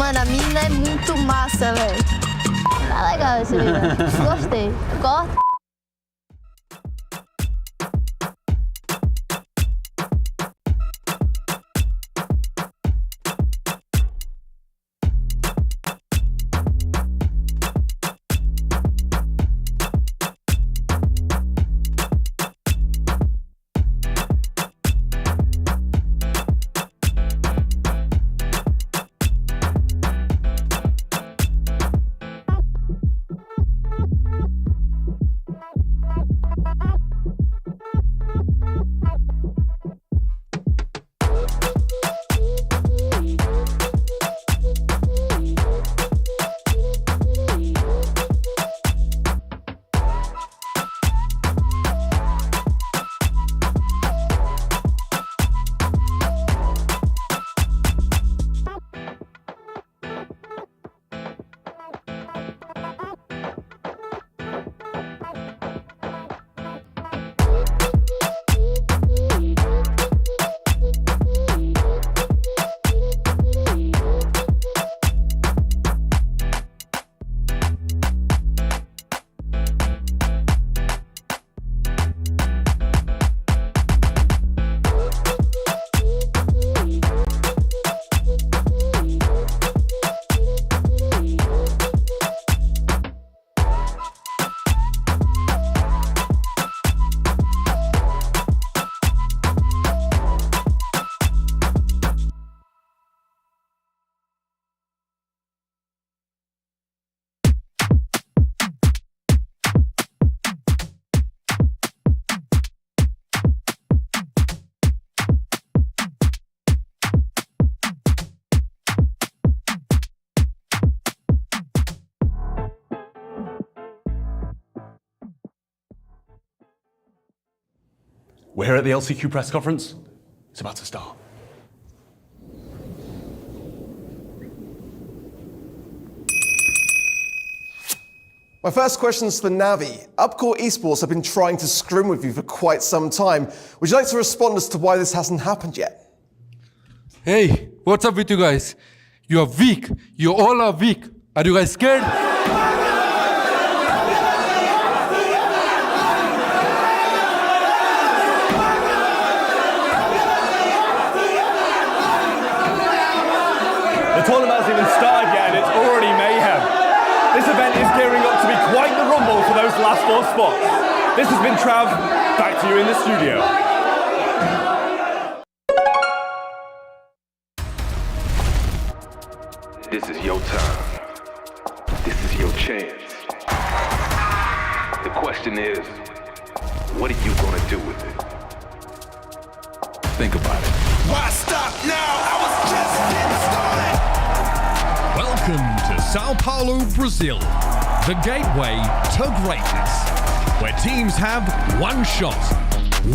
Mano, a mina é muito massa, velho. Tá legal esse vídeo. Gostei. Corta. We're here at the LCQ press conference. It's about to start. My first question is for Navi. Upcore Esports have been trying to scrim with you for quite some time. Would you like to respond as to why this hasn't happened yet? Hey, what's up with you guys? You are weak. You all are weak. Are you guys scared? The tournament hasn't even started yet and it's already mayhem. This event is gearing up to be quite the rumble for those last 4 spots. This has been Trav, back to you in the studio. This is your time. This is your chance. The question is, what are you gonna do with it? Think about it. Why stop now? I was just getting started. Welcome to Sao Paulo, Brazil, the gateway to greatness, where teams have one shot,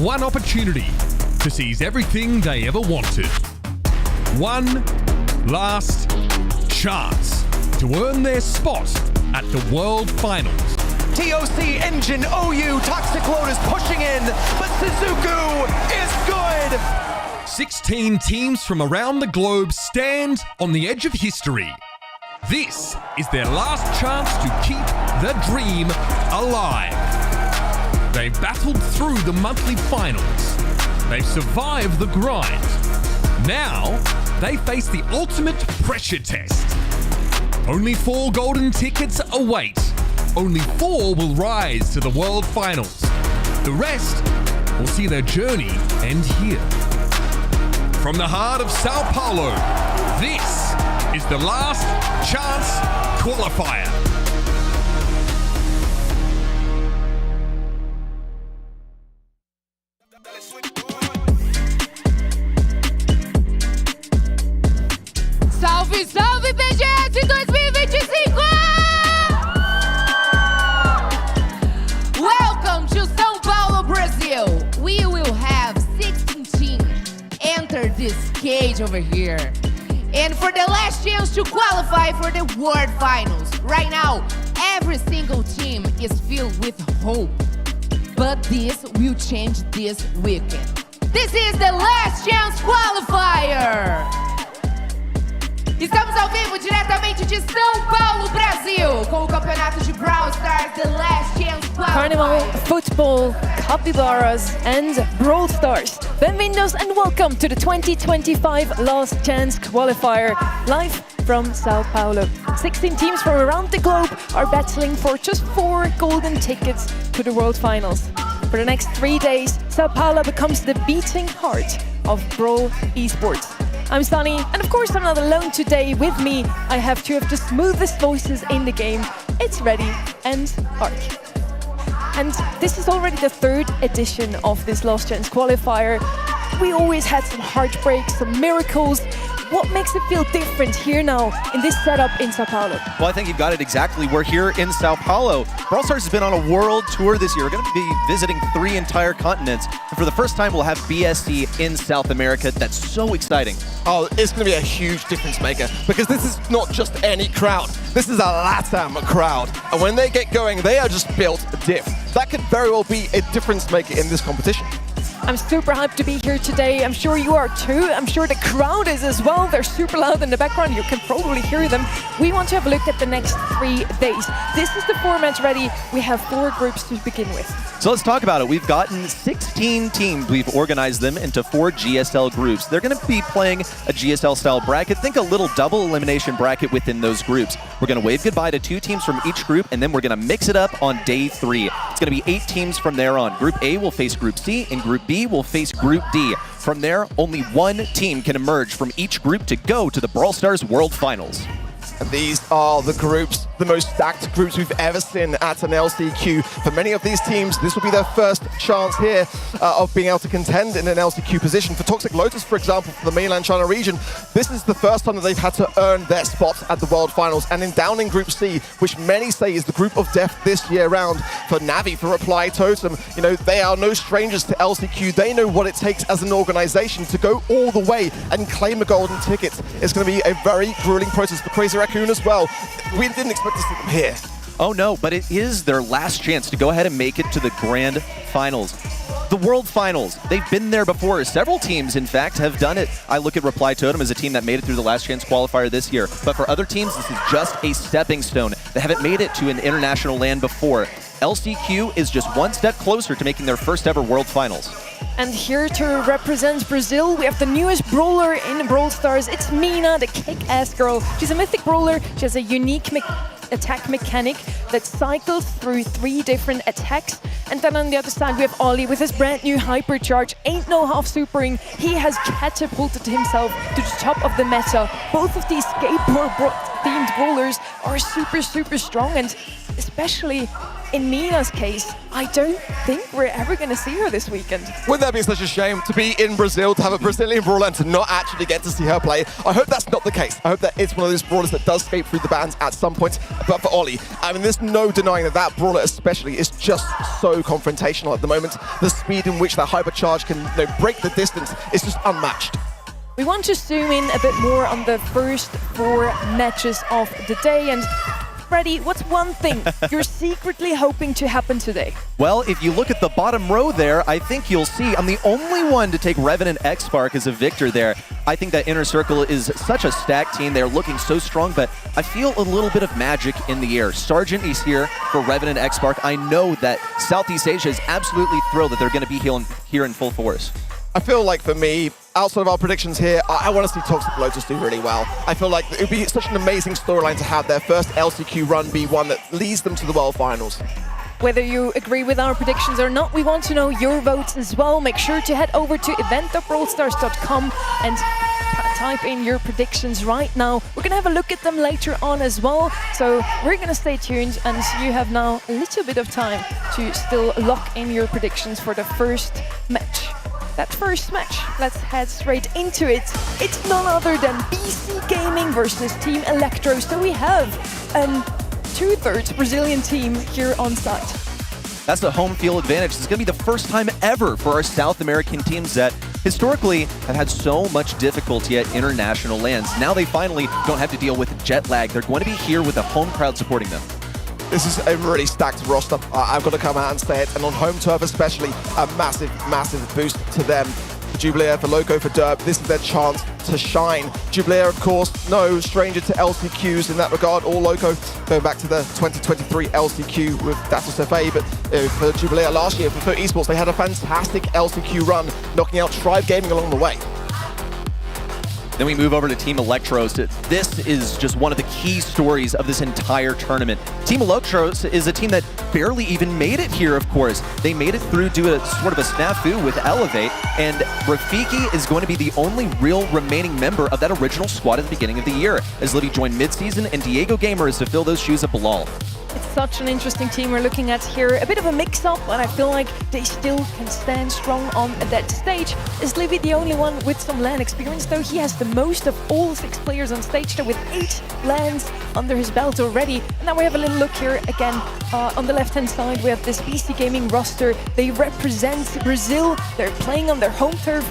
one opportunity to seize everything they ever wanted. One last chance to earn their spot at the World Finals. TOC Engine OU Toxiclone is pushing in, but Suzuku is good! 16 teams from around the globe stand on the edge of history. This is their last chance to keep the dream alive. They've battled through the monthly finals. They've survived the grind. Now, they face the ultimate pressure test. Only 4 golden tickets await. Only 4 will rise to the World Finals. The rest will see their journey end here. From the heart of Sao Paulo, this is the Last Chance Qualifier. Salve, salve, BGS 2025! Welcome to Sao Paulo, Brazil. We will have 16 teams enter this cage over here. And for the last chance to qualify for the World Finals. Right now, every single team is filled with hope. But this will change this weekend. This is the Last Chance Qualifier! Estamos ao vivo, diretamente de São Paulo, Brasil, com o campeonato de Brawl Stars The Last Chance Carnival, Qualifier. football, capybaras, and Brawl Stars. Bienvenidos and welcome to the 2025 Last Chance Qualifier, live from Sao Paulo. 16 teams from around the globe are battling for just 4 golden tickets to the World Finals. For the next 3 days, Sao Paulo becomes the beating heart of Brawl Esports. I'm Sunny, and of course I'm not alone today. With me, I have 2 of the smoothest voices in the game. It's Reddy and Ark. And this is already the 3rd edition of this Last Chance Qualifier. We always had some heartbreaks, some miracles. What makes it feel different here now in this setup in Sao Paulo? Well, I think you've got it exactly. We're here in Sao Paulo. Brawl Stars has been on a world tour this year. We're going to be visiting 3 entire continents. And for the first time, we'll have BSC in South America. That's so exciting. Oh, it's going to be a huge difference maker because this is not just any crowd. This is a LATAM crowd. And when they get going, they are just built diff. That could very well be a difference maker in this competition. I'm super hyped to be here today. I'm sure you are too. I'm sure the crowd is as well. They're super loud in the background. You can probably hear them. We want to have a look at the next 3 days. This is the format ready. We have 4 groups to begin with. So let's talk about it. We've gotten 16 teams. We've organized them into 4 GSL groups. They're going to be playing a GSL-style bracket. Think a little double elimination bracket within those groups. We're going to wave goodbye to 2 teams from each group, and then we're going to mix it up on day 3. It's going to be 8 teams from there on. Group A will face Group C, and Group B will face Group D. From there, only 1 team can emerge from each group to go to the Brawl Stars World Finals. And these are the groups, the most stacked groups we've ever seen at an LCQ. For many of these teams, this will be their first chance here of being able to contend in an LCQ position. For Toxic Lotus, for example, for the mainland China region, this is the first time that they've had to earn their spot at the World Finals. And in down in Group C, which many say is the group of death this year round, for Navi, for Reply Totem, you know, they are no strangers to LCQ. They know what it takes as an organization to go all the way and claim a golden ticket. It's going to be a very grueling process for Crazy Raccoon as well. We didn't expect to see them here. Oh no, but it is their last chance to go ahead and make it to the Grand Finals. The World Finals, they've been there before. Several teams, in fact, have done it. I look at Reply Totem as a team that made it through the Last Chance Qualifier this year. But for other teams, this is just a stepping stone. They haven't made it to an international land before. LCQ is just 1 step closer to making their first ever World Finals. And here to represent Brazil, we have the newest brawler in Brawl Stars. It's Mina, the kick-ass girl. She's a mythic brawler. She has a unique attack mechanic that cycles through 3 different attacks. And then on the other side, we have Ollie with his brand new hypercharge. Ain't no half supering. He has catapulted himself to the top of the meta. Both of these skateboard-themed brawlers are super, super strong, and especially in Mina's case, I don't think we're ever going to see her this weekend. Wouldn't that be such a shame to be in Brazil, to have a Brazilian brawler and to not actually get to see her play? I hope that's not the case. I hope that it's one of those brawlers that does skate through the bans at some point. But for Ollie, I mean, there's no denying that that brawler especially is just so confrontational at the moment. The speed in which that hypercharge can break the distance is just unmatched. We want to zoom in a bit more on the first 4 matches of the day. And Freddy, what's one thing you're secretly hoping to happen today? Well, if you look at the bottom row there, I think you'll see I'm the only one to take Revenant XSPARK as a victor there. I think that Inner Circle is such a stacked team. They're looking so strong, but I feel a little bit of magic in the air. Sergeant is here for Revenant XSPARK. I know that Southeast Asia is absolutely thrilled that they're going to be here in full force. I feel like for me, outside of our predictions here, I want to see Toxic Lotus do really well. I feel like it would be such an amazing storyline to have their first LCQ run be one that leads them to the World Finals. Whether you agree with our predictions or not, we want to know your votes as well. Make sure to head over to event.brawlstars.com and type in your predictions right now. We're going to have a look at them later on as well. So we're going to stay tuned, and you have now a little bit of time to still lock in your predictions for the first match. That first match, let's head straight into it. It's none other than BC Gaming versus Team Electros. So we have 2/3 Brazilian team here on site. That's the home field advantage. This is going to be the first time ever for our South American teams that historically have had so much difficulty at international lands. Now they finally don't have to deal with jet lag. They're going to be here with a home crowd supporting them. This is a really stacked roster. I've got to come out and say it. And on home turf especially, a massive, massive boost to them. Jubilee, for Loco, for Derp. This is their chance to shine. Jubilee, of course, no stranger to LCQs in that regard, or Loco, going back to the 2023 LCQ with Datos FA, but for Jubilee last year, for Esports, they had a fantastic LCQ run, knocking out Tribe Gaming along the way. Then we move over to Team Electros. This is just one of the key stories of this entire tournament. Team Electros is a team that barely even made it here, of course. They made it through due to sort of a snafu with Elevate, and Rafiki is going to be the only real remaining member of that original squad at the beginning of the year, as Livy joined mid-season and Diego Gamer is to fill those shoes of Bilal. It's such an interesting team we're looking at here. A bit of a mix-up, but I feel like they still can stand strong on that stage. Is Livy the only one with some LAN experience, though? He has the most of all 6 players on stage, though, with 8 LANs under his belt already. And now we have a little look here again. On the left-hand side, we have this BC Gaming roster. They represent Brazil. They're playing on their home turf.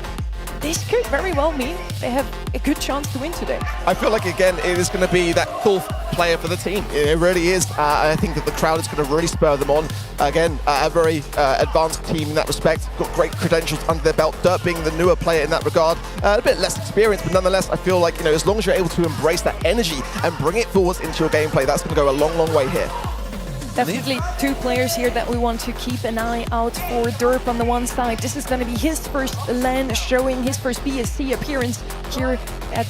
This could very well mean they have a good chance to win today. I feel like, again, it is going to be that 4th player for the team. It really is. I think that the crowd is going to really spur them on. Again, a very advanced team in that respect. Got great credentials under their belt. Dirt being the newer player in that regard. A bit less experienced, but nonetheless, I feel like, as long as you're able to embrace that energy and bring it forwards into your gameplay, that's going to go a long, long way here. Definitely 2 players here that we want to keep an eye out for. Derp on the one side. This is going to be his first LAN showing, his first BSC appearance here at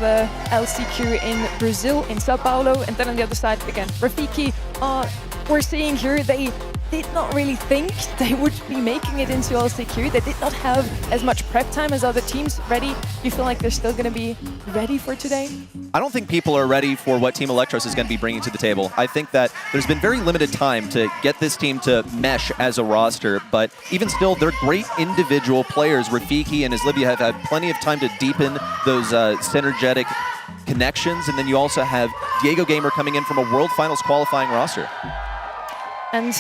the LCQ in Brazil, in Sao Paulo. And then on the other side, again, Rafiki. We're seeing here they did not really think they would be making it into LCQ. They did not have as much prep time as other teams ready. You feel like they're still going to be ready for today? I don't think people are ready for what Team Electros is going to be bringing to the table. I think that there's been very limited time to get this team to mesh as a roster, but even still, they're great individual players. Rafiki and Livy have had plenty of time to deepen those synergetic connections, and then you also have Diego Gamer coming in from a World Finals qualifying roster. And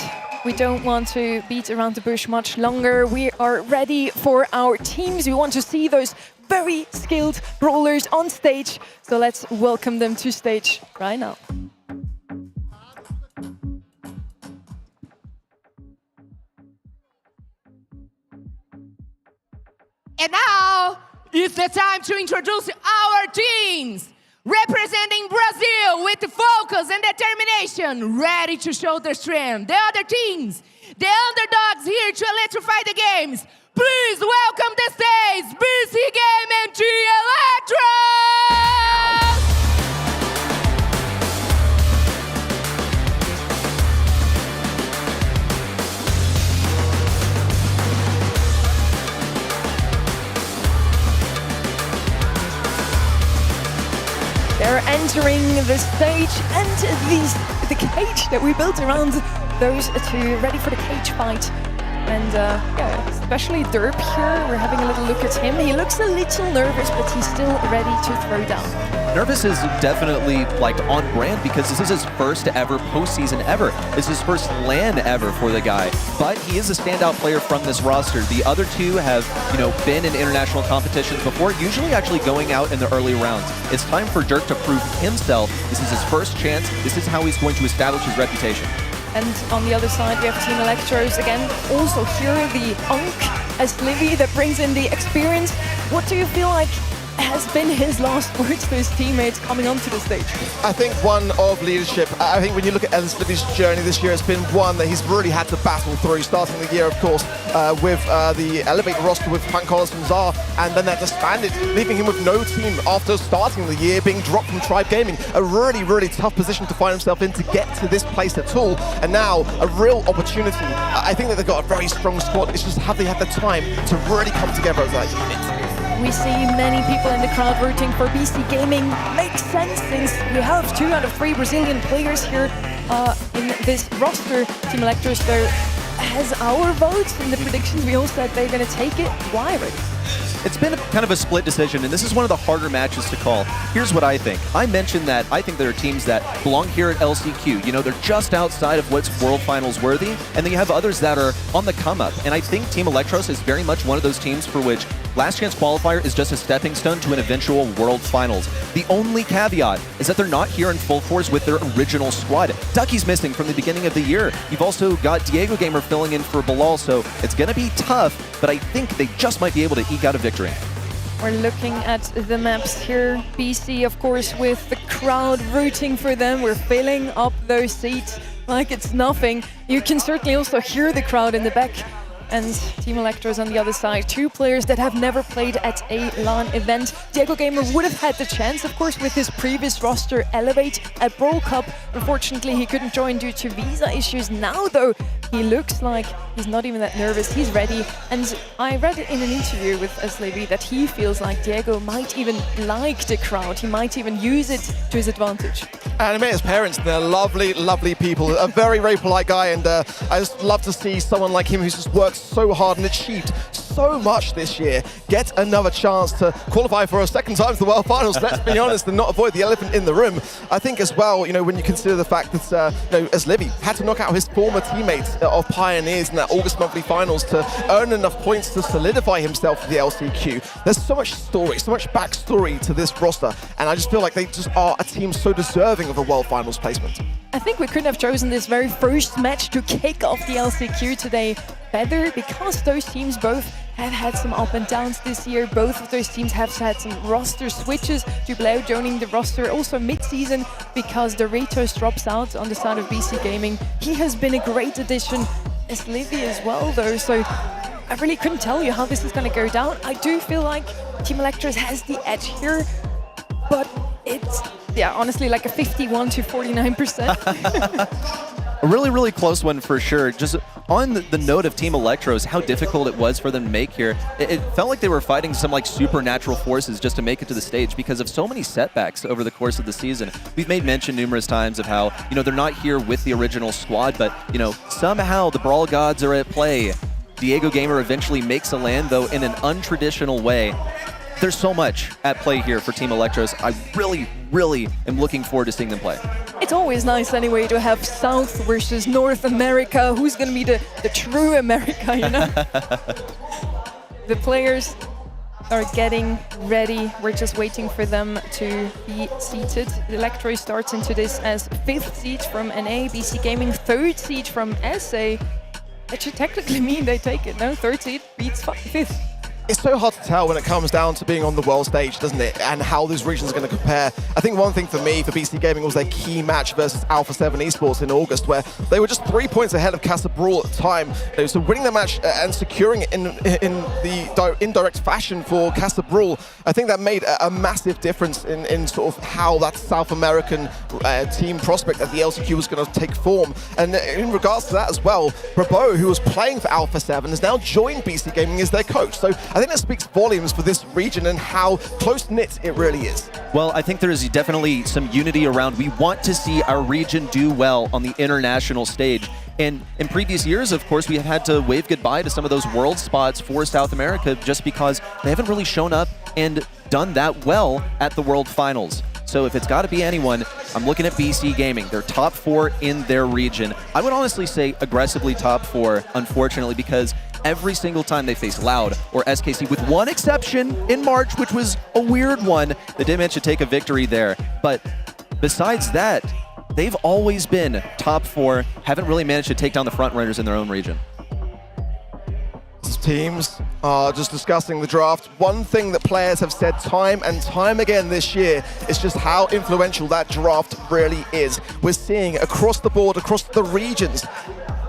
we don't want to beat around the bush much longer. We are ready for our teams. We want to see those very skilled brawlers on stage. So let's welcome them to stage right now. And now it's the time to introduce our teams. Representing Brazil with focus and determination, ready to show their strength. The other teams, the underdogs here to electrify the games. Please welcome the stage, BC Game and G Electros! They're entering the stage and the cage that we built around those 2, ready for the cage fight. And yeah, especially Derp here, we're having a little look at him. He looks a little nervous, but he's still ready to throw down. Nervous is definitely like on brand because this is his first ever postseason ever. This is his first LAN ever for the guy. But he is a standout player from this roster. The other 2 have, been in international competitions before, usually actually going out in the early rounds. It's time for Dirk to prove himself. This is his first chance. This is how he's going to establish his reputation. And on the other side, we have Team Electros again. Also here, the Unk as Livy that brings in the experience. What do you feel like has been his last words to his teammates coming onto the stage? I think one of leadership. I think when you look at Livy's journey this year, it's been one that he's really had to battle through, starting the year, of course, with the Elevate roster with Punt and Zar, and then that disbanded, leaving him with no team after starting the year, being dropped from Tribe Gaming. A really, really tough position to find himself in to get to this place at all, and now a real opportunity. I think that they've got a very strong squad. It's just have they had the time to really come together as a unit. We see many people in the crowd rooting for BC Gaming. Makes sense since we have 2 out of 3 Brazilian players here in this roster. Team Electros, though, has our votes in the predictions. We all said they're going to take it. Why, Rick? It's been kind of a split decision, and this is one of the harder matches to call. Here's what I think. I mentioned that I think there are teams that belong here at LCQ. They're just outside of what's World Finals worthy, and then you have others that are on the come-up. And I think Team Electros is very much one of those teams for which Last Chance Qualifier is just a stepping stone to an eventual World Finals. The only caveat is that they're not here in full force with their original squad. Ducky's missing from the beginning of the year. You've also got Diego Gamer filling in for Bilal, so it's going to be tough, but I think they just might be able to eke out a victory. We're looking at the maps here. BC, of course, with the crowd rooting for them. We're filling up those seats like it's nothing. You can certainly also hear the crowd in the back. And Team Electros on the other side, two players that have never played at a LAN event. Diego Gamer would have had the chance, of course, with his previous roster Elevate at Brawl Cup. Unfortunately, he couldn't join due to visa issues. Now, though, he looks like he's not even that nervous. He's ready. And I read in an interview with Aslevi that he feels like Diego might even like the crowd. He might even use it to his advantage. And I met his parents, they're lovely, lovely people. A very, very polite guy, and I just love to see someone like him who's just worked so hard and achieved so much this year get another chance to qualify for a second time to the World Finals, let's be honest, and not avoid the elephant in the room. I think as well, when you consider the fact that, Aslevi had to knock out his former teammates of Pioneers in that August monthly finals to earn enough points to solidify himself for the LCQ. There's so much story, so much backstory to this roster, and I just feel like they just are a team so deserving of a World Finals placement. I think we couldn't have chosen this very first match to kick off the LCQ today better, because those teams both have had some up and downs this year. Both of those teams have had some roster switches. Jubileo joining the roster also mid-season because Doritos drops out on the side of BC Gaming. He has been a great addition, as Livy as well though, so I really couldn't tell you how this is going to go down. I do feel like Team Electros has the edge here, but it's, yeah, honestly like a 51 to 49%. A really, really close one for sure. Just on the note of Team Electros, how difficult it was for them to make here, it felt like they were fighting some like supernatural forces just to make it to the stage because of so many setbacks over the course of the season. We've made mention numerous times of how, they're not here with the original squad, but, somehow the Brawl gods are at play. Diego Gamer eventually makes a land, though, in an untraditional way. There's so much at play here for Team Electros. I really, really am looking forward to seeing them play. It's always nice anyway to have South versus North America. Who's going to be the true America, The players are getting ready. We're just waiting for them to be seated. Electro starts into this as 5th seed from NA, BC Gaming 3rd seed from SA. That should technically mean they take it, no? 3rd seed beats 5th. It's so hard to tell when it comes down to being on the world stage, doesn't it? And how those regions are going to compare. I think one thing for me, for BC Gaming, was their key match versus Alpha 7 Esports in August, where they were just 3 points ahead of Casa Brawl at the time. So winning the match and securing it in the indirect fashion for Casa Brawl, I think that made a massive difference in sort of how that South American team prospect at the LCQ was going to take form. And in regards to that as well, Brabo, who was playing for Alpha 7, has now joined BC Gaming as their coach. So I think that speaks volumes for this region and how close-knit it really is. Well, I think there is definitely some unity around. We want to see our region do well on the international stage. And in previous years, of course, we have had to wave goodbye to some of those world spots for South America just because they haven't really shown up and done that well at the World Finals. So if it's got to be anyone, I'm looking at BC Gaming. They're top 4 in their region. I would honestly say aggressively top 4, unfortunately, because every single time they face Loud or SKC, with one exception in March, which was a weird one, they did manage to take a victory there. But besides that, they've always been top 4, haven't really managed to take down the front runners in their own region. Teams are just discussing the draft. One thing that players have said time and time again this year is just how influential that draft really is. We're seeing across the board, across the regions,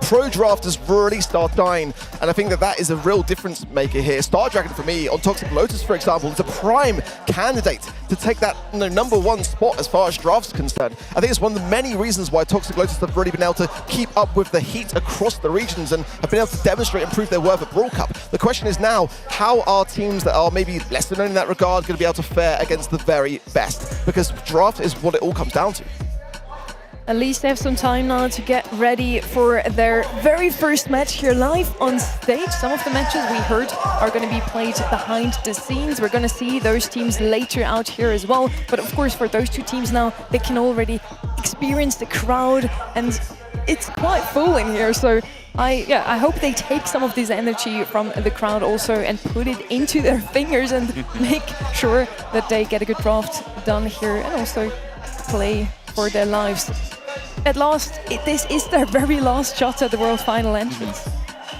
pro drafters really start dying, and I think that is a real difference maker here. Star Dragon, for me, on Toxic Lotus, for example, is a prime candidate to take that #1 spot as far as drafts are concerned. I think it's one of the many reasons why Toxic Lotus have really been able to keep up with the heat across the regions and have been able to demonstrate and prove their worth at Brawl Cup. The question is now, how are teams that are maybe lesser known in that regard going to be able to fare against the very best? Because draft is what it all comes down to. At least they have some time now to get ready for their very first match here live on stage. Some of the matches we heard are going to be played behind the scenes. We're going to see those teams later out here as well. But of course, for those two teams now, they can already experience the crowd and it's quite full in here. So I hope they take some of this energy from the crowd also and put it into their fingers and make sure that they get a good draft done here and also play for their lives. At last, this is their very last shot at the World Final entrance.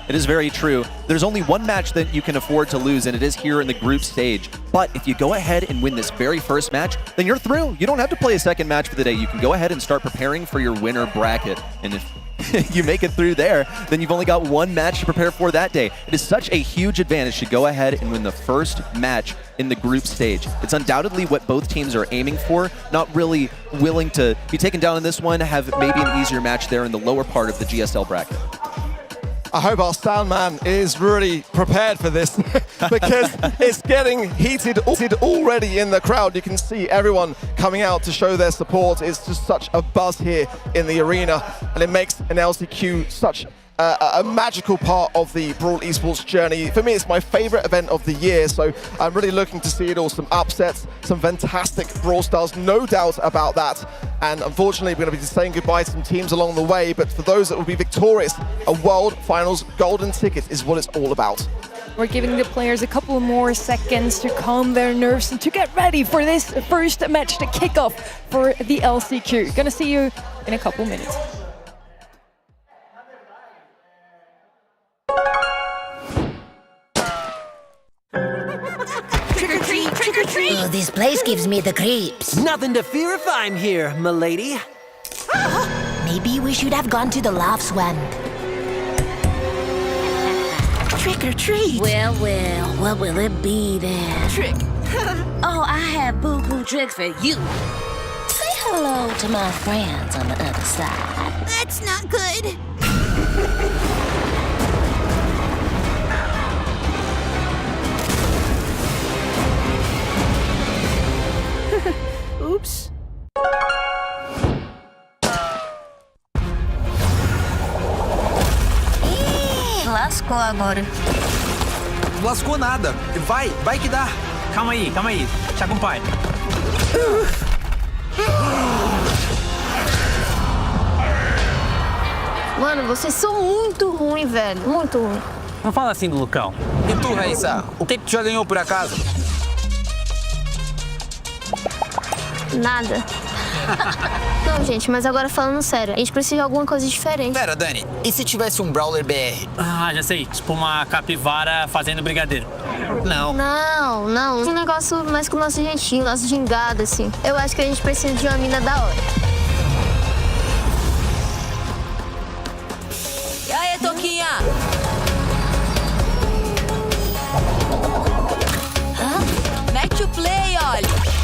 It is very true. There's only one match that you can afford to lose, and it is here in the group stage. But if you go ahead and win this very first match, then you're through. You don't have to play a second match for the day. You can go ahead and start preparing for your winner bracket. And if you make it through there, then you've only got one match to prepare for that day. It is such a huge advantage to go ahead and win the first match in the group stage. It's undoubtedly what both teams are aiming for, not really willing to be taken down in this one, have maybe an easier match there in the lower part of the GSL bracket. I hope our sound man is really prepared for this because it's getting heated already in the crowd. You can see everyone coming out to show their support. It's just such a buzz here in the arena, and it makes an LCQ such a magical part of the Brawl Esports journey. For me, it's my favorite event of the year, so I'm really looking to see it all. Some upsets, some fantastic Brawl stars, no doubt about that. And unfortunately, we're going to be saying goodbye to some teams along the way, but for those that will be victorious, a World Finals golden ticket is what it's all about. We're giving the players a couple more seconds to calm their nerves and to get ready for this first match, the kickoff for the LCQ. Gonna see you in a couple minutes. Trick or treat, trick or treat! Oh, this place gives me the creeps. Nothing to fear if I'm here, milady. Maybe we should have gone to the lava swamp. Trick or treat! Well, what will it be then? Trick! Oh, I have boo-boo tricks for you. Say hello to my friends on the other side. That's not good! Oops. Lascou agora. Lascou nada. Vai que dá. Calma aí. Te acompanho. Mano, vocês são muito ruins, velho. Muito ruim. Não fala assim do Lucão. E tu, Raíssa? O que tu já ganhou por acaso? Nada. Não, gente, mas agora falando sério, a gente precisa de alguma coisa diferente. Pera, Dani, e se tivesse um Brawler BR? Ah, já sei. Tipo uma capivara fazendo brigadeiro. Não. Não. Um negócio mais com o nosso jeitinho, nosso gingado, assim. Eu acho que a gente precisa de uma mina da hora. E aí, Toquinha? Mete o play, olha.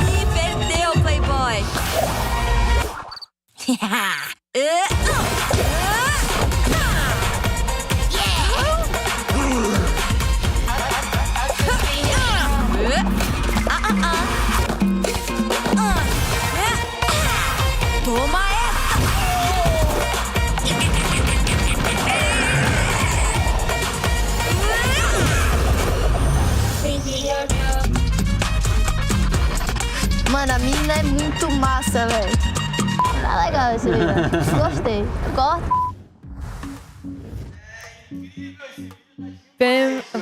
Ih, perdeu, Playboy. Toma essa! Mano, a mina é muito massa, velho. Tá legal esse vídeo. Gostei. Gosto.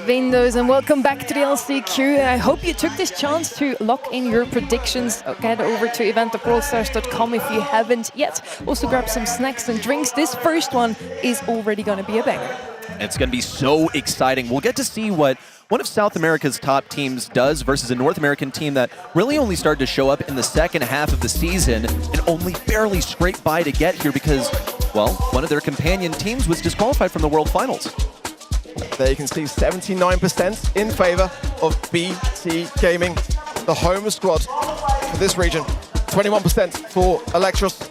Windows and welcome back to the LCQ. I hope you took this chance to lock in your predictions. Get over to event.brawlstars.com if you haven't yet. Also grab some snacks and drinks. This first one is already going to be a banger. It's going to be so exciting. We'll get to see what one of South America's top teams does versus a North American team that really only started to show up in the second half of the season and only barely scraped by to get here because, well, one of their companion teams was disqualified from the World Finals. There you can see 79% in favor of BT Gaming, the home squad for this region. 21% for Electros.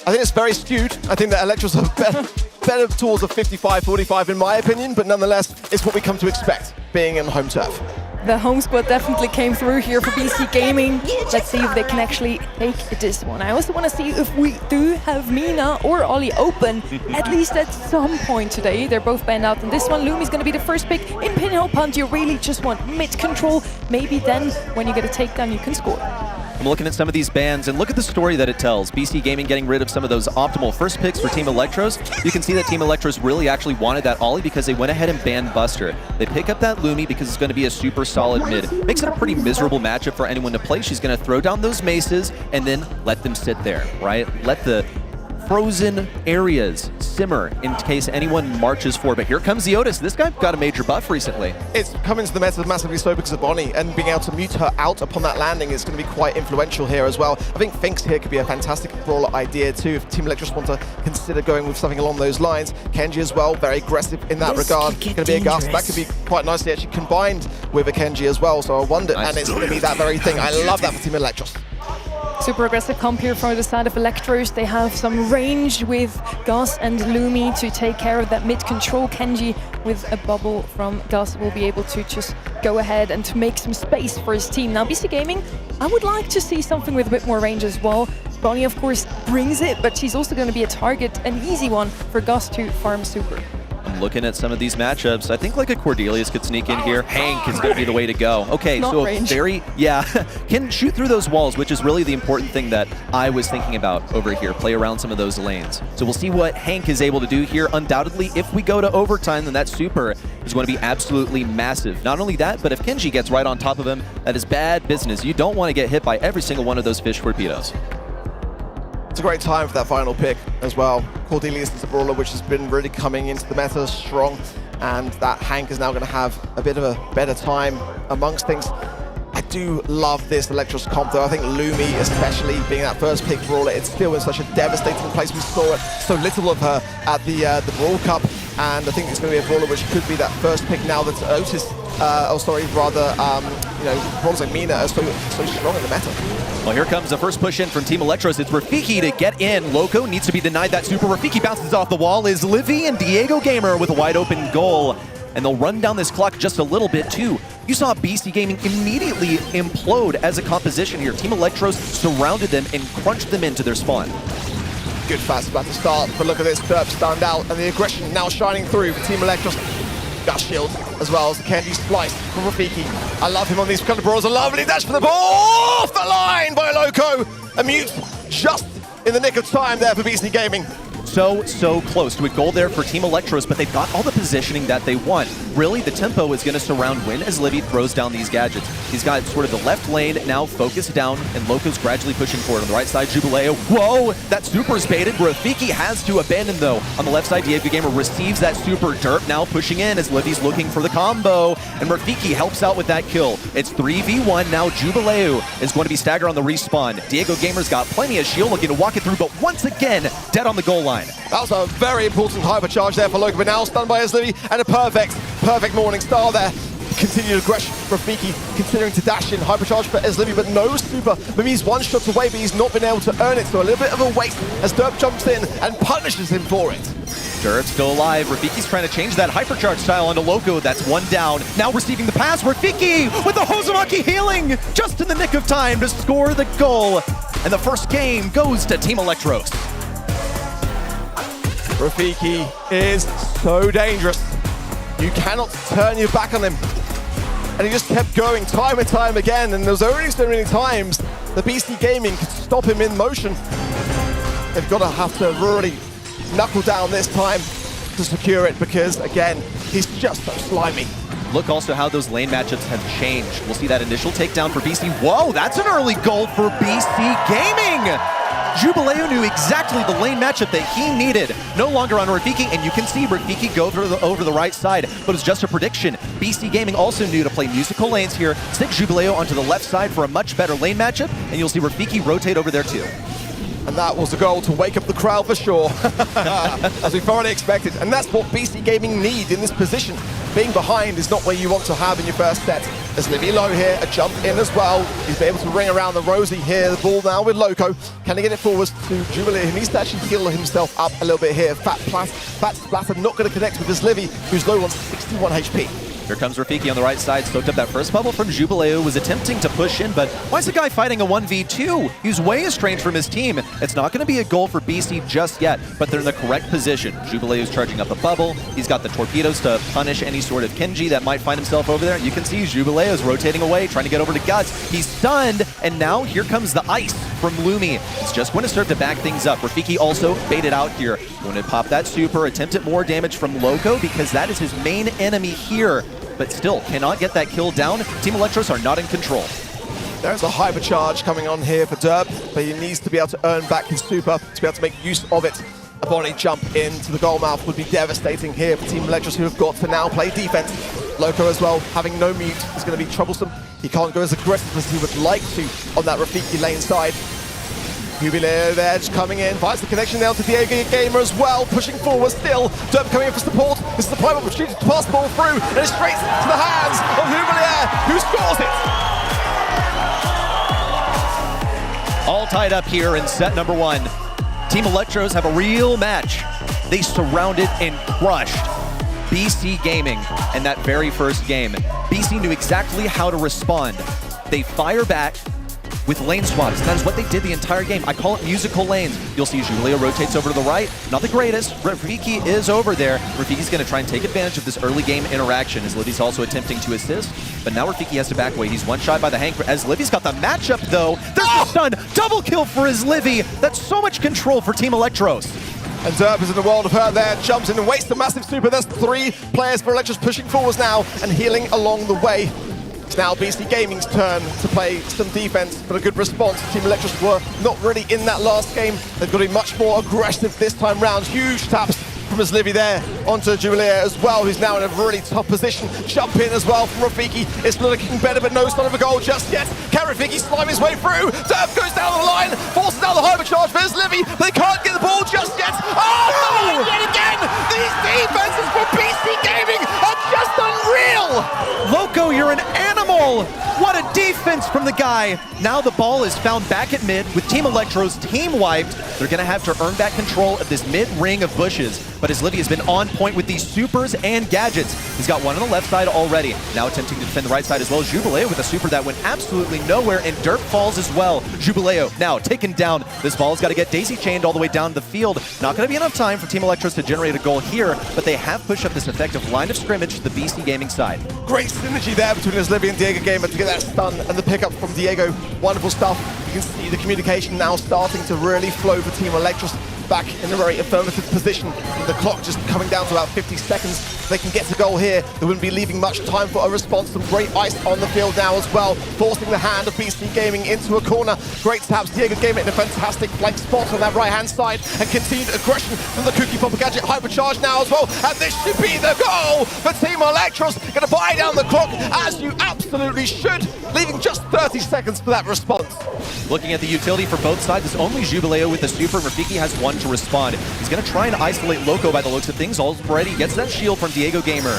I think it's very skewed. I think that Electros are better towards a 55-45 in my opinion, but nonetheless, it's what we come to expect being in home turf. The home squad definitely came through here for BC Gaming. Let's see if they can actually take this one. I also want to see if we do have Mina or Ollie open, at least at some point today. They're both banned out on this one. Lumi's going to be the first pick. In Pinhole Punt, you really just want mid control. Maybe then, when you get a takedown, you can score. I'm looking at some of these bans, and look at the story that it tells. BC Gaming getting rid of some of those optimal first picks for Team Electros. You can see that Team Electros really actually wanted that Ollie because they went ahead and banned Buster. They pick up that Lumi because it's going to be a super solid mid. Makes it a pretty miserable matchup for anyone to play. She's going to throw down those maces and then let them sit there, right? Let the frozen areas simmer in case anyone marches forward. But here comes the Otis. This guy got a major buff recently. It's come into the meta massively so because of Bonnie, and being able to mute her out upon that landing is going to be quite influential here as well. I think Finks here could be a fantastic brawler idea too if Team Electros want to consider going with something along those lines. Kenji as well, very aggressive in that regard. Going to be a gust. That could be quite nicely actually combined with a Kenji as well. So I wonder, and it's going to be that very thing. I love that for Team Electros. Super aggressive comp here from the side of Electros. They have some range with Gus and Lumi to take care of that mid-control. Kenji with a bubble from Gus will be able to just go ahead and to make some space for his team. Now, BC Gaming, I would like to see something with a bit more range as well. Bonnie, of course, brings it, but she's also going to be a target, an easy one for Gus to farm super. I'm looking at some of these matchups. I think like a Cordelius could sneak in here. Hank is going to be the way to go. Okay, so very, can shoot through those walls, which is really the important thing that I was thinking about over here. Play around some of those lanes. So we'll see what Hank is able to do here. Undoubtedly, if we go to overtime, then that super is going to be absolutely massive. Not only that, but if Kenji gets right on top of him, that is bad business. You don't want to get hit by every single one of those fish torpedoes. It's a great time for that final pick as well. Cordelius is a brawler which has been really coming into the meta strong, and that Hank is now going to have a bit of a better time amongst things. I do love this Electros comp though. I think Lumi, especially being that first pick brawler, it's still in such a devastating place. We saw it so little of her at the Brawl Cup, and I think it's going to be a brawler which could be that first pick now that Otis, brawlers like Mina are so strong in the meta. Well, here comes the first push in from Team Electros. It's Rafiki to get in. Loco needs to be denied that super. Rafiki bounces off the wall. Is Livy and Diego Gamer with a wide open goal. And they'll run down this clock just a little bit too. You saw BC Gaming immediately implode as a composition here. Team Electros surrounded them and crunched them into their spawn. Good fast about to start, but look at this. Derp stunned out, and the aggression now shining through for Team Electros. Gus shield as well as the Kenji splice from Rafiki. I love him on these kind of brawls. A lovely dash for the ball off the line by Loco. A mute just in the nick of time there for BC Gaming. So close to a goal there for Team Electros, but they've got all the positioning that they want. Really, the tempo is going to surround Win as Livy throws down these gadgets. He's got sort of the left lane now focused down, and Loco's gradually pushing forward. On the right side, Jubileo. Whoa, that super is baited. Rafiki has to abandon, though. On the left side, Diego Gamer receives that super. Derp now pushing in as Livy's looking for the combo, and Rafiki helps out with that kill. It's 3v1. Now Jubileo is going to be staggered on the respawn. Diego Gamer's got plenty of shield looking to walk it through, but once again, dead on the goal line. That was a very important hypercharge there for Loco, but now stunned by Livy, and a perfect morning star there. Continued aggression for Rafiki, considering to dash in, hypercharge for Livy, but no super. Maybe he's one shot away, but he's not been able to earn it, so a little bit of a waste as Derp jumps in and punishes him for it. Derp's still alive. Rafiki's trying to change that hypercharge style onto Loco. That's one down. Now receiving the pass. Rafiki with the Hozumaki healing just in the nick of time to score the goal. And the first game goes to Team Electros. Rafiki is so dangerous. You cannot turn your back on him. And he just kept going time and time again, and there was only so many times the BC Gaming could stop him in motion. They've got to have to really knuckle down this time to secure it, because again, he's just so slimy. Look also how those lane matchups have changed. We'll see that initial takedown for BC. Whoa, that's an early goal for BC Gaming! Jubileo knew exactly the lane matchup that he needed. No longer on Rafiki, and you can see Rafiki go over the right side, but it's just a prediction. BC Gaming also knew to play musical lanes here, stick Jubileo onto the left side for a much better lane matchup, and you'll see Rafiki rotate over there too. And that was the goal, to wake up the crowd for sure, as we thoroughly expected. And that's what BC Gaming need in this position. Being behind is not what you want to have in your first set. There's Livy low here, a jump in as well. He's been able to ring around the Rosie here. The ball now with Loco. Can he get it forwards to Jubilee? He needs to actually heal himself up a little bit here. Fat Splatter not going to connect with this Livy, who's low on 61 HP. Here comes Rafiki on the right side, soaked up that first bubble from Jubileo, was attempting to push in, but why is the guy fighting a 1v2? He's way estranged from his team. It's not going to be a goal for BC just yet, but they're in the correct position. Jubileo's charging up a bubble. He's got the torpedoes to punish any sort of Kenji that might find himself over there. You can see Jubileo's rotating away, trying to get over to Guts. He's stunned, and now here comes the ice from Lumi. It's just going to serve to back things up. Rafiki also baited out here. Going to pop that super, attempt at more damage from Loco because that is his main enemy here, but still cannot get that kill down. Team Electros are not in control. There's a hypercharge coming on here for Derp, but he needs to be able to earn back his super to be able to make use of it. A body jump into the goal mouth would be devastating here for Team Electros, who have got to now play defense. Loco as well, having no mute, is going to be troublesome. He can't go as aggressive as he would like to on that Rafiki lane side. Jubileo there, just coming in, finds the connection now to Diego Gamer as well, pushing forward still. Derp coming in for support. This is the prime opportunity to pass the ball through, and it's straight to the hands of Jubileo, who scores it. All tied up here in set number 1. Team Electros have a real match. They surrounded and crushed BC Gaming in that very first game. BC knew exactly how to respond. They fire back with lane swaps. That is what they did the entire game. I call it musical lanes. You'll see Jubileo rotates over to the right. Not the greatest. Rafiki is over there. Rafiki's going to try and take advantage of this early game interaction as Livy's also attempting to assist. But now Rafiki has to back away. He's one shot by the Hank as Livy's got the matchup though. There's the stun. Double kill for his Livy. That's so much control for Team Electros. And Derp is in the world of hurt there, jumps in and wastes the massive super. There's 3 players for Electros pushing forwards now and healing along the way. It's now BC Gaming's turn to play some defense, but a good response. Team Electros were not really in that last game. They've got to be much more aggressive this time round. Huge taps from his Livy there onto Jubileo as well, who's now in a really tough position. Jump in as well from Rafiki. It's looking better, but no sign of a goal just yet. Can Rafiki slime his way through? Derp goes down the line, forces down the hypercharge for his Livy. They can't get the ball just yet. Oh, no! Yet again! These defenses for BC Gaming are just unreal! Loco, you're an animal! What a defense from the guy! Now the ball is found back at mid with Team Electros team wiped. They're going to have to earn back control of this mid ring of bushes. But as Livy has been on point with these supers and gadgets. He's got one on the left side already. Now attempting to defend the right side as well. Jubileo with a super that went absolutely nowhere, and Derp falls as well. Jubileo now taken down. This ball's got to get daisy chained all the way down the field. Not going to be enough time for Team Electros to generate a goal here, but they have pushed up this effective line of scrimmage to the BC Gaming side. Great synergy there between his Livy and Diego Gamer to get that stun and the pickup from Diego. Wonderful stuff. You can see the communication now starting to really flow for Team Electros. Back in a very affirmative position. And the clock just coming down to about 50 seconds. If they can get to goal here, they wouldn't be leaving much time for a response. Some great ice on the field now as well, forcing the hand of BC Gaming into a corner. Great taps, Diego Gamer in a fantastic flank spot on that right-hand side, and continued aggression from the Cookie Popper gadget, hypercharge now as well, and this should be the goal for Team Electros. Going to buy down the clock, as you absolutely should, leaving just 30 seconds for that response. Looking at the utility for both sides, it's only Jubileo with the super. Rafiki has one to respond. He's going to try and isolate Loco by the looks of things. Already gets that shield from Diego Gamer.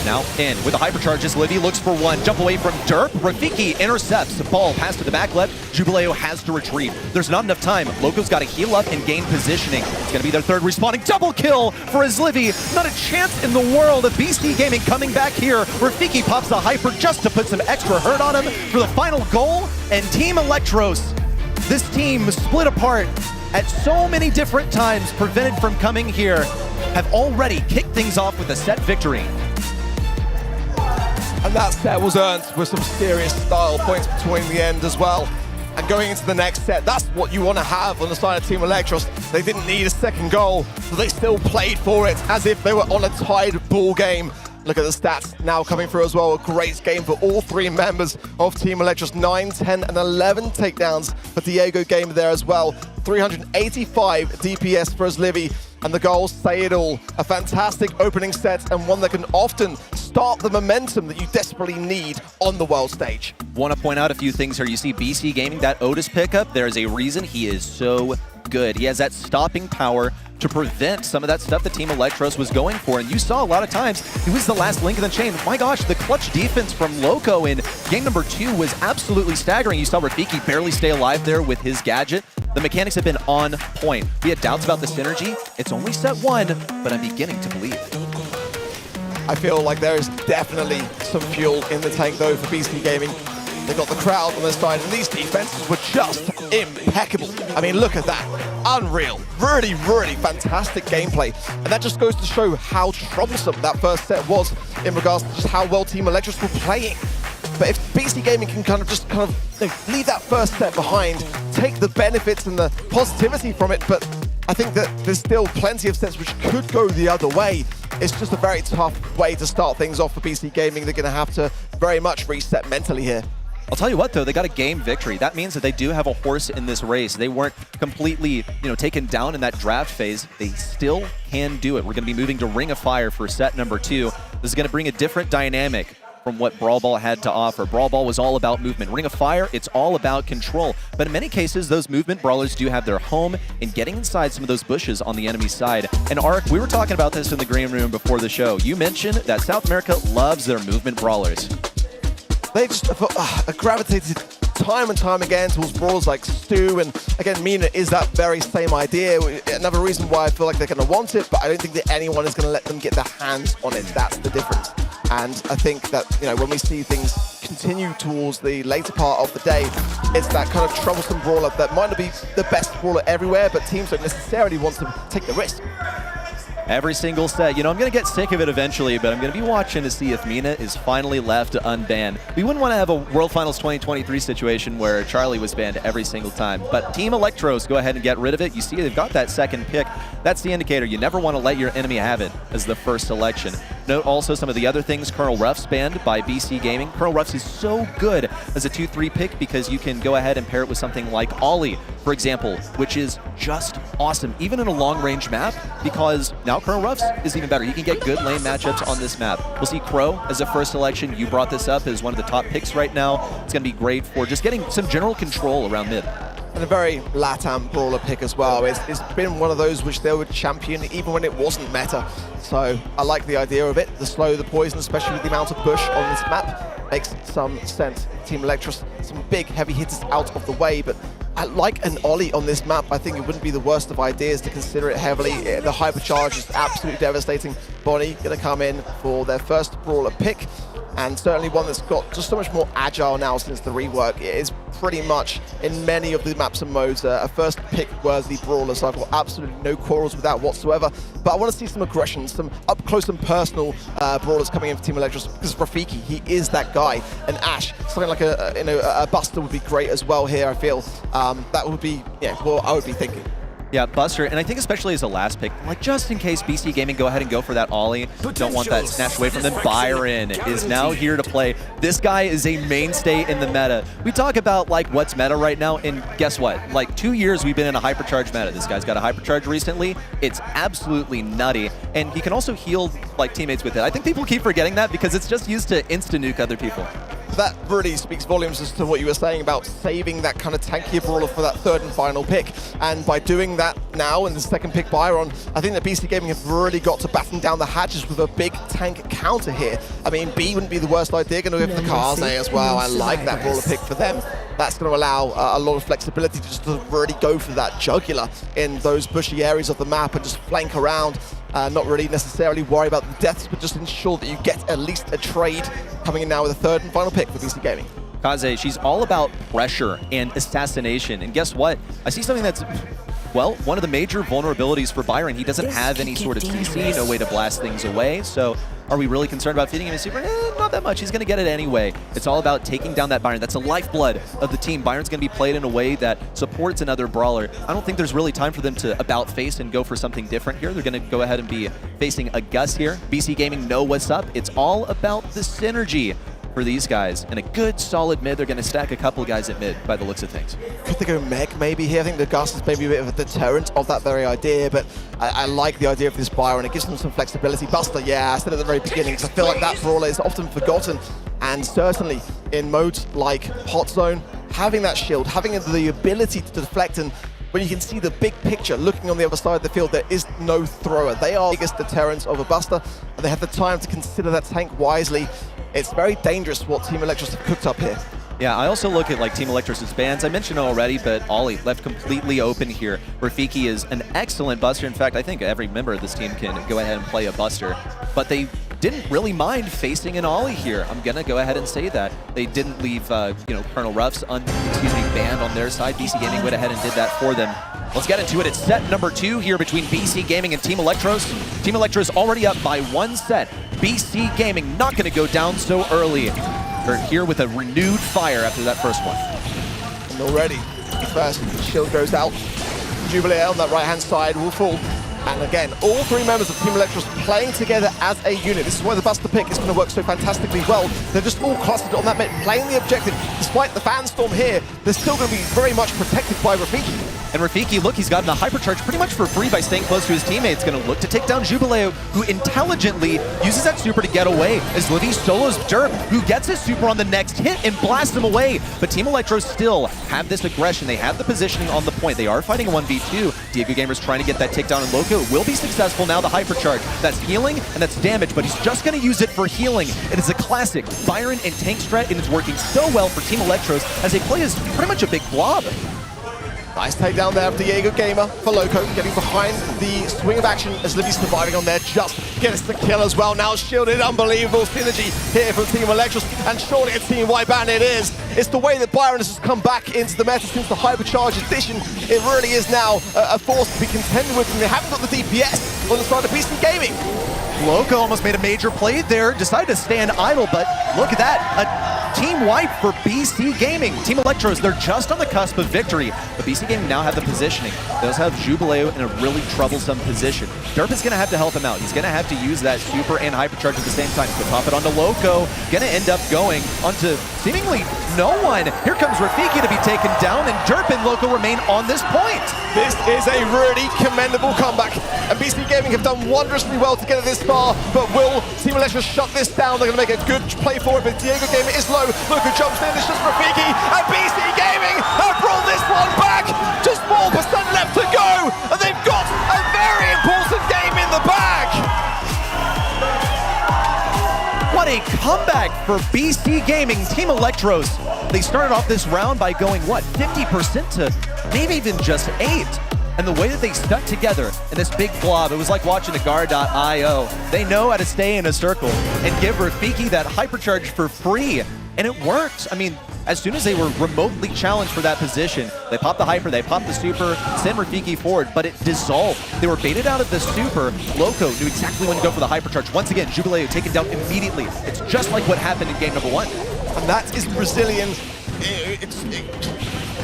Now in with the hypercharges, Livy looks for one. Jump away from Derp. Rafiki intercepts. The ball passed to the back left. Jubileo has to retreat. There's not enough time. Loco's got to heal up and gain positioning. It's going to be their third responding. Double kill for his Livy. Not a chance in the world of BC Gaming coming back here. Rafiki pops the hyper just to put some extra hurt on him for the final goal. And Team Electros, this team split apart at so many different times, prevented from coming here, have already kicked things off with a set victory. And that set was earned with some serious style points between the end as well. And going into the next set, that's what you want to have on the side of Team Electros. They didn't need a second goal, but they still played for it as if they were on a tied ball game. Look at the stats now coming through as well. A great game for all 3 members of Team Electros. 9, 10, and 11 takedowns for Diego Gamer there as well. 385 DPS for his Livy, and the goals say it all. A fantastic opening set, and one that can often start the momentum that you desperately need on the world stage. Want to point out a few things here. You see BC Gaming, that Otis pickup, there is a reason he is so good. He has that stopping power to prevent some of that stuff that Team Electros was going for. And you saw a lot of times, he was the last link in the chain. My gosh, the clutch defense from Loco in game number 2 was absolutely staggering. You saw Rafiki barely stay alive there with his gadget. The mechanics have been on point. We had doubts about the synergy. It's only set 1, but I'm beginning to believe. I feel like there is definitely some fuel in the tank though for BC Gaming. They've got the crowd on their side, and these defenses were just impeccable. I mean, look at that. Unreal. Really, really fantastic gameplay. And that just goes to show how troublesome that first set was in regards to just how well Team Electros were playing. But if BC Gaming can kind of leave that first set behind, take the benefits and the positivity from it, but I think that there's still plenty of sets which could go the other way. It's just a very tough way to start things off for BC Gaming. They're going to have to very much reset mentally here. I'll tell you what, though, they got a game victory. That means that they do have a horse in this race. They weren't completely, taken down in that draft phase. They still can do it. We're going to be moving to Ring of Fire for set number 2. This is going to bring a different dynamic from what Brawl Ball had to offer. Brawl Ball was all about movement. Ring of Fire, it's all about control. But in many cases, those movement brawlers do have their home in getting inside some of those bushes on the enemy side. And Ark, we were talking about this in the green room before the show. You mentioned that South America loves their movement brawlers. They just gravitated time and time again towards brawlers like Stu, and again, Mina is that very same idea. Another reason why I feel like they're going to want it, but I don't think that anyone is going to let them get their hands on it. That's the difference. And I think that, when we see things continue towards the later part of the day, it's that kind of troublesome brawler that might not be the best brawler everywhere, but teams don't necessarily want to take the risk. Every single set. I'm going to get sick of it eventually, but I'm going to be watching to see if Mina is finally left unbanned. We wouldn't want to have a World Finals 2023 situation where Charlie was banned every single time. But Team Electros, go ahead and get rid of it. You see they've got that second pick. That's the indicator. You never want to let your enemy have it as the first selection. Note also some of the other things. Colonel Ruff's banned by BC Gaming. Colonel Ruff's is so good as a 2-3 pick because you can go ahead and pair it with something like Ollie, for example, which is just awesome, even in a long-range map, because now Colonel Ruff's is even better. You can get good lane matchups on this map. We'll see Crow as a first selection. You brought this up as one of the top picks right now. It's going to be great for just getting some general control around mid. And a very LATAM brawler pick as well. It's been one of those which they would champion even when it wasn't meta. So I like the idea of it. The slow, the poison, especially with the amount of bush on this map, makes some sense. Team Electros, some big heavy hitters out of the way, but I like an Ollie on this map. I think it wouldn't be the worst of ideas to consider it heavily. The hypercharge is absolutely devastating. Bonnie going to come in for their first brawler pick, and certainly one that's got just so much more agile now since the rework. It is pretty much, in many of the maps and modes, a first pick worthy brawler, so I've got absolutely no quarrels with that whatsoever. But I want to see some aggression, some up close and personal brawlers coming in for Team Electros, because Rafiki, he is that guy. And Ash, something like a Buster would be great as well here, I feel. That would be, what I would be thinking. Yeah, Buster, and I think especially as a last pick, like just in case BC Gaming go ahead and go for that Ollie, don't want that snatched away from them. Byron is now here to play. This guy is a mainstay in the meta. We talk about like what's meta right now, and guess what? Like 2 years we've been in a hypercharge meta. This guy's got a hypercharge recently. It's absolutely nutty, and he can also heal like teammates with it. I think people keep forgetting that because it's just used to insta-nuke other people. That really speaks volumes as to what you were saying about saving that kind of tankier brawler for that third and final pick. And by doing that now in the second pick Byron, I think that BC Gaming have really got to batten down the hatches with a big tank counter here. I mean, B wouldn't be the worst idea, going to go for the Kaze as well. I like that brawler pick for them. That's going to allow a lot of flexibility to just really go for that jugular in those bushy areas of the map and just flank around. Not really necessarily worry about the deaths, but just ensure that you get at least a trade. Coming in now with a third and final pick for BC Gaming. Kaze, she's all about pressure and assassination. And guess what? I see something that's, well, one of the major vulnerabilities for Byron. He doesn't have any sort of CC, no way to blast things away. So are we really concerned about feeding him a super? Not that much. He's going to get it anyway. It's all about taking down that Byron. That's the lifeblood of the team. Byron's going to be played in a way that supports another brawler. I don't think there's really time for them to about face and go for something different here. They're going to go ahead and be facing a Gus here. BC Gaming know what's up. It's all about the synergy for these guys. And a good, solid mid. They're going to stack a couple guys at mid by the looks of things. Could they go Meg maybe here? I think the Gus is maybe a bit of a deterrent of that very idea, but I like the idea of this Byron. It gives them some flexibility. Buster, yeah, I said at the very beginning, because I feel like that brawler is often forgotten. And certainly in modes like Hot Zone, having that shield, having the ability to deflect, and when you can see the big picture looking on the other side of the field, there is no thrower. They are the biggest deterrents of a Buster, and they have the time to consider that tank wisely. It's very dangerous what Team Electros have cooked up here. Yeah, I also look at like Team Electros' bans. I mentioned it already, but Ollie left completely open here. Rafiki is an excellent Buster. In fact, I think every member of this team can go ahead and play a Buster, but they didn't really mind facing an Ollie here. I'm gonna go ahead and say that. They didn't leave, Colonel Ruff's banned on their side. BC Gaming went ahead and did that for them. Let's get into it. It's set number 2 here between BC Gaming and Team Electros. Team Electros already up by 1 set. BC Gaming not gonna go down so early. They're here with a renewed fire after that first one. And already, first shield goes out. Jubilee on that right-hand side will fall. And again, all 3 members of Team Electros playing together as a unit. This is why the Buster pick is going to work so fantastically well. They're just all clustered on that mid, playing the objective. Despite the fan storm here, they're still going to be very much protected by Rafiki. And Rafiki, look, he's gotten the hypercharge pretty much for free by staying close to his teammates. Going to look to take down Jubileo, who intelligently uses that super to get away, as Livy solos Derp, who gets his super on the next hit and blasts him away. But Team Electros still have this aggression. They have the positioning on the point. They are fighting a 1v2. Diego Gamer's trying to get that takedown, and Loco will be successful now. The hypercharge, that's healing and that's damage, but he's just going to use it for healing. It is a classic Byron and tank strat, and it's working so well for Team Electros as they play as pretty much a big blob. Nice takedown there of Diego Gamer for Loco, getting behind the swing of action as Libby's surviving on there, just gets the kill as well. Now shielded, unbelievable synergy here from Team Electros, and surely a Team White Band it is. It's the way that Byron has come back into the meta since the Hypercharge edition. It really is now a force to be contended with, and they haven't got the DPS on the side of BC Gaming. Loco almost made a major play there, decided to stand idle, but look at that, a team wipe for BC Gaming. Team Electros, they're just on the cusp of victory, but BC Gaming now have the positioning. They also have Jubileo in a really troublesome position. Derp is going to have to help him out. He's going to have to use that super and hypercharge at the same time. He can pop it onto Loco, going to end up going onto seemingly no one. Here comes Rafiki to be taken down, and Derp and Loco remain on this point. This is a really commendable comeback, and BC Gaming have done wondrously well to get it this far, but will Team Electros shut this down? They're going to make a good play for it, but Diego Gamer is low. Loco jumps in, it's just Rafiki, and BC Gaming have brought this one back. Just 4% left to go, and they've got a very important game in the bag. What a comeback for BC Gaming. Team Electros, they started off this round by going, 50% to maybe even just 8. And the way that they stuck together in this big blob, it was like watching a Gar.io. They know how to stay in a circle and give Rafiki that hypercharge for free. And it worked. I mean, as soon as they were remotely challenged for that position, they popped the hyper, they popped the super, send Rafiki forward, but it dissolved. They were baited out of the super. Loco knew exactly when to go for the hypercharge. Once again, Jubileo taken down immediately. It's just like what happened in game number 1. And that is Brazilian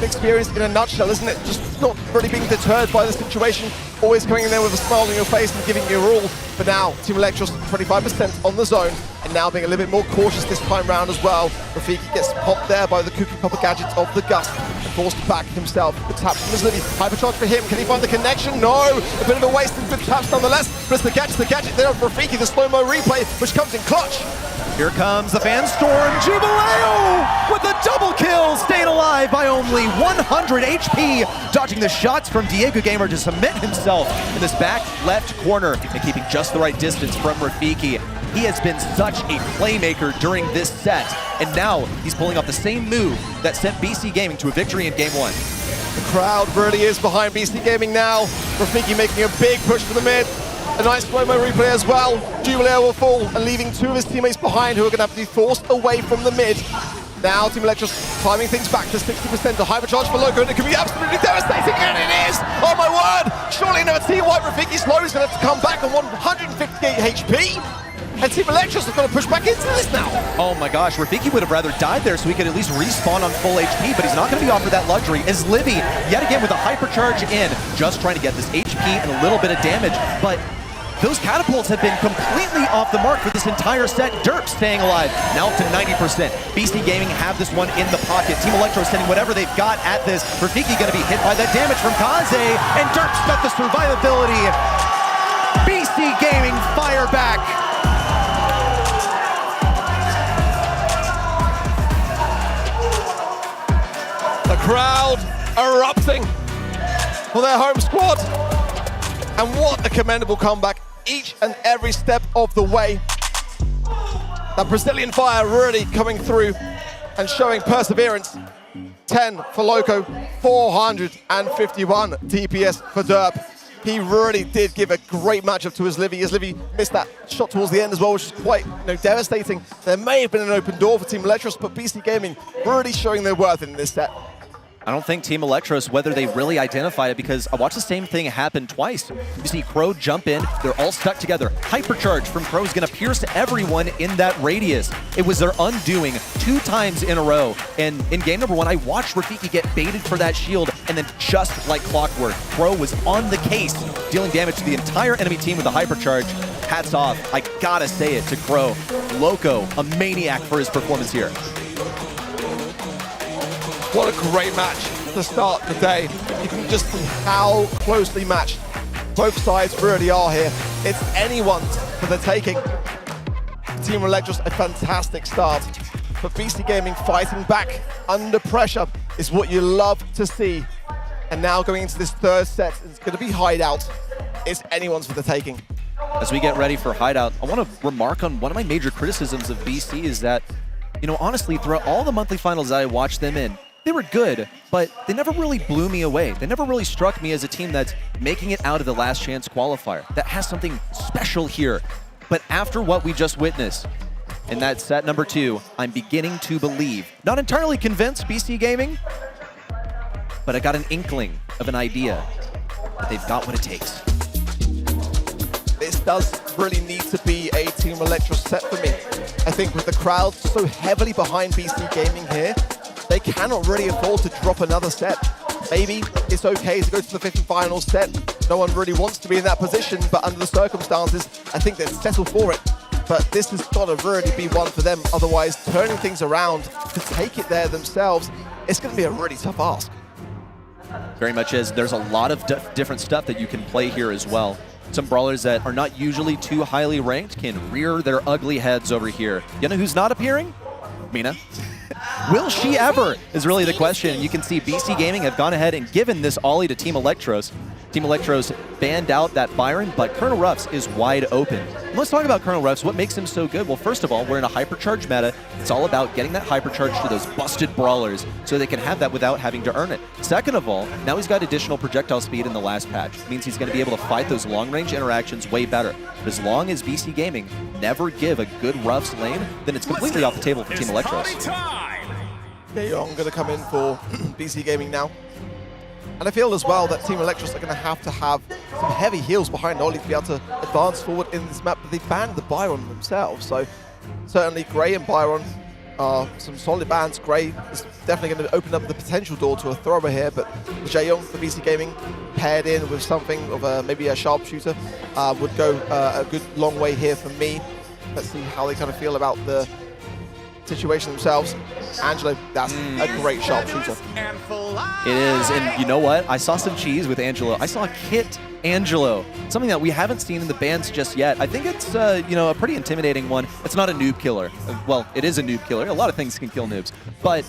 experience in a nutshell, isn't it? Just not really being deterred by the situation, always coming in there with a smile on your face and giving your all. But now, Team Electros 25% on the zone, and now being a little bit more cautious this time round as well. Rafiki gets popped there by the cookie popper gadgets of the Gust, and forced back himself. Good tap from his Livy. Hypercharge for him. Can he find the connection? No! A bit of a waste and good taps nonetheless. But it's the gadget there of Rafiki, the slow-mo replay, which comes in clutch. Here comes the fan storm. Jubileo with a double kill, staying alive by only 100 HP, dodging the shots from Diego Gamer to cement himself in this back left corner and keeping just the right distance from Rafiki. He has been such a playmaker during this set, and now he's pulling off the same move that sent BC Gaming to a victory in game 1. The crowd really is behind BC Gaming now. Rafiki making a big push for the mid. A nice slow-mo replay as well. Jubileo will fall, and leaving 2 of his teammates behind, who are going to have to be forced away from the mid. Now Team Electros climbing things back to 60%. The hypercharge for Loco, and it could be absolutely devastating, and it is! Oh my word! Surely another Team White Rafiki's low is going to have to come back on 158 HP. And Team Electros are going to push back into this now. Oh my gosh, Rafiki would have rather died there so he could at least respawn on full HP, but he's not going to be offered that luxury. As Livy, yet again with a hypercharge in, just trying to get this HP and a little bit of damage, but those catapults have been completely off the mark for this entire set. Derp staying alive, now up to 90%. BC Gaming have this one in the pocket. Team Electro sending whatever they've got at this. Rafiki going to be hit by that damage from Kaze, and Derp's got the survivability. BC Gaming fire back. The crowd erupting for their home squad. And what a commendable comeback each and every step of the way. That Brazilian fire really coming through and showing perseverance. 10 for Loco, 451 DPS for Derp. He really did give a great matchup to Livy. Livy missed that shot towards the end as well, which is quite devastating. There may have been an open door for Team Electros, but BC Gaming really showing their worth in this set. I don't think Team Electros, whether they really identified it, because I watched the same thing happen twice. You see Crow jump in, they're all stuck together. Hypercharge from Crow is going to pierce everyone in that radius. It was their undoing 2 times in a row. And in game number 1, I watched Rafiki get baited for that shield, and then just like clockwork, Crow was on the case, dealing damage to the entire enemy team with the Hypercharge. Hats off, I gotta say it to Crow. Loco, a maniac for his performance here. What a great match to start the day. You can just see how closely matched both sides really are here. It's anyone's for the taking. Team Electros, a fantastic start. But BC Gaming fighting back under pressure is what you love to see. And now going into this third set, it's going to be Hideout. It's anyone's for the taking. As we get ready for Hideout, I want to remark on one of my major criticisms of BC is that, honestly, throughout all the monthly finals that I watched them in, they were good, but they never really blew me away. They never really struck me as a team that's making it out of the last chance qualifier, that has something special here. But after what we just witnessed in that set number 2, I'm beginning to believe, not entirely convinced BC Gaming, but I got an inkling of an idea that they've got what it takes. This does really need to be a Team Electros set for me. I think with the crowd so heavily behind BC Gaming here, they cannot really afford to drop another set. Maybe it's okay to go to the 5th and final set. No one really wants to be in that position, but under the circumstances, I think they'd settle for it. But this has got to really be one for them. Otherwise, turning things around to take it there themselves, it's going to be a really tough ask. Very much is. There's a lot of different stuff that you can play here as well. Some brawlers that are not usually too highly ranked can rear their ugly heads over here. You know who's not appearing? Mina. Will she ever is really the question. You can see BC Gaming have gone ahead and given this ollie to Team Electros. Team Electros banned out that Byron, but Colonel Ruffs is wide open. And let's talk about Colonel Ruffs. What makes him so good? Well, first of all, we're in a hypercharge meta. It's all about getting that hypercharge to those busted brawlers so they can have that without having to earn it. Second of all, now he's got additional projectile speed in the last patch. It means he's going to be able to fight those long-range interactions way better. But as long as BC Gaming never give a good Ruffs lane, then it's completely off the table for Team Electros. Young going to come in for BC Gaming now. And I feel as well that Team Electros are going to have some heavy heals behind Ollie to be able to advance forward in this map, but they banned the Byron themselves. So certainly Gray and Byron are some solid bans. Gray is definitely going to open up the potential door to a thrower here, but the Jaeyoung for BC Gaming paired in with something of maybe a sharpshooter would go a good long way here for me. Let's see how they kind of feel about the situation themselves. Angelo, that's a great sharpshooter. It is, and you know what? I saw some cheese with Angelo. I saw Kit Angelo, something that we haven't seen in the bans just yet. I think it's a pretty intimidating one. It's not a noob killer. Well, it is a noob killer. A lot of things can kill noobs, but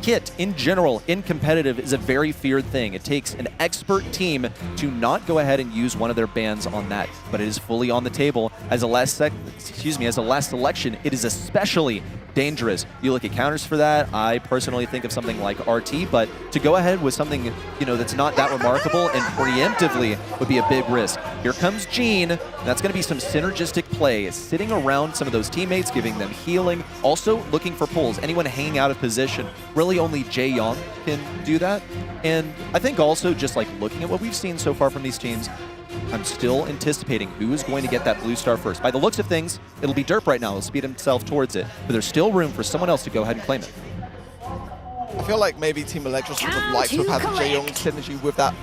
Kit, in general, in competitive, is a very feared thing. It takes an expert team to not go ahead and use one of their bans on that, but it is fully on the table. As a last selection, it is especially dangerous. You look at counters for that. I personally think of something like RT, but to go ahead with something that's not that remarkable and preemptively would be a big risk. Here comes Gene. That's going to be some synergistic play, sitting around some of those teammates, giving them healing, also looking for pulls. Anyone hanging out of position. Really only Jaeyoung can do that. And I think also just like looking at what we've seen so far from these teams, I'm still anticipating who is going to get that blue star first. By the looks of things, it'll be Derp right now. He'll speed himself towards it, but there's still room for someone else to go ahead and claim it. I feel like maybe Team Electros would have liked to have had the Jaeyoung synergy with that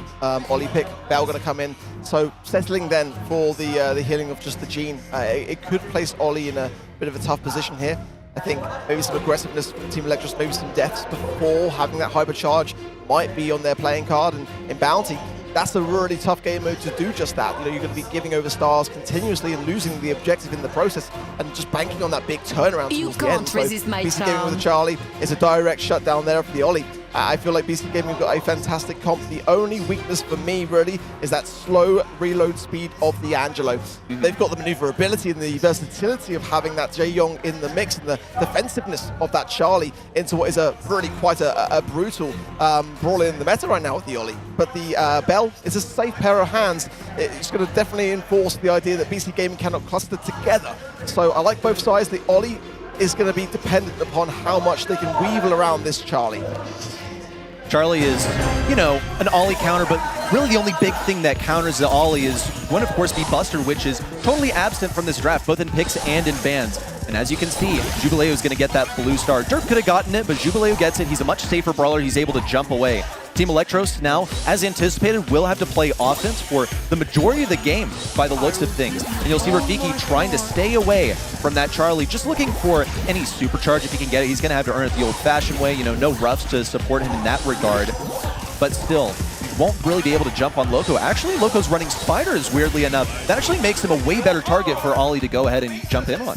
Ollie pick. Bell going to come in. So settling then for the healing of just the Gene. It could place Ollie in a bit of a tough position here. I think maybe some aggressiveness from Team Electros, maybe some deaths before having that hypercharge might be on their playing card. And in Bounty, that's a really tough game mode to do just that. You're going to be giving over stars continuously and losing the objective in the process and just banking on that big turnaround towards the end. So BC Gaming with the Charlie is a direct shutdown there for the Ollie. I feel like BC Gaming have got a fantastic comp. The only weakness for me, really, is that slow reload speed of the Angelo. They've got the maneuverability and the versatility of having that Jae-Young in the mix and the defensiveness of that Charlie into what is a really quite a brutal brawler in the meta right now with the Ollie. But the Bell is a safe pair of hands. It's going to definitely enforce the idea that BC Gaming cannot cluster together. So I like both sides. The Ollie is going to be dependent upon how much they can weevil around this Charlie. Charlie is, you know, an Ollie counter, but really the only big thing that counters the Ollie is one, of course, be Buster, which is totally absent from this draft, both in picks and in bans. And as you can see, Jubileo is going to get that blue star. Derp could have gotten it, but Jubileo gets it. He's a much safer brawler. He's able to jump away. Team Electros now, as anticipated, will have to play offense for the majority of the game by the looks of things. And you'll see Rafiki trying to stay away from that Charlie, just looking for any supercharge if he can get it. He's going to have to earn it the old-fashioned way, you know, no roughs to support him in that regard. But still, won't really be able to jump on Loco. Actually, Loco's running spiders, weirdly enough. That actually makes him a way better target for Ollie to go ahead and jump in on.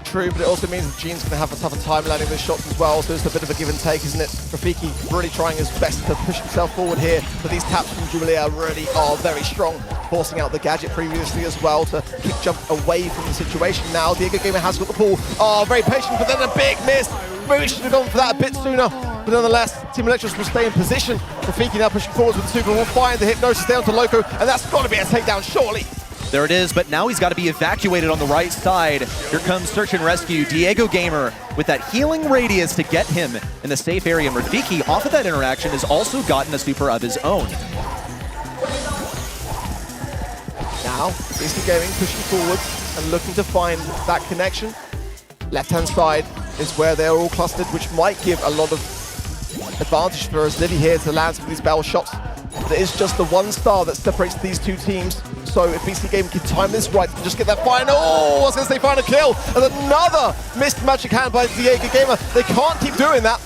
True, but it also means that Gene's going to have a tougher time landing those shots as well, so it's a bit of a give and take, isn't it? Rafiki really trying his best to push himself forward here, but these taps from Jubilee really are very strong, forcing out the gadget previously as well to keep jump away from the situation. Now, Diego Gamer has got the pull. Oh, very patient, but then a big miss. Maybe should have gone for that a bit sooner, but nonetheless, Team Electros will stay in position. Rafiki now pushing forwards with the super, will find the hypnosis down to Loco, and that's got to be a takedown, surely. There it is, but now he's got to be evacuated on the right side. Here comes Search and Rescue. Diego Gamer with that healing radius to get him in the safe area. And Rafiki, off of that interaction, has also gotten a super of his own. Now, BC Gaming pushing forwards and looking to find that connection. Left-hand side is where they're all clustered, which might give a lot of advantage for us. Liddy here to land some of these Bell shots. But it is just the one star that separates these two teams. So if BC Gaming can time this right and just get that final, oh, I was going to say final kill, and another missed magic hand by Diego Gamer. They can't keep doing that.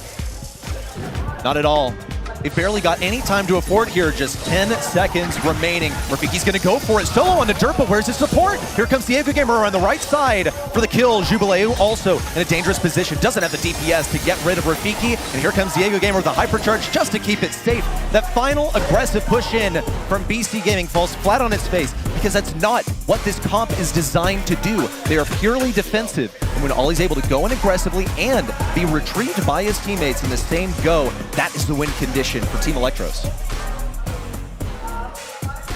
Not at all. They barely got any time to afford here, just 10 seconds remaining. Rafiki's gonna go for it, solo on the Derp, but where's his support? Here comes Diego Gamer on the right side for the kill. Jubileo also in a dangerous position, doesn't have the DPS to get rid of Rafiki, and here comes Diego Gamer with the hypercharge just to keep it safe. That final aggressive push in from BC Gaming falls flat on its face because that's not what this comp is designed to do. They are purely defensive, and when Ollie's able to go in aggressively and be retrieved by his teammates in the same go, that is the win condition for Team Electros.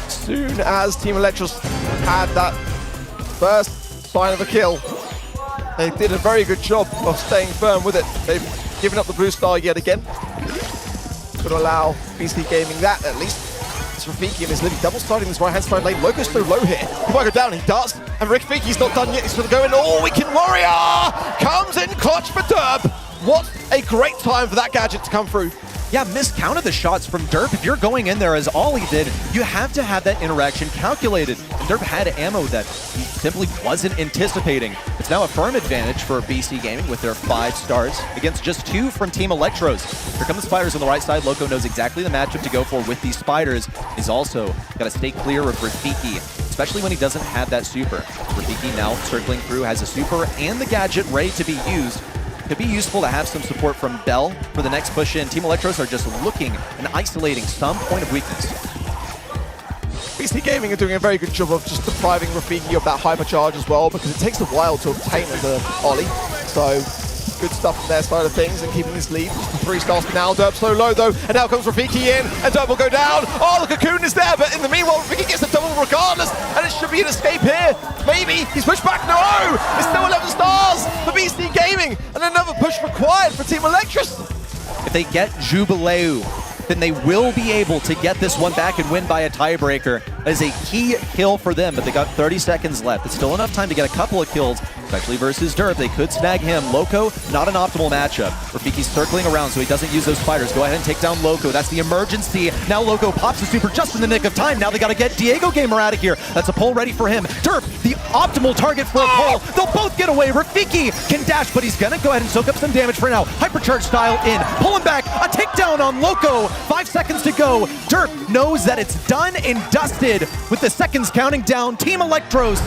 Soon as Team Electros had that first sign of a kill, they did a very good job of staying firm with it. They've given up the blue star yet again. Going to allow BC Gaming that at least. It's Rafiki and his Liddy double starting this right-hand side lane. Loco's so low here. He might go down, he does. And Rafiki's not done yet. He's going to go in. Oh, Weekend Warrior comes in clutch for Derp. What a great time for that gadget to come through. Yeah, miscounted the shots from Derp. If you're going in there as Ollie did, you have to have that interaction calculated. And Derp had ammo that he simply wasn't anticipating. It's now a firm advantage for BC Gaming with their 5 stars against just 2 from Team Electros. Here come the spiders on the right side. Loco knows exactly the matchup to go for with these spiders. He's also got to stay clear of Rafiki, especially when he doesn't have that super. Rafiki now circling through, has a super and the gadget ready to be used. Could be useful to have some support from Bell for the next push in. Team Electros are just looking and isolating some point of weakness. BC Gaming are doing a very good job of just depriving Rafiki of that hypercharge as well, because it takes a while to obtain as an Ollie. So good stuff from their side of things and keeping this lead. Just the 3 stars for now. Derp so low though, and now comes Rafiki in, and Derp will go down. Oh, the Cocoon is there, but in the meanwhile, Rafiki gets a double regardless, and it should be an escape here. Maybe he's pushed back. No, it's still 11 stars for BC Gaming, and another push required for Team Electros. If they get Jubileo, then they will be able to get this one back and win by a tiebreaker. That is a key kill for them, but they got 30 seconds left. It's still enough time to get a couple of kills, especially versus Derp. They could snag him. Loco, not an optimal matchup. Rafiki's circling around so he doesn't use those spiders. Go ahead and take down Loco. That's the emergency. Now Loco pops the super just in the nick of time. Now they got to get Diego Gamer out of here. That's a pull ready for him. Derp, the optimal target for a pull. They'll both get away. Rafiki can dash, but he's going to go ahead and soak up some damage for now. Hypercharge style in. Pulling back. A takedown on Loco. 5 seconds to go. Derp knows that it's done and dusted with the seconds counting down. Team Electros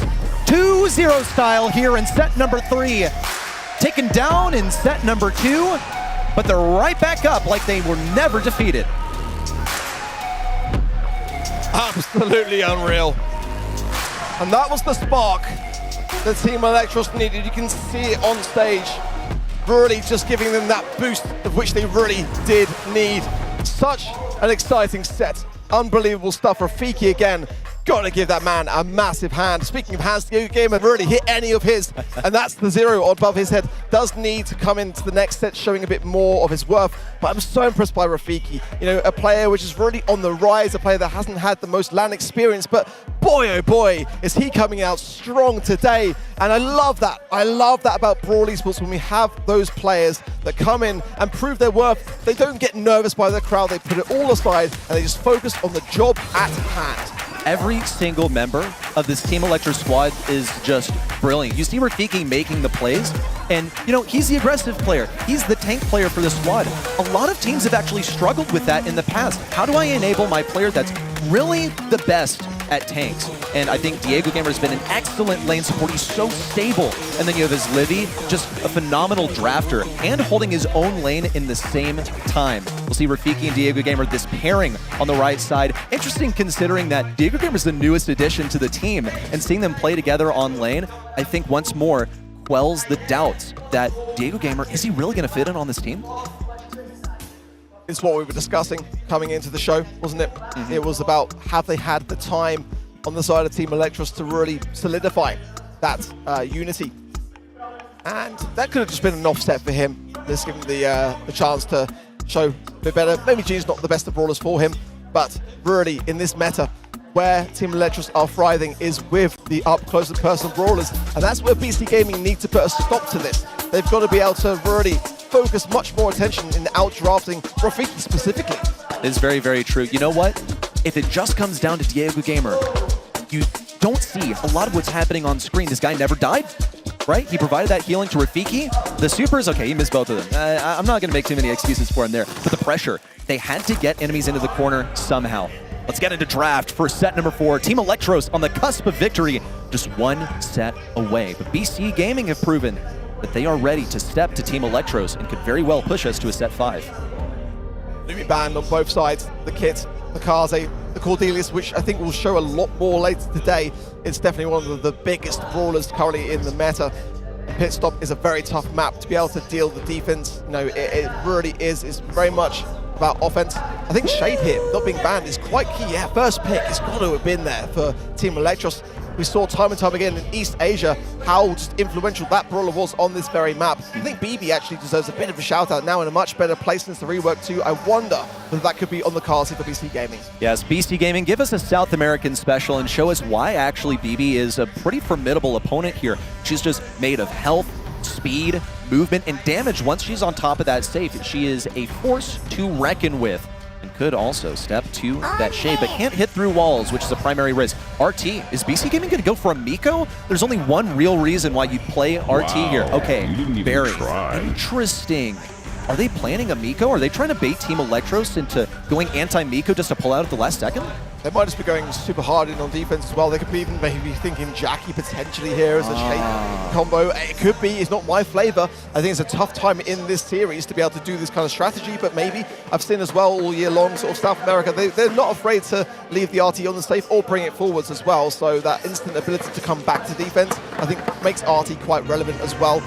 2-0 style here in set number 3. Taken down in set number 2 but they're right back up like they were never defeated. Absolutely unreal. And that was the spark that Team Electros needed. You can see it on stage, really just giving them that boost of which they really did need. Such an exciting set. Unbelievable stuff. Rafiki again. Gotta give that man a massive hand. Speaking of hands, the gamer really hit any of his, and that's the 0 above his head. Does need to come into the next set showing a bit more of his worth, but I'm so impressed by Rafiki. You know, a player which is really on the rise, a player that hasn't had the most LAN experience, but boy, oh boy, is he coming out strong today. And I love that. I love that about Brawl Esports when we have those players that come in and prove their worth. They don't get nervous by the crowd. They put it all aside and they just focus on the job at hand. Every single member of this Team Electro squad is just brilliant. You see Rafiki making the plays, and you know, he's the aggressive player. He's the tank player for the squad. A lot of teams have actually struggled with that in the past. How do I enable my player that's really the best at tanks? And I think Diego Gamer has been an excellent lane support. He's so stable. And then you have his Livy, just a phenomenal drafter and holding his own lane in the same time. We'll see Rafiki and Diego Gamer, this pairing on the right side. Interesting considering that Diego Gamer is the newest addition to the team, and seeing them play together on lane, I think once more quells the doubts that Diego Gamer, is he really going to fit in on this team? It's what we were discussing coming into the show, wasn't it? Mm-hmm. It was about have they had the time on the side of Team Electros to really solidify that unity. And that could have just been an offset for him. Just give him the chance to show a bit better. Maybe G's not the best of brawlers for him, but really in this meta, where Team Electros are thriving is with the up-close and personal brawlers. And that's where BC Gaming need to put a stop to this. They've got to be able to really focus much more attention in out-drafting Rafiki specifically. It's very, very true. You know what? If it just comes down to Diego Gamer, you don't see a lot of what's happening on screen. This guy never died, right? He provided that healing to Rafiki. The supers, okay, he missed both of them. I'm not going to make too many excuses for him there. But the pressure, they had to get enemies into the corner somehow. Let's get into draft for set number 4. Team Electros on the cusp of victory, just one set away. But BC Gaming have proven that they are ready to step to Team Electros and could very well push us to a set 5. Lumi banned on both sides, the Kit, the Kaze, the Cordelius, which I think will show a lot more later today. It's definitely one of the biggest brawlers currently in the meta. Pit Stop is a very tough map to be able to deal the defense. You know, it really is. It's very much about offense. I think Shade here, not being banned, is quite key. Yeah, first pick has got to have been there for Team Electros. We saw time and time again in East Asia how just influential that brawler was on this very map. I think BB actually deserves a bit of a shout out now in a much better place since the rework too. I wonder whether that could be on the cards for BC Gaming. Yes, BC Gaming, give us a South American special and show us why actually BB is a pretty formidable opponent here. She's just made of health, speed, movement, and damage. Once she's on top of that safe, she is a force to reckon with. And could also step to that shade, but can't hit through walls, which is a primary risk. RT, is BC Gaming going to go for a Miko? There's only one real reason why you play RT here. Okay, very interesting. Are they planning a Miko? Are they trying to bait Team Electros into going anti-Miko just to pull out at the last second? They might just be going super hard in on defense as well. They could be even maybe thinking Jackie potentially here as a shade combo. It could be. It's not my flavor. I think it's a tough time in this series to be able to do this kind of strategy, but maybe I've seen as well all year long, sort of South America, they're not afraid to leave the RT on the safe or bring it forwards as well. So that instant ability to come back to defense, I think makes RT quite relevant as well.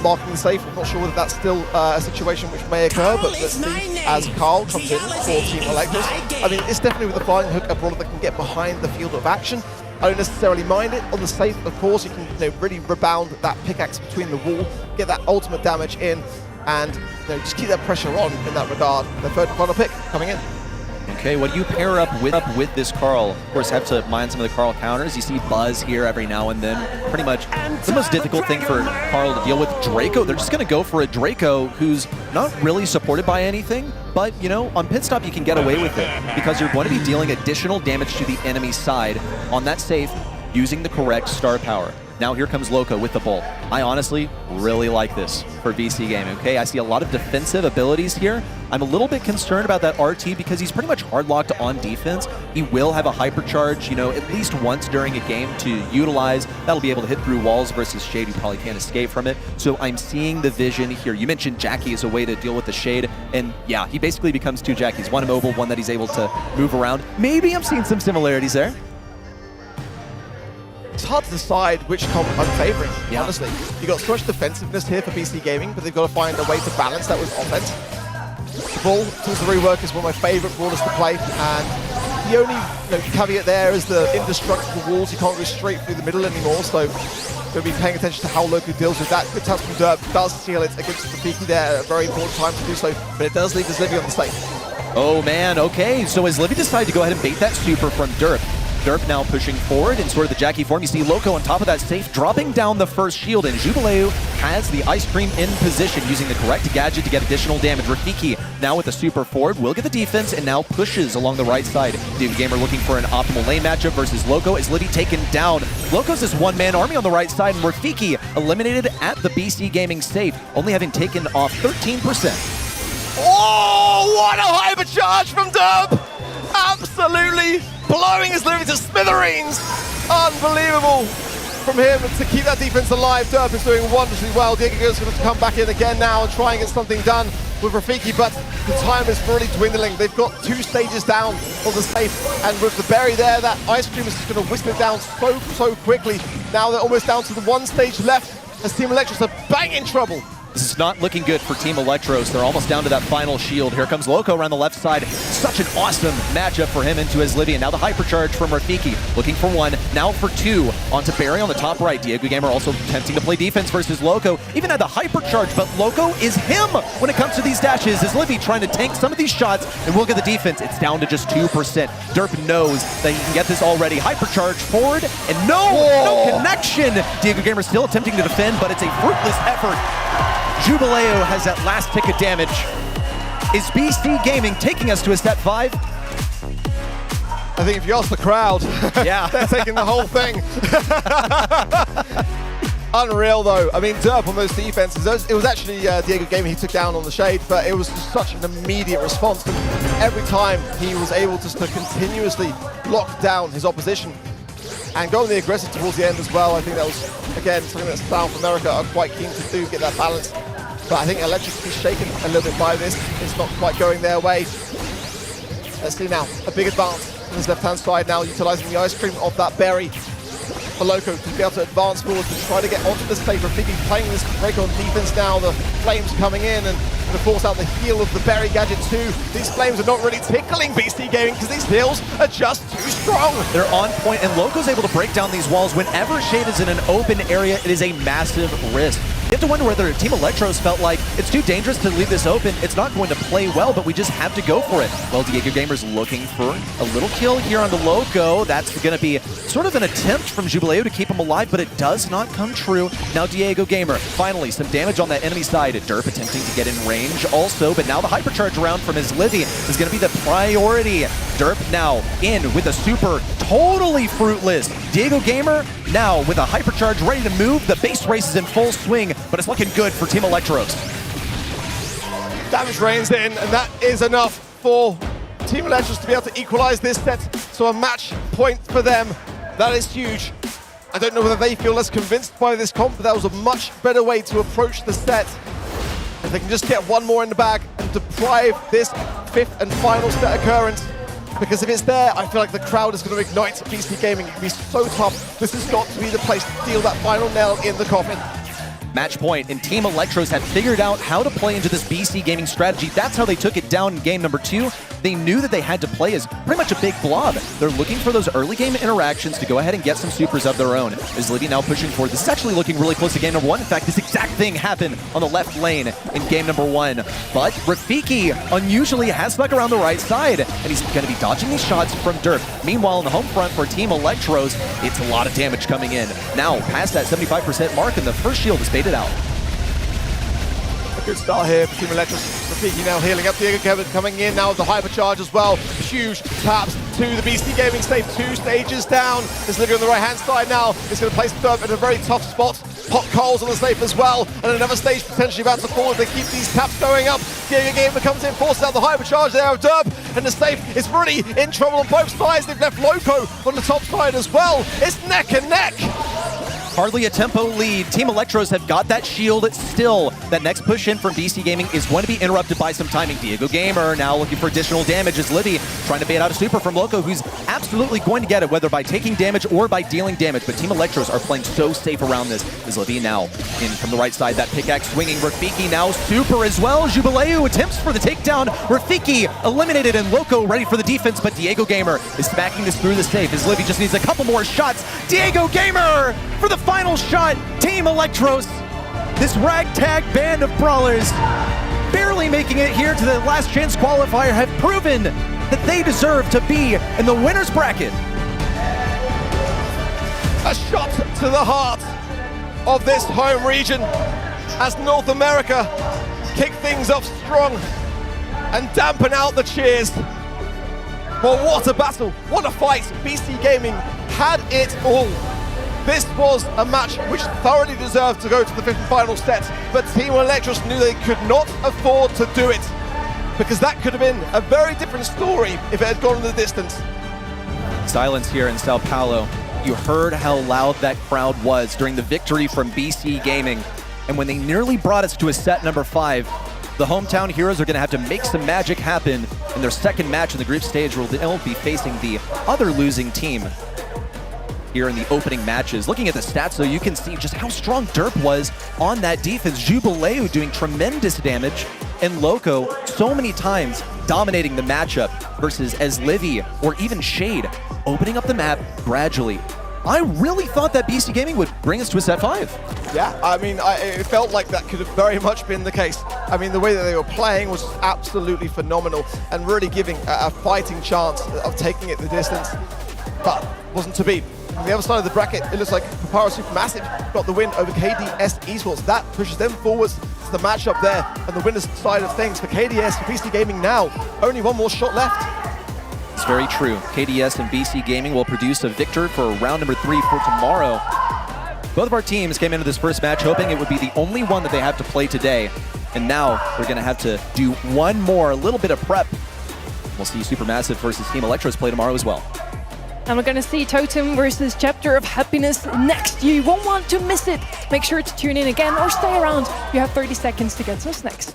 Marking the safe, I'm not sure whether that's still a situation which may occur, but let's see as Carl comes in for Team Electros. I mean, it's definitely with the flying hook, a brawler that can get behind the field of action. I don't necessarily mind it. On the safe, of course, you can really rebound that pickaxe between the wall, get that ultimate damage in, and just keep that pressure on in that regard. The third and final pick coming in. Okay, what do you pair up with this Carl? Of course, have to mind some of the Carl counters. You see Buzz here every now and then. Pretty much the most difficult thing for Carl to deal with. Draco, they're just going to go for a Draco who's not really supported by anything, but, on Pit Stop you can get away with it because you're going to be dealing additional damage to the enemy side on that safe using the correct star power. Now here comes Loco with the bull. I honestly really like this for BC Gaming, okay? I see a lot of defensive abilities here. I'm a little bit concerned about that RT because he's pretty much hard-locked on defense. He will have a hypercharge, you know, at least once during a game to utilize. That'll be able to hit through walls versus Shade, who probably can't escape from it. So I'm seeing the vision here. You mentioned Jackie as a way to deal with the Shade, and yeah, he basically becomes two Jackies. One mobile, one that he's able to move around. Maybe I'm seeing some similarities there. It's hard to decide which comp I'm favoring, honestly. You've got so much defensiveness here for BC Gaming, but they've got to find a way to balance that with offense. The Brawl, Tools of Rework is one of my favorite brawlers to play, and the only caveat there is the indestructible walls. You can't go straight through the middle anymore, so we'll be paying attention to how Loco deals with that. Good touch from Derp, does seal it against Rafiki there at a very important time to do so, but it does leave his Livy on the safe. Oh man, okay, so as Livy decided to go ahead and bait that super from Derp, Derp now pushing forward in sort of the Jackie form. You see Loco on top of that safe, dropping down the first shield, and Jubileu has the Ice Cream in position, using the correct gadget to get additional damage. Rafiki now with the super forward will get the defense and now pushes along the right side. Diego Gamer looking for an optimal lane matchup versus Loco. Is Livy taken down? Loco's this one-man army on the right side, and Rafiki eliminated at the BC Gaming safe, only having taken off 13%. Oh, what a hypercharge from Derp! Absolutely blowing his Livy to smithereens. Unbelievable from him to keep that defense alive. Derp is doing wonderfully well. Diego is going to come back in again now and try and get something done with Rafiki, but the time is really dwindling. They've got 2 stages down on the safe, and with the berry there, that Ice Cream is just going to whisk it down so quickly. Now they're almost down to the 1 stage left as Team Electros are bang in trouble. This is not looking good for Team Electros. They're almost down to that final shield. Here comes Loco around the left side. Such an awesome matchup for him into his Livy. And now the hypercharge from Rafiki. Looking for 1, now for 2. Onto Barry on the top right. Diego Gamer also attempting to play defense versus Loco. Even had the hypercharge, but Loco is him when it comes to these dashes. Is Livy trying to tank some of these shots and will get the defense. It's down to just 2%. Derp knows that he can get this already. Hypercharge forward, and no connection. Diego Gamer still attempting to defend, but it's a fruitless effort. Jubileu has that last tick of damage. Is BC Gaming taking us to a set 5? I think if you ask the crowd, yeah, they're taking the whole thing. Unreal though. I mean, Derp on those defenses, it was actually Diego Gaming he took down on the Shade, but it was just such an immediate response. And every time he was able just to continuously lock down his opposition and go on the aggressive towards the end as well. I think that was, again, something that South America are quite keen to do, get that balance. But I think Electros is shaken a little bit by this. It's not quite going their way. Let's see now, a big advance on his left-hand side now, utilizing the Ice Cream of that berry for Loco to be able to advance forward to try to get onto the safe. Rafiki playing this break on defense now, the flames coming in and going to force out the heal of the berry gadget too. These flames are not really tickling BC Gaming because these heals are just too strong. They're on point, and Loco's able to break down these walls. Whenever Shade is in an open area, it is a massive risk. You have to wonder whether Team Electros felt like it's too dangerous to leave this open. It's not going to play well, but we just have to go for it. Well, Diego Gamer's looking for a little kill here on the Loco. That's going to be sort of an attempt from Jubileu to keep him alive, but it does not come true. Now Diego Gamer, finally, some damage on that enemy side. Derp attempting to get in range also, but now the hypercharge round from his Livy is going to be the priority. Derp now in with a super, totally fruitless. Diego Gamer now with a hypercharge ready to move. The base race is in full swing, but it's looking good for Team Electros. Damage rains in, and that is enough for Team Electros to be able to equalize this set. So a match point for them. That is huge. I don't know whether they feel less convinced by this comp, but that was a much better way to approach the set. If they can just get 1 more in the bag and deprive this 5th and final set occurrence, because if it's there, I feel like the crowd is going to ignite BC Gaming. It can be so tough. This has got to be the place to deal that final nail in the coffin. Match point, and Team Electros had figured out how to play into this BC Gaming strategy. That's how they took it down in game number 2. They knew that they had to play as pretty much a big blob. They're looking for those early game interactions to go ahead and get some supers of their own. Is Livy now pushing forward? This is actually looking really close to game number 1. In fact, this exact thing happened on the left lane in game number 1. But Rafiki unusually has stuck around the right side, and he's going to be dodging these shots from Derp. Meanwhile, on the home front for Team Electros, it's a lot of damage coming in. Now, past that 75% mark, and the first shield is baited out. A good start here for Team Electros. Rafiki now healing up. Diego Gamer coming in now with the hypercharge as well. Huge taps to the BC Gaming stage. 2 stages down. There's Livy on the right-hand side now. It's going to place Derp in a very tough spot. Pot Coles on the safe as well. And another stage potentially about to fall if they keep these taps going up. Diego Gamer comes in, forces out the hypercharge there of Derp. And the safe is really in trouble on both sides. They've left Loco on the top side as well. It's neck and neck. Hardly a tempo lead. Team Electros have got that shield still. That next push in from BC Gaming is going to be interrupted by some timing. Diego Gamer now looking for additional damage as Livy trying to bait out a super from Loco, who's absolutely going to get it, whether by taking damage or by dealing damage. But Team Electros are playing so safe around this. As Livy now in from the right side, that pickaxe swinging. Rafiki now super as well. Jubileu attempts for the takedown. Rafiki eliminated and Loco ready for the defense, but Diego Gamer is smacking this through the safe as Livy just needs a couple more shots. Diego Gamer for the final shot. Team Electros, this ragtag band of brawlers, barely making it here to the last chance qualifier, have proven that they deserve to be in the winner's bracket. A shot to the heart of this home region as North America kick things off strong and dampen out the cheers. Well, what a battle, what a fight. BC Gaming had it all. This was a match which thoroughly deserved to go to the 5th and final set, but Team Electros knew they could not afford to do it, because that could have been a very different story if it had gone the distance. Silence here in Sao Paulo. You heard how loud that crowd was during the victory from BC Gaming, and when they nearly brought us to a set number 5, the hometown heroes are going to have to make some magic happen in their second match in the group stage, where they'll be facing the other losing team here in the opening matches. Looking at the stats, though, you can see just how strong Derp was on that defense. Jubileu doing tremendous damage, and Loco so many times dominating the matchup versus as Livy or even Shade opening up the map gradually. I really thought that BC Gaming would bring us to a set 5. Yeah, I mean, it felt like that could have very much been the case. I mean, the way that they were playing was absolutely phenomenal and really giving a fighting chance of taking it the distance, but wasn't to be. On the other side of the bracket, it looks like Papara Supermassive got the win over KDS Esports. That pushes them forwards to the matchup there on the winner's side of things for KDS, for BC Gaming now. Only one more shot left. It's very true. KDS and BC Gaming will produce a victor for round number 3 for tomorrow. Both of our teams came into this first match hoping it would be the only one that they have to play today. And now we're going to have to do one more, a little bit of prep. We'll see Supermassive versus Team Electros play tomorrow as well. And we're going to see Totem versus Chapter of Happiness next. You won't want to miss it. Make sure to tune in again or stay around. You have 30 seconds to get some snacks.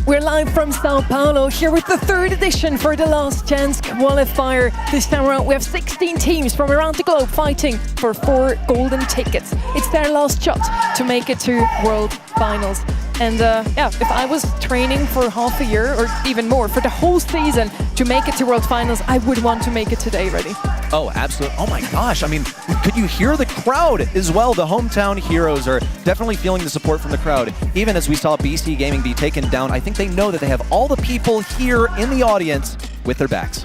We're live from Sao Paulo here with the 3rd edition for the Last Chance Qualifier. This time around we have 16 teams from around the globe fighting for 4 golden tickets. It's their last shot to make it to World Finals. And yeah, if I was training for half a year or even more for the whole season to make it to World Finals, I would want to make it today ready. Oh, absolutely. Oh my gosh. I mean, could you hear the crowd as well? The hometown heroes are definitely feeling the support from the crowd. Even as we saw BC Gaming be taken down, I think they know that they have all the people here in the audience with their backs.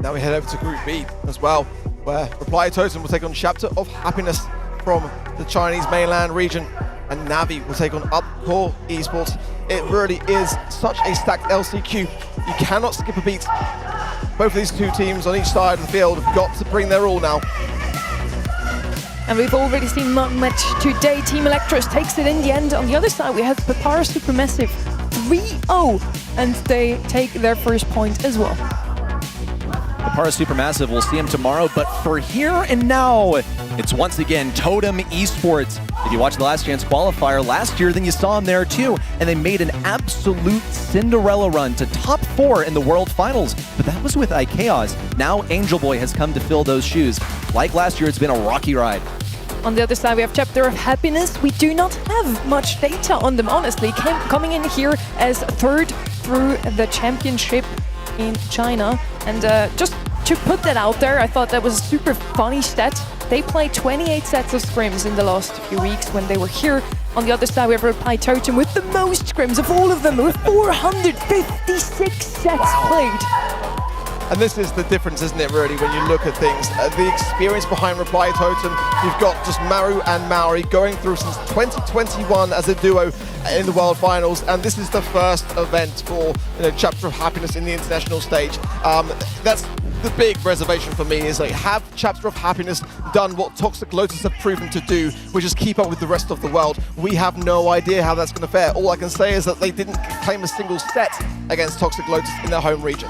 Now we head over to Group B as well, where Reply Totem will take on Chapter of Happiness from the Chinese mainland region, and Navi will take on Upcore Esports. It really is such a stacked LCQ. You cannot skip a beat. Both of these two teams on each side of the field have got to bring their all now. And we've already seen one match today. Team Electros takes it in the end. On the other side, we have Papara Supermassive 3-0, and they take their first point as well. The Para Supermassive, we'll see him tomorrow, but for here and now, it's once again Totem Esports. If you watched the Last Chance Qualifier last year, then you saw him there too, and they made an absolute Cinderella run to top 4 in the World Finals, but that was with iChaos. Now Angel Boy has come to fill those shoes. Like last year, it's been a rocky ride. On the other side, we have Chapter of Happiness. We do not have much data on them, honestly. Coming in here as 3rd through the championship in China. And just to put that out there, I thought that was a super funny stat. They played 28 sets of scrims in the last few weeks when they were here. On the other side, we have Reply Totem with the most scrims of all of them, with 456 sets played. And this is the difference, isn't it, really, when you look at things. The experience behind Reply Totem, you've got just Maru and Maori going through since 2021 as a duo in the World Finals, and this is the first event for Chapter of Happiness in the international stage. That's the big reservation for me, is like, have Chapter of Happiness done what Toxic Lotus have proven to do, which is keep up with the rest of the world? We have no idea how that's going to fare. All I can say is that they didn't claim a single set against Toxic Lotus in their home region.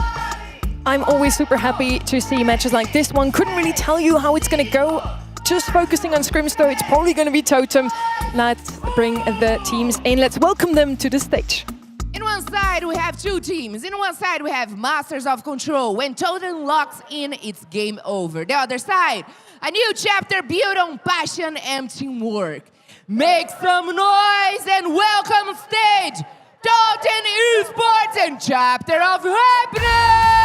I'm always super happy to see matches like this one. Couldn't really tell you how it's going to go. Just focusing on scrims though, it's probably going to be Totem. Let's bring the teams in. Let's welcome them to the stage. In one side, we have 2 teams. In one side, we have Masters of Control. When Totem locks in, it's game over. The other side, a new chapter built on passion and teamwork. Make some noise and welcome on stage, Totem Esports and Chapter of Happiness!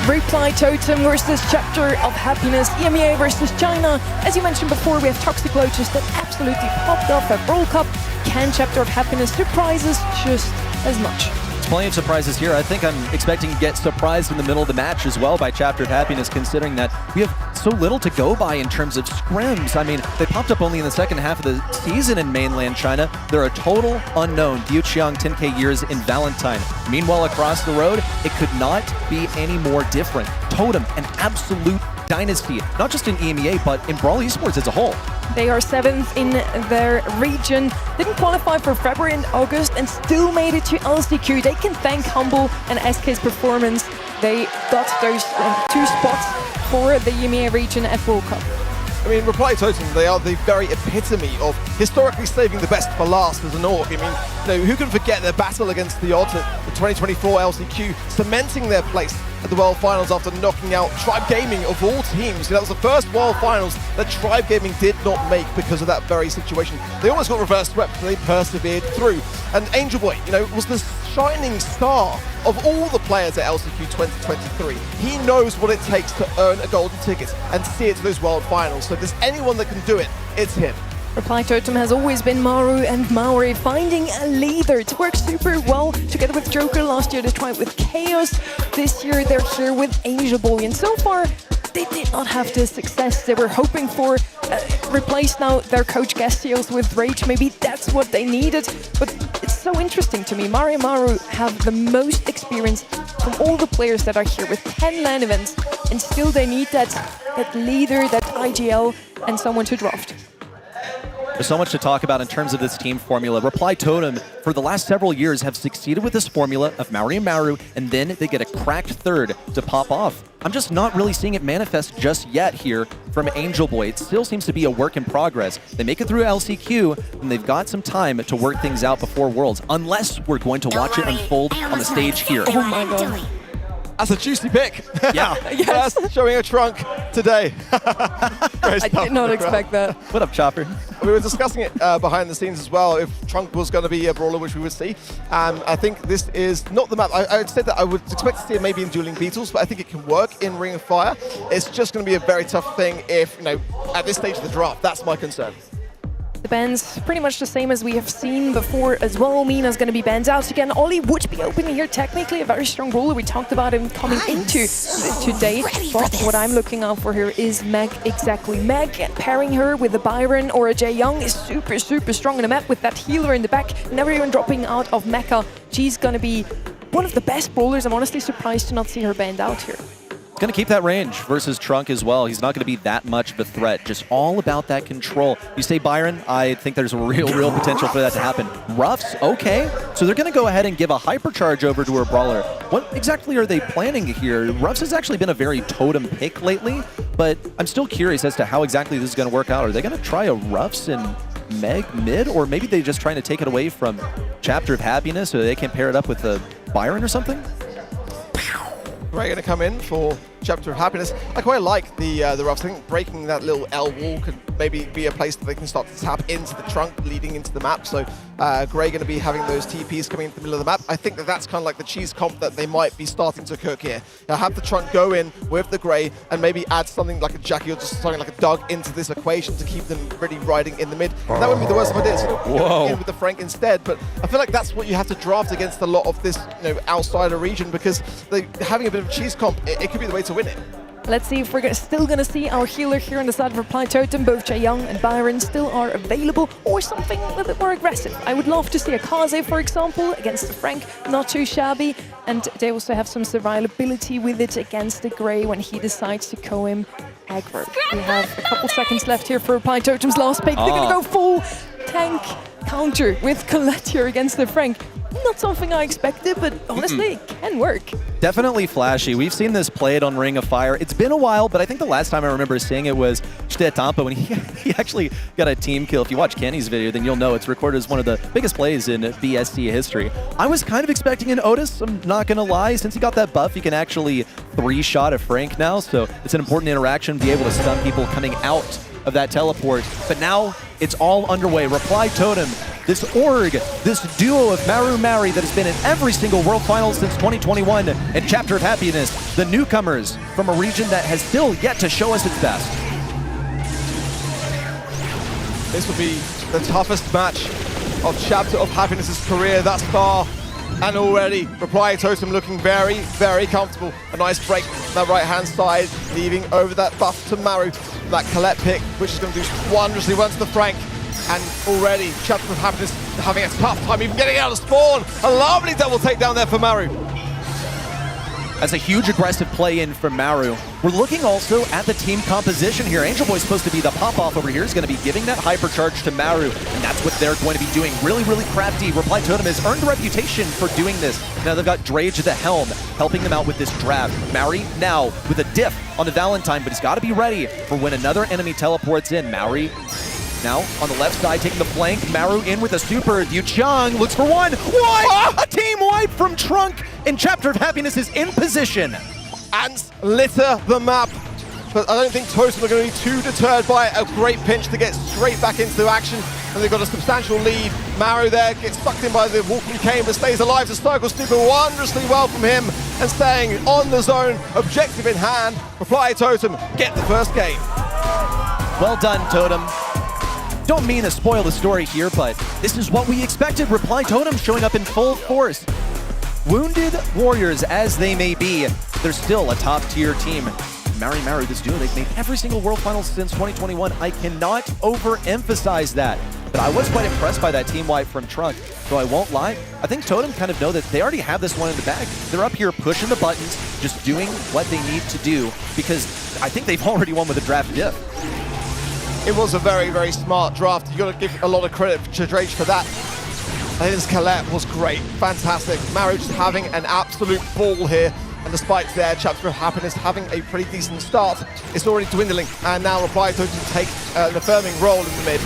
Reply Totem versus Chapter of Happiness, EMEA versus China. As you mentioned before, we have Toxic Lotus that absolutely popped off at Brawl Cup. Can Chapter of Happiness surprise us just as much? Plenty of surprises here. I think I'm expecting to get surprised in the middle of the match as well by Chapter of Happiness, considering that we have so little to go by in terms of scrims. I mean, they popped up only in the second half of the season in mainland China. They're a total unknown. Diu Qiang, 10K years in Valentine. Meanwhile, across the road, it could not be any more different. Totem, an absolute dynasty, not just in EMEA, but in Brawl Esports as a whole. They are 7th in their region, didn't qualify for February and August, and still made it to LCQ. They can thank Humble and SK's performance. They got those 2 spots for the EMEA region at World Cup. I mean, Reply Totem, they are the very epitome of historically saving the best for last as an org. I mean, who can forget their battle against the odds at the 2024 LCQ, cementing their place at the World Finals after knocking out Tribe Gaming of all teams. That was the first World Finals that Tribe Gaming did not make because of that very situation. They almost got reverse swept, but they persevered through. And Angel Boy, was the shining star of all the players at LCQ 2023. He knows what it takes to earn a golden ticket and see it to those World Finals. So if there's anyone that can do it, it's him. Reply Totem has always been Maru and Maori, finding a leader. It works super well together with Joker. Last year they tried with Chaos. This year they're here with Angel Boy. And so far, they did not have the success they were hoping for. Replace now their coach Gastios with Rage. Maybe that's what they needed. But it's so interesting to me. Mari and Maru have the most experience from all the players that are here with 10 LAN events. And still they need that leader, that IGL, and someone to draft. There's so much to talk about in terms of this team formula. Reply Totem, for the last several years, have succeeded with this formula of Maori and Maru, and then they get a cracked third to pop off. I'm just not really seeing it manifest just yet here from Angel Boy. It still seems to be a work in progress. They make it through LCQ, and they've got some time to work things out before Worlds, unless we're going to watch it unfold on the stage here. Oh my god. That's a juicy pick. Yeah. Yes. First showing a trunk today. I did not expect that. What up, Chopper? We were discussing it behind the scenes as well, if Trunk was going to be a brawler, which we would see. I think this is not the map. I said that I would expect to see it maybe in Dueling Beetles, but I think it can work in Ring of Fire. It's just going to be a very tough thing if, at this stage of the draft, that's my concern. The bans pretty much the same as we have seen before as well. Mina's going to be banned out again. Ollie would be opening here, technically a very strong brawler. We talked about him coming into today. But what I'm looking out for here is Meg, exactly. Meg, pairing her with a Byron or a Jae Young is super, super strong in the map with that healer in the back, never even dropping out of mecha. She's going to be one of the best brawlers. I'm honestly surprised to not see her banned out here. Going to keep that range versus Trunk as well. He's not going to be that much of a threat. Just all about that control. You say Byron, I think there's a real potential for that to happen. Ruffs, okay. So they're going to go ahead and give a hypercharge over to her brawler. What exactly are they planning here? Ruffs has actually been a very Totem pick lately, but I'm still curious as to how exactly this is going to work out. Are they going to try a Ruffs and Meg mid, or maybe they're just trying to take it away from Chapter of Happiness so they can pair it up with a Byron or something? Ray going to come in for Chapter of Happiness. I quite like the Ruffs. I think breaking that little L wall could maybe be a place that they can start to tap into the trunk leading into the map. So Gray going to be having those TPs coming into the middle of the map. I think that that's kind of like the cheese comp that they might be starting to cook here. Now have the trunk go in with the Gray and maybe add something like a Jackie or just something like a Doug into this equation to keep them really riding in the mid. And that wouldn't be the worst of ideas. Go in with the Frank instead. But I feel like that's what you have to draft against a lot of this outsider region, because having a bit of cheese comp, it could be the way to win it. Let's see if we're still going to see our healer here on the side of Reply Totem. Both Jae Young and Byron still are available, or something a little bit more aggressive. I would love to see a Kaze, for example, against the Frank. Not too shabby. And they also have some survivability with it against the Gray when he decides to co-him aggro. We have a couple seconds left here for Reply Totem's last pick. They're going to go full tank counter with Colette here against the Frank. Not something I expected, but honestly, it can work. Definitely flashy. We've seen this played on Ring of Fire. It's been a while, but I think the last time I remember seeing it was Tampa when he actually got a team kill. If you watch Kenny's video, then you'll know it's recorded as one of the biggest plays in BSC history. I was kind of expecting an Otis, I'm not going to lie. Since he got that buff, he can actually 3-shot a Frank now, so it's an important interaction, be able to stun people coming out of that teleport. But now it's all underway. Reply Totem, this org, this duo of Maru Mari that has been in every single World Finals since 2021, and Chapter of Happiness, the newcomers from a region that has still yet to show us its best. This will be the toughest match of Chapter of Happiness's career thus far. And already, Reply Totem looking very, very comfortable. A nice break on that right-hand side, leaving over that buff to Maru. That Colette pick, which is going to do wondrously once the Frank. And already, Chapter of Happiness having a tough time even getting out of spawn. A lovely double takedown there for Maru. That's a huge aggressive play in from Maru. We're looking also at the team composition here. Angel Boy's supposed to be the pop-off over here. He's going to be giving that hypercharge to Maru, and that's what they're going to be doing. Really, really crafty. Reply Totem has earned a reputation for doing this. Now they've got Drage at the helm, helping them out with this draft. Mari now with a diff on the Valentine, but he's got to be ready for when another enemy teleports in. Mari now on the left side taking the flank. Maru in with a super. Yu Chang looks for one. What? A team wipe from Trunk, and Chapter of Happiness is in position. Ants litter the map, but I don't think Totem are going to be too deterred by a great pinch to get straight back into action, and they've got a substantial lead. Maru there gets sucked in by the Walking Cane, but stays alive to circle super wondrously well from him, and staying on the zone, objective in hand. Reply Totem get the first game. Well done, Totem. Don't mean to spoil the story here, but this is what we expected. Reply Totem showing up in full force. Wounded warriors as they may be, they're still a top-tier team. Maru, this duo, they've made every single World Finals since 2021. I cannot overemphasize that. But I was quite impressed by that team wipe from Trunk, so I won't lie. I think Totem kind of know that they already have this one in the bag. They're up here pushing the buttons, just doing what they need to do, because I think they've already won with a draft diff. It was a very, very smart draft. You got to give a lot of credit to Drage for that. I think this Colette was great, fantastic. Maru just having an absolute ball here. And despite their Chapter of Happiness having a pretty decent start, it's already dwindling. And now Reply Totem take an affirming role in the mid.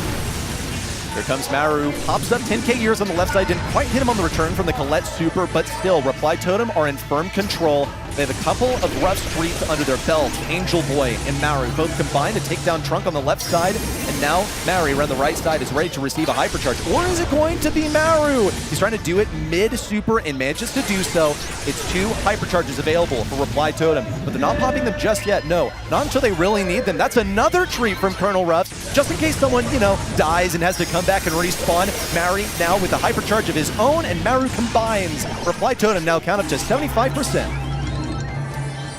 Here comes Maru, pops up 10k years on the left side, didn't quite hit him on the return from the Colette super, but still, Reply Totem are in firm control. They have a couple of rough streaks under their belts. Angel Boy and Maru both combined to take down Trunk on the left side, and now Maru around the right side is ready to receive a hypercharge. Or is it going to be Maru? He's trying to do it mid-super and manages to do so. It's 2 hypercharges available for Reply Totem, but they're not popping them just yet. No, not until they really need them. That's another treat from Colonel Ruffs, just in case someone, you know, dies and has to come back and respawn. Maru now with the hypercharge of his own, and Maru combines. Reply Totem now count up to 75%.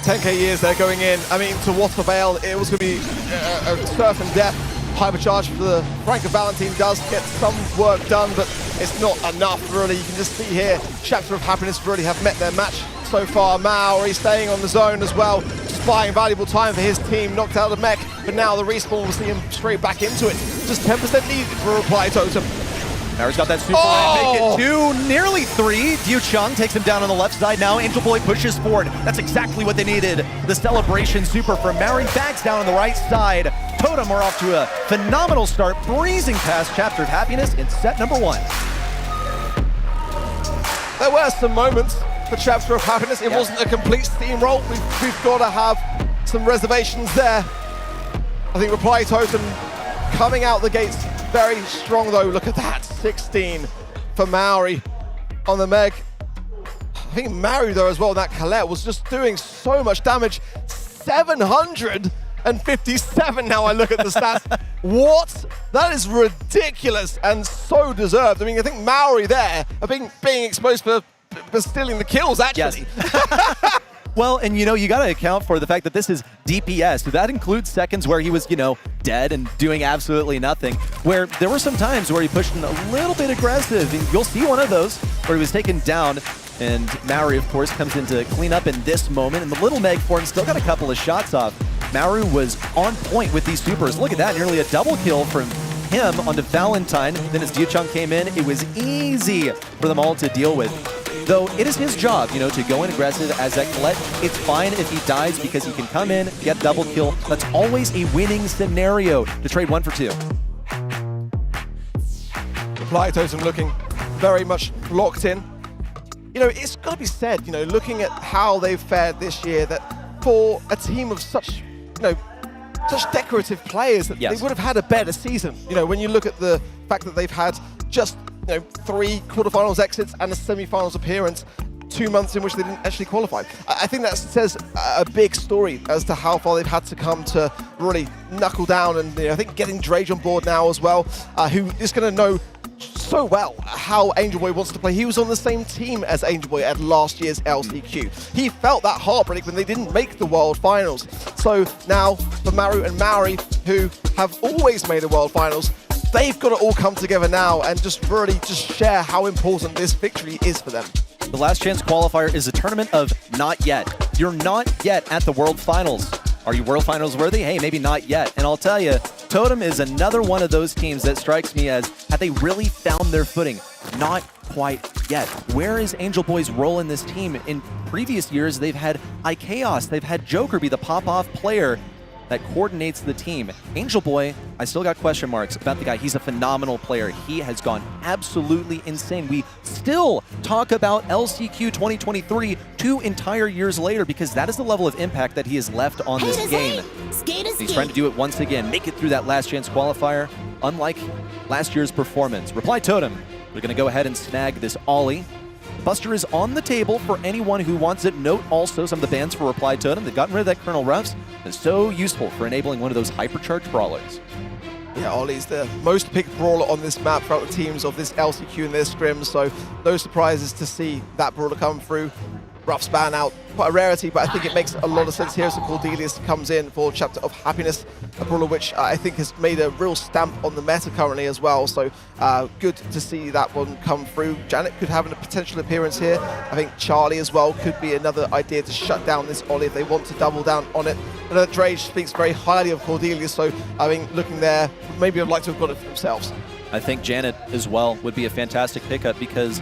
10k years they're going in. I mean, to what avail? It was going to be a certain death. Hypercharge for the Frank of Valentine does get some work done, but it's not enough, really. You can just see here, Chapter of Happiness really have met their match so far. Maori staying on the zone as well, just buying valuable time for his team, knocked out of mech, but now the respawn will see him straight back into it. Just 10% needed for Reply Totem. Maru's got that super make it 2, nearly 3. Yu Chung takes him down on the left side now. Angel Boy pushes forward. That's exactly what they needed. The celebration super from Maru backs down on the right side. Totem are off to a phenomenal start, breezing past Chapter of Happiness in set number 1. There were some moments for Chapter of Happiness. It wasn't a complete steamroll. We've got to have some reservations there. I think Reply Totem coming out the gates very strong though. Look at that, 16 for Maori on the Meg. I think Maru though as well, that Colette was just doing so much damage. 757 now I look at the stats. What? That is ridiculous and so deserved. I mean, I think Maori there are being exposed for stealing the kills actually. Yes. Well, and you know, you got to account for the fact that this is DPS. So that includes seconds where he was, you know, dead and doing absolutely nothing. Where there were some times where he pushed in a little bit aggressive. And you'll see one of those where he was taken down. And Maru, of course, comes in to clean up in this moment. And the little Meg form still got a couple of shots off. Maru was on point with these supers. Look at that, nearly a double kill from him onto Valentine. Then as Diachung came in, it was easy for them all to deal with. Though it is his job, you know, to go in aggressive as that Colette. It's fine if he dies because he can come in, get double kill. That's always a winning scenario to trade 1 for 2. Reply Totem looking very much locked in. You know, it's got to be said, you know, looking at how they've fared this year, that for a team of such, you know, such decorative players, that they would have had a better season. You know, when you look at the fact that they've had just, you know, 3 quarterfinals exits and a semi-finals appearance, 2 months in which they didn't actually qualify. I think that says a big story as to how far they've had to come to really knuckle down. And you know, I think getting Drage on board now as well, who is going to know so well how Angel Boy wants to play. He was on the same team as Angel Boy at last year's LCQ. He felt that heartbreak when they didn't make the World Finals. So now for Maru and Maori, who have always made the World Finals, they've got to all come together now and just really just share how important this victory is for them. The Last Chance Qualifier is a tournament of not yet. You're not yet at the World Finals. Are you World Finals worthy? Hey, maybe not yet. And I'll tell you, Totem is another one of those teams that strikes me as, have they really found their footing? Not quite yet. Where is Angel Boy's role in this team? In previous years, they've had iChaos, they've had Joker be the pop-off player that coordinates the team. Angel Boy, I still got question marks about the guy. He's a phenomenal player. He has gone absolutely insane. We still talk about LCQ 2023 2 entire years later because that is the level of impact that he has left on this game. He's trying to do it once again, make it through that Last Chance Qualifier, unlike last year's performance. Reply Totem, we're going to go ahead and snag this Ollie. Buster is on the table for anyone who wants it. Note also some of the bans for Reply Totem. They've gotten rid of that Colonel Ruffs. It's so useful for enabling one of those hypercharged brawlers. Yeah, Ollie's the most picked brawler on this map throughout the teams of this LCQ and their scrims, so no surprises to see that brawler come through. Ruff's ban out, quite a rarity, but I think it makes a lot of sense here. So Cordelius comes in for Chapter of Happiness, a brawler which I think has made a real stamp on the meta currently as well. So good to see that one come through. Janet could have a potential appearance here. I think Charlie as well could be another idea to shut down this Ollie if they want to double down on it. And Drage speaks very highly of Cordelius, so I mean, looking there, maybe I'd like to have got it for themselves. I think Janet as well would be a fantastic pickup because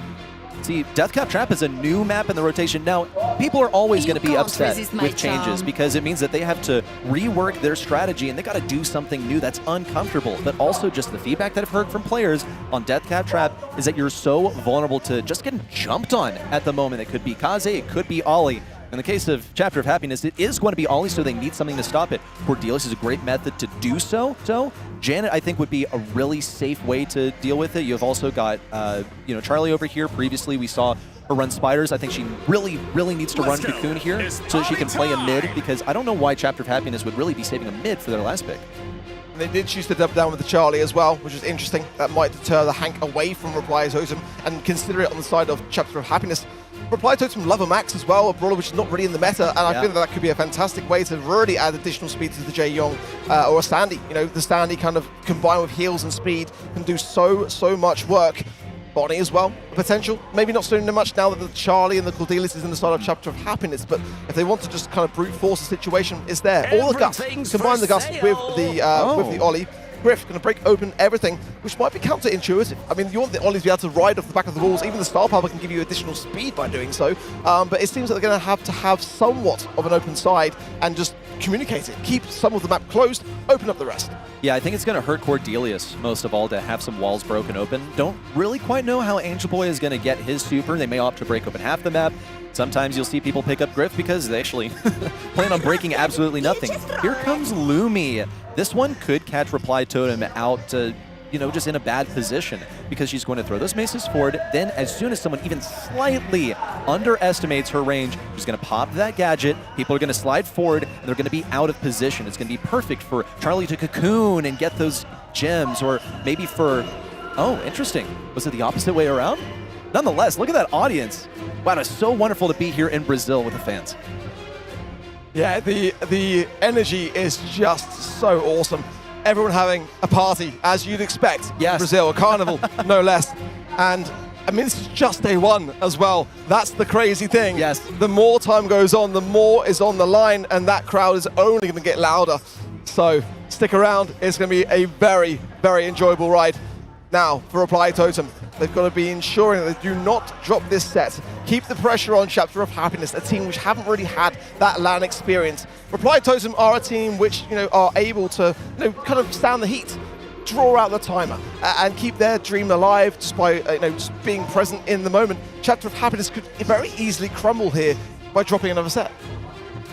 see, Deathcap Trap is a new map in the rotation. Now, people are always going to be upset with changes because it means that they have to rework their strategy and they got to do something new that's uncomfortable. But also just the feedback that I've heard from players on Deathcap Trap is that you're so vulnerable to just getting jumped on at the moment. It could be Kaze, it could be Ollie. In the case of Chapter of Happiness, it is going to be Ollie, so they need something to stop it. Cordelis is a great method to do so. Janet, I think, would be a really safe way to deal with it. You've also got, Charlie over here. Previously, we saw her run Spiders. I think she really, really needs to run Cocoon here so that she can play a mid, because I don't know why Chapter of Happiness would really be saving a mid for their last pick. And they did choose to double down with the Charlie as well, which is interesting. That might deter the Hank away from Reply Totem and consider it on the side of Chapter of Happiness. Reply Totem Lover Max as well, a brawler which is not really in the meta, and I feel that could be a fantastic way to really add additional speed to the Jae-Young or a Sandy. The Sandy kind of combined with heals and speed can do so much work. Bonnie as well, potential. Maybe not so much now that the Charlie and the Cordelis is in the side of Chapter of Happiness, but if they want to just kind of brute force the situation, it's there. All the Gust, combine the Gust with the Ollie. Griff going to break open everything, which might be counterintuitive. I mean, you want the Ollies to be able to ride off the back of the walls. Even the Star Power can give you additional speed by doing so. But it seems that they're going to have somewhat of an open side and just communicate it. Keep some of the map closed, open up the rest. Yeah, I think it's going to hurt Cordelius most of all to have some walls broken open. Don't really quite know how Angel Boy is going to get his super. They may opt to break open half the map. Sometimes you'll see people pick up Griff because they actually plan on breaking absolutely nothing. Here comes Lumi. This one could catch Reply Totem out, just in a bad position, because she's going to throw those maces forward. Then as soon as someone even slightly underestimates her range, she's going to pop that gadget. People are going to slide forward, and they're going to be out of position. It's going to be perfect for Charlie to cocoon and get those gems, or maybe for... Oh, interesting. Was it the opposite way around? Nonetheless, look at that audience. Wow, it's so wonderful to be here in Brazil with the fans. Yeah, the energy is just so awesome. Everyone having a party, as you'd expect. Yes. In Brazil, a carnival, no less. And I mean, this is just day one as well. That's the crazy thing. Yes. The more time goes on, the more is on the line, and that crowd is only going to get louder. So stick around. It's going to be a very, very enjoyable ride. Now, for Reply Totem, they've got to be ensuring that they do not drop this set. Keep the pressure on Chapter of Happiness, a team which haven't really had that LAN experience. Reply Totem are a team which, are able to, kind of stand the heat, draw out the timer, and keep their dream alive just by, just being present in the moment. Chapter of Happiness could very easily crumble here by dropping another set.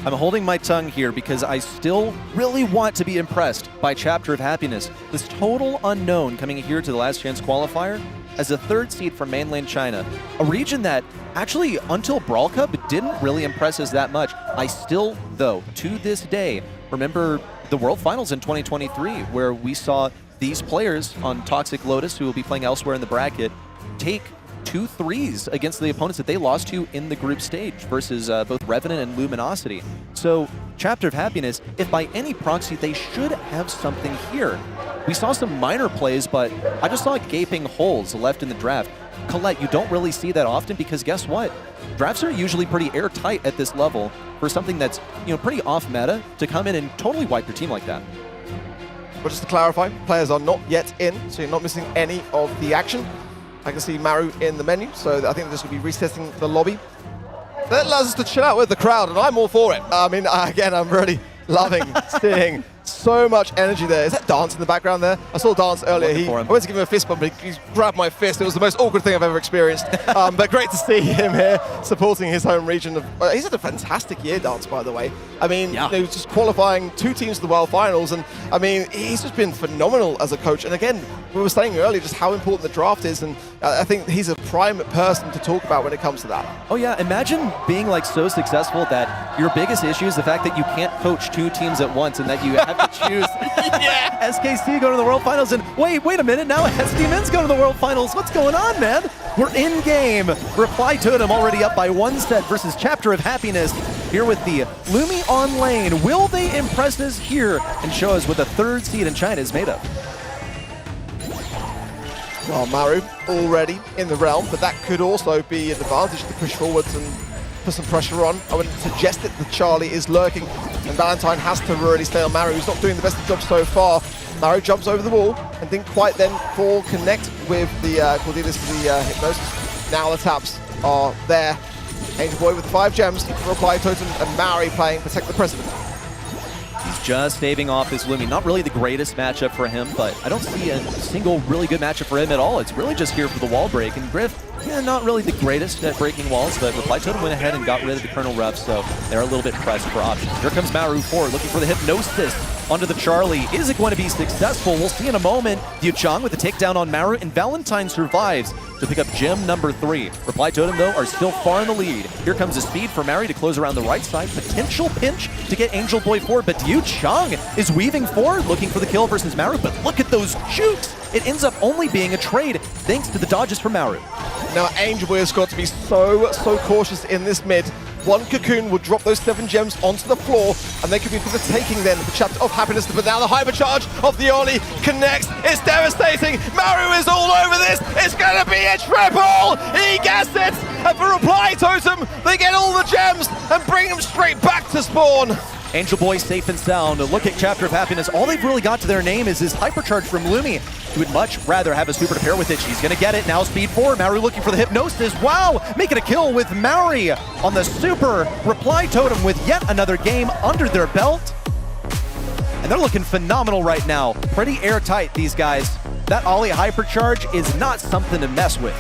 I'm holding my tongue here because I still really want to be impressed by Chapter of Happiness. This total unknown coming here to the Last Chance Qualifier as a third seed from mainland China, a region that actually until Brawl Cup didn't really impress us that much. I still, though, to this day, remember the World Finals in 2023 where we saw these players on Toxic Lotus, who will be playing elsewhere in the bracket, take 2 threes against the opponents that they lost to in the group stage versus both Revenant and Luminosity. So Chapter of Happiness, if by any proxy, they should have something here. We saw some minor plays, but I just saw gaping holes left in the draft. Colette, you don't really see that often because guess what? Drafts are usually pretty airtight at this level for something that's pretty off meta to come in and totally wipe your team like that. But just to clarify, players are not yet in, so you're not missing any of the action. I can see Maru in the menu, so I think they're just going to be resetting the lobby. That allows us to chill out with the crowd, and I'm all for it. I mean, again, I'm really loving seeing so much energy there. Is that Dance in the background there? I saw Dance earlier. I went to give him a fist bump, but he grabbed my fist. It was the most awkward thing I've ever experienced. But great to see him here supporting his home region. He's had a fantastic year, Dance, by the way. I mean, just qualifying 2 teams to the World Finals, and I mean, he's just been phenomenal as a coach. And again, we were saying earlier just how important the draft is, and I think he's a prime person to talk about when it comes to that. Oh yeah, imagine being so successful that your biggest issue is the fact that you can't coach 2 teams at once and that you have to choose. Yeah, SKC go to the World Finals, and wait a minute, now SD Men's go to the World Finals. What's going on, man? We're in game. Reply Totem already up by 1 set versus Chapter of Happiness here with the Lumi on lane. Will they impress us here and show us what the 3rd seed in China is made of? Well, Maru already in the realm, but that could also be an advantage to push forwards and put some pressure on. I would suggest that the Charlie is lurking, and Valentine has to really stay on Maru, who's not doing the best of job so far. Maru jumps over the wall and didn't quite then connect with the Cordelis for the Hypnosis. Now the taps are there. Angel Boy with the 5 gems, Reply Totem, and Maru playing Protect the President. He's just staving off this Lumi. Not really the greatest matchup for him, but I don't see a single really good matchup for him at all. It's really just here for the wall break. And Griff, yeah, not really the greatest at breaking walls, but Reply Totem went ahead and got rid of the Colonel Ref, so they're a little bit pressed for options. Here comes Maru forward, looking for the Hypnosis onto the Charlie. Is it going to be successful? We'll see in a moment. Yu Chang with the takedown on Maru, and Valentine survives to pick up gem number 3. Reply Totem, though, are still far in the lead. Here comes the speed for Mary to close around the right side. Potential pinch to get Angel Boy forward, but Yu Chang is weaving forward, looking for the kill versus Maru, but look at those jukes! It ends up only being a trade, thanks to the dodges from Maru. Now, Angel Boy has got to be so cautious in this mid. One Cocoon would drop those 7 gems onto the floor, and they could be for the taking then, the Chapter of Happiness. But now the hypercharge of the Oli connects. It's devastating. Maru is all over this. It's going to be a triple. He gets it. And for Reply Totem, they get all the gems and bring them straight back to spawn. Angel Boy safe and sound. Look at Chapter of Happiness. All they've really got to their name is this hypercharge from Lumi. He would much rather have a super to pair with it. She's going to get it. Now speed forward. Maru looking for the Hypnosis. Wow! Making a kill with Mauri on the super. Reply Totem with yet another game under their belt. And they're looking phenomenal right now. Pretty airtight, these guys. That Ollie hypercharge is not something to mess with.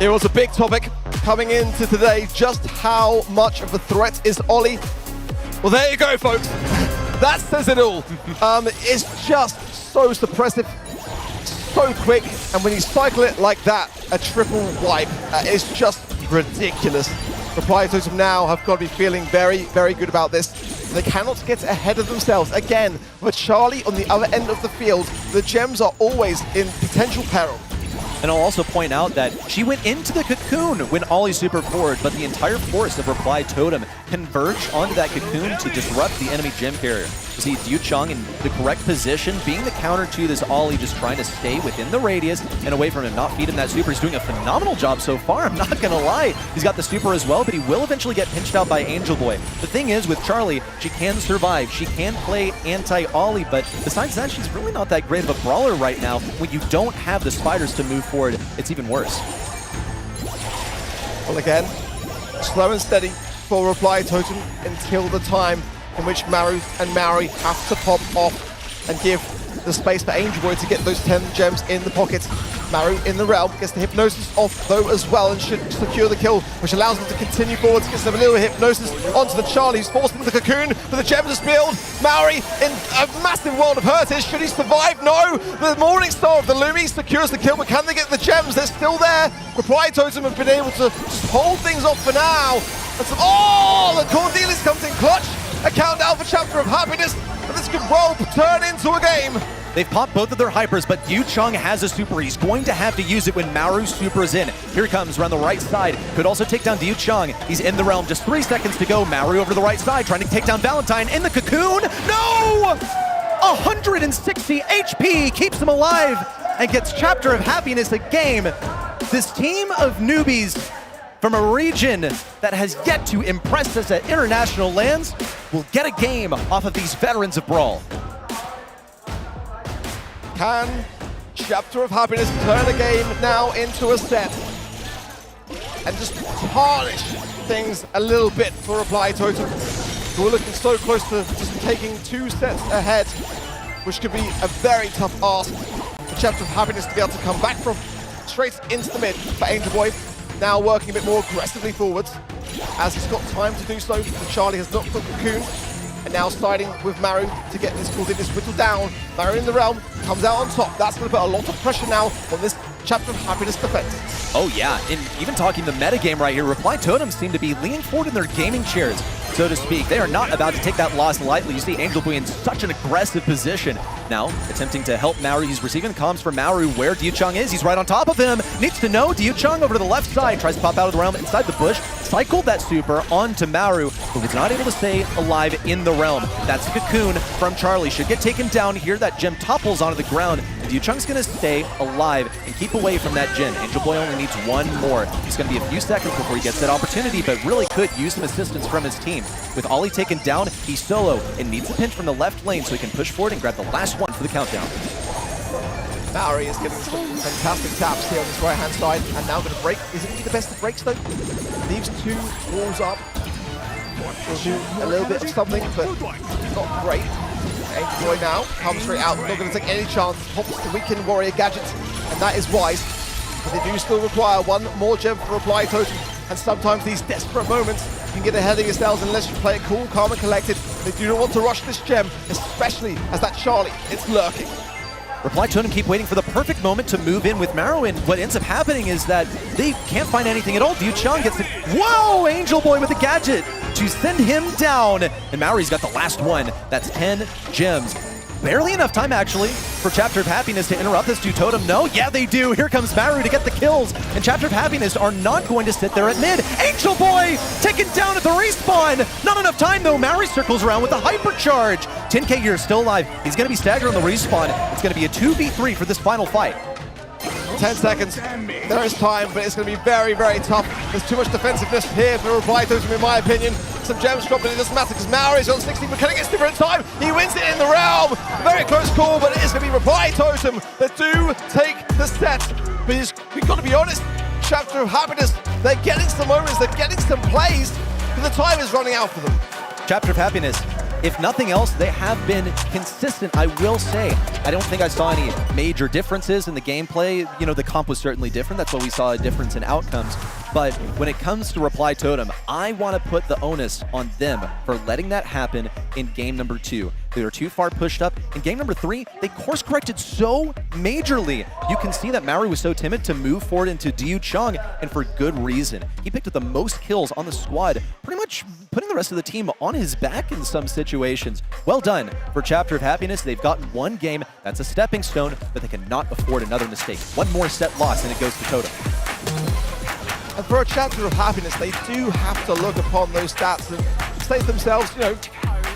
It was a big topic coming into today, just how much of a threat is Ollie. Well, there you go, folks. That says it all. It's just so suppressive, so quick, and when you cycle it like that, a triple wipe, it's just ridiculous. Reply Totem now have got to be feeling very good about this. They cannot get ahead of themselves. Again, with Charlie on the other end of the field, the gems are always in potential peril. And I'll also point out that she went into the Cocoon when Ollie super forward, but the entire force of Reply Totem converged onto that Cocoon to disrupt the enemy gem carrier. You see Yu Chang in the correct position, being the counter to this Ollie, just trying to stay within the radius and away from him, not feed him that super. He's doing a phenomenal job so far, I'm not gonna lie. He's got the super as well, but he will eventually get pinched out by Angel Boy. The thing is, with Charlie, she can survive. She can play anti-Ollie, but besides that, she's really not that great of a brawler right now. When you don't have the spiders to move forward, it's even worse. Well, again, slow and steady for Reply Totem until the time in which Maru and Mauri have to pop off and give the space for Angel Boy to get those 10 gems in the pocket. Maru in the realm gets the Hypnosis off though as well and should secure the kill, which allows them to continue forwards. Gets them a little Hypnosis onto the Charlie, who's forced into the Cocoon, but the gems are spilled. Mauri in a massive world of hurt. Should he survive? No! The Morning Star of the Lumi secures the kill, but can they get the gems? They're still there. Reply Totem have been able to just hold things off for now. And so, oh, the Cordelis comes in clutch. A countdown for Chapter of Happiness, and this could well turn into a game. They've popped both of their hypers, but Yu Chang has a super. He's going to have to use it when Maru supers in. Here he comes around the right side. Could also take down Yu Chang. He's in the realm. Just 3 seconds to go. Maru over to the right side, trying to take down Valentine in the Cocoon. No! 160 HP keeps him alive and gets Chapter of Happiness a game. This team of newbies from a region that has yet to impress us at international lands will get a game off of these veterans of Brawl. Can Chapter of Happiness turn a game now into a set and just tarnish things a little bit for Reply Totem, who are looking so close to just taking 2 sets ahead, which could be a very tough ask for Chapter of Happiness to be able to come back from. Straight into the mid for Angel Boy, now working a bit more aggressively forwards as he's got time to do so. Charlie has knocked the Cocoon and now siding with Maru to get this Cordelis whittled down. Maru in the realm comes out on top. That's going to put a lot of pressure now on this Chapter of Happiness defense. Oh yeah, and even talking the metagame right here, Reply Totem seem to be leaning forward in their gaming chairs, so to speak. They are not about to take that loss lightly. You see Angel Boy in such an aggressive position. Now, attempting to help Maru. He's receiving comms from Maru where Yu Chang is. He's right on top of him. Needs to know. Yu Chang over to the left side. Tries to pop out of the realm inside the bush. Cycled that super onto Maru, but was not able to stay alive in the realm. That's the Cocoon from Charlie. Should get taken down here. That gem topples onto the ground. Yu Chang's going to stay alive and keep away from that gem. Angel Boy only needs 1 more. It's going to be a few seconds before he gets that opportunity, but really could use some assistance from his team. With Ollie taken down, he's solo and needs a pinch from the left lane so he can push forward and grab the last one for the countdown. Mauri is getting some fantastic taps here on this right-hand side, and now going to break. Is it going to be the best of breaks, though? Leaves 2 walls up. will do a little bit of something, but not great. Angel Boy now comes straight out, not going to take any chance, pops the Weekend Warrior gadget, and that is wise. But they do still require one more gem for Reply Totem, and sometimes these desperate moments can get ahead of yourselves unless you play it cool, calm and collected. They do not want to rush this gem, especially as that Charlie is lurking. Reply Totem keep waiting for the perfect moment to move in with Marrow, and what ends up happening is that they can't find anything at all. Yu Chang gets the... Whoa! Angel Boy with the gadget to send him down. And Maori's got the last one. That's 10 gems. Barely enough time, actually, for Chapter of Happiness to interrupt this. Do Totem know? Yeah, they do. Here comes Maru to get the kills. And Chapter of Happiness are not going to sit there at mid. Angel Boy taken down at the respawn. Not enough time, though. Maru circles around with the hypercharge. 10K here still alive. He's going to be staggered on the respawn. It's going to be a 2v3 for this final fight. 10 seconds. There is time, but it's going to be very, very tough. There's too much defensive here for Reply Totem, in my opinion. Some gems dropped, but it doesn't matter because Maori's on 60, but Kenny gets different time. He wins it in the realm. Very close call, but it is going to be Reply Totem that do take the set. But we've got to be honest, Chapter of Happiness, they're getting some moments, they're getting some plays, but the time is running out for them. Chapter of Happiness, if nothing else, they have been consistent, I will say. I don't think I saw any major differences in the gameplay. You know, the comp was certainly different. That's why we saw a difference in outcomes. But when it comes to Reply Totem, I want to put the onus on them for letting that happen in game number 2. They were too far pushed up. In game number 3, they course-corrected so majorly. You can see that Maori was so timid to move forward into Yu Chang, and for good reason. He picked up the most kills on the squad, pretty much putting the rest of the team on his back in some situations. Well done for Chapter of Happiness. They've gotten one game. That's a stepping stone, but they cannot afford another mistake. One more set loss, and it goes to Totem. And for a Chapter of Happiness, they do have to look upon those stats and say to themselves, you know,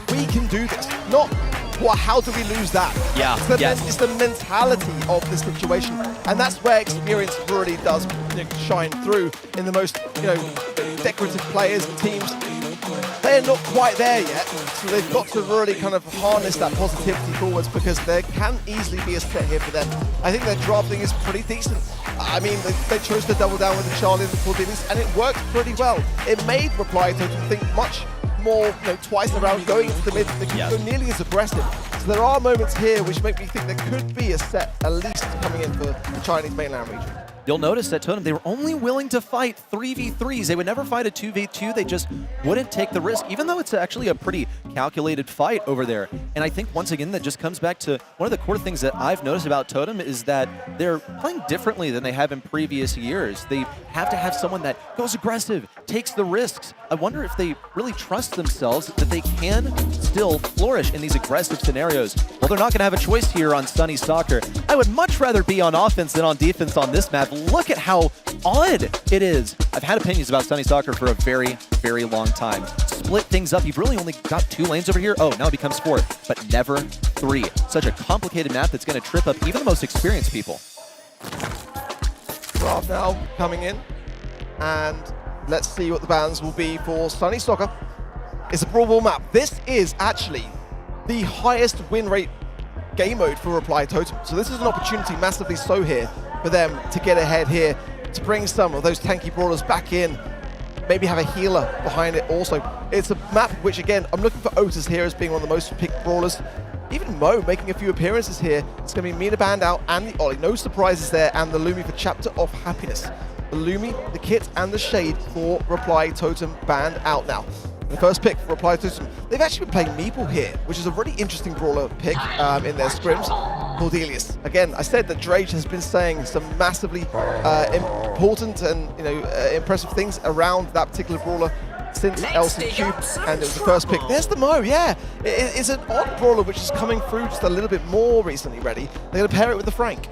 we can do this. Not, well, how do we lose that? Yeah, it's the mentality of the situation. And that's where Experience really does shine through in the most, decorative players and teams. They're not quite there yet, so they've got to really kind of harness that positivity forwards because there can easily be a set here for them. I think their drafting is pretty decent. I mean, they chose to double down with the Charlie and the Cordelis, and it worked pretty well. It made Reply Totem think much more, twice around going into the mid. They couldn't go nearly as aggressive. So there are moments here which make me think there could be a set at least coming in for the Chinese mainland region. You'll notice that Totem, they were only willing to fight 3v3s. They would never fight a 2v2. They just wouldn't take the risk, even though it's actually a pretty calculated fight over there. And I think, once again, that just comes back to one of the core things that I've noticed about Totem is that they're playing differently than they have in previous years. They have to have someone that goes aggressive, takes the risks. I wonder if they really trust themselves that they can still flourish in these aggressive scenarios. Well, they're not going to have a choice here on Sunny Soccer. I would much rather be on offense than on defense on this map. Look at how odd it is. I've had opinions about Sunny Soccer for a very, very long time. Split things up. You've really only got 2 lanes over here. Oh, now it becomes 4, but never 3. Such a complicated map that's going to trip up even the most experienced people. Rob now coming in, and let's see what the bans will be for Sunny Soccer. It's a Brawl Ball map. This is actually the highest win rate game mode for Reply Totem. So this is an opportunity, massively so here, for them to get ahead here, to bring some of those tanky brawlers back in, maybe have a healer behind it also. It's a map which, again, I'm looking for Otis here as being one of the most picked brawlers. Even Mo making a few appearances here. It's going to be Mina banned out and the Ollie. No surprises there, and the Lumi for Chapter of Happiness. The Lumi, the Kit, and the Shade for Reply Totem banned out now. The first pick for Reply Totem, they've actually been playing Meeple here, which is a really interesting brawler pick in their scrims. Cordelius. Again, I said that Drage has been saying some massively important and impressive things around that particular brawler since LCQ, and it was the first pick. There's the Mo, yeah. It's an odd brawler which is coming through just a little bit more recently ready. They're going to pair it with the Frank.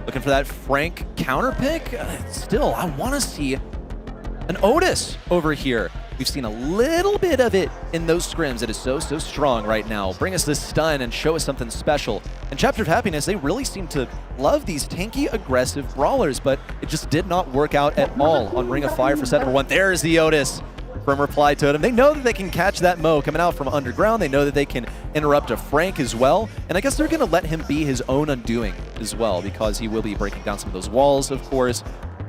Looking for that Frank counter pick? Still, I want to see an Otis over here. We've seen a little bit of it in those scrims. It is so strong right now. Bring us this stun and show us something special. And Chapter of Happiness, they really seem to love these tanky, aggressive brawlers, but it just did not work out at all on Ring of Fire for set number 1. There's the Otis from Reply Totem. They know that they can catch that Mo coming out from underground. They know that they can interrupt a Frank as well. And I guess they're going to let him be his own undoing as well, because he will be breaking down some of those walls, of course.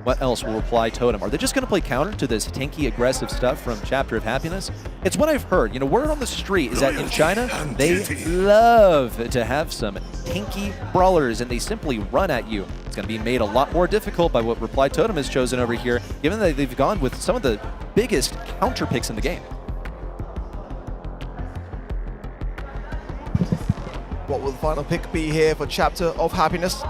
What else will Reply Totem? Are they just going to play counter to this tanky, aggressive stuff from Chapter of Happiness? It's what I've heard. You know, word on the street is that in China, they love to have some tanky brawlers, and they simply run at you. It's going to be made a lot more difficult by what Reply Totem has chosen over here, given that they've gone with some of the biggest counter picks in the game. What will the final pick be here for Chapter of Happiness?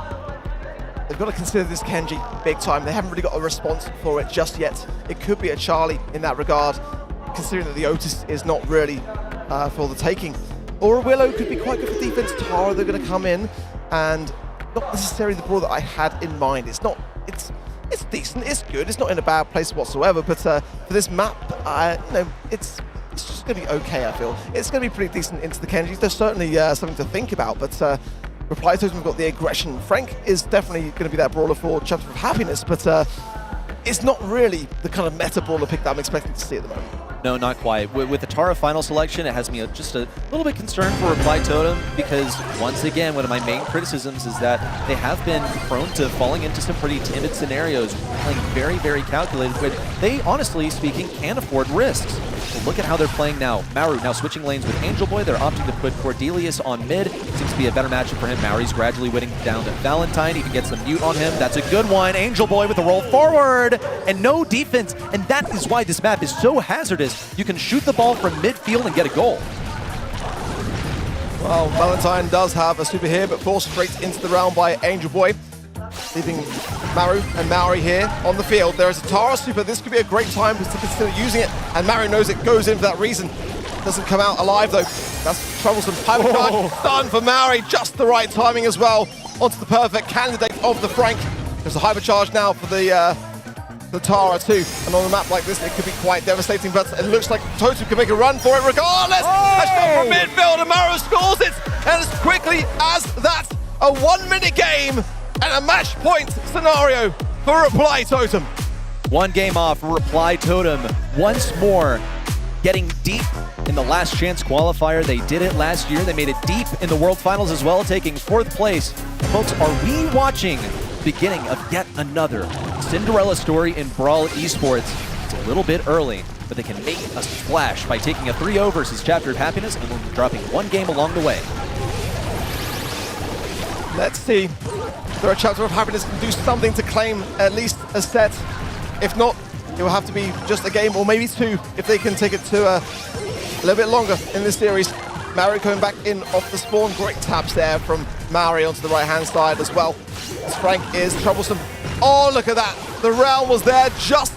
They've got to consider this Kenji big time. They haven't really got a response for it just yet. It could be a Charlie in that regard, considering that the Otis is not really for the taking. Or a Willow could be quite good for defense. Tara, they're going to come in, and not necessarily the brawl that I had in mind. It's decent, it's good, it's not in a bad place whatsoever, but for this map, you know, it's just going to be okay, I feel. It's going to be pretty decent into the Kenjis. There's certainly something to think about, but Reply Totem have got the aggression. Frank is definitely going to be that brawler for Chapter of Happiness, but it's not really the kind of meta brawler pick that I'm expecting to see at the moment. No, not quite. With the Tara final selection, it has me just a little bit concerned for Reply Totem, because once again, one of my main criticisms is that they have been prone to falling into some pretty timid scenarios, playing very, very calculated, when they, honestly speaking, can afford risks. Well, look at how they're playing now. Maru now switching lanes with Angel Boy. They're opting to put Cordelius on mid. Seems to be a better matchup for him. Maru's gradually winning down to Valentine. Even gets the mute on him. That's a good one. Angel Boy with a roll forward and no defense. And that is why this map is so hazardous. You can shoot the ball from midfield and get a goal. Well, Valentine does have a super here, but forced straight into the round by Angel Boy, leaving Maru and Maori here on the field. There is a Tara super. This could be a great time to consider using it, and Maru knows it, goes in for that reason. Doesn't come out alive though. That's troublesome. Hypercharge done for Maori, just the right timing as well. Onto the perfect candidate of the Frank. There's a hypercharge now for the Tara too, and on a map like this it could be quite devastating, but it looks like Totem can make a run for it regardless. A shot from midfield and Maru scores it, and as quickly as that, a 1 minute game and a match point scenario for Reply Totem. One game off, Reply Totem once more getting deep in the last chance qualifier. They did it last year. They made it deep in the World Finals as well, taking 4th place. Folks, are we watching the beginning of yet another Cinderella story in Brawl Esports? It's a little bit early, but they can make a splash by taking a 3-0 versus Chapter of Happiness and then dropping one game along the way. Let's see. There, Chapter of Happiness can do something to claim at least a set. If not, it will have to be just a game or maybe two if they can take it to a little bit longer in this series. Maori coming back in off the spawn. Great taps there from Maori onto the right-hand side as well. This Frank is troublesome. Oh, look at that. The realm was there just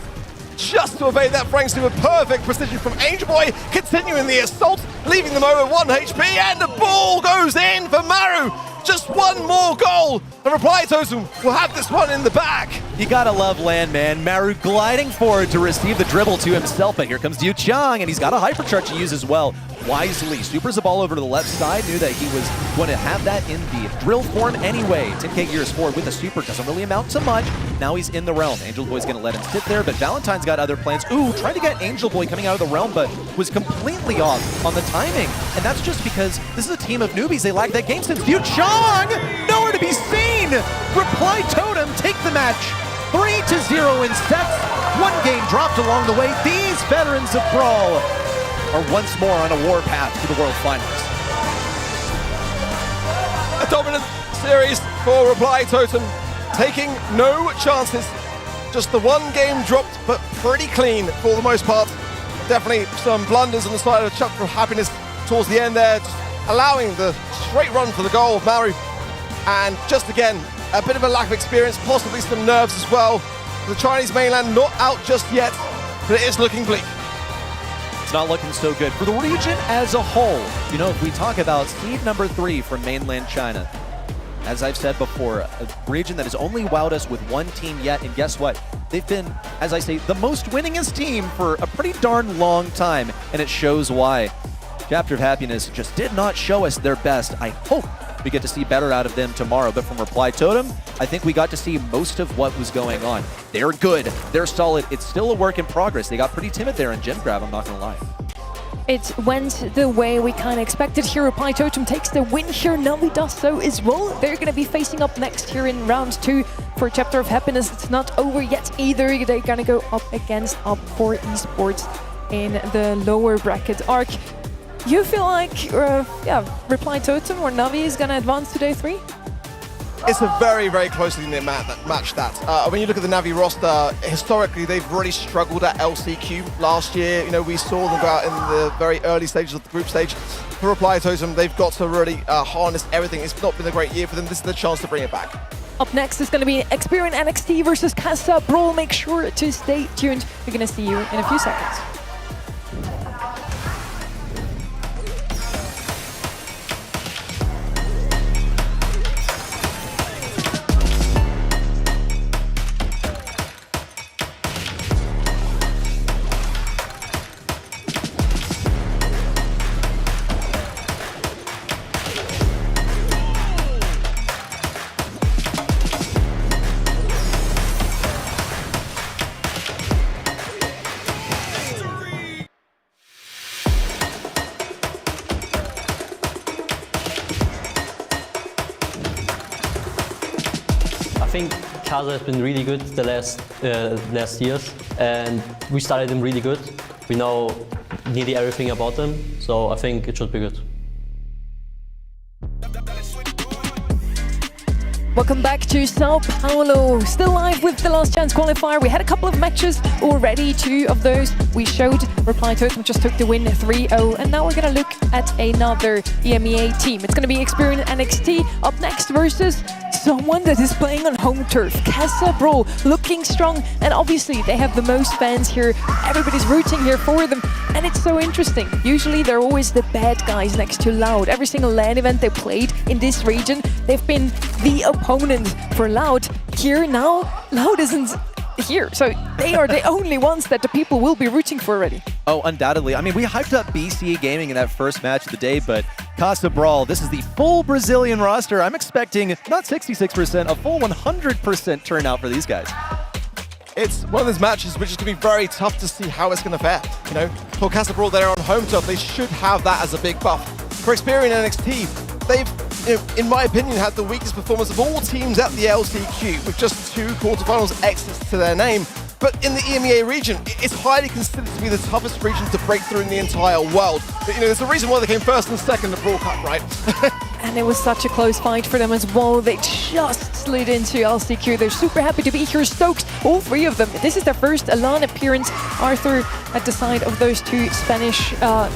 to evade that Frank super. Perfect precision from Angel Boy, continuing the assault, leaving them over 1 HP, and the ball goes in for Maru. Just one more goal, and Reply Totem will have this one in the bag. You gotta love land, man. Maru gliding forward to receive the dribble to himself, but here comes Yu Chang, and he's got a hypercharge to use as well. Wisely supers the ball over to the left side, knew that he was going to have that in the drill form anyway. 10k gears forward with a super, doesn't really amount to much. Now he's in the realm. Angel Boy's gonna let him sit there, but Valentine's got other plans. Ooh, tried to get Angel Boy coming out of the realm, but was completely off on the timing. And that's just because this is a team of newbies. They lagged that game since Yu Chang, nowhere to be seen. Reply Totem take the match 3-0 in sets. One game dropped along the way. These veterans of Brawl are once more on a warpath to the World Finals. A dominant series for Reply Totem, taking no chances. Just the one game dropped, but pretty clean for the most part. Definitely some blunders on the side of Chapter of Happiness towards the end there, just allowing the straight run for the goal of Maru. And just again, a bit of a lack of experience, possibly some nerves as well. The Chinese mainland not out just yet, but it is looking bleak. It's not looking so good for the region as a whole. You know, if we talk about seed number 3 from mainland China, as I've said before, a region that has only wowed us with one team yet, and guess what? They've been, as I say, the most winningest team for a pretty darn long time, and it shows why. Chapter of Happiness just did not show us their best. I hope we get to see better out of them tomorrow, but from Reply Totem, I think we got to see most of what was going on. They're good, they're solid, it's still a work in progress. They got pretty timid there in Gem Grab, I'm not gonna lie. It went the way we kind of expected here. Reply Totem takes the win here. Navi does so as well. They're going to be facing up next here in round 2 for Chapter of Happiness, it's not over yet either. They're gonna go up against Up for Esports in the lower bracket. Ark, you feel like Reply Totem or Navi is gonna advance to day 3? It's a very, very closely knit match that. When you look at the Navi roster, historically, they've really struggled at LCQ last year. You know, we saw them go out in the very early stages of the group stage. For Reply Totem, they've got to really harness everything. It's not been a great year for them. This is the chance to bring it back. Up next is going to be Experian NXT versus Casa Brawl. Make sure to stay tuned. We're going to see you in a few seconds. I think Casa has been really good the last years, and we started them really good. We know nearly everything about them, so I think it should be good. Welcome back to Sao Paulo. Still live with the Last Chance Qualifier. We had a couple of matches already. 2 of those we showed. Reply Totem just took the win 3-0. And now we're going to look at another EMEA team. It's going to be Experian NXT up next versus someone that is playing on home turf. Casa Brawl, looking strong. And obviously they have the most fans here. Everybody's rooting here for them. And it's so interesting. Usually they're always the bad guys next to Loud. Every single LAN event they played in this region, they've been the opponent for Loud. Here now, Loud isn't here, so they are the only ones that the people will be rooting for already. Oh, undoubtedly. I mean, we hyped up BC Gaming in that first match of the day, but Casa Brawl, this is the full Brazilian roster. I'm expecting not 66%, a full 100% turnout for these guys. It's one of those matches which is going to be very tough to see how it's going to fare. You know, for Casa Brawl, they're on home turf. They should have that as a big buff. For Experian NXT, they've, in my opinion, had the weakest performance of all teams at the LCQ, with just 2 quarterfinals exits to their name. But in the EMEA region, it's highly considered to be the toughest region to break through in the entire world. But, you know, there's a reason why they came first and second in the Brawl Cup, right? And it was such a close fight for them as well. They just slid into LCQ. They're super happy to be here, stoked, all 3 of them. This is their first LAN appearance. Arthur at the side of those 2 Spanish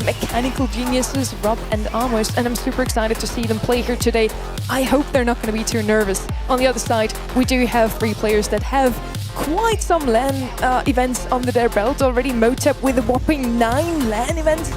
mechanical geniuses, Rob and Amos, and I'm super excited to see them play here today. I hope they're not going to be too nervous. On the other side, we do have 3 players that have quite some LAN events under their belt already. Motep with a whopping 9 LAN events.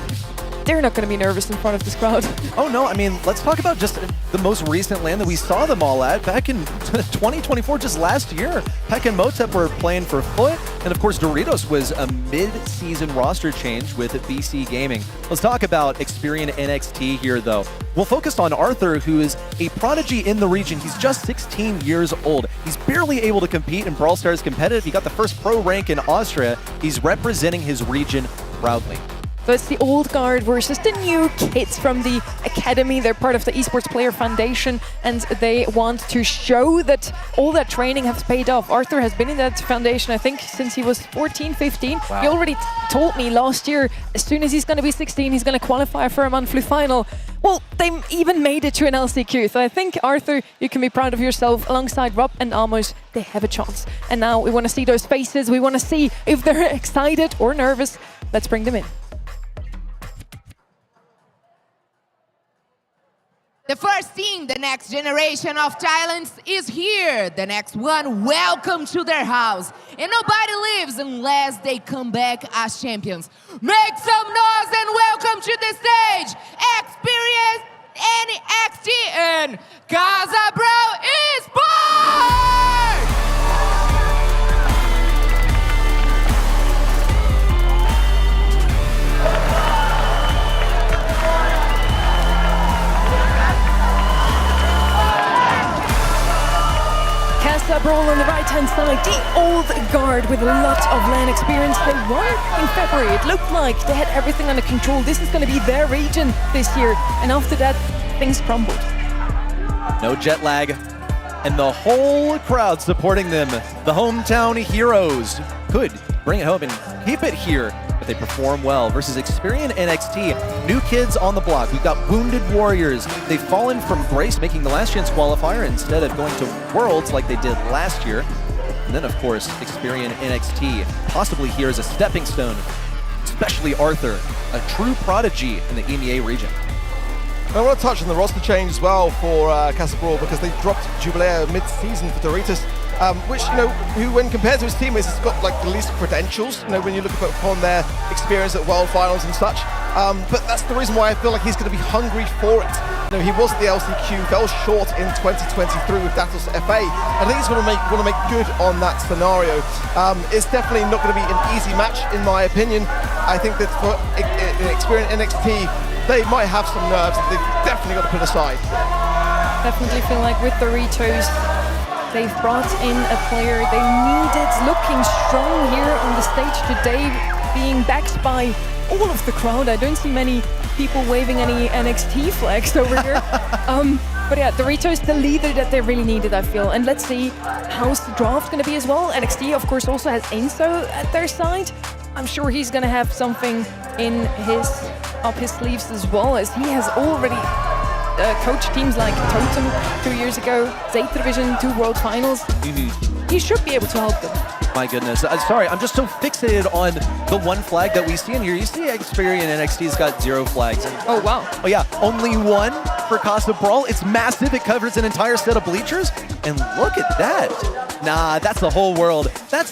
They're not going to be nervous in front of this crowd. Oh no, I mean, let's talk about just the most recent LAN that we saw them all at back in 2024, just last year. Peck and Motep were playing for Foot, and of course Doritos was a mid-season roster change with BC Gaming. Let's talk about Experian NXT here though. We'll focus on Arthur, who is a prodigy in the region. He's just 16 years old. He's barely able to compete in Brawl Stars competitive. He got the first pro rank in Austria. He's representing his region proudly. So it's the old guard versus the new kids from the academy. They're part of the Esports Player Foundation, and they want to show that all that training has paid off. Arthur has been in that foundation, I think, since he was 14, 15. Wow. He already told me last year, as soon as he's going to be 16, he's going to qualify for a monthly final. Well, they even made it to an LCQ. So I think, Arthur, you can be proud of yourself. Alongside Rob and Amos, they have a chance. And now we want to see those faces. We want to see if they're excited or nervous. Let's bring them in. The first team, the next generation of talents, is here. The next one, welcome to their house. And nobody leaves unless they come back as champions. Make some noise and welcome to the stage, Experian NXT and Casa Brawl Esports! Casa Brawl on the right-hand side, the old guard with a lot of LAN experience. They won in February. It looked like they had everything under control. This is going to be their region this year. And after that, things crumbled. No jet lag. and the whole crowd supporting them. The hometown heroes could bring it home and keep it here, but they perform well versus Experian NXT. New kids on the block. We've got Wounded Warriors. They've fallen from grace, making the last chance qualifier instead of going to Worlds like they did last year. And then, of course, Experian NXT, possibly here as a stepping stone, especially Arthur, a true prodigy in the EMEA region. I want to touch on the roster change as well for Casa Brawl, because they dropped Jubilair mid-season for Doritos, which, you know, who when compared to his teammates has got like the least credentials, you know, when you look upon their experience at World Finals and such. But that's the reason why I feel like he's going to be hungry for it. You know, he was at the LCQ, fell short in 2023 with Datos FA. I think he's going to make good on that scenario. It's definitely not going to be an easy match, in my opinion. I think that for Experian NXT, they might have some nerves that they've definitely got to put aside. Definitely feel like with Doritos, they've brought in a player they needed, looking strong here on the stage today, being backed by all of the crowd. I don't see many people waving any NXT flags over here. But yeah, Doritos, the leader that they really needed, I feel. And let's see how's the draft going to be as well. NXT, of course, also has Enzo at their side. I'm sure he's going to have something up his sleeves as well, as he has already coached teams like Totem 2 years ago, Zeta Division, 2 World Finals. He should be able to help them. My goodness. Sorry, I'm just so fixated on the one flag that we see in here. You see Experian NXT's got 0 flags. Oh, wow. Oh, yeah. Only 1 for Casa Brawl. It's massive. It covers an entire set of bleachers. And look at that. Nah, that's the whole world. I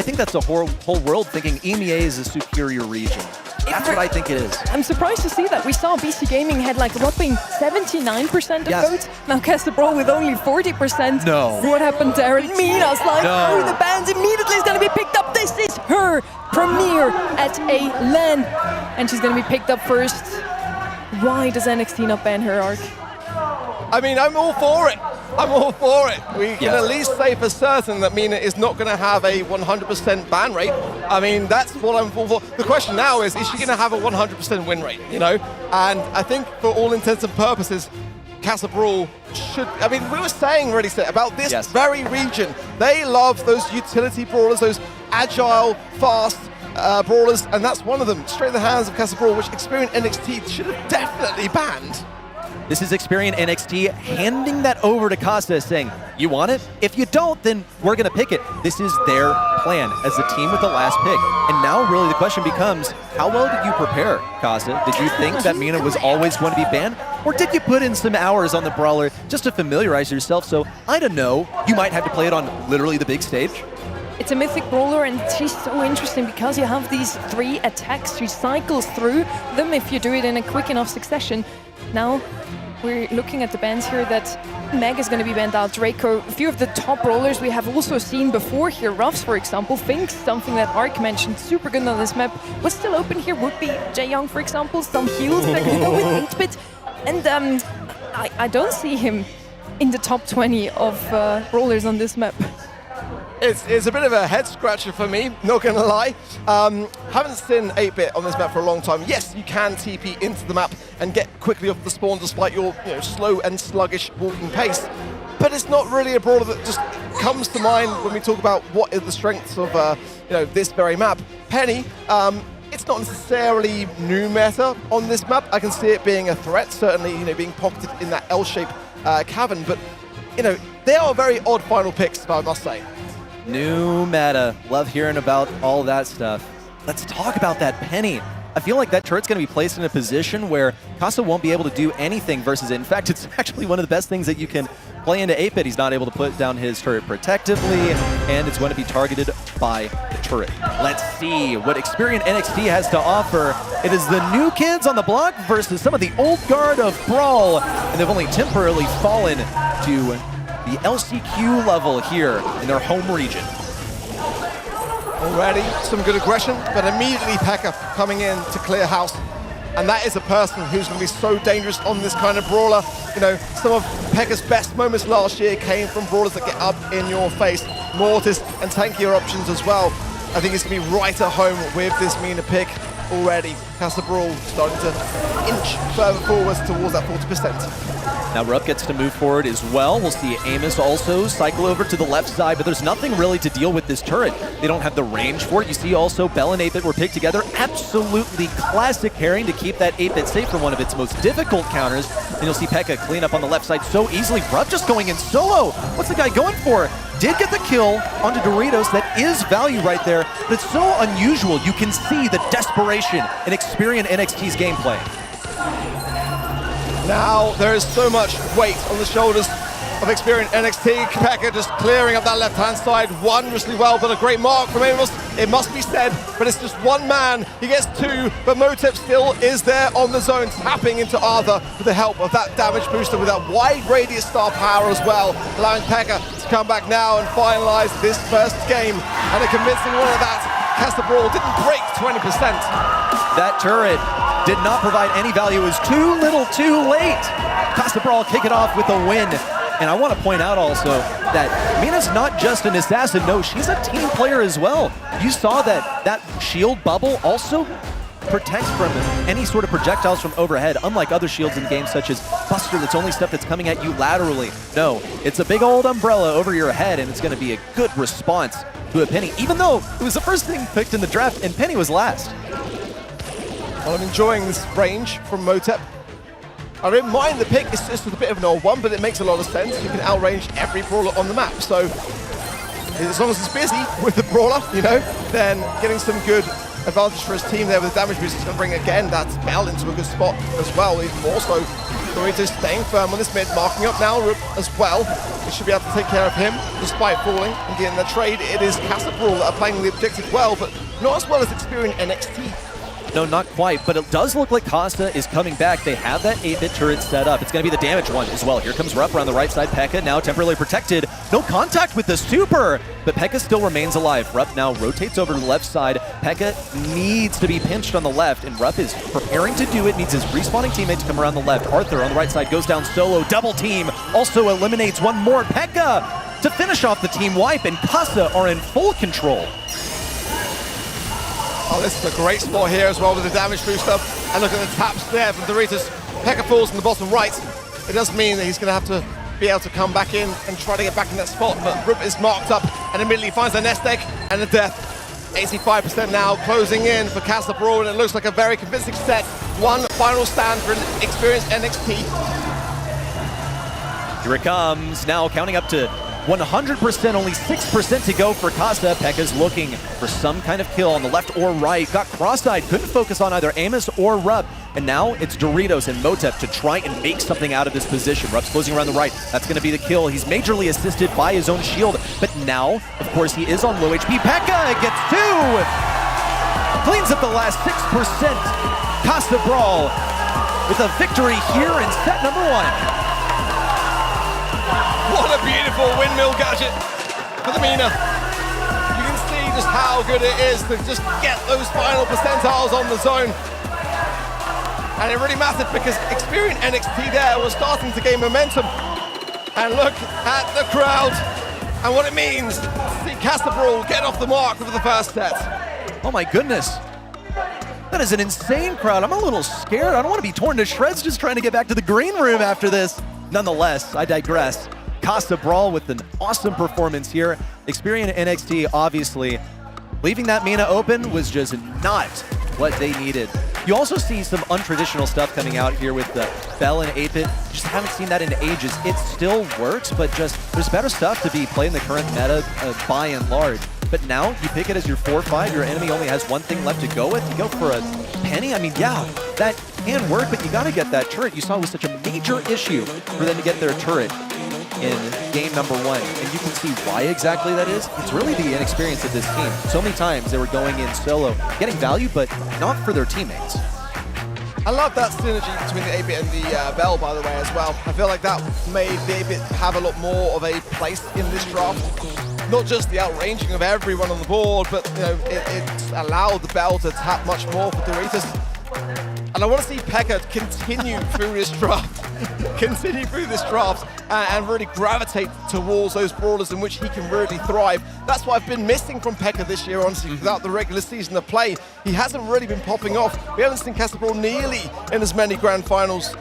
think that's the whole world thinking EMEA is a superior region. That's what I think it is. I'm surprised to see that. We saw BC Gaming had like whopping 79% of votes. Now Casa Brawl with only 40%. No. What happened to Aaron? Mina's like, oh, the band immediately is going to be picked up. This is her premiere at a LAN. And she's going to be picked up first. Why does NXT not ban her, Ark? I mean, I'm all for it. I'm all for it. We can at least say for certain that Mina is not going to have a 100% ban rate. I mean, that's what I'm all for. The question now is she going to have a 100% win rate, you know? And I think for all intents and purposes, Casa Brawl should... I mean, we were saying already about this very region. They love those utility brawlers, those agile, fast brawlers, and that's one of them. Straight in the hands of Casa Brawl, which Experian NXT should have definitely banned. This is Experian NXT handing that over to Casa, saying, you want it? If you don't, then we're going to pick it. This is their plan as the team with the last pick. And now really the question becomes, how well did you prepare, Casa? Did you think that Mina was always going to be banned? Or did you put in some hours on the brawler just to familiarize yourself? So, I don't know, you might have to play it on literally the big stage. It's a mythic brawler, and she's so interesting because you have these 3 attacks. She cycles through them if you do it in a quick enough succession. Now, we're looking at the bans here that Meg is going to be banned out, Draco. A few of the top rollers we have also seen before here. Ruffs, for example. Finks, something that Ark mentioned, super good on this map. What's still open here would be Jaeyoung, for example. Some heals that can go with 8-bit. And I don't see him in the top 20 of rollers on this map. It's a bit of a head scratcher for me, not gonna lie. Haven't seen 8-bit on this map for a long time. Yes, you can TP into the map and get quickly off the spawn despite your slow and sluggish walking pace. But it's not really a brawler that just comes to mind when we talk about what are the strengths of this very map. Penny, it's not necessarily new meta on this map. I can see it being a threat, certainly being pocketed in that L-shaped cavern. But they are very odd final picks, if I must say. New meta. Love hearing about all that stuff. Let's talk about that Penny. I feel like that turret's going to be placed in a position where Casa won't be able to do anything versus it. In fact, it's actually one of the best things that you can play into 8-bit. He's not able to put down his turret protectively, and it's going to be targeted by the turret. Let's see what Experian NXT has to offer. It is the new kids on the block versus some of the old guard of Brawl, and they've only temporarily fallen to the LCQ level here in their home region. Already some good aggression, but immediately Pekka coming in to clear house. And that is a person who's going to be so dangerous on this kind of brawler. Some of Pekka's best moments last year came from brawlers that get up in your face. Mortis and tankier options as well. I think it's going to be right at home with this Mina pick. already. Casa Brawl starting to inch further forwards towards that 40%. Now Rupp gets to move forward as well. We'll see Amos also cycle over to the left side, but there's nothing really to deal with this turret. They don't have the range for it. You see also Bell and 8-Bit were picked together. Absolutely classic carrying to keep that 8-Bit safe from one of its most difficult counters. And you'll see Pekka clean up on the left side so easily. Rupp just going in solo. What's the guy going for? Did get the kill onto Doritos. That is value right there, but it's so unusual. You can see the desperation in Experian NXT's gameplay. Now there is so much weight on the shoulders of Experian NXT. Pekka just clearing up that left-hand side wondrously well, but a great mark from Amos. It must be said, but it's just one man. He gets two, but Motep still is there on the zone, tapping into Arthur with the help of that damage booster with that wide radius star power as well, allowing Pekka to come back now and finalize this first game. And a convincing one of that. Casa Brawl didn't break 20%. That turret did not provide any value. It was too little too late. Casa Brawl kick it off with a win. And I want to point out also that Mina's not just an assassin, no, she's a team player as well. You saw that shield bubble also protects from any sort of projectiles from overhead, unlike other shields in games such as Buster, that's only stuff that's coming at you laterally. No, it's a big old umbrella over your head, and it's going to be a good response to a Penny, even though it was the first thing picked in the draft, and Penny was last. Well, I'm enjoying this range from Motep. I don't mind the pick, it's just a bit of an old one, but it makes a lot of sense. You can outrange every brawler on the map, so as long as it's busy with the brawler, you know, then getting some good advantage for his team there with the damage boost is going to bring again that Bell into a good spot as well, even more so. Doritos staying firm on this mid, marking up now as well. They should be able to take care of him despite falling and getting the trade. It is Casa Brawl that are playing the objective well, but not as well as Experian NXT. No, not quite, but it does look like Casa is coming back. They have that 8-Bit turret set up. It's going to be the damage one as well. Here comes Rupp around the right side. Pekka now temporarily protected. No contact with the super, but Pekka still remains alive. Rupp now rotates over to the left side. Pekka needs to be pinched on the left, and Rupp is preparing to do it. Needs his respawning teammate to come around the left. Arthur on the right side goes down solo. Double team also eliminates one more. Pekka to finish off the team wipe, and Casa are in full control. Oh, this is a great spot here as well with the damage booster. And look at the taps there from Doritos. Pekka falls in the bottom right. It does mean that he's going to have to be able to come back in and try to get back in that spot. But Rupp is marked up and immediately finds the nest egg and the death. 85% now closing in for Casa Brawl, and it looks like a very convincing set. One final stand for Experian NXT. Here it comes, now counting up to 100%, only 6% to go for Casa. Pekka's looking for some kind of kill on the left or right. Got cross-eyed, couldn't focus on either Amos or Rupp. And now it's Doritos and Motep to try and make something out of this position. Rupp's closing around the right. That's going to be the kill. He's majorly assisted by his own shield. But now, of course, he is on low HP. Pekka gets two! Cleans up the last 6%. Casa Brawl with a victory here in set number one. What a beautiful windmill gadget for the Mina. You can see just how good it is to just get those final percentiles on the zone. And it really mattered because Experian NXT there was starting to gain momentum. And look at the crowd and what it means to see Casa Brawl get off the mark for the first set. Oh my goodness. That is an insane crowd. I'm a little scared. I don't want to be torn to shreds just trying to get back to the green room after this. Nonetheless, I digress. Casa Brawl with an awesome performance here. Experian NXT, obviously, leaving that Mina open was just not what they needed. You also see some untraditional stuff coming out here with the Bell and 8-Bit. Just haven't seen that in ages. It still works, but just there's better stuff to be playing the current meta by and large. But now you pick it as your 4-5, your enemy only has one thing left to go with. You go for a Penny. I mean, yeah, that can work, but you got to get that turret. You saw it was such a major issue for them to get their turret in game number one, and you can see why exactly that is. It's really the inexperience of this team. So many times they were going in solo, getting value, but not for their teammates. I love that synergy between the 8-Bit and the Bell, by the way, as well. I feel like that made the 8-Bit have a lot more of a place in this draft. Not just the outranging of everyone on the board, but you know, it allowed the Bell to tap much more for Doritos. And I want to see Pekka continue through this draft, and really gravitate towards those brawlers in which he can really thrive. That's what I've been missing from Pekka this year, honestly, without the regular season of play. He hasn't really been popping off. We haven't seen Casabrawl nearly in as many grand finals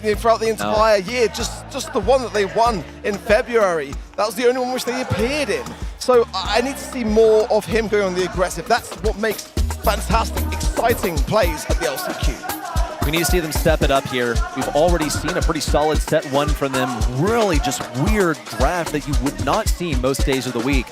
throughout the entire year. Just the one that they won in February. That was the only one which they appeared in. So I need to see more of him going on the aggressive. That's what makes fantastic, exciting plays at the LCQ. We need to see them step it up here. We've already seen a pretty solid set one from them. Really just weird draft that you would not see most days of the week.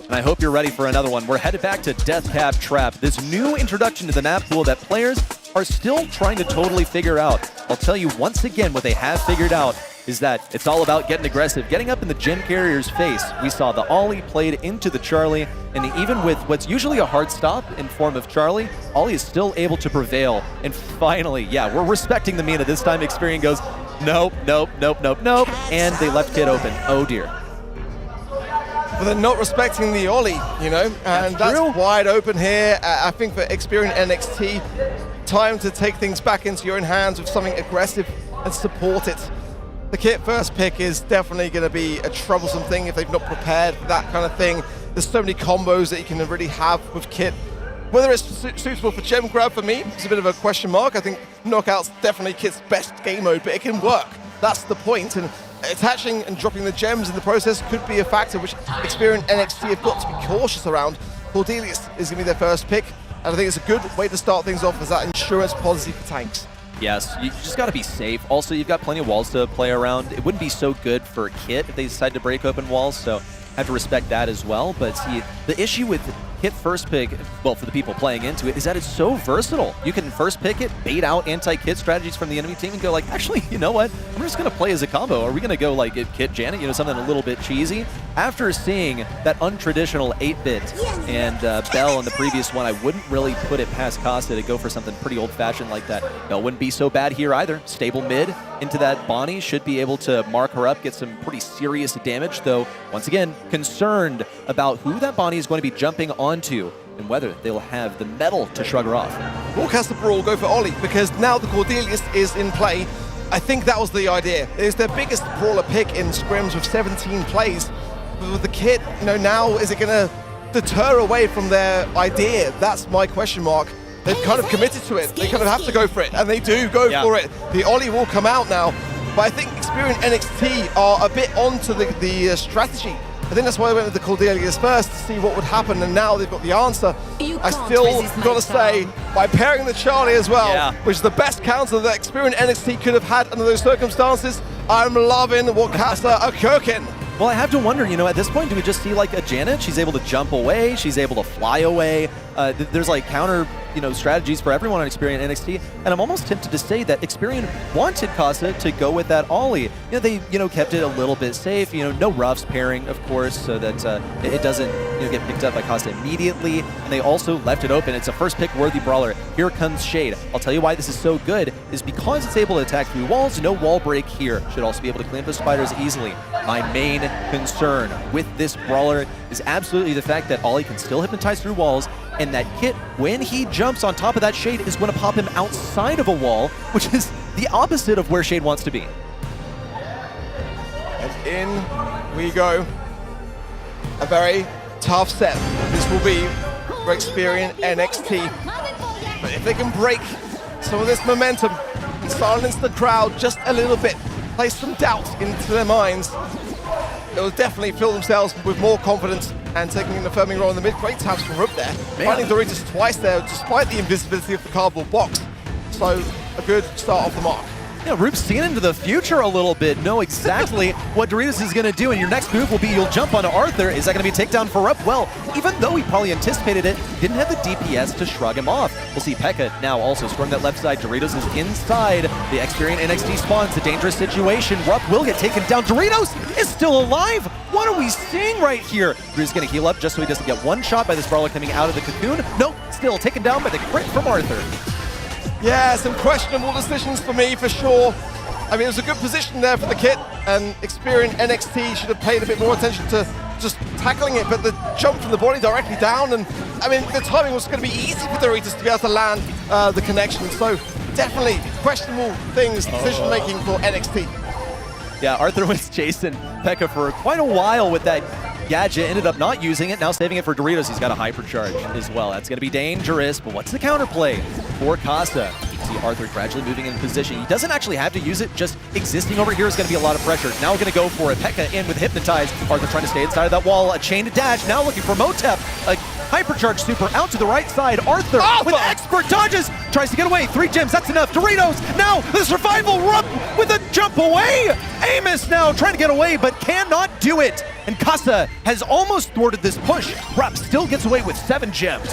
And I hope you're ready for another one. We're headed back to Death Cap Trap, this new introduction to the map pool that players are still trying to totally figure out. I'll tell you once again what they have figured out is that it's all about getting aggressive, getting up in the gem carrier's face. We saw the Ollie played into the Charlie, and even with what's usually a hard stop in form of Charlie, Ollie is still able to prevail. And finally, yeah, we're respecting the Mina. This time Experian goes, nope, nope, nope, nope, nope, and they left Kid open. Oh dear. But they're not respecting the Ollie, you know, and that's wide open here. I think for Experian NXT, time to take things back into your own hands with something aggressive and support it. The Kit first pick is definitely going to be a troublesome thing if they've not prepared for that kind of thing. There's so many combos that you can really have with Kit. Whether it's suitable for gem grab for me is a bit of a question mark. I think Knockout's definitely Kit's best game mode, but it can work. That's the point. And attaching and dropping the gems in the process could be a factor which Experian NXT have got to be cautious around. Cordelius is going to be their first pick, and I think it's a good way to start things off as that insurance policy for tanks. Yes, you just got to be safe. Also, you've got plenty of walls to play around. It wouldn't be so good for Kit if they decide to break open walls, so have to respect that as well. But see, the issue with Kit first pick, well, for the people playing into it, is that it's so versatile. You can first pick it, bait out anti-Kit strategies from the enemy team and go like, actually, you know what? I'm just going to play as a combo. Are we going to go like Kit Janet, you know, something a little bit cheesy? After seeing that untraditional 8-bit and Bell in the previous one, I wouldn't really put it past Costa to go for something pretty old-fashioned like that. Bell wouldn't be so bad here either. Stable mid into that Bonnie should be able to mark her up, get some pretty serious damage, though, once again, concerned about who that Bonnie is going to be jumping onto and whether they'll have the metal to shrug her off. Will Casabrawl go for Ollie because now the Cordelius is in play. I think that was the idea. It is their biggest brawler pick in scrims with 17 plays. But with the Kit, you know, now is it going to deter away from their idea? That's my question mark. They've kind of committed to it. They kind of have to go for it, and they do go for it. The Ollie will come out now, but I think Experian NXT are a bit onto the strategy. I think that's why they went with the Cordelius first to see what would happen, and now they've got the answer. I still got to say, by pairing the Charlie as well, which is the best counter that Experian NXT could have had under those circumstances, I'm loving what Casa are cooking. Well, I have to wonder, you know, at this point, do we just see like a Janet? She's able to jump away, she's able to fly away. There's like counter, you know, strategies for everyone on Experian NXT, and I'm almost tempted to say that Experian wanted Casa to go with that Ollie. You know, they, you know, kept it a little bit safe, you know, no roughs pairing, of course, so that it doesn't, you know, get picked up by Casa immediately, and they also left it open. It's a first pick worthy brawler. Here comes Shade. I'll tell you why this is so good, is because it's able to attack through walls, no wall break here. Should also be able to clean up the spiders easily. My main concern with this brawler is absolutely the fact that Ollie can still hypnotize through walls, and that Kit, when he jumps on top of that Shade, is going to pop him outside of a wall, which is the opposite of where Shade wants to be. And in we go. A very tough set this will be for Experian NXT. But if they can break some of this momentum and silence the crowd just a little bit, place some doubt into their minds, they'll definitely fill themselves with more confidence and taking an affirming role in the mid. Great taps from Rup there. Finding Doritos twice there, despite the invisibility of the cardboard box. So a good start off the mark. Yeah, Rupe's seen into the future a little bit, know exactly what Doritos is going to do, and your next move will be you'll jump onto Arthur. Is that going to be a takedown for Rup? Well, even though he probably anticipated it, he didn't have the DPS to shrug him off. We'll see Pekka now also scoring that left side. Doritos is inside. The Experian NXT spawns a dangerous situation. Rup will get taken down. Doritos is still alive. What are we seeing right here? Doritos going to heal up just so he doesn't get one shot by this brawler coming out of the cocoon. Nope, still taken down by the crit from Arthur. Yeah, some questionable decisions for me, for sure. I mean, it was a good position there for the Kit, and Experian NXT should have paid a bit more attention to just tackling it, but the jump from the body directly down, and I mean, the timing was going to be easy for Doritos to be able to land the connection. So definitely questionable things, decision making for NXT. Yeah, Arthur was chasing Pekka for quite a while with that gadget, ended up not using it, now saving it for Doritos. He's got a hypercharge as well. That's going to be dangerous, but what's the counterplay for Casa? See Arthur gradually moving in position. He doesn't actually have to use it, just existing over here is going to be a lot of pressure. Now we're going to go for it. Pekka in with Hypnotize. Arthur trying to stay inside of that wall. A chain to dash. Now looking for Motep. A hypercharge super out to the right side. Arthur with expert dodges. Tries to get away. 3 gems. That's enough. Doritos. Now the survival Rupp with a jump away. Amos now trying to get away, but cannot do it. And Casa has almost thwarted this push. Rupp still gets away with 7 gems.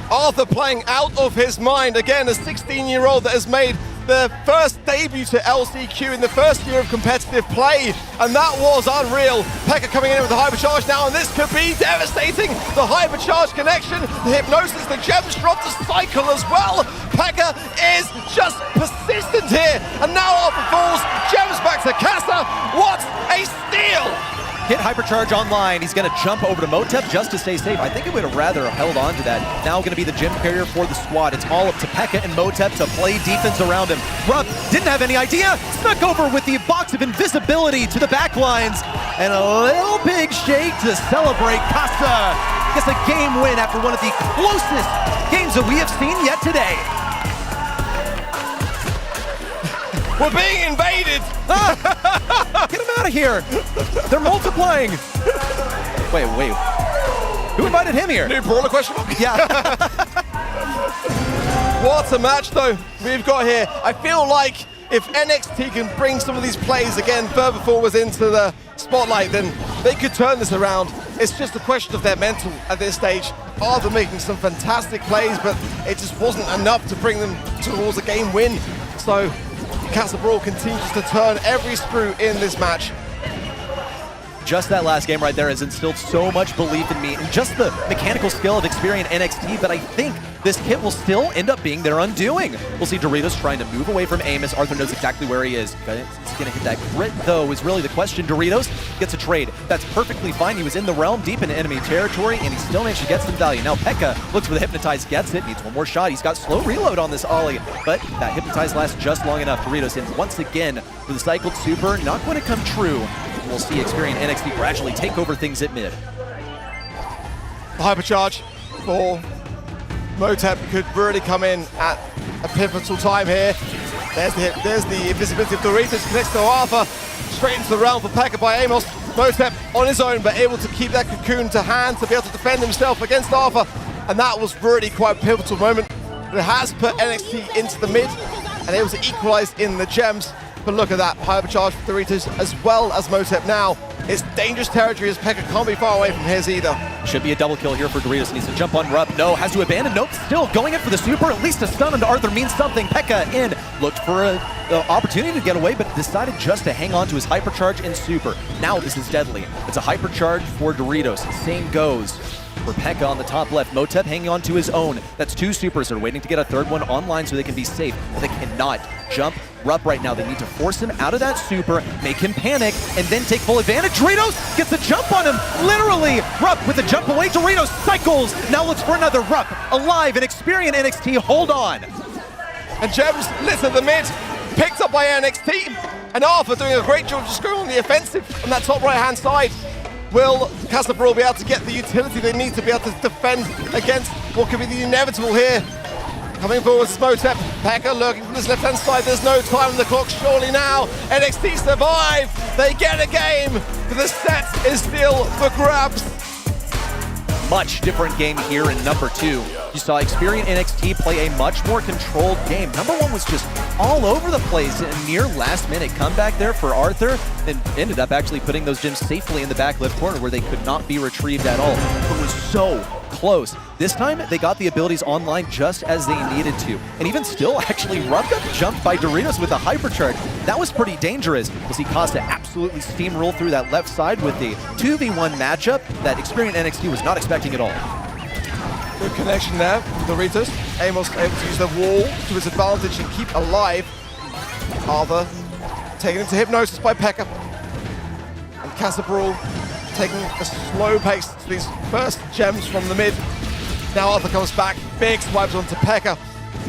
Arthur playing out of his mind. Again, a 16-year-old that has made the first debut to LCQ in the first year of competitive play, and that was unreal. Pekka coming in with the hypercharge now, and this could be devastating. The hypercharge connection, the hypnosis, the gems drop, the cycle as well. Pekka is just persistent here, and now Arthur falls. Gems back to Casa. What a steal! Hit hypercharge online. He's going to jump over to Motep just to stay safe. I think he would have rather held on to that. Now going to be the gem carrier for the squad. It's all up to Pekka and Motep to play defense around him. Rupp didn't have any idea. Snuck over with the box of invisibility to the back lines. And a little big shake to celebrate. Casa gets a game win after one of the closest games that we have seen yet today. We're being invaded! Get him out of here! They're multiplying! Wait. Who invited him here? New brawler question mark? Yeah. What a match though we've got here. I feel like if NXT can bring some of these plays again further forwards into the spotlight, then they could turn this around. It's just a question of their mental at this stage. Arthur making some fantastic plays, but it just wasn't enough to bring them towards a game win. So Casa Brawl continues to turn every screw in this match. Just that last game right there has instilled so much belief in me and just the mechanical skill of Experian NXT, but I think this kit will still end up being their undoing. We'll see Doritos trying to move away from Amos. Arthur knows exactly where he is. He's going to hit that crit, though, is really the question. Doritos gets a trade. That's perfectly fine. He was in the realm, deep in enemy territory, and he still managed to get some value. Now Pekka looks for the Hypnotize, gets it, needs one more shot. He's got slow reload on this Ollie, but that Hypnotize lasts just long enough. Doritos in once again with a cycled super. Not going to come true. We'll see Experian NXT gradually take over things at mid. The hypercharge for Motep could really come in at a pivotal time here. There's the invisibility of Doritos, connects to Arthur, straight into the realm for Pekka by Amos. Motep on his own, but able to keep that cocoon to hand to be able to defend himself against Arthur. And that was really quite a pivotal moment. It has put NXT into the mid and able to equalize in the gems. But look at that, hypercharge for Doritos as well as Motep now. It's dangerous territory as Pekka can't be far away from his either. Should be a double kill here for Doritos. Needs to jump on Rupp. No, has to abandon. Nope, still going in for the super. At least a stun onto Arthur means something. Pekka in, looked for an opportunity to get away, but decided just to hang on to his hypercharge and super. Now this is deadly. It's a hypercharge for Doritos. Same goes for Pekka on the top left. Motep hanging on to his own. That's 2 supers. They're waiting to get a third one online so they can be safe. But they cannot jump Rupp right now. They need to force him out of that super, make him panic, and then take full advantage. Doritos gets a jump on him, literally. Rupp with a jump away. Doritos cycles. Now looks for another Rupp. Alive and Experian NXT. Hold on. And Gems listen the mid, picked up by NXT. And Arthur doing a great job just going on the offensive on that top right-hand side. Will Casa Brawl be able to get the utility they need to be able to defend against what could be the inevitable here? Coming forward is Motep. Pekka lurking from this left-hand side. There's no time on the clock, surely now. NXT survive. They get a game, but the set is still for grabs. Much different game here in number 2. You saw Experian NXT play a much more controlled game. Number 1 was just all over the place. A near last-minute comeback there for Arthur, and ended up actually putting those gems safely in the back left corner where they could not be retrieved at all. It was so close. This time, they got the abilities online just as they needed to. And even still, actually, Rupp got jumped by Doritos with a hypercharge. That was pretty dangerous. We'll see Casa absolutely steamroll through that left side with the 2v1 matchup that Experian NXT was not expecting at all. Good connection there from Doritos. Amos able to use the wall to his advantage and keep alive. Arthur taken into hypnosis by Pekka. And Casa Brawl taking a slow pace to these first gems from the mid. Now Arthur comes back, big swipes onto Pekka,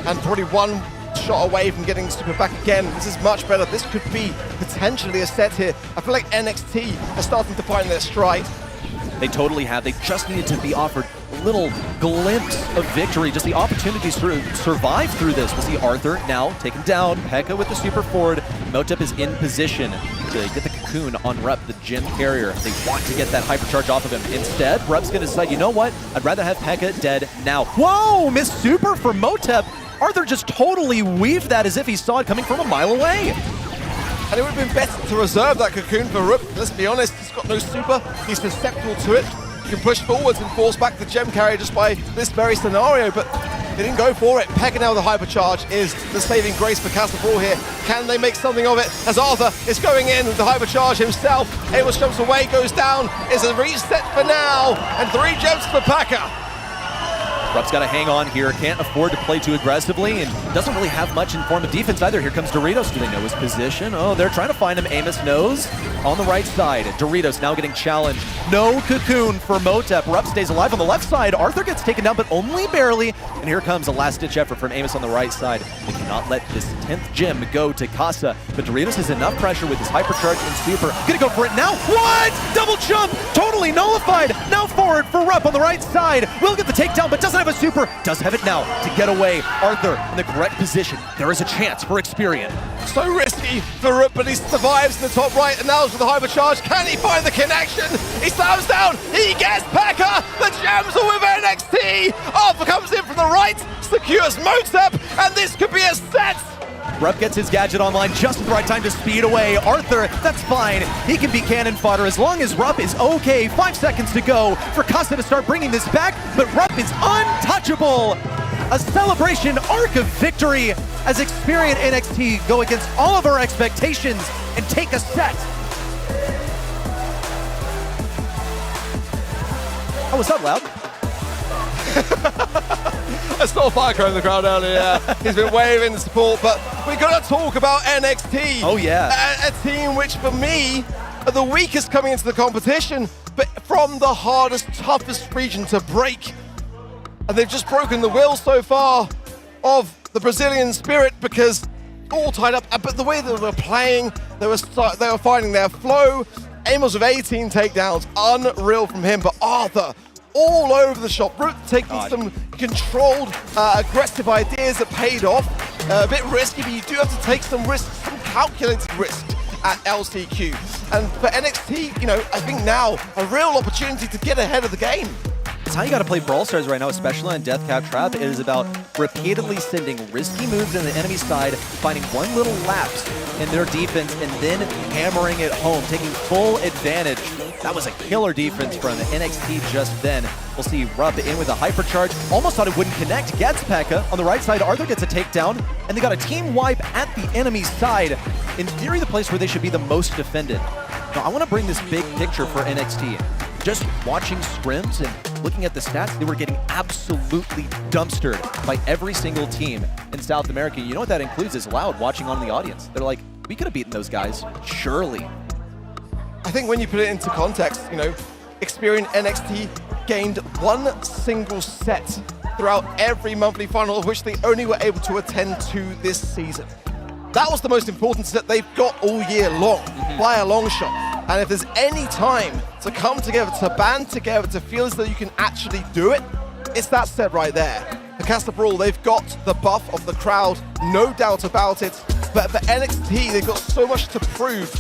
and probably 1 shot away from getting super back again. This is much better. This could be potentially a set here. I feel like NXT are starting to find their stride. They totally have. They just needed to be offered a little glimpse of victory, just the opportunities to survive through this. We'll see Arthur now taken down. Pekka with the super forward. Motep is in position to get the cocoon on Rep, the gym carrier. They want to get that hypercharge off of him. Instead, Rep's going to decide, you know what? I'd rather have Pekka dead now. Whoa! Missed super for Motep. Arthur just totally weaved that as if he saw it coming from a mile away. And it would have been better to reserve that cocoon for Rup. Let's be honest, he's got no super. He's susceptible to it. You can push forwards and force back the gem carrier just by this very scenario, but they didn't go for it. Pekka now with the hypercharge is the saving grace for XSPARK here. Can they make something of it? As Arthur is going in with the hypercharge himself. Amos jumps away, goes down. It's a reset for now, and 3 gems for Pekka. Rup's got to hang on here, can't afford to play too aggressively, and doesn't really have much in form of defense either. Here comes Doritos. Do they know his position? Oh, they're trying to find him. Amos knows. On the right side, Doritos now getting challenged. No cocoon for Motep. Rup stays alive on the left side. Arthur gets taken down, but only barely. And here comes a last-ditch effort from Amos on the right side. They cannot let this 10th gem go to Casa, but Doritos has enough pressure with his hypercharge and super. Gonna go for it now. What? Double jump! Totally nullified. Now forward for Rup on the right side. Will get the takedown, but doesn't have a super. Does have it now to get away. Arthur in the correct position. There is a chance for Experian. So risky for Rup, but he survives in the top right, and now with the hypercharge. Can he find the connection? He slams down. He gets Pekka. The gems are with NXT. Arthur comes in from the right, secures Motep, and this could be a set. Rup gets his gadget online just at the right time to speed away. Arthur, that's fine. He can be cannon fodder as long as Rup is okay. 5 seconds to go for Casa to start bringing this back, but Rup is untouchable. A celebration arc of victory as Experian NXT go against all of our expectations and take a set. Oh, what's up, Loud? I saw Firecrow in the crowd earlier. He's been waving the support, but we've got to talk about NXT. Oh, yeah. A team which, for me, are the weakest coming into the competition, but from the hardest, toughest region to break. And they've just broken the will so far of the Brazilian spirit because all tied up. But the way they were playing, they were finding their flow. Amos with 18 takedowns, unreal from him. But Arthur, all over the shop. Root taking some controlled, aggressive ideas that paid off. A bit risky, but you do have to take some risks, some calculated risks at LCQ. And for NXT, you know, I think now a real opportunity to get ahead of the game. It's how you got to play Brawl Stars right now, especially on Death Cap Trap. It is about repeatedly sending risky moves in the enemy side, finding one little lapse in their defense, and then hammering it home, taking full advantage. That was a killer defense from NXT just then. We'll see Rup in with a hypercharge. Almost thought it wouldn't connect. Gets Pekka. On the right side, Arthur gets a takedown, and they got a team wipe at the enemy side. In theory, the place where they should be the most defended. Now, I want to bring this big picture for NXT. Just watching scrims and looking at the stats, they were getting absolutely dumpstered by every single team in South America. You know what that includes is Loud watching on the audience. They're like, we could have beaten those guys, surely. I think when you put it into context, you know, Experian NXT gained one single set throughout every monthly final, of which they only were able to attend to this season. That was the most important set they've got all year long, by a long shot. And if there's any time to come together, to band together, to feel as though you can actually do it, it's that set right there. For XSPARK, they've got the buff of the crowd, no doubt about it. But for NXT, they've got so much to prove.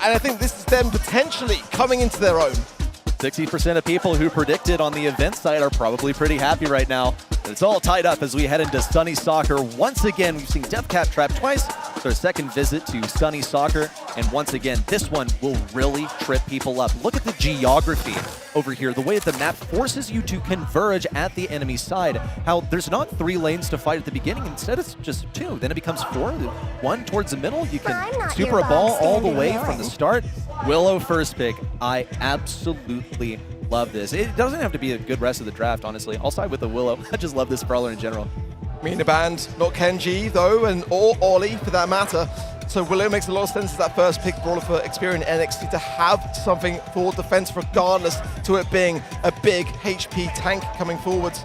And I think this is them potentially coming into their own. 60% of people who predicted on the event side are probably pretty happy right now. It's all tied up as we head into Sunny Soccer. Once again, we've seen Death Cap Trap twice. It's our second visit to Sunny Soccer. And once again, this one will really trip people up. Look at the geography over here, the way that the map forces you to converge at the enemy side. How there's not 3 lanes to fight at the beginning. Instead, it's just 2. Then it becomes 4. 1 towards the middle. You can super a ball all the way from the start. Willow first pick. I absolutely love this. It doesn't have to be a good rest of the draft, honestly. I'll side with the Willow. I just love this brawler in general. Me in the band, not Kenji though, or Ollie for that matter. So Willow makes a lot of sense as that first pick brawler for Experian NXT to have something for defense regardless to it being a big HP tank coming forwards.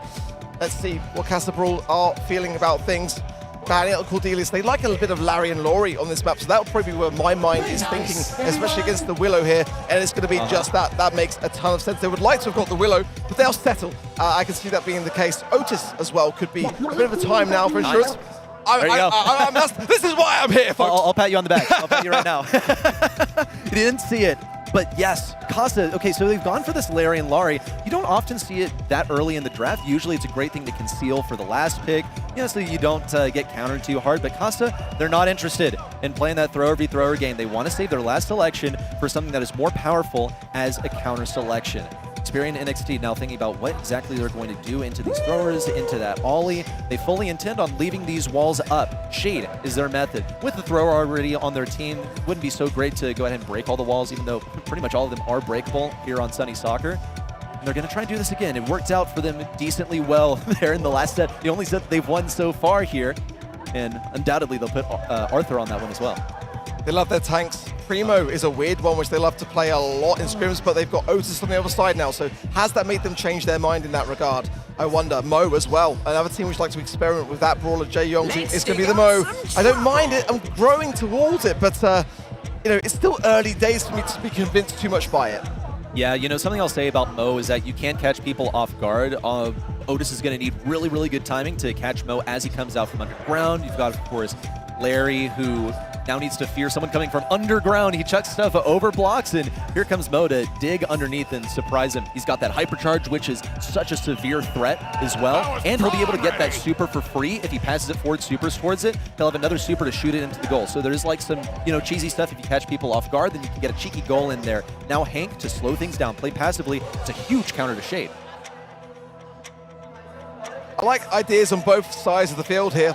Let's see what XSPARK are feeling about things. banning out Cordelius. They like a little bit of Larry and Laurie on this map, so that'll probably be where my mind is thinking, especially against the Willow here, and it's going to be just that. That makes a ton of sense. They would like to have got the Willow, but they'll settle. I can see that being the case. Otis as well could be a bit of a time now for insurance. This is why I'm here, folks. I'll pat you on the back. I'll pat you right now. You didn't see it. But yes, Casa, okay, so they've gone for this Larry and Laurie. You don't often see it that early in the draft. Usually it's a great thing to conceal for the last pick, so you don't get countered too hard. But Casa, they're not interested in playing that thrower v thrower game. They want to save their last selection for something that is more powerful as a counter selection. Experian NXT now thinking about what exactly they're going to do into these throwers, into that ollie. They fully intend on leaving these walls up. Shade is their method. With the thrower already on their team, it wouldn't be so great to go ahead and break all the walls, even though pretty much all of them are breakable here on Sunny Soccer. And they're going to try and do this again. It worked out for them decently well there in the last set. The only set they've won so far here. And undoubtedly they'll put Arthur on that one as well. They love their tanks. Primo is a weird one, which they love to play a lot in scrims, but they've got Otis on the other side now, so has that made them change their mind in that regard? I wonder. Mo as well, another team which like to experiment with that brawler. Jae Young is going to be the Mo. I don't mind it, I'm growing towards it, but it's still early days for me to be convinced too much by it. Yeah, something I'll say about Mo is that you can catch people off guard. Otis is going to need really, really good timing to catch Mo as he comes out from underground. You've got, of course, Larry, who now needs to fear someone coming from underground. He chucks stuff over blocks, and here comes Mo to dig underneath and surprise him. He's got that hypercharge, which is such a severe threat as well, and he'll be able to get that super for free if he passes it forward, supers towards it. He'll have another super to shoot it into the goal. So there's like some, cheesy stuff. If you catch people off guard, then you can get a cheeky goal in there. Now Hank, to slow things down, play passively. It's a huge counter to Shade. I like ideas on both sides of the field here.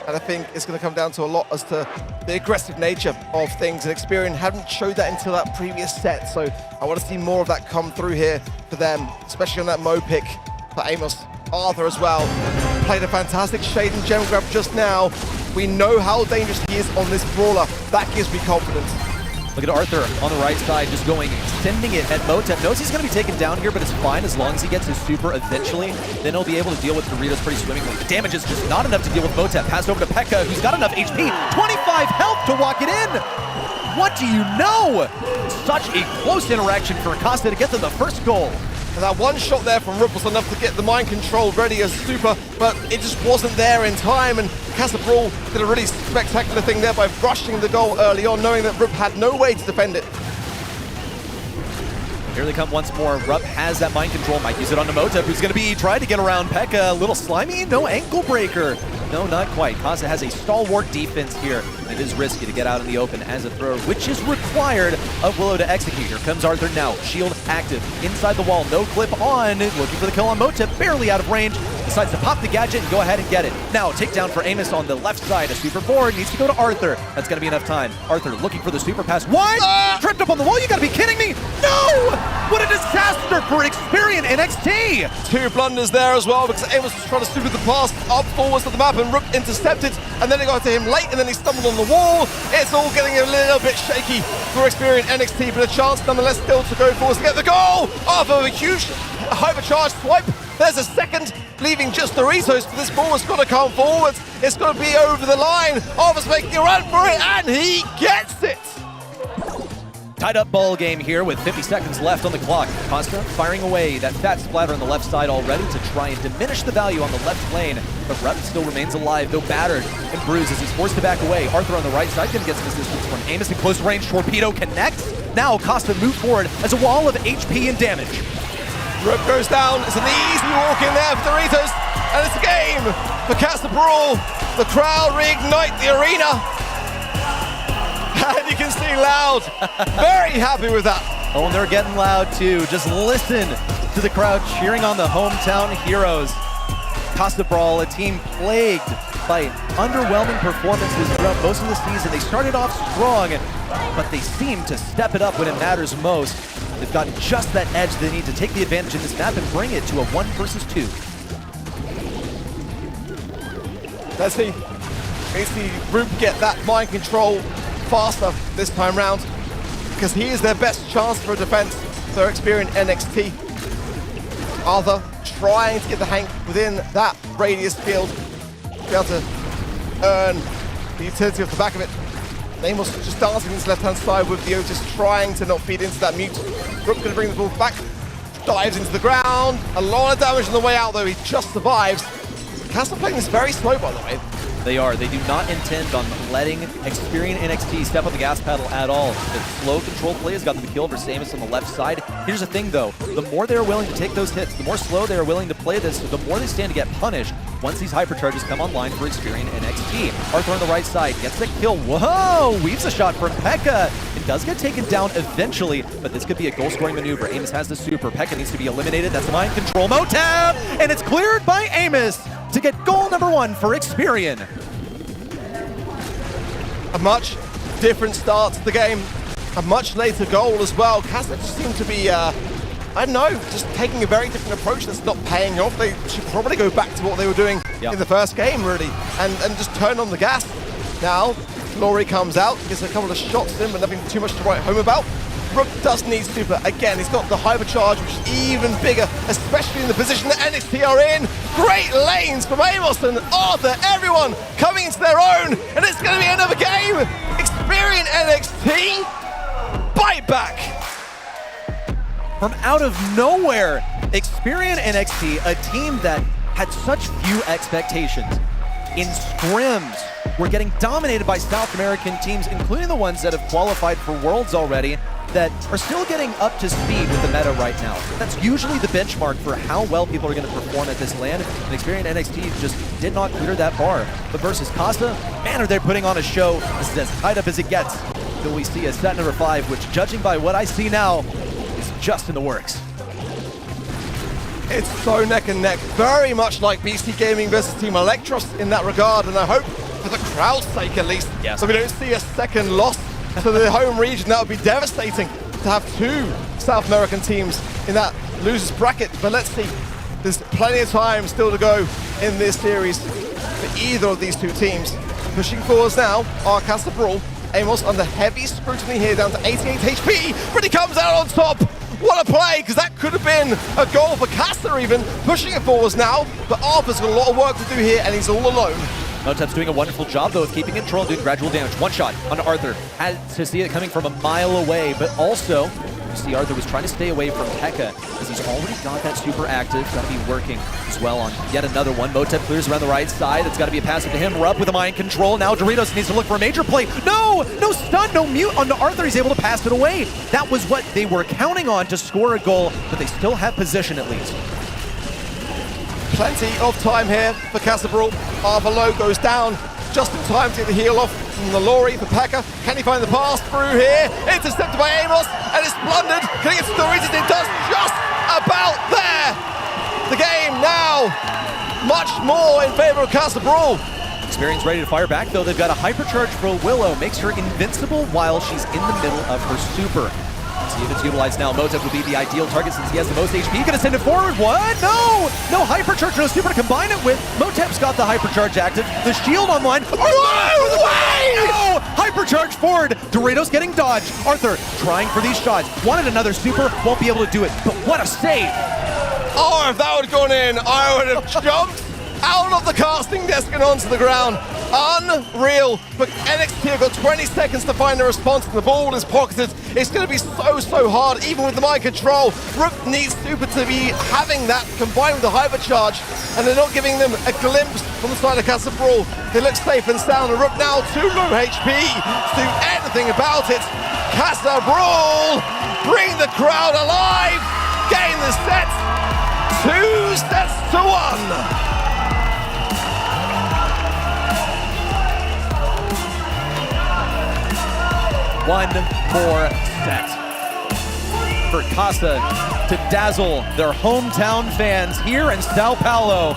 And I think it's going to come down to a lot as to the aggressive nature of things. And Experian hadn't showed that until that previous set. So I want to see more of that come through here for them, especially on that Mo pick for Amos. Arthur as well. Played a fantastic Shade and gem grab just now. We know how dangerous he is on this brawler. That gives me confidence. Look at Arthur on the right side, just sending it at Motep. Knows he's going to be taken down here, but it's fine as long as he gets his super eventually. Then he'll be able to deal with Doritos pretty swimmingly. The damage is just not enough to deal with Motep. Passed over to Pekka, who's got enough HP. 25 health to walk it in. What do you know? Such a close interaction for Acosta to get to the first goal. And that one shot there from Rup was enough to get the mind control ready as super, but it just wasn't there in time. And Casa Brawl did a really spectacular thing there by rushing the goal early on, knowing that Rup had no way to defend it. Here they come once more. Rupp has that mind control. Might use it on Motep, who's going to be trying to get around Pekka. A little slimy. No ankle breaker. No, not quite. Casa has a stalwart defense here. It is risky to get out in the open as a thrower, which is required of Willow to execute. Here comes Arthur now. Shield active. Inside the wall. No clip on. Looking for the kill on Motep. Barely out of range. Decides to pop the gadget and go ahead and get it. Now, takedown for Amos on the left side. A super forward needs to go to Arthur. That's going to be enough time. Arthur looking for the super pass. What? Tripped up on the wall. You got to be kidding me. No! What a disaster for Experian NXT. Two blunders there as well because Amos was trying to super the pass up forwards to the map and Rook intercepted, and then it got to him late and then he stumbled on the wall. It's all getting a little bit shaky for Experian NXT, but a chance nonetheless still to go forwards to get the goal off of a huge hypercharged swipe. There's a second, leaving just Doritos, but this ball has got to come forwards. It's got to be over the line. Arthur's making a run for it, and he gets it. Tied up ball game here with 50 seconds left on the clock. Costa firing away that fat splatter on the left side already to try and diminish the value on the left lane. But Rep still remains alive, though battered and bruised as he's forced to back away. Arthur on the right side going to get some assistance from Amos in close range. Torpedo connects. Now Costa moves forward as a wall of HP and damage. Rep goes down. It's an easy walk in there for Doritos. And it's a game for Casa Brawl. The crowd reignite the arena. And you can see Loud very happy with that. Oh, and they're getting loud too. Just listen to the crowd cheering on the hometown heroes. Casa Brawl, a team plagued by underwhelming performances throughout most of the season. They started off strong, but they seem to step it up when it matters most. They've got just that edge they need to take the advantage in this map and bring it to a 1 versus 2. Let's see. Let's see Roop get that mind control faster this time round, because he is their best chance for a defense for Experian NXT. Arthur trying to get the Hank within that radius field to be able to earn the utility off the back of it. Amos just dancing into the left-hand side with the Otis trying to not feed into that mute. Rook gonna bring the ball back, dives into the ground. A lot of damage on the way out though, he just survives. Castle playing this very slow by the way. They are. They do not intend on letting Experian NXT step on the gas pedal at all. The slow control play has gotten the kill for Samus on the left side. Here's the thing though, the more they are willing to take those hits, the more slow they are willing to play this, the more they stand to get punished once these hypercharges come online for Experian NXT. Arthur on the right side gets the kill. Whoa! Weaves a shot from P.E.K.K.A. It does get taken down eventually, but this could be a goal-scoring maneuver. Amos has the super. P.E.K.K.A. needs to be eliminated. That's mind control. Motab! And it's cleared by Amos to get goal number 1 for Experian. A much different start to the game. A much later goal as well. Castle just seem to be, I don't know, just taking a very different approach that's not paying off. They should probably go back to what they were doing in the first game, really, and just turn on the gas. Now, Glory comes out, gets a couple of shots in, but nothing too much to write home about. Rook does need super. Again, he's got the hypercharge, which is even bigger, especially in the position that NXT are in. Great lanes from Amos and Arthur, everyone coming into their own, and it's going to be another game. Experian NXT, bite back. From out of nowhere, Experian NXT, a team that had such few expectations. In scrims, we're getting dominated by South American teams, including the ones that have qualified for Worlds already, that are still getting up to speed with the meta right now. That's usually the benchmark for how well people are going to perform at this land, and Experian NXT just did not clear that bar. But versus Casa, man, are they putting on a show. This is as tight up as it gets. Till we see a set number 5, which, judging by what I see now, is just in the works. It's so neck and neck, very much like BC Gaming versus Team Electros in that regard, and I hope for the crowd's sake at least, so we don't see a second loss to the home region. That would be devastating to have 2 South American teams in that losers bracket, but let's see. There's plenty of time still to go in this series for either of these 2 teams. Pushing forwards now are Casa Brawl. Amos under heavy scrutiny here, down to 88 HP, but he comes out on top. What a play, because that could have been a goal for Casa even, pushing it forwards now, but Arthur's got a lot of work to do here, and he's all alone. Motab's doing a wonderful job, though, of keeping control and doing gradual damage. One shot on Arthur. Had to see it coming from a mile away, but also, you see Arthur was trying to stay away from P.E.K.K.A. because he's already got that super active. Got to be working as well on yet another one. Motab clears around the right side. It's got to be a pass to him. Rupp with a mind control. Now Doritos needs to look for a major play. No! No stun, no mute onto Arthur. He's able to pass it away. That was what they were counting on to score a goal, but they still have position at least. Plenty of time here for Casa Brawl. Arthur Lowe goes down just in time to get the heel off from the Lori for P.E.K.K.A. Can he find the pass through here? Intercepted by Amos, and it's blundered. Can he get to Doritos? It does just about there. The game now much more in favor of Casa Brawl. Experian's ready to fire back, though. They've got a hypercharge for Willow. Makes her invincible while she's in the middle of her super. See if it's utilized now. Motab would be the ideal target since he has the most HP. Gonna send it forward. What? No! No hypercharge, no super to combine it with. Motab's got the hypercharge active. The shield online. No! Hypercharge forward. Doritos getting dodged. Arthur trying for these shots. Wanted another super. Won't be able to do it. But what a save! Oh, if that would have gone in, I would have jumped out of the casting desk and onto the ground. Unreal. But NXT have got 20 seconds to find a response, and the ball is pocketed. It's going to be so hard, even with the mind control. Rook needs super to be having that combined with the hypercharge, and they're not giving them a glimpse from the side of Casa Brawl. They look safe and sound, and Rook now too low HP to do anything about it. Casa Brawl bring the crowd alive, gain the set, 2 sets to 1. One more set for Casa to dazzle their hometown fans here in Sao Paulo.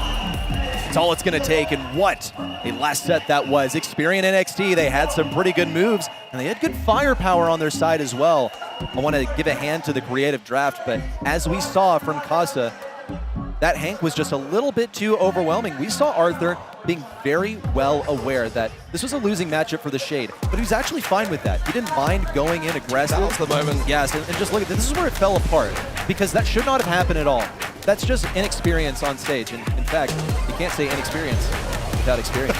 It's all it's going to take, and what a last set that was. Experian NXT, they had some pretty good moves, and they had good firepower on their side as well. I want to give a hand to the creative draft, but as we saw from Casa, that Hank was just a little bit too overwhelming. We saw Arthur being very well aware that this was a losing matchup for the Shade, but he was actually fine with that. He didn't mind going in aggressive. That's the moment. Yes, and just look at this. This is where it fell apart, because that should not have happened at all. That's just inexperience on stage, and in fact, you can't say inexperience without Experian.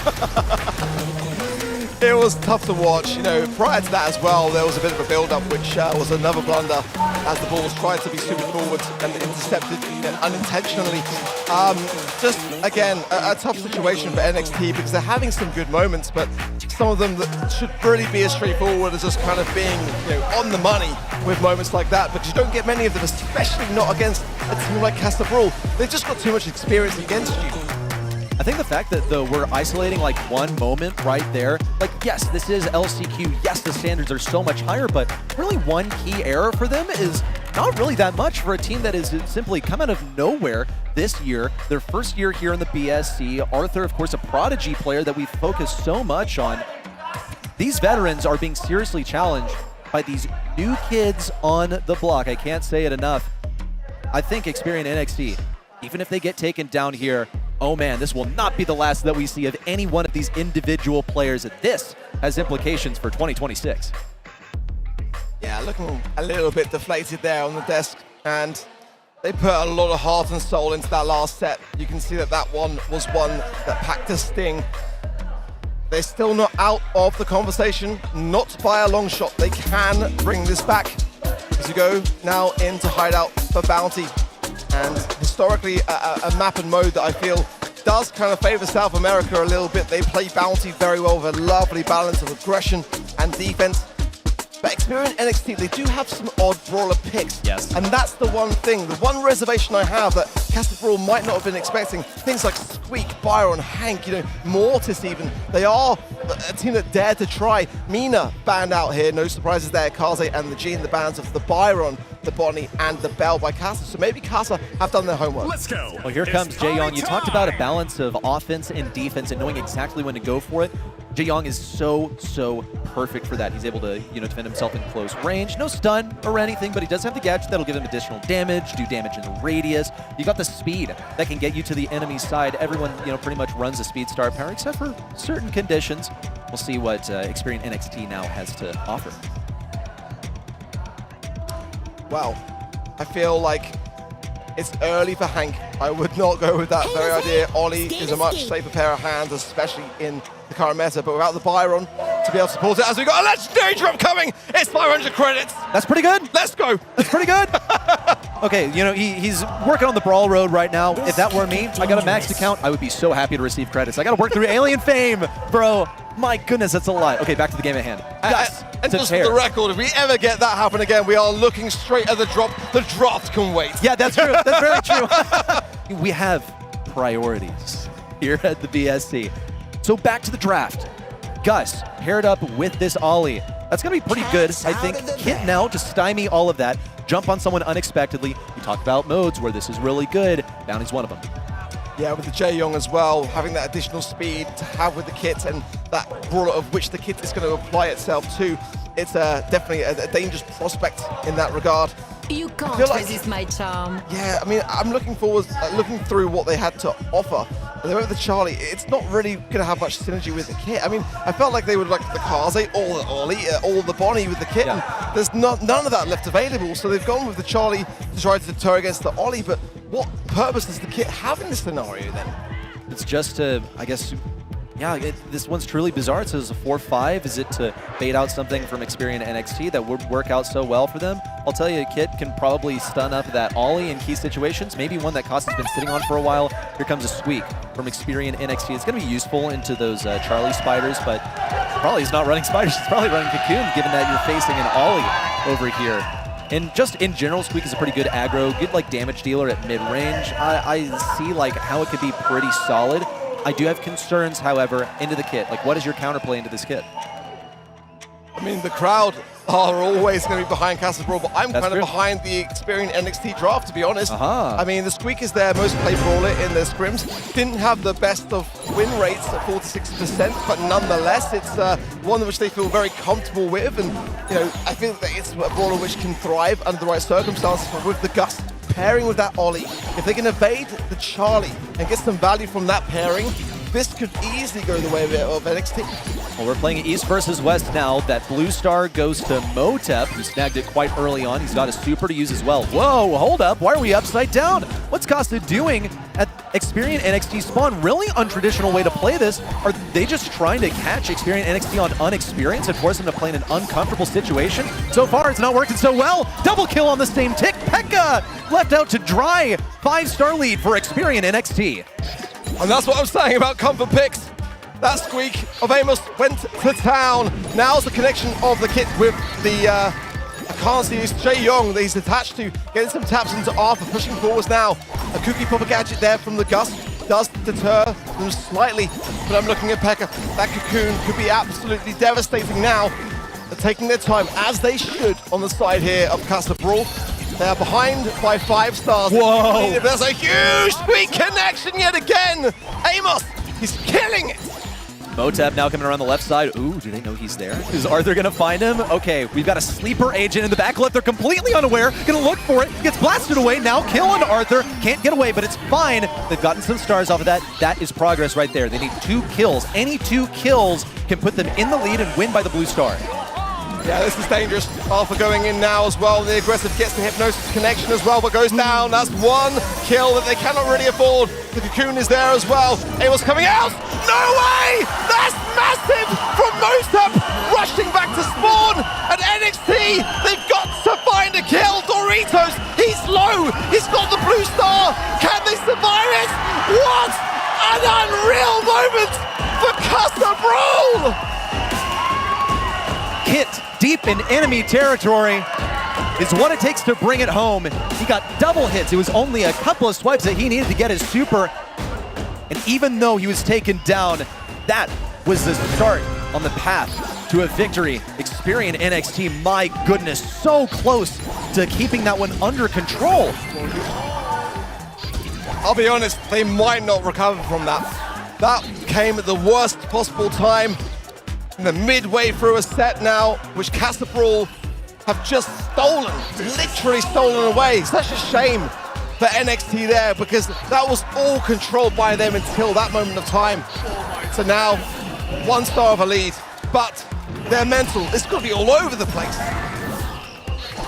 It was tough to watch. You know, prior to that as well, there was a bit of a build-up, which was another blunder as the balls tried to be super forward and intercepted unintentionally. Just, again, a tough situation for NXT because they're having some good moments, but some of them that should really be as straightforward as just kind of being, you know, on the money with moments like that, because you don't get many of them, especially not against a team like Castle Brawl. They've just got too much experience against you. I think the fact that, though, we're isolating like one moment right there, like, yes, this is LCQ, yes, the standards are so much higher, but really one key error for them is not really that much for a team that is simply come out of nowhere this year, their first year here in the BSC. Arthur, of course, a prodigy player that we focus so much on. These veterans are being seriously challenged by these new kids on the block. I can't say it enough. I think Experian NXT, even if they get taken down here, oh man, this will not be the last that we see of any one of these individual players. This has implications for 2026. Yeah, looking a little bit deflated there on the desk, and they put a lot of heart and soul into that last set. You can see that that one was one that packed a sting. They're still not out of the conversation, not by a long shot. They can bring this back as you go now into Hideout for Bounty. And historically, a map and mode that I feel does kind of favor South America a little bit. They play Bounty very well with a lovely balance of aggression and defense. But Experian NXT, they do have some odd brawler picks. Yes. And that's the one thing, the one reservation I have that Castle Brawl might not have been expecting. Things like Squeak, Byron, Hank, you know, Mortis even. They are a team that dared to try. Mina banned out here, no surprises there. Kaze and the G in the bans of the Byron, the Bonnie, and the Bell by Casa. So maybe Casa have done their homework. Let's go. Well, here comes Jaeyong. You talked about a balance of offense and defense and knowing exactly when to go for it. Jaeyong is so perfect for that. He's able to, you know, defend himself in close range. No stun or anything, but he does have the gadget that'll give him additional damage, do damage in the radius. You got the speed that can get you to the enemy's side. Everyone, you know, pretty much runs a speed star power except for certain conditions. We'll see what Experian NXT now has to offer. Wow, I feel like it's early for Hank. I would not go with that very idea. Ollie is a much safer pair of hands, especially in the current meta, but without the Byron to be able to support it, as we got a legendary drop coming, it's 500 credits. That's pretty good. Let's go. That's pretty good. Okay, you know, he's working on the Brawl Road right now. If that were me, I got a maxed account, I would be so happy to receive credits. I got to work through Alien Fame, bro. My goodness, that's a lot. Okay, back to the game at hand. And just for the record, if we ever get that happen again, we are looking straight at the drop. The draft can wait. Yeah, that's true. That's very true. We have priorities here at the BSC. So back to the draft. Gus paired up with this Ollie. That's going to be pretty good, I think. Kit now to stymie all of that. Jump on someone unexpectedly. We talked about modes where this is really good. Bounty's one of them. Yeah, with the Jaeyong as well, having that additional speed to have with the kit and that brawler of which the kit is going to apply itself to. It's definitely a dangerous prospect in that regard. You can't resist my charm. Yeah, I mean, I'm looking forward, looking through what they had to offer. They went with the Charlie. It's not really going to have much synergy with the kit. I mean, I felt like they would like the Kaze, or the Ollie, or the Bonnie with the kit. Yeah. And there's none of that left available, so they've gone with the Charlie to try to deter against the Ollie. But what purpose does the kit have in this scenario then? It's just to, I guess, yeah, this one's truly bizarre. It says a 4-5. Is it to bait out something from Experian NXT that would work out so well for them? I'll tell you, Kit can probably stun up that Ollie in key situations. Maybe one that Costa's been sitting on for a while. Here comes a Squeak from Experian NXT. It's going to be useful into those Charlie spiders, but probably he's not running spiders. He's probably running Cocoon, given that you're facing an Ollie over here. And just in general, Squeak is a pretty good aggro, good like damage dealer at mid-range. I see like how it could be pretty solid. I do have concerns, however, into the kit. Like, what is your counterplay into this kit? I mean, the crowd are always going to be behind Castle Brawl, but I'm kind of behind the Experian NXT draft, to be honest. I mean, the Squeak is their most played brawler in their scrims. Didn't have the best of win rates at 46%, but nonetheless, it's one which they feel very comfortable with. And, you know, I feel that it's a brawler which can thrive under the right circumstances, but with the Gus pairing with that Ollie, if they can evade the Charlie and get some value from that pairing, this could easily go the way of NXT. Well, we're playing East versus West now. That blue star goes to Motep, who snagged it quite early on. He's got a super to use as well. Whoa, hold up. Why are we upside down? What's Costa doing at Experian NXT spawn? Really untraditional way to play this. Are they just trying to catch Experian NXT on unexperienced and force them to play in an uncomfortable situation? So far, it's not working so well. Double kill on the same tick. Pekka left out to dry. 5-star lead for Experian NXT. And that's what I'm saying about comfort picks. That squeak of Amos went to town. Now's the connection of the kit with the, I can't see, it's Jae Young that he's attached to, getting some taps into Arthur, pushing forwards now. A cookie popper gadget there from the Gust does deter them slightly, but I'm looking at Pekka. That cocoon could be absolutely devastating now. They're taking their time, as they should, on the side here of Casa Brawl. They are behind by 5 stars. Whoa! There's a huge squeak connection yet again. Amos, he's killing it. Motep now coming around the left side. Ooh, do they know he's there? Is Arthur gonna find him? Okay, we've got a sleeper agent in the back left. They're completely unaware. Gonna look for it. Gets blasted away. Now killing Arthur. Can't get away, but it's fine. They've gotten some stars off of that. That is progress right there. They need 2 kills. Any 2 kills can put them in the lead and win by the blue star. Yeah, this is dangerous. Alpha going in now as well. The aggressive gets the hypnosis connection as well, but goes down. That's 1 kill that they cannot really afford. The cocoon is there as well. Amos coming out. No way! That's massive from Motep, rushing back to spawn. At NXT, they've got to find a kill. Doritos, he's low. He's got the blue star. Can they survive it? What an unreal moment for Casa Brawl! Kit deep in enemy territory is what it takes to bring it home. He got double hits. It was only a couple of swipes that he needed to get his super. And even though he was taken down, that was the start on the path to a victory. Experian NXT, my goodness, so close to keeping that one under control. I'll be honest, they might not recover from that. That came at the worst possible time. In the midway through a set now, which Casa Brawl have just stolen, literally stolen away. Such a shame for NXT there, because that was all controlled by them until that moment of time. So now, 1 star of a lead, but their mental is going to be all over the place.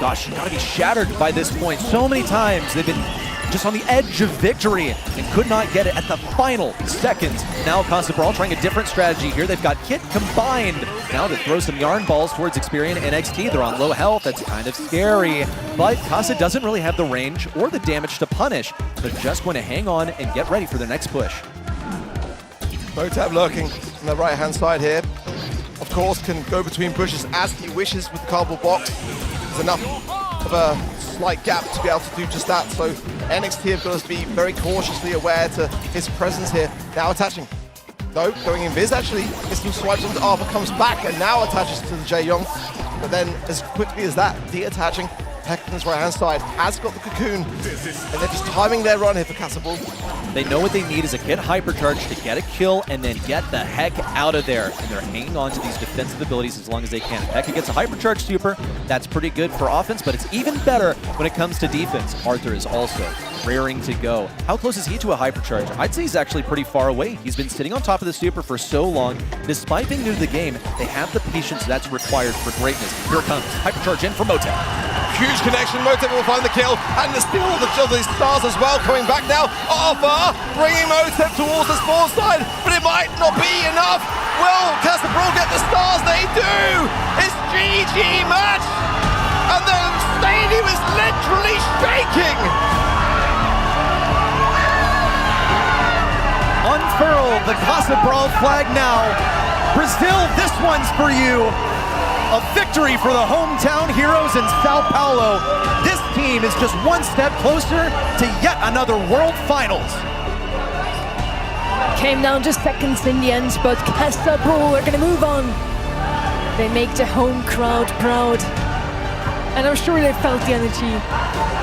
Gosh, you gotta be shattered by this point. So many times they've been just on the edge of victory and could not get it at the final seconds. Now Casa Brawl trying a different strategy here. They've got Kit combined now to throw some yarn balls towards Experian NXT. They're on low health. That's kind of scary. But Casa doesn't really have the range or the damage to punish. They're just going to hang on and get ready for their next push. Motep lurking on the right-hand side here. Of course, can go between bushes as he wishes with the cardboard box. There's enough of a slight gap to be able to do just that. So NXT have got to be very cautiously aware to his presence here. Now attaching. No, going in Viz actually. Gets some swipes onto Arthur, comes back and now attaches to the Jae Young. But then as quickly as that, de-attaching. Pekka's right-hand side has got the cocoon. And they're just timing their run here for Casa Brawl. They know what they need is a Kit hypercharge to get a kill and then get the heck out of there. And they're hanging on to these defensive abilities as long as they can. Pekka gets a hypercharge super. That's pretty good for offense, but it's even better when it comes to defense. Arthur is also raring to go. How close is he to a hypercharge? I'd say he's actually pretty far away. He's been sitting on top of the super for so long. Despite being new to the game, they have the patience that's required for greatness. Here it comes. Hypercharge in for Motep. Huge connection. Motep will find the kill and the steal of the stars as well. Coming back now. Arthur bringing Motep towards the spawn side, but it might not be enough. Will Casa Brawl get the stars? They do. It's GG match, and the stadium is literally shaking. Unfurl the Casa Brawl flag now. Brazil, this one's for you. A victory for the hometown heroes in Sao Paulo. This team is just one step closer to yet another World Finals. Came down just seconds in the end, but Casa Brawl are going to move on. They make the home crowd proud. And I'm sure they felt the energy.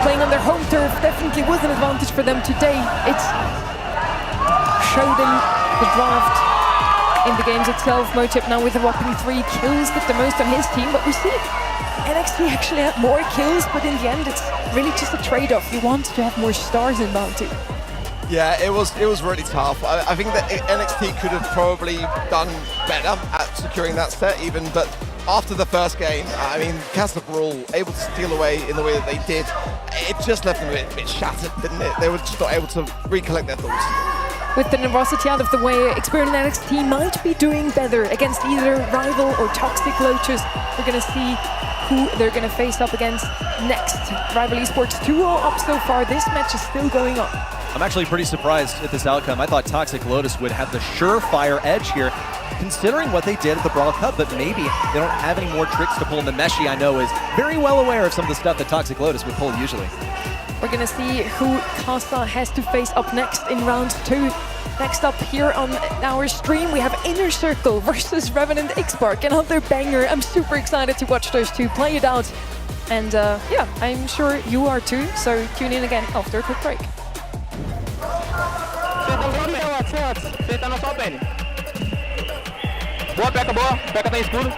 Playing on their home turf definitely was an advantage for them today. It's showed in the draft. In the games itself, Motep now with a whopping 3 kills, did the most on his team, but we see NXT actually had more kills, but in the end it's really just a trade-off. You want to have more stars in Bounty. Yeah, it was really tough. I think that NXT could have probably done better at securing that set even, but after the first game, I mean, Castle Brawl able to steal away in the way that they did, it just left them a bit shattered, didn't it? They were just not able to recollect their thoughts. With the nervosity out of the way, Experian NXT might be doing better against either Rival or Toxic Lotus. We're going to see who they're going to face up against next. Rival Esports 2-0 up so far. This match is still going on. I'm actually pretty surprised at this outcome. I thought Toxic Lotus would have the surefire edge here, considering what they did at the Brawl Cup, but maybe they don't have any more tricks to pull. And the Meshi, I know, is very well aware of some of the stuff that Toxic Lotus would pull usually. We're going to see who Casa has to face up next in round 2. Next up here on our stream, we have Inner Circle versus Revenant XSPARK, another banger. I'm super excited to watch those two play it out. And yeah, I'm sure you are too, so tune in again after a quick break. Senta no só pene. Boa, Peca tem escudo.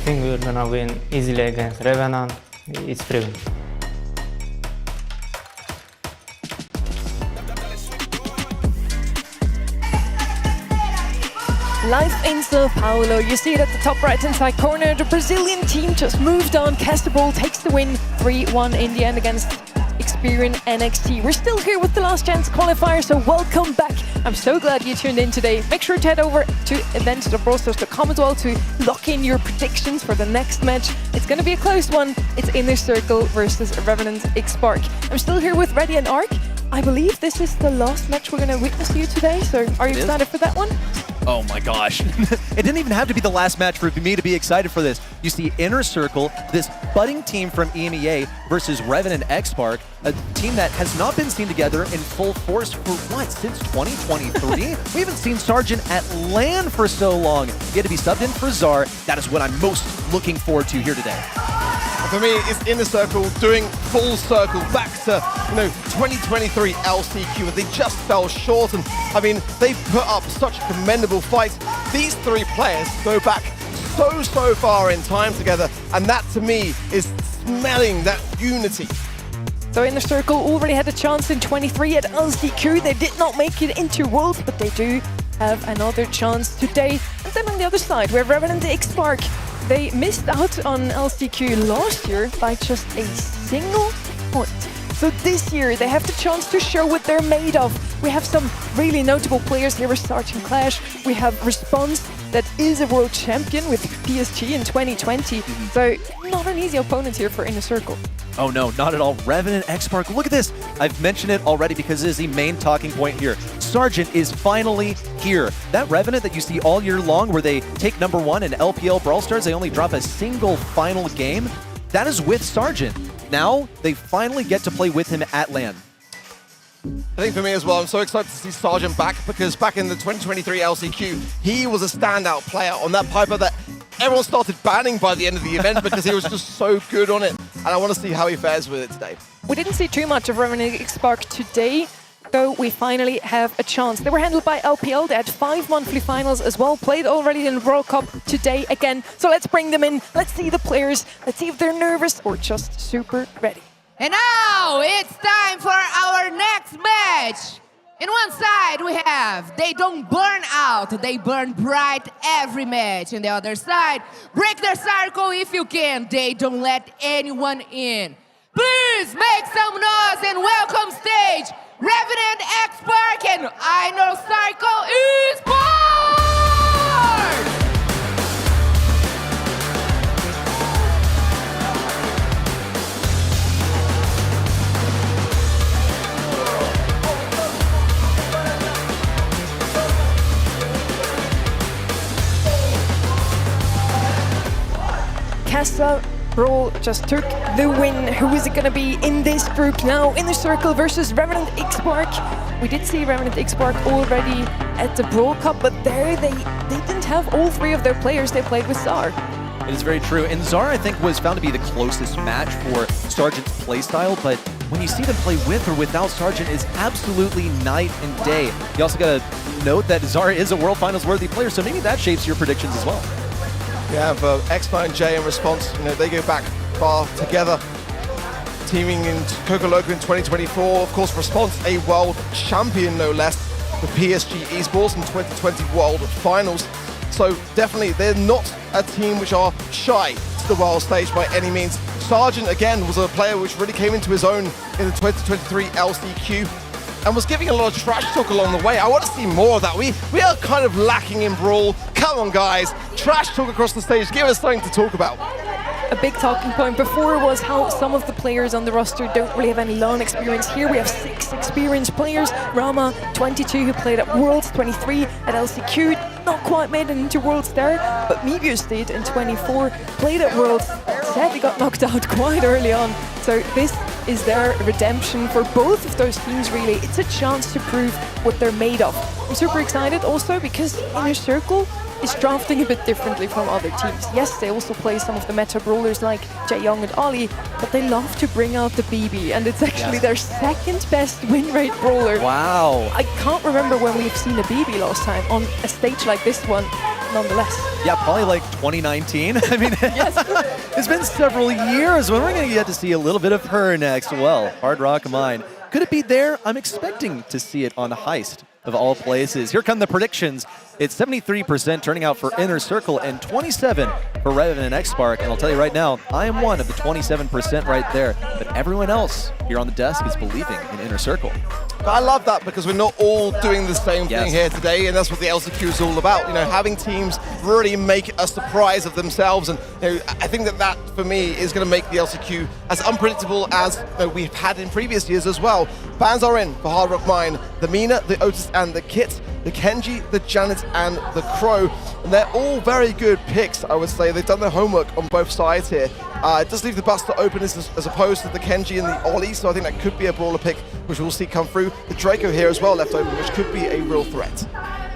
I think we're gonna win easily against Revenant. It's proven. Live in Sao Paulo, you see it at the top right-hand side corner. The Brazilian team just moved on. Castle Brawl takes the win 3-1 in the end against Experian NXT. We're still here with the last chance qualifier, so welcome back. I'm so glad you tuned in today. Make sure to head over to events.brawlstars.com as well to lock in your predictions for the next match. It's going to be a close one. It's Inner Circle versus Revenant XSPARK. I'm still here with Reddy and Ark. I believe this is the last match we're going to witness you today, so are you excited for that one? Oh my gosh. It didn't even have to be the last match for me to be excited for this. You see Inner Circle, this budding team from EMEA versus Revenant XSPARK, a team that has not been seen together in full force for what, since 2023? We haven't seen Sargent at LAN for so long. Yet to be subbed in for Czar, that is what I'm most looking forward to here today. For me, it's Inner Circle doing full circle back to 2023 LCQ, and they just fell short. And I mean, they've put up such a commendable fight. These three players go back so far in time together, and that to me is smelling that unity. So Inner Circle already had a chance in 23 at LCQ. They did not make it into Worlds, but they do have another chance today. And then on the other side, we have Revenant XSPARK. They missed out on LCQ last year by just a single point. So this year, they have the chance to show what they're made of. We have some really notable players here with Starting Clash. We have Response, that is a world champion with PSG in 2020. So not an easy opponent here for Inner Circle. Oh no, not at all. Revenant XSPARK, look at this. I've mentioned it already because it is the main talking point here. Sargent is finally here. That Revenant that you see all year long where they take #1 in LPL Brawl Stars, they only drop a single final game. That is with Sargent. Now they finally get to play with him at LAN. I think for me as well, I'm so excited to see Sargent back, because back in the 2023 LCQ, he was a standout player on that Piper that everyone started banning by the end of the event because he was just so good on it. And I want to see how he fares with it today. We didn't see too much of Revenant XSPARK today, though we finally have a chance. They were handled by LPL. They had 5 monthly finals as well, played already in the World Cup today again. So let's bring them in. Let's see the players. Let's see if they're nervous or just super ready. And now it's time for our next match. In one side we have, they don't burn out, they burn bright every match. And the other side, break their circle if you can, they don't let anyone in. Please make some noise and welcome stage, Revenant XSPARK and Inner Circle Esports! Casa, Brawl just took the win. Who is it going to be in this group now? Inner Circle versus Revenant XSPARK. We did see Revenant XSPARK already at the Brawl Cup, but there they didn't have all three of their players. They played with Zar. It is very true. And Zar, I think, was found to be the closest match for Sargent's playstyle, but when you see them play with or without Sargent is absolutely night and day. You also got to note that Zar is a World Finals worthy player, so maybe that shapes your predictions as well. Yeah, for X9J in response, they go back far together, teaming in Coco Loco in 2024. Of course, Response, a world champion, no less, with PSG Esports in 2020 World Finals. So definitely, they're not a team which are shy to the world stage by any means. Sargent, again, was a player which really came into his own in the 2023 LCQ and was giving a lot of trash talk along the way. I want to see more of that. We are kind of lacking in Brawl. Come on, guys. Trash talk across the stage. Give us something to talk about. A big talking point before was how some of the players on the roster don't really have any LAN experience. Here we have 6 experienced players. Rama, 22, who played at Worlds, 23 at LCQ, not quite made it into Worlds there, but Mebius did in 24, played at Worlds, sadly got knocked out quite early on. So this is their redemption for both of those teams, really. It's a chance to prove what they're made of. I'm super excited also because Inner Circle is drafting a bit differently from other teams. Yes, they also play some of the meta brawlers like Jaeyoung and Ali, but they love to bring out the BB, and it's actually their second best win rate brawler. Wow. I can't remember when we've seen a BB last time on a stage like this one, nonetheless. Yeah, probably like 2019. I mean, it's been several years when we're going to get to see a little bit of her next. Well, Hard Rock Mine. Could it be there? I'm expecting to see it on Heist, of all places. Here come the predictions. It's 73% turning out for Inner Circle and 27 for Revenant and XSPARK. And I'll tell you right now, I am one of the 27% right there. But everyone else here on the desk is believing in Inner Circle. I love that because we're not all doing the same thing here today, and that's what the LCQ is all about. Having teams really make a surprise of themselves, and I think that for me is going to make the LCQ as unpredictable as we've had in previous years as well. Bans are in for Hard Rock Mine: the Mina, the Otis, and the Kit, the Kenji, the Janet, and the Crow. And they're all very good picks, I would say. They've done their homework on both sides here. It does leave the Buster open as opposed to the Kenji and the Ollie, so I think that could be a brawler pick, which we'll see come through. The Draco here as well left open, which could be a real threat.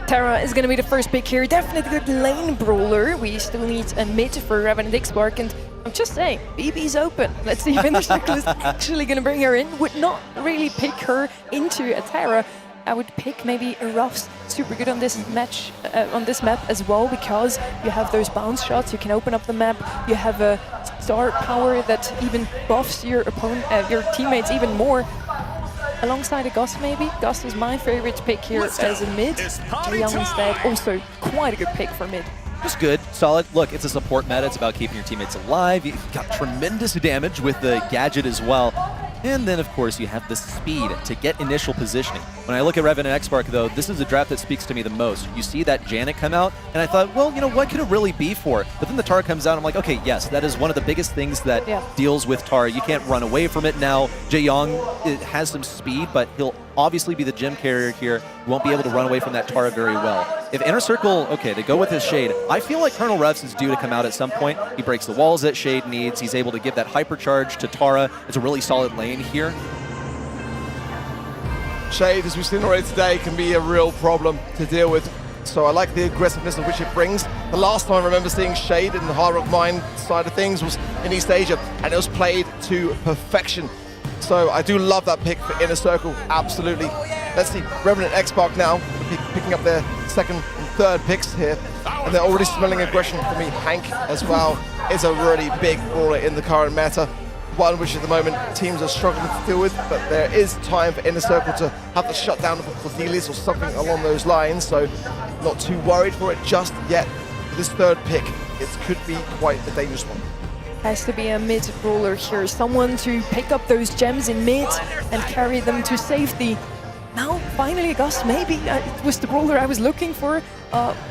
Terra is going to be the first pick here. Definitely a good lane brawler. We still need a mid for Revenant XSPARK, and I'm just saying, BB's open. Let's see if Inner Circle is actually going to bring her in. Would not really pick her into a Terra. I would pick maybe a Ruffs, super good on this match, on this map as well, because you have those bounce shots, you can open up the map, you have a star power that even buffs your opponent, your teammates even more. Alongside a Gus maybe. Gus is my favorite pick here as a mid. Jaeyoung instead, also quite a good pick for mid. Just good, solid. Look, it's a support meta. It's about keeping your teammates alive. You've got tremendous damage with the gadget as well. And then, of course, you have the speed to get initial positioning. When I look at Revenant XSPARK, though, this is a draft that speaks to me the most. You see that Janet come out, and I thought, well, what could it really be for? But then the Tara comes out, I'm like, okay, yes, that is one of the biggest things that deals with Tara. You can't run away from it now. Jaeyoung has some speed, but he'll obviously be the gem carrier here. You won't be able to run away from that Tara very well. If Inner Circle, okay, they go with his Shade. I feel like Colonel Revs is due to come out at some point. He breaks the walls that Shade needs. He's able to give that hypercharge to Tara. It's a really solid lane here. Shade, as we've seen already today, can be a real problem to deal with. So I like the aggressiveness of which it brings. The last time I remember seeing Shade in the Hard Rock Mine side of things was in East Asia, and it was played to perfection. So I do love that pick for Inner Circle, absolutely. Let's see, Revenant XSPARK now, picking up their second and third picks here. And they're already smelling aggression for me. Hank as well is a really big brawler in the current meta. One which at the moment teams are struggling to deal with, but there is time for Inner Circle to have the shutdown of Cordelius or something along those lines, so not too worried for it just yet. For this third pick, it could be quite a dangerous one. Has to be a mid brawler here, someone to pick up those gems in mid and carry them to safety. Now, finally, Gus, maybe it was the brawler I was looking for.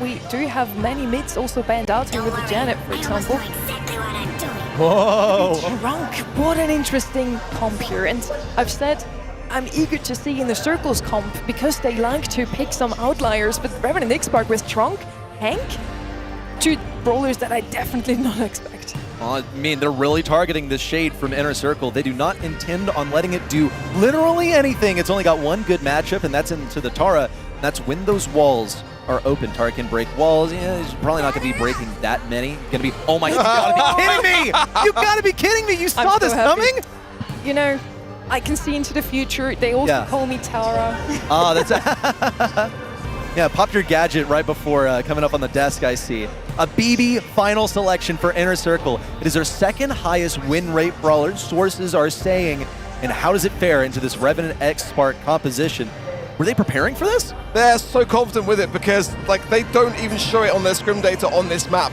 We do have many mids also banned out here with the Janet, for example. Whoa! Drunk, what an interesting comp here. And I've said I'm eager to see in the Circles comp because they like to pick some outliers, but Revenant XSPARK with Trunk, Hank, two brawlers that I definitely did not expect. Well, I mean, they're really targeting this Shade from Inner Circle. They do not intend on letting it do literally anything. It's only got one good matchup, and that's into the Tara. And that's when those walls are open. Tara can break walls. Yeah, he's probably not going to be breaking that many. Going to be, oh my, you gotta be kidding me! You gotta be kidding me! You saw this coming? You know, I can see into the future. They also call me Tara. Oh, that's yeah, popped your gadget right before coming up on the desk, I see. A BB final selection for Inner Circle. It is their second highest win rate brawler, sources are saying. And how does it fare into this Revenant XSPARK composition? Were they preparing for this? They're so confident with it because like they don't even show it on their scrim data on this map.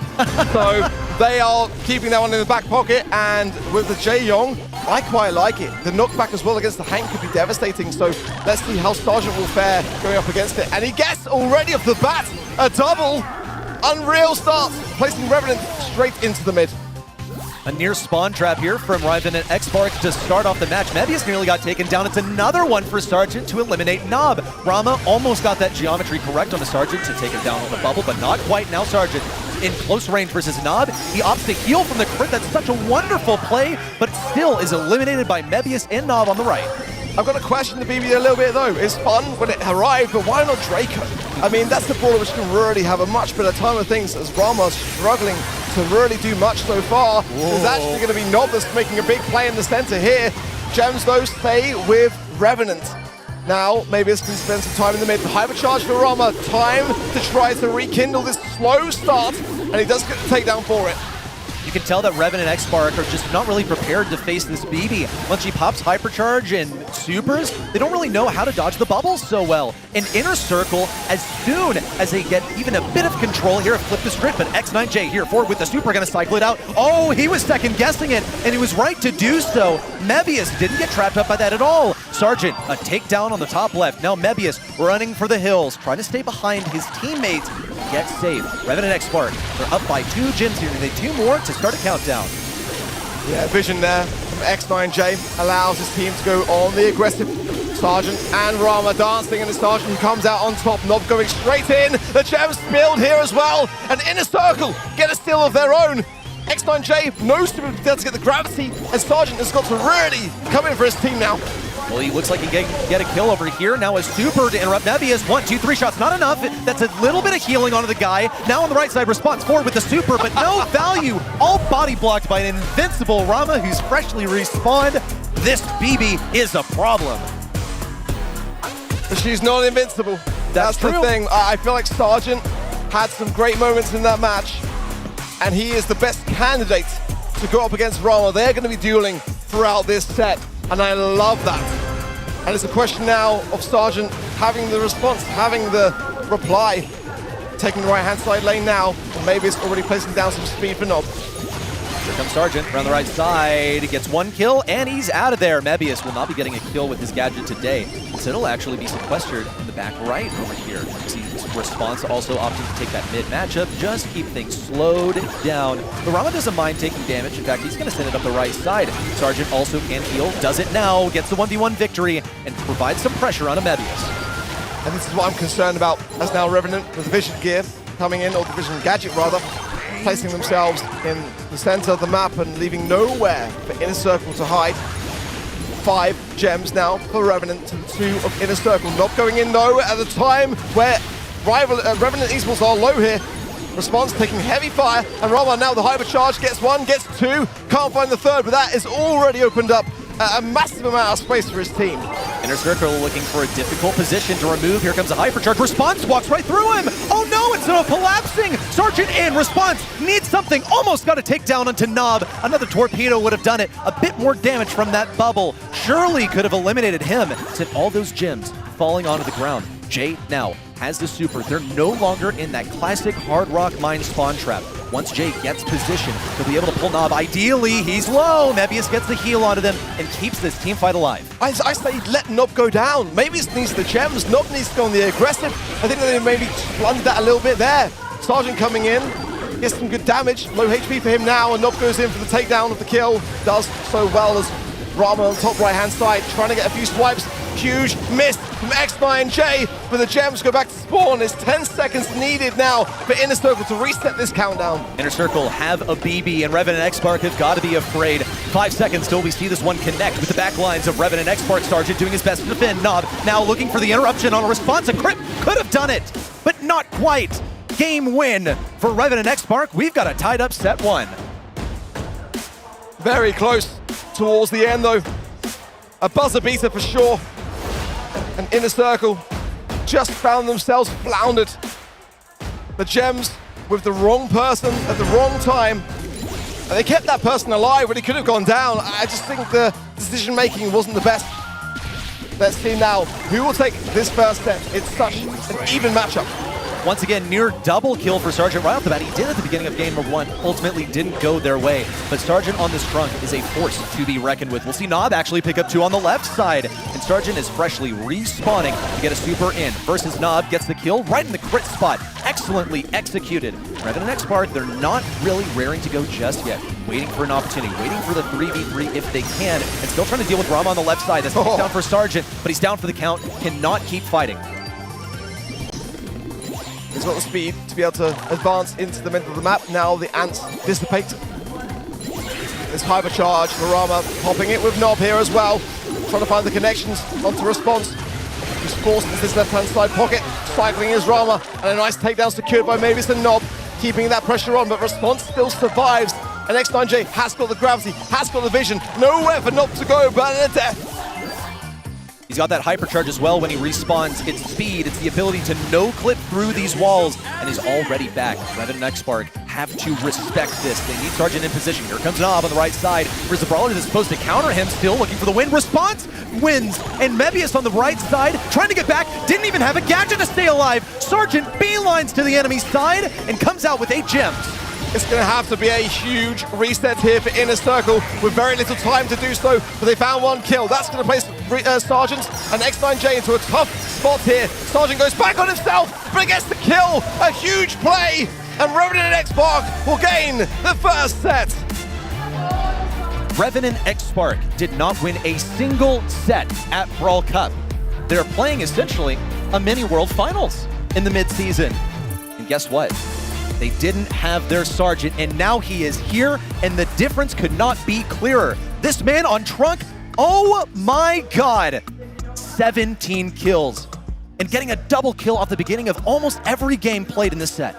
So they are keeping that one in the back pocket, and with the Jae-Young, I quite like it. The knockback as well against the Hank could be devastating, so let's see how Sergeant will fare going up against it. And he gets already off the bat a double. Unreal start, placing Revenant straight into the mid. A near spawn trap here from Revenant XSPARK to start off the match. Mebius nearly got taken down. It's another one for Sergeant to eliminate Nob. Rama almost got that geometry correct on the Sergeant to take him down on the bubble, but not quite. Now Sergeant in close range versus Nob. He opts to heal from the crit. That's such a wonderful play, but still is eliminated by Mebius and Nob on the right. I've got to question the BB a little bit though. It's fun when it arrived, but why not Draco? I mean, that's the brawler which can really have a much better time of things, as Rama's struggling to really do much so far. There's actually going to be Nob that's making a big play in the center here. Gems though stay with Revenant. Now, maybe it's going to spend some time in the mid. Hypercharge for Rama. Time to try to rekindle this slow start, and he does get the takedown for it. You can tell that Revenant and XSPARK are just not really prepared to face this BB. Once she pops Hypercharge and Supers, they don't really know how to dodge the bubbles so well. In Inner Circle, as soon as they get even a bit of control here, flip the script, but X9J here forward with the Super, gonna cycle it out. Oh, he was second guessing it, and he was right to do so. Mebius didn't get trapped up by that at all. Sergeant, a takedown on the top left. Now Mebius running for the hills, trying to stay behind his teammates, get safe. Revenant and XSPARK, they're up by 2 gems here, and they 2 more to start a countdown. Yeah, vision there from X9J allows his team to go on the aggressive. Sergeant and Rama dancing, and the Sergeant comes out on top. Nob going straight in. The gems spilled here as well. And Inner Circle get a steal of their own. X9J knows to be able to get the gravity, and Sergeant has got to really come in for his team now. Well, he looks like he can get a kill over here. Now a Super to interrupt Mebius. 1, 2, 3 shots, not enough. That's a little bit of healing onto the guy. Now on the right side, response forward with the Super, but no value. All body blocked by an invincible Rama who's freshly respawned. This BB is a problem. But she's not invincible. That's the thing. I feel like Sergeant had some great moments in that match, and he is the best candidate to go up against Rama. They're going to be dueling throughout this set, and I love that. And it's a question now of Sergeant having the response, having the reply. Taking the right-hand side lane now, and maybe it's already placing down some speed for Nob. Here comes Sergeant around the right side. He gets 1 kill, and he's out of there. Mebius will not be getting a kill with his gadget today, so it'll actually be sequestered in the back right over here. See Response also opting to take that mid matchup, just keep things slowed down. The Rama doesn't mind taking damage. In fact, he's going to send it up the right side. Sergeant also can heal, does it now, gets the 1v1 victory, and provides some pressure on a Mebius. And this is what I'm concerned about, as now Revenant with the Vision gear coming in, or the Vision gadget rather, placing themselves in the center of the map and leaving nowhere for Inner Circle to hide. 5 gems now for Revenant to 2 of Inner Circle. Not going in though at a time where Revenant Esports are low here. Response taking heavy fire, and Rama now the hypercharge gets 1, gets 2, can't find the 3rd, but that is already opened up a massive amount of space for his team. Inner Circle looking for a difficult position to remove. Here comes a hypercharge. Response walks right through him. Oh no, instead of collapsing, Sergeant in Response needs something. Almost got a takedown onto Nob. Another torpedo would have done it. A bit more damage from that bubble. Surely could have eliminated him. Sent all those gems falling onto the ground. Jay now has the Super. They're no longer in that classic Hard Rock Mine spawn trap. Once Jay gets position, he'll be able to pull Nob. Ideally, he's low. Mebius gets the heal onto them and keeps this team fight alive. I say let Nob go down. Maybe it needs the gems. Nob needs to go on the aggressive. I think they maybe blundered that a little bit there. Sergeant coming in, gets some good damage. Low HP for him now, and Nob goes in for the takedown of the kill. Does so well as Rama on top right-hand side, trying to get a few swipes. huge miss from X9J, but the gems go back to spawn. It's 10 seconds needed now for Inner Circle to reset this countdown. Inner Circle have a BB, and Revenant and XSPARK have got to be afraid. 5 seconds till we see this one connect with the back lines of Revenant and XSPARK. Sargent doing his best to defend. Nob now looking for the interruption on a response. A crit could have done it, but not quite. Game win for Revenant and XSPARK. We've got a tied up set 1. Very close towards the end though. A buzzer beater for sure. And Inner Circle just found themselves floundered. The gems with the wrong person at the wrong time. And they kept that person alive when he could have gone down. I just think the decision making wasn't the best. Let's see now who will take this first set. It's such an even matchup. Once again, near double kill for Sargent right off the bat. He did at the beginning of game number 1, ultimately didn't go their way. But Sargent on this trunk is a force to be reckoned with. We'll see Nob actually pick up 2 on the left side. And Sargent is freshly respawning to get a super in. Versus Nob gets the kill right in the crit spot. Excellently executed. Revenant and XSPARK, they're not really raring to go just yet. Waiting for an opportunity, waiting for the 3v3 if they can, and still trying to deal with Rama on the left side. That's down for Sargent, but he's down for the count. Cannot keep fighting. He's got the speed to be able to advance into the middle of the map. Now the ants dissipate. This hypercharge for Rama, popping it with Nob here as well. Trying to find the connections onto response. He's forced into this left-hand side pocket. Cycling is Rama, and a nice takedown secured by Mavis and Nob, keeping that pressure on, but response still survives. And X9J has got the gravity, has got the vision. Nowhere for Nob to go, but a death. He's got that hypercharge as well when he respawns. It's speed, it's the ability to no-clip through these walls, and he's already back. Revenant and XSPARK have to respect this. They need Sargent in position. Here comes Nob on the right side. Where's the Brawler that's supposed to counter him, still looking for the win. Response wins, and Mebius on the right side, trying to get back, didn't even have a gadget to stay alive. Sargent beelines to the enemy's side and comes out with 8 gems. It's going to have to be a huge reset here for Inner Circle with very little time to do so, but they found 1 kill. That's going to place Sargent and X9J into a tough spot here. Sargent goes back on himself, but gets the kill. A huge play, and Revenant and XSPARK will gain the first set. Revenant XSPARK did not win a single set at Brawl Cup. They're playing essentially a mini World Finals in the mid-season. And guess what? They didn't have their Sargent, and now he is here, and the difference could not be clearer. This man on trunk, oh my god, 17 kills. And getting a double kill off the beginning of almost every game played in this set.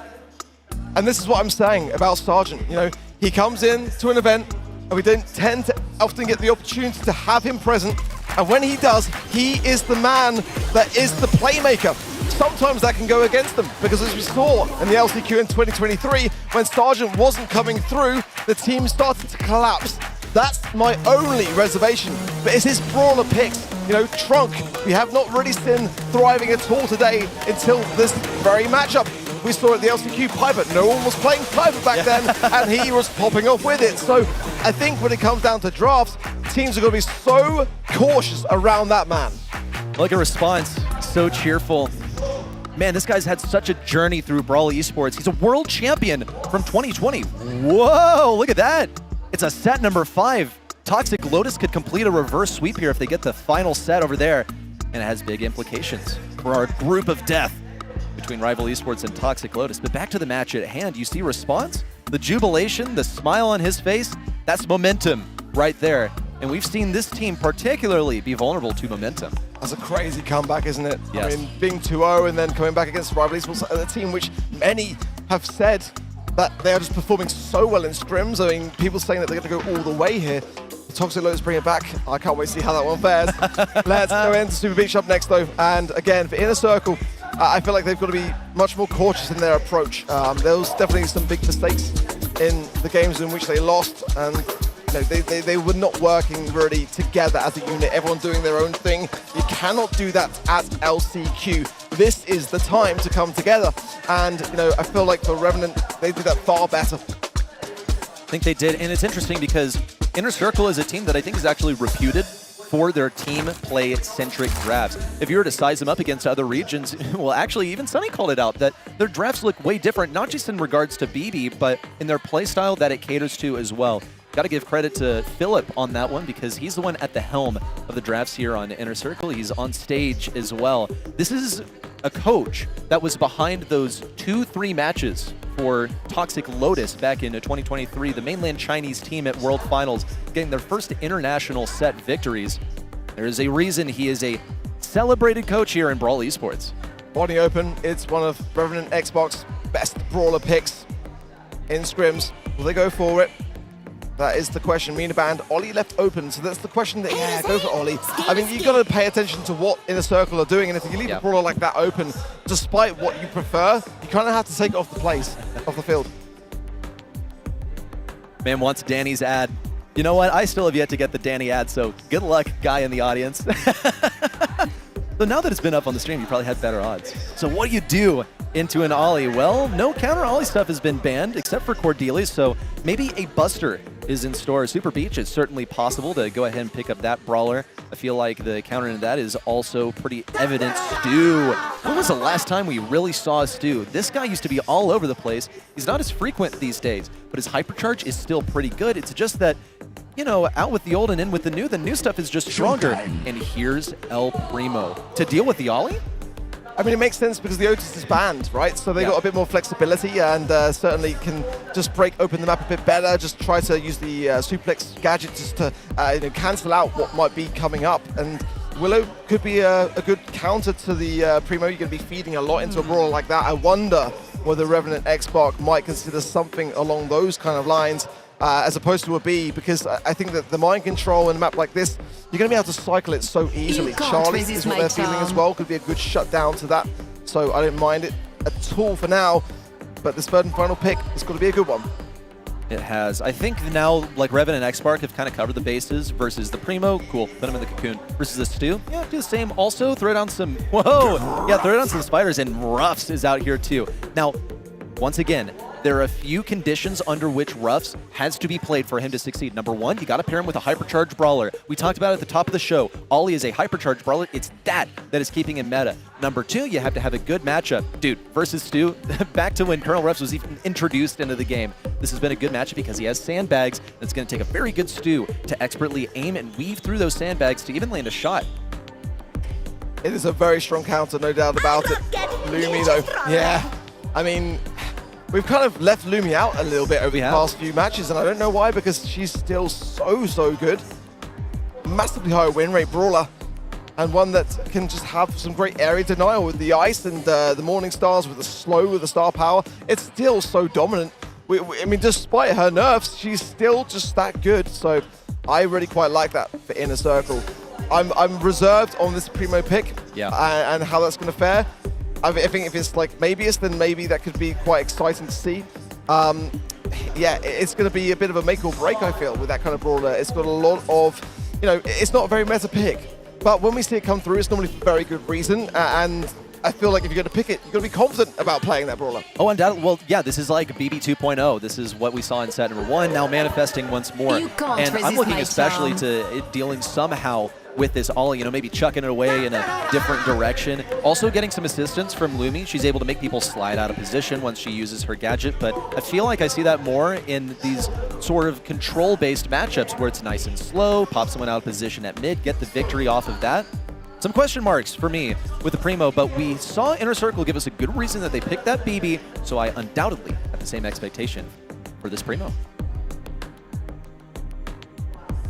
And this is what I'm saying about Sargent. You know, he comes in to an event, and we don't tend to often get the opportunity to have him present. And when he does, he is the man that is the playmaker. Sometimes that can go against them, because as we saw in the LCQ in 2023, when Sargent wasn't coming through, the team started to collapse. That's my only reservation. But it's his brawler picks. You know, Trunk, we have not really seen thriving at all today until this very matchup. We saw at the LCQ Piper, no one was playing Piper back then, and he was popping off with it. So I think when it comes down to drafts, teams are going to be so cautious around that man. Look at response, so cheerful. Man, this guy's had such a journey through Brawl Esports. He's a world champion from 2020. Whoa, look at that. It's a set number 5. Toxic Lotus could complete a reverse sweep here if they get the final set over there. And it has big implications for our group of death between Rival Esports and Toxic Lotus. But back to the match at hand, you see response? The jubilation, the smile on his face, that's momentum right there. And we've seen this team particularly be vulnerable to momentum. That's a crazy comeback, isn't it? Yes. I mean, being 2-0 and then coming back against Rival Esports, a team which many have said that they are just performing so well in scrims. I mean, people saying that they're going to go all the way here. The Toxic Lotus bring it back. I can't wait to see how that one fares. Let's go into Super Beach up next, though. And again, for Inner Circle, I feel like they've got to be much more cautious in their approach. There was definitely some big mistakes in the games in which they lost, and you know, they were not working really together as a unit, everyone doing their own thing. You cannot do that at LCQ. This is the time to come together. And you know, I feel like for Revenant, they did that far better. I think they did, and it's interesting because Inner Circle is a team that I think is actually reputed for their team play-centric drafts. If you were to size them up against other regions, well, actually, even Sunny called it out, that their drafts look way different, not just in regards to BB, but in their play style that it caters to as well. got to give credit to Philip on that one because he's the one at the helm of the drafts here on Inner Circle. He's on stage as well. This is a coach that was behind those 2-3 matches for Toxic Lotus back in 2023, the mainland Chinese team at World Finals, getting their first international set victories. There is a reason he is a celebrated coach here in Brawl Esports. Body open, it's one of Revenant XSPARK's best brawler picks in scrims. Will they go for it? That is the question. Mina banned, Ollie left open, so that's the question that, yeah, go for Ollie. I mean, you got to pay attention to what Inner Circle are doing, and if you leave a brawler like that open, despite what you prefer, you kind of have to take it off the field. Man wants Danny's ad. You know what? I still have yet to get the Danny ad, so good luck, guy in the audience. So now that it's been up on the stream, you probably had better odds. So what do you do into an Ollie? Well, no counter Ollie stuff has been banned, except for Cordelia, so maybe a Buster is in store. Super Peach, it's certainly possible to go ahead and pick up that brawler. I feel like the counter into that is also pretty evident. Stu. When was the last time we really saw Stu? This guy used to be all over the place. He's not as frequent these days, but his hypercharge is still pretty good. It's just that, you know, out with the old and in with the new stuff is just stronger. And here's El Primo. To deal with the Ollie? I mean, it makes sense because the Otis is banned, right? So they got a bit more flexibility and certainly can just break open the map a bit better, just try to use the suplex gadget just to cancel out what might be coming up. And Willow could be a good counter to the Primo. You're going to be feeding a lot into a brawler like that. I wonder whether Revenant XSPARK might consider something along those kind of lines as opposed to a B, because I think that the mind control in a map like this, you're going to be able to cycle it so easily. Charlie is what they're feeling as well. Could be a good shutdown to that. So I don't mind it at all for now. But this third and final pick has got to be a good one. It has. I think now, like Revenant and XSPARK have kind of covered the bases versus the Primo. Cool. Put him in the cocoon. Versus the Stu. Yeah, do the same. Also, throw down some... Whoa! Yeah, throw down some spiders. And Ruffs is out here too. Now, once again, there are a few conditions under which Ruffs has to be played for him to succeed. Number one, you got to pair him with a hypercharged brawler. We talked about it at the top of the show. Ollie is a hypercharged brawler. It's that is keeping him meta. Number two, you have to have a good matchup. Dude, versus Stu, back to when Colonel Ruffs was even introduced into the game. This has been a good matchup because he has sandbags. It's going to take a very good Stu to expertly aim and weave through those sandbags to even land a shot. It is a very strong counter, no doubt about it. Lumi, though. Yeah. I mean... We've kind of left Lumi out a little bit over the past few matches, and I don't know why, because she's still so good. Massively high win rate brawler, and one that can just have some great area denial with the ice and the Morning Stars with the slow, with the star power. It's still so dominant. I mean, despite her nerfs, she's still just that good. So I really quite like that for Inner Circle. I'm reserved on this Primo pick and how that's going to fare. I think if it's like Mabius, then maybe that could be quite exciting to see. Yeah, it's going to be a bit of a make or break, I feel, with that kind of brawler. It's got a lot of, you know, it's not a very meta pick, but when we see it come through, it's normally for very good reason. And I feel like if you're going to pick it, you've got to be confident about playing that brawler. Oh, undoubtedly. Well, yeah, this is like BB 2.0. This is what we saw in set number one, now manifesting once more. And I'm looking especially to it dealing somehow with this Ollie, you know, maybe chucking it away in a different direction. Also getting some assistance from Lumi. She's able to make people slide out of position once she uses her gadget, but I feel like I see that more in these sort of control-based matchups where it's nice and slow, pop someone out of position at mid, get the victory off of that. Some question marks for me with the Primo, but we saw Inner Circle give us a good reason that they picked that BB, so I undoubtedly have the same expectation for this Primo.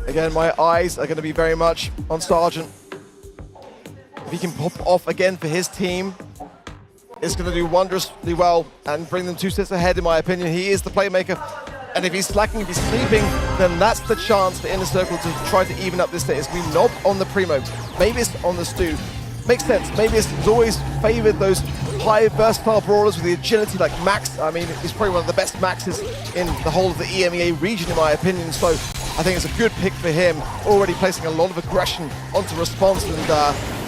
Again, my eyes are going to be very much on Sergeant. If he can pop off again for his team, it's going to do wondrously well and bring them 2 sets ahead, in my opinion. He is the playmaker. And if he's slacking, if he's sleeping, then that's the chance for Inner Circle to try to even up this set. It's going to be Nob on the Primo, Mavis on the Stu. Makes sense. Mavis has always favored those high versatile brawlers with the agility like Max. I mean, he's probably one of the best Maxes in the whole of the EMEA region, in my opinion. So I think it's a good pick for him, already placing a lot of aggression onto response. And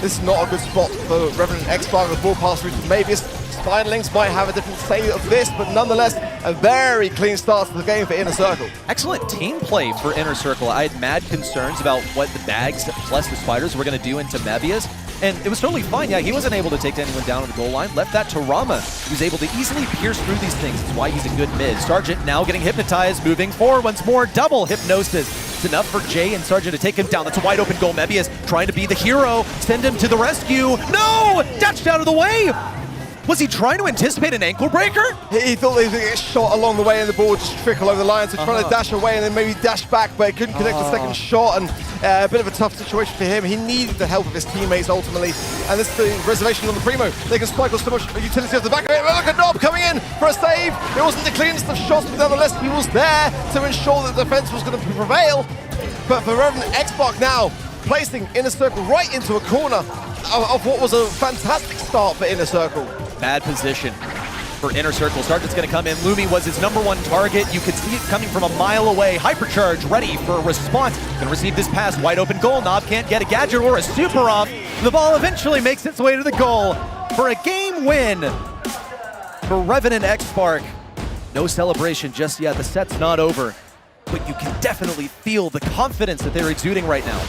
this is not a good spot for Revenant XSPARK with ball pass through to Mavis. Spiderlings might have a different say of this, but nonetheless, a very clean start to the game for Inner Circle. Excellent team play for Inner Circle. I had mad concerns about what the bags plus the spiders were going to do into Mebius. And it was totally fine. Yeah, he wasn't able to take anyone down on the goal line. Left that to Rama, who's able to easily pierce through these things. That's why he's a good mid. Sergeant now getting hypnotized, moving forward once more. Double hypnosis. It's enough for Jay and Sergeant to take him down. That's a wide open goal. Mebius trying to be the hero. Send him to the rescue. No! Dashed out of the way! Was he trying to anticipate an ankle breaker? He thought he was going to get shot along the way and the ball would just trickle over the line, so trying to dash away and then maybe dash back, but he couldn't connect the second shot, and a bit of a tough situation for him. He needed the help of his teammates ultimately, and this is the reservation on the Primo. They can cycle so much utility off the back of it. Look at Nob coming in for a save. It wasn't the cleanest of shots, but nonetheless he was there to ensure that the defense was going to prevail. But for Revenant, XSPARK now placing Inner Circle right into a corner of what was a fantastic start for Inner Circle. Bad position for Inner Circle. Sergeant's going to come in. Lumi was his #1 target. You could see it coming from a mile away. Hypercharge ready for a response. Going to receive this pass. Wide open goal. Nob can't get a gadget or a super off. The ball eventually makes its way to the goal for a game win for Revenant XSPARK. No celebration just yet. The set's not over. But you can definitely feel the confidence that they're exuding right now.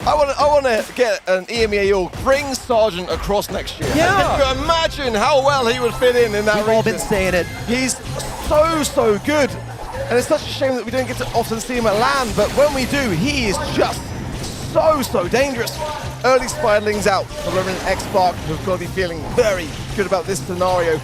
I want to get an EMEA org, bring Sergeant across next year. Yeah. Can you imagine how well he would fit in that region? We've all been saying it. He's so good. And it's such a shame that we don't get to often see him at LAN, but when we do, he is just so dangerous. Early Spiderlings out for Revenant XSPARK, who've got to be feeling very good about this scenario.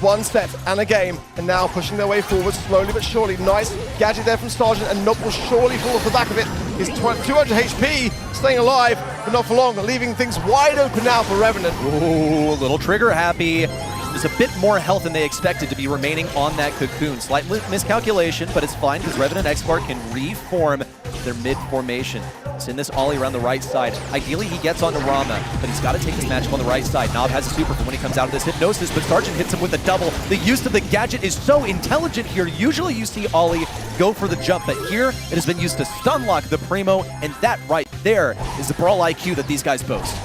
One set and a game, and now pushing their way forward slowly but surely. Nice gadget there from Sergeant, and Nob will surely fall off the back of it. He's 200 HP, staying alive, but not for long, leaving things wide open now for Revenant. Ooh, a little trigger happy. There's a bit more health than they expected to be remaining on that cocoon. Slight miscalculation, but it's fine because Revenant XSPARK can reform their mid formation. Send this ollie around the right side. Ideally, he gets onto Rama, but he's got to take this matchup on the right side. Nob has a super for when he comes out of this hypnosis, but Sergeant hits him with a double. The use of the gadget is so intelligent here. Usually you see ollie go for the jump, but here it has been used to stun lock the Primo, and that right there is the Brawl IQ that these guys boast.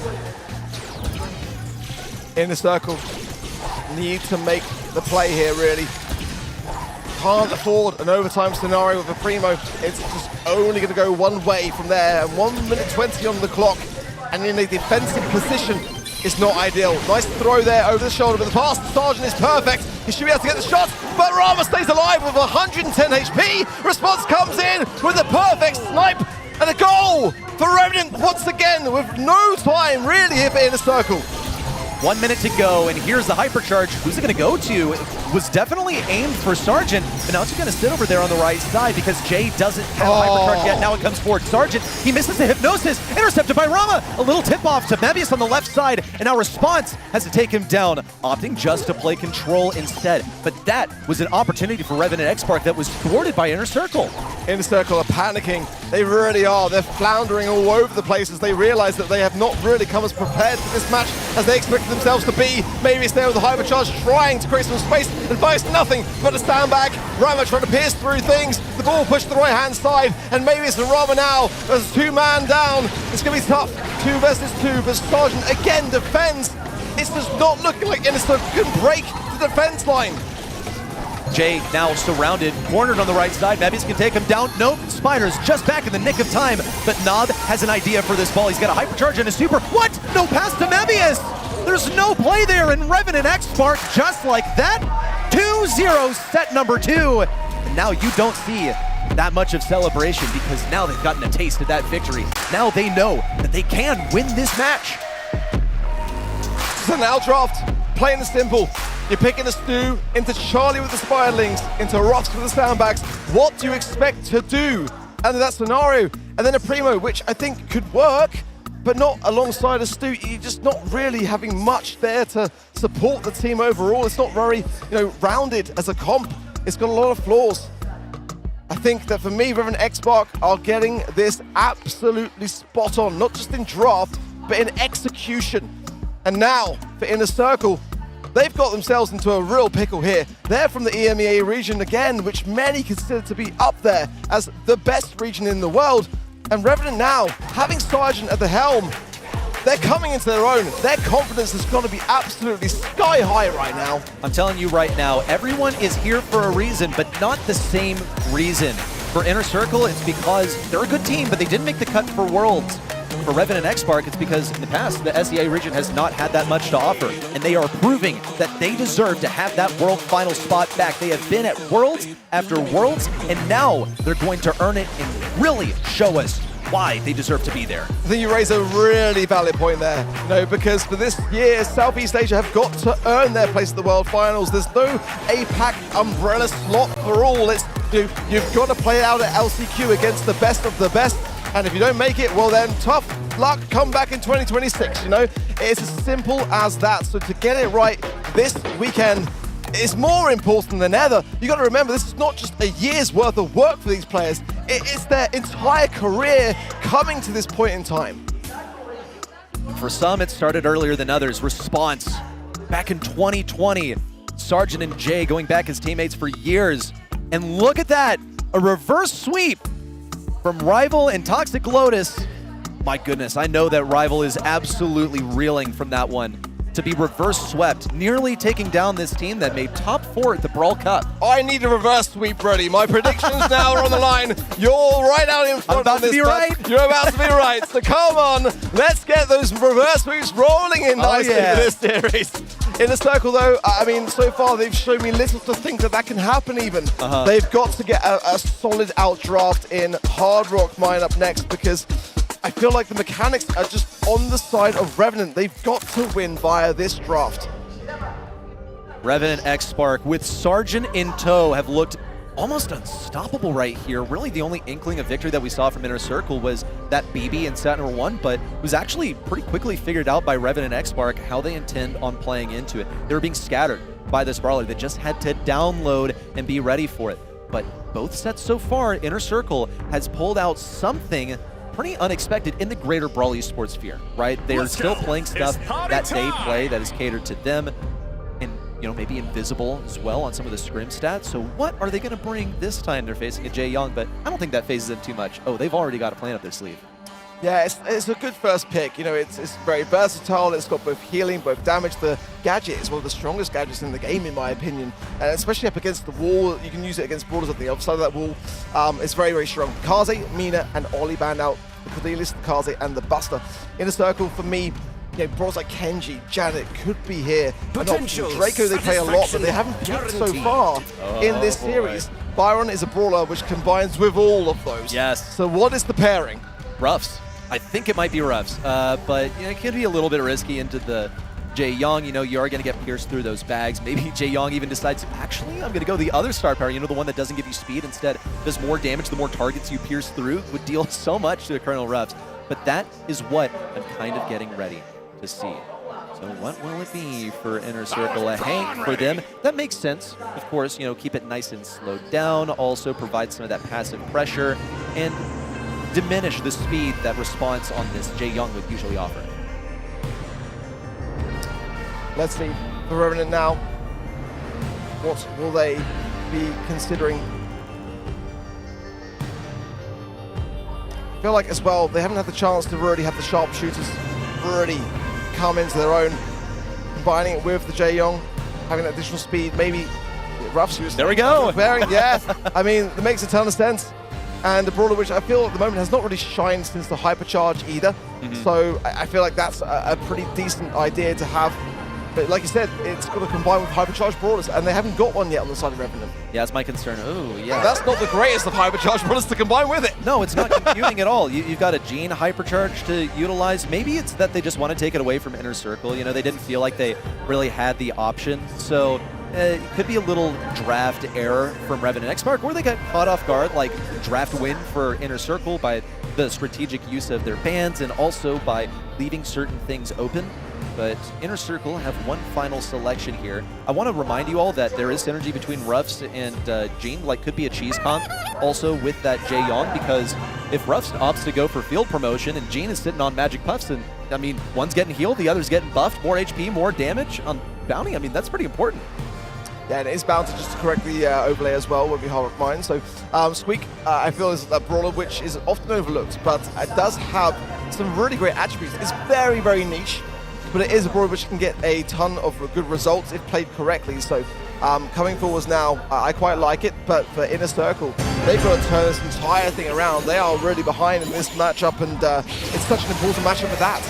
Inner Circle need to make the play here, really. Can't afford an overtime scenario with a Primo. It's just only going to go one way from there. And 1 minute 20 on the clock. And in a defensive position is not ideal. Nice throw there over the shoulder, but the pass to Sergeant is perfect. He should be able to get the shot, but Rama stays alive with 110 HP. Response comes in with a perfect snipe and a goal for Revenant once again with no time really here for Inner Circle. 1 minute to go, and here's the hypercharge. Who's it going to go to? It was definitely aimed for Sergeant, but now it's going to sit over there on the right side because Jay doesn't have hypercharge yet. Now it comes forward. Sergeant, he misses the hypnosis. Intercepted by Rama. A little tip-off to Mebius on the left side, and now Response has to take him down, opting just to play control instead. But that was an opportunity for Revenant XSPARK that was thwarted by Inner Circle. Inner Circle are panicking. They really are. They're floundering all over the place as they realize that they have not really come as prepared for this match as they expected themselves to be. Maybe it's there with the hypercharge trying to create some space and finds nothing but a sandbag. Rama trying to pierce through things. The ball pushed to the right hand side, and maybe it's Rama now. There's 2-man down. It's going to be tough. 2 versus 2, but Sergeant again defends. It's just not looking like Inner Circle can break the defense line. Jay now surrounded, cornered on the right side. Mebius can take him down. Nope, Spider's just back in the nick of time, but Nob has an idea for this ball. He's got a hypercharge and a super. What? No pass to Mebius! There's no play there, and Revenant XSPARK just like that. 2-0 set number 2. And now you don't see that much of celebration because now they've gotten a taste of that victory. Now they know that they can win this match. So now draft, plain and simple. You're picking a Stu into Charlie with the Spiderlings, into Ross with the Sandbags. What do you expect to do under that scenario? And then a Primo, which I think could work, but not alongside a Stu. You're just not really having much there to support the team overall. It's not very, rounded as a comp. It's got a lot of flaws. I think that for me, Revenant XSPARK are getting this absolutely spot on, not just in draft, but in execution. And now, for Inner Circle, they've got themselves into a real pickle here. They're from the EMEA region again, which many consider to be up there as the best region in the world. And Revenant now, having Sergeant at the helm, they're coming into their own. Their confidence is going to be absolutely sky high right now. I'm telling you right now, everyone is here for a reason, but not the same reason. For Inner Circle, it's because they're a good team, but they didn't make the cut for Worlds. for Revenant and XSPARK, it's because in the past, the SEA region has not had that much to offer, and they are proving that they deserve to have that World Final spot back. They have been at Worlds after Worlds, and now they're going to earn it and really show us why they deserve to be there. I think you raise a really valid point there, because for this year, Southeast Asia have got to earn their place at the World Finals. There's no APAC umbrella slot for all. It's you've got to play it out at LCQ against the best of the best, and if you don't make it, well then tough luck, come back in 2026, It's as simple as that. So to get it right this weekend is more important than ever. You got to remember, this is not just a year's worth of work for these players. It's their entire career coming to this point in time. For some, it started earlier than others. Response back in 2020. Sargent and Jay going back as teammates for years. And look at that, a reverse sweep from Rival and Toxic Lotus. My goodness, I know that Rival is absolutely reeling from that one. To be reverse swept, nearly taking down this team that made top 4 at the Brawl Cup. I need a reverse sweep, Brody. My predictions now are on the line. You're right out in front of this. You're about to be right. So come on, let's get those reverse sweeps rolling in nicely for this series. In the circle, though, I mean, so far they've shown me little to think that can happen even. They've got to get a solid outdraft in Hard Rock Mine up next, because I feel like the mechanics are just on the side of Revenant. They've got to win via this draft. Revenant XSPARK with Sargent in tow have looked almost unstoppable right here. Really the only inkling of victory that we saw from Inner Circle was that BB in set number 1, but it was actually pretty quickly figured out by Revenant and XSPARK how they intend on playing into it. They were being scattered by this brawler. They just had to download and be ready for it. But both sets so far, Inner Circle has pulled out something pretty unexpected in the greater Brawl Esports sphere, right? They are still playing stuff that they play that is catered to them, and maybe invisible as well on some of the scrim stats. So what are they going to bring this time? They're facing a Jae Young, but I don't think that phases them too much. Oh, they've already got a plan up their sleeve. Yeah, it's a good first pick. It's very versatile. It's got both healing, both damage. The gadget is one of the strongest gadgets in the game, in my opinion. And especially up against the wall, you can use it against brawlers at the other side of that wall. It's very, very strong. Kaze, Mina, and Oli banned out. The Cordelis, the Kaze, and the Buster. In the circle, for me, brawlers like Kenji, Janet could be here. And Draco, they play a lot, but they haven't picked so far in this series. Byron is a brawler which combines with all of those. Yes. So what is the pairing? Ruffs. I think it might be Ruffs, but it could be a little bit risky into the Jae Young. You are going to get pierced through those bags. Maybe Jae Young even decides, actually, I'm going to go the other star power, the one that doesn't give you speed, instead does more damage the more targets you pierce through, would deal so much to the Colonel Ruffs. But that is what I'm kind of getting ready to see. So what will it be for Inner Circle? A Hank for them. That makes sense. Of course, keep it nice and slowed down, also provide some of that passive pressure, and diminish the speed that response on this Jae Young would usually offer. Let's see the Revenant now. What will they be considering? I feel like as well, they haven't had the chance to really have the sharpshooters really come into their own. Combining it with the Jae Young, having that additional speed, maybe Ruffs. There we go. Yeah, I mean, that makes a ton of sense. And the brawler, which I feel at the moment has not really shined since the hypercharge either. So I feel like that's a pretty decent idea to have. But like you said, it's got to combine with hypercharged brawlers, and they haven't got one yet on the side of Revenant. Yeah, that's my concern. Oh, yeah. That's not the greatest of hypercharged brawlers to combine with it. No, it's not computing at all. You've got a Gene hypercharge to utilize. Maybe it's that they just want to take it away from Inner Circle. They didn't feel like they really had the option. So it could be a little draft error from Revenant XSPARK, or they got caught off guard, like draft win for Inner Circle by the strategic use of their bans and also by leaving certain things open. But Inner Circle have one final selection here. I want to remind you all that there is synergy between Ruffs and Gene, could be a cheese comp also with that Jae Young, because if Ruffs opts to go for field promotion and Gene is sitting on Magic Puffs, and I mean, one's getting healed, the other's getting buffed, more HP, more damage on Bounty, I mean, that's pretty important. Yeah, and it is bound to just correct the overlay as well, won't be hard of mine. So Squeak, I feel, is a brawler which is often overlooked, but it does have some really great attributes. It's very, very niche, but it is a brawler which can get a ton of good results if played correctly. So coming forwards now, I quite like it, but for Inner Circle, they've got to turn this entire thing around. They are really behind in this matchup, and it's such an important matchup for that.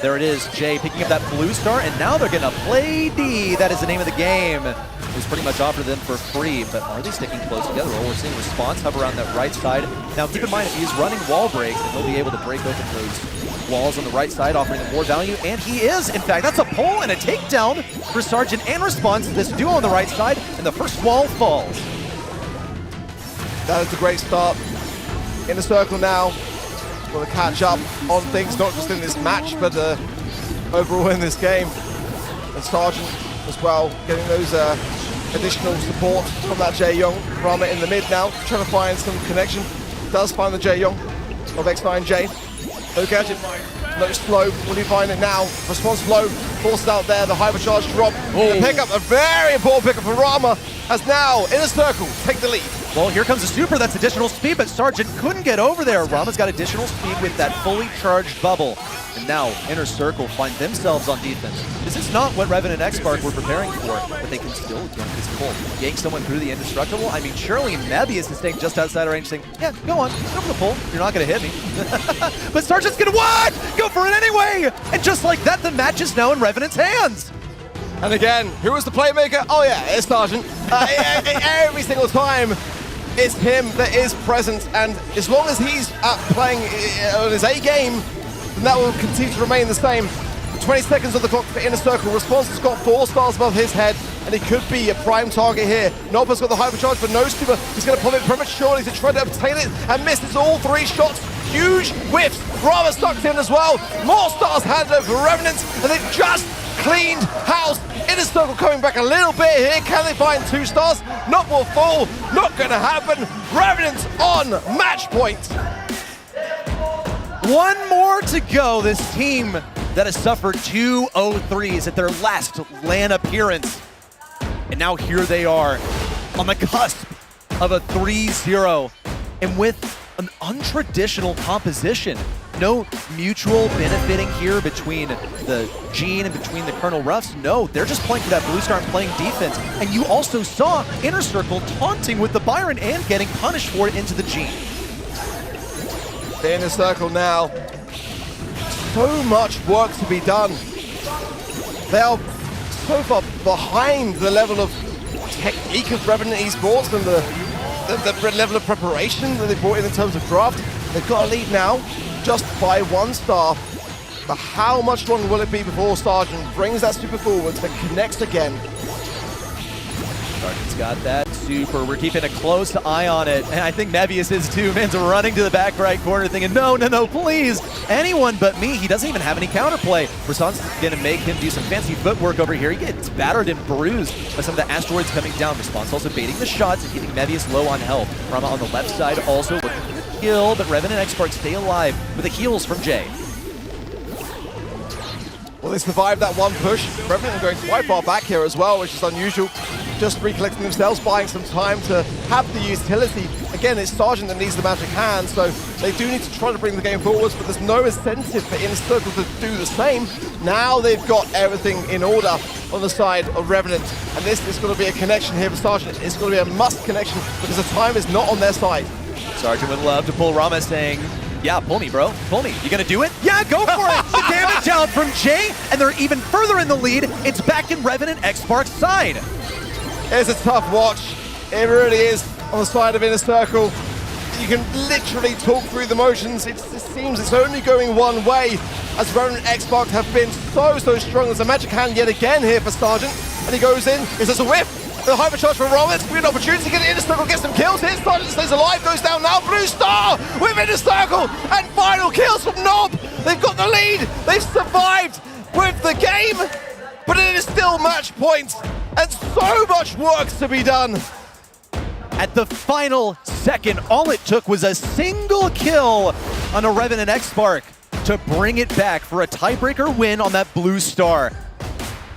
There it is, Jay picking up that blue star, and now they're gonna play D. That is the name of the game. It was pretty much offered them for free, but are they sticking close together? Well, we're seeing Response hover around that right side. Now keep in mind, if he's running wall breaks, then he'll be able to break open those walls on the right side, offering them more value, and he is. In fact, that's a pull and a takedown for Sergeant and Response, this duo on the right side, and the first wall falls. That is a great start. In the circle now. Want to catch up on things, not just in this match, but overall in this game. And Sergeant as well, getting those additional support from that Jae Young. Rama in the mid now, trying to find some connection. Does find the Jae Young of X9J. No gadget, no slow. Will he find it now? Response low, forces out there, the hypercharge drop. The pickup, a very important pickup for Rama, as now in a circle, take the lead. Well, here comes the super, that's additional speed, but Sergeant couldn't get over there. Rama's got additional speed with that fully charged bubble. And now, Inner Circle find themselves on defense. This is not what Revenant and XSPARK were preparing for, but they can still dunk this pull. Yank someone through the indestructible. I mean, surely Mebius is staying just outside of range saying, yeah, go on, go for the pull. You're not gonna hit me. But Sergeant's gonna what? Go for it anyway! And just like that, the match is now in Revenant's hands. And again, who was the playmaker? Oh yeah, it's Sergeant. Every single time, it's him that is present, and as long as he's playing on his A game, then that will continue to remain the same. 20 seconds on the clock for Inner Circle. Response has got 4 stars above his head, and he could be a prime target here. Nobba's got the hypercharge, but no super. He's going to pop it prematurely to try to obtain it, and misses all 3 shots. Huge whiffs. Rama sucked in as well. More stars handed over for Revenant, and they've just cleaned house. Inner Circle coming back a little bit here. Can they find 2 stars? Not will fall. Not going to happen. Revenant on match point. One more to go. This team that has suffered 2 0-3s at their last LAN appearance. And now here they are on the cusp of a 3-0. And with an untraditional composition. No mutual benefiting here between the Gene and between the Colonel Ruffs. No, they're just playing for that blue star and playing defense. And you also saw Inner Circle taunting with the Byron and getting punished for it into the Gene. The Inner Circle now. So much work to be done. They are so far behind the level of technique of Revenant Esports and the level of preparation that they brought in terms of draft. They've got a lead now, just by 1 star. But how much longer will it be before Sergeant brings that super forwards and connects again? Sergeant's got that super. We're keeping a close eye on it. And I think Mebius is too. Man's running to the back right corner thinking, no, no, no, please. Anyone but me. He doesn't even have any counterplay. Response is going to make him do some fancy footwork over here. He gets battered and bruised by some of the asteroids coming down. Response also baiting the shots and keeping Mebius low on health. Rama on the left side also looking for the kill, but Revenant and XSPARK stay alive with the heals from Jay. Well, they survived that one push. Revenant going quite far back here as well, which is unusual. Just recollecting themselves, buying some time to have the utility. Again, it's Sergeant that needs the magic hand, so they do need to try to bring the game forwards, but there's no incentive for Inner Circle to do the same. Now they've got everything in order on the side of Revenant, and this is going to be a connection here for Sergeant. It's going to be a must connection because the time is not on their side. Sergeant would love to pull Rama saying, yeah, pull me, bro. Pull me. You gonna do it? Yeah, go for it. The damage out from Jay, and they're even further in the lead. It's back in Revenant XSPARK's side. It's a tough watch. It really is on the side of Inner Circle. You can literally talk through the motions. It seems it's only going one way as Revenant XSPARK have been so strong. There's a magic hand yet again here for Sergeant, and he goes in. Is this a whiff? The hypercharge for Rollins, good opportunity to get Inner Circle, get some kills here. Sergeant stays alive, goes down now. Blue Star with Inner Circle, and final kills from Nob. They've got the lead, they've survived with the game, but it is still match point, and so much work to be done. At the final second, all it took was a single kill on a Revenant XSPARK to bring it back for a tiebreaker win on that Blue Star.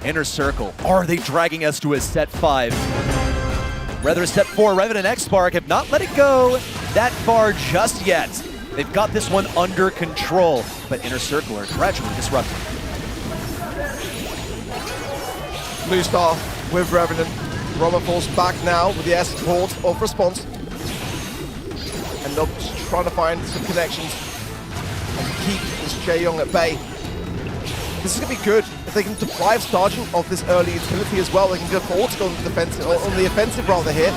Inner Circle, are they dragging us to a set 5? Rather, a set 4. Revenant and XSPARK have not let it go that far just yet. They've got this one under control, but Inner Circle are gradually disrupting. Blue Star with Revenant. Rama falls back now with the support of Response. and Nob just trying to find some connections and keep this Jaeyong at bay. This is going to be good if they can deprive Sergeant of this early utility as well. They can go for Ortigo on the offensive rather here.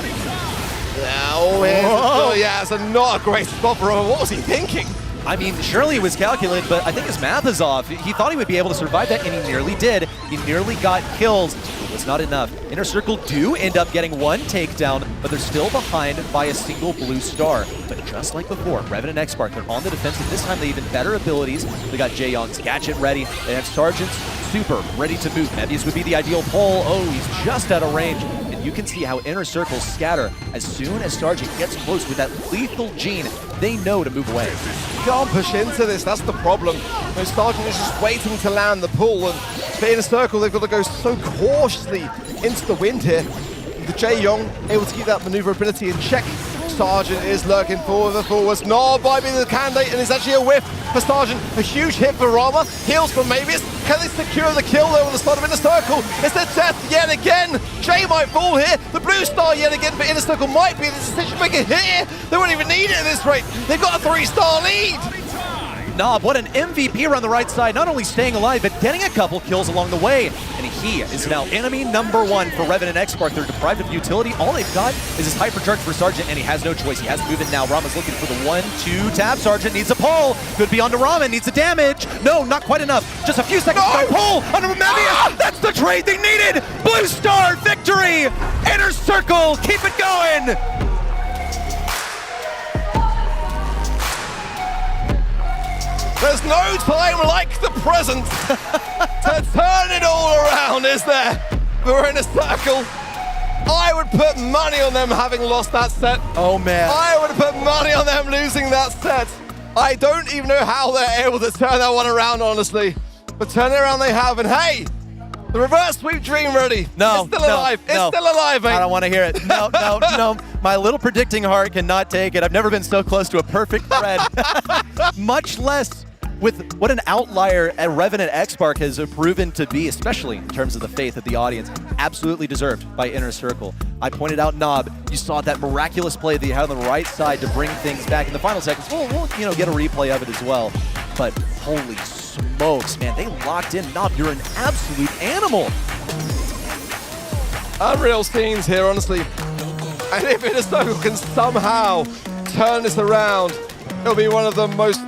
Oh, yeah, it's not a great spot for him. What was he thinking? I mean, surely it was calculated, but I think his math is off. He thought he would be able to survive that, and he nearly did. He nearly got kills. It was not enough. Inner Circle do end up getting one takedown, but they're still behind by a single blue star. But just like before, Revenant and XSPARK, they're on the defensive. This time they have even better abilities. They got Jaeyong's gadget ready. They have Sergeant's super ready to move. Mebius would be the ideal pull. Oh, he's just out of range. You can see how Inner Circles scatter. As soon as Sergeant gets close with that lethal gene, they know to move away. Can't push into this, that's the problem. Sergeant is just waiting to land the pull, and for Inner Circle, they've got to go so cautiously into the wind here. The Jaeyong able to keep that maneuverability in check. Sergeant is lurking forward the forwards. Nob might be the candidate, and it's actually a whiff for Sergeant. A huge hit for Rama. Heals from Mebius. Can they secure the kill though on the start of Inner Circle? It's their death yet again. Jay might fall here. The blue star yet again for Inner Circle might be the decision maker here. They won't even need it at this rate. They've got a 3-star lead. Nob, what an MVP around the right side, not only staying alive, but getting a couple kills along the way. And he is now enemy number 1 for Revenant and XSPARK. They're deprived of utility. All they've got is his hypercharge for Sergeant, and he has no choice. He has to move it now. Rama's looking for the 1-2 tap. Sergeant needs a pull. Could be onto Rama, needs a damage. No, not quite enough. Just a few seconds to pull onto Mebius. That's the trade they needed. Blue star victory. Inner Circle, keep it going. There's no time like the present to turn it all around, is there? We're in a circle. I would put money on them having lost that set. Oh, man. I would put money on them losing that set. I don't even know how they're able to turn that one around, honestly. But turn it around they have, and hey, the reverse sweep dream ready. No, it's still alive. It's still alive, mate. I don't want to hear it. No, no, no. My little predicting heart cannot take it. I've never been so close to a perfect thread. Much less with what an outlier at Revenant XSPARK has proven to be, especially in terms of the faith of the audience. Absolutely deserved by Inner Circle. I pointed out Nob. You saw that miraculous play that you had on the right side to bring things back in the final seconds. We'll get a replay of it as well. But holy smokes, man, they locked in. Nob, you're an absolute animal. Unreal scenes here, honestly. And if Inner Circle can somehow turn this around, it'll be one of the most,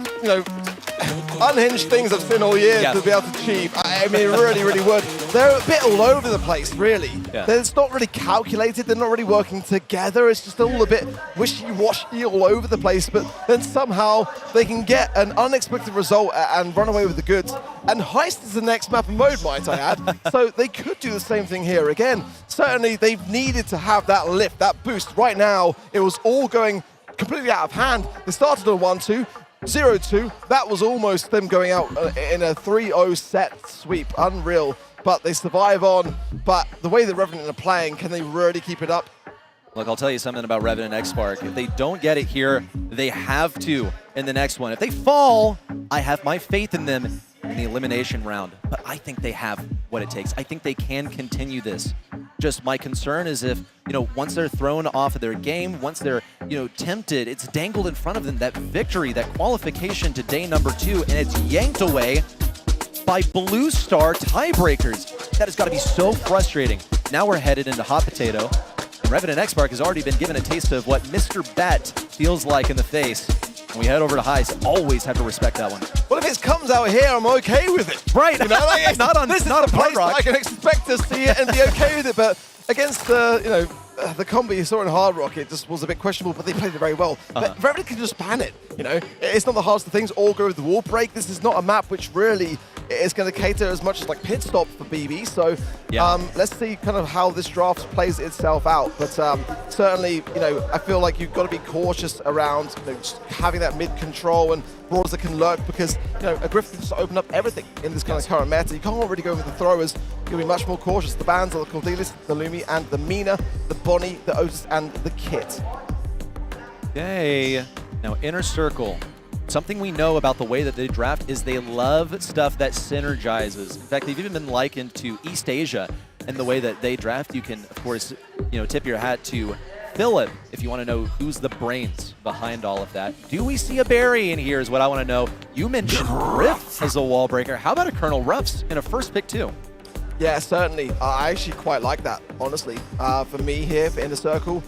unhinged things I've seen all year to be able to achieve. I mean, it really, really would. They're a bit all over the place, really. Yeah. It's not really calculated. They're not really working together. It's just all a bit wishy-washy all over the place. But then somehow they can get an unexpected result and run away with the goods. And Heist is the next map and mode, might I add. So they could do the same thing here again. Certainly, they've needed to have that lift, that boost. Right now, it was all going completely out of hand. They started on 1-2. 0-2, that was almost them going out in a 3-0 set sweep. Unreal, but they survive on. But the way the Revenant are playing, can they really keep it up? Look, I'll tell you something about Revenant and XSPARK. If they don't get it here, they have to in the next one. If they fall, I have my faith in them in the elimination round. But I think they have what it takes. I think they can continue this. Just my concern is if, once they're thrown off of their game, once they're, tempted, it's dangled in front of them, that victory, that qualification to day number 2, and it's yanked away by blue star tiebreakers. That has got to be so frustrating. Now we're headed into hot potato. And Revenant and XSPARK has already been given a taste of what Mr. Bet feels like in the face. When we head over to Heist, always have to respect that one. Well, if it comes out here, I'm okay with it. Right. Not on this is not the a place Rock. I can expect to see it and be okay with it. But against the, the combo you saw in Hard Rock, it just was a bit questionable, but they played it very well. But Revenant can just ban it, It's not the hardest of things, all go with the wall break. This is not a map which really is going to cater as much as like pit stop for BB. So let's see kind of how this draft plays itself out. But certainly, I feel like you've got to be cautious around just having that mid control and brawlers that can lurk, because a Griff can just open up everything in this kind of current meta. You can't really go with the throwers. You'll be much more cautious. The bans are the Cordelis, the Lumi, and the Mina, the Bonnie, the Otis, and the Kit. Okay. Now, Inner Circle. Something we know about the way that they draft is they love stuff that synergizes. In fact, they've even been likened to East Asia and the way that they draft. You can, of course, tip your hat to Philip, if you want to know who's the brains behind all of that. Do we see a Barry in here is what I want to know. You mentioned Riff as a wall breaker. How about a Colonel Ruffs in a first pick too? Yeah, certainly. I actually quite like that, honestly. For me here, for Inner Circle,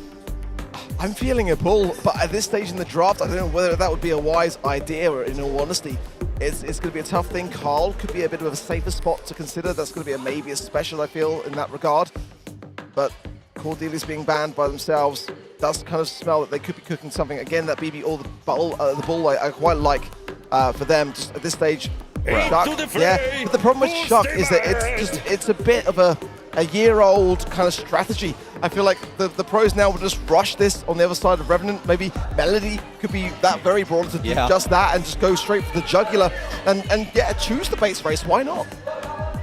I'm feeling a pull, but at this stage in the draft, I don't know whether that would be a wise idea, or in all honesty. It's going to be a tough thing. Carl could be a bit of a safer spot to consider. That's going to be maybe a special, I feel, in that regard. But Cordelia's being banned by themselves does kind of smell that they could be cooking something. Again, that BB or the bull I quite like for them just at this stage. Chuck, yeah, but the problem with Chuck is that it's a bit of a year-old kind of strategy. I feel like the pros now will just rush this on the other side of Revenant. Maybe Melody could be that very broad to do just that and just go straight for the jugular and yeah, choose the base race. Why not?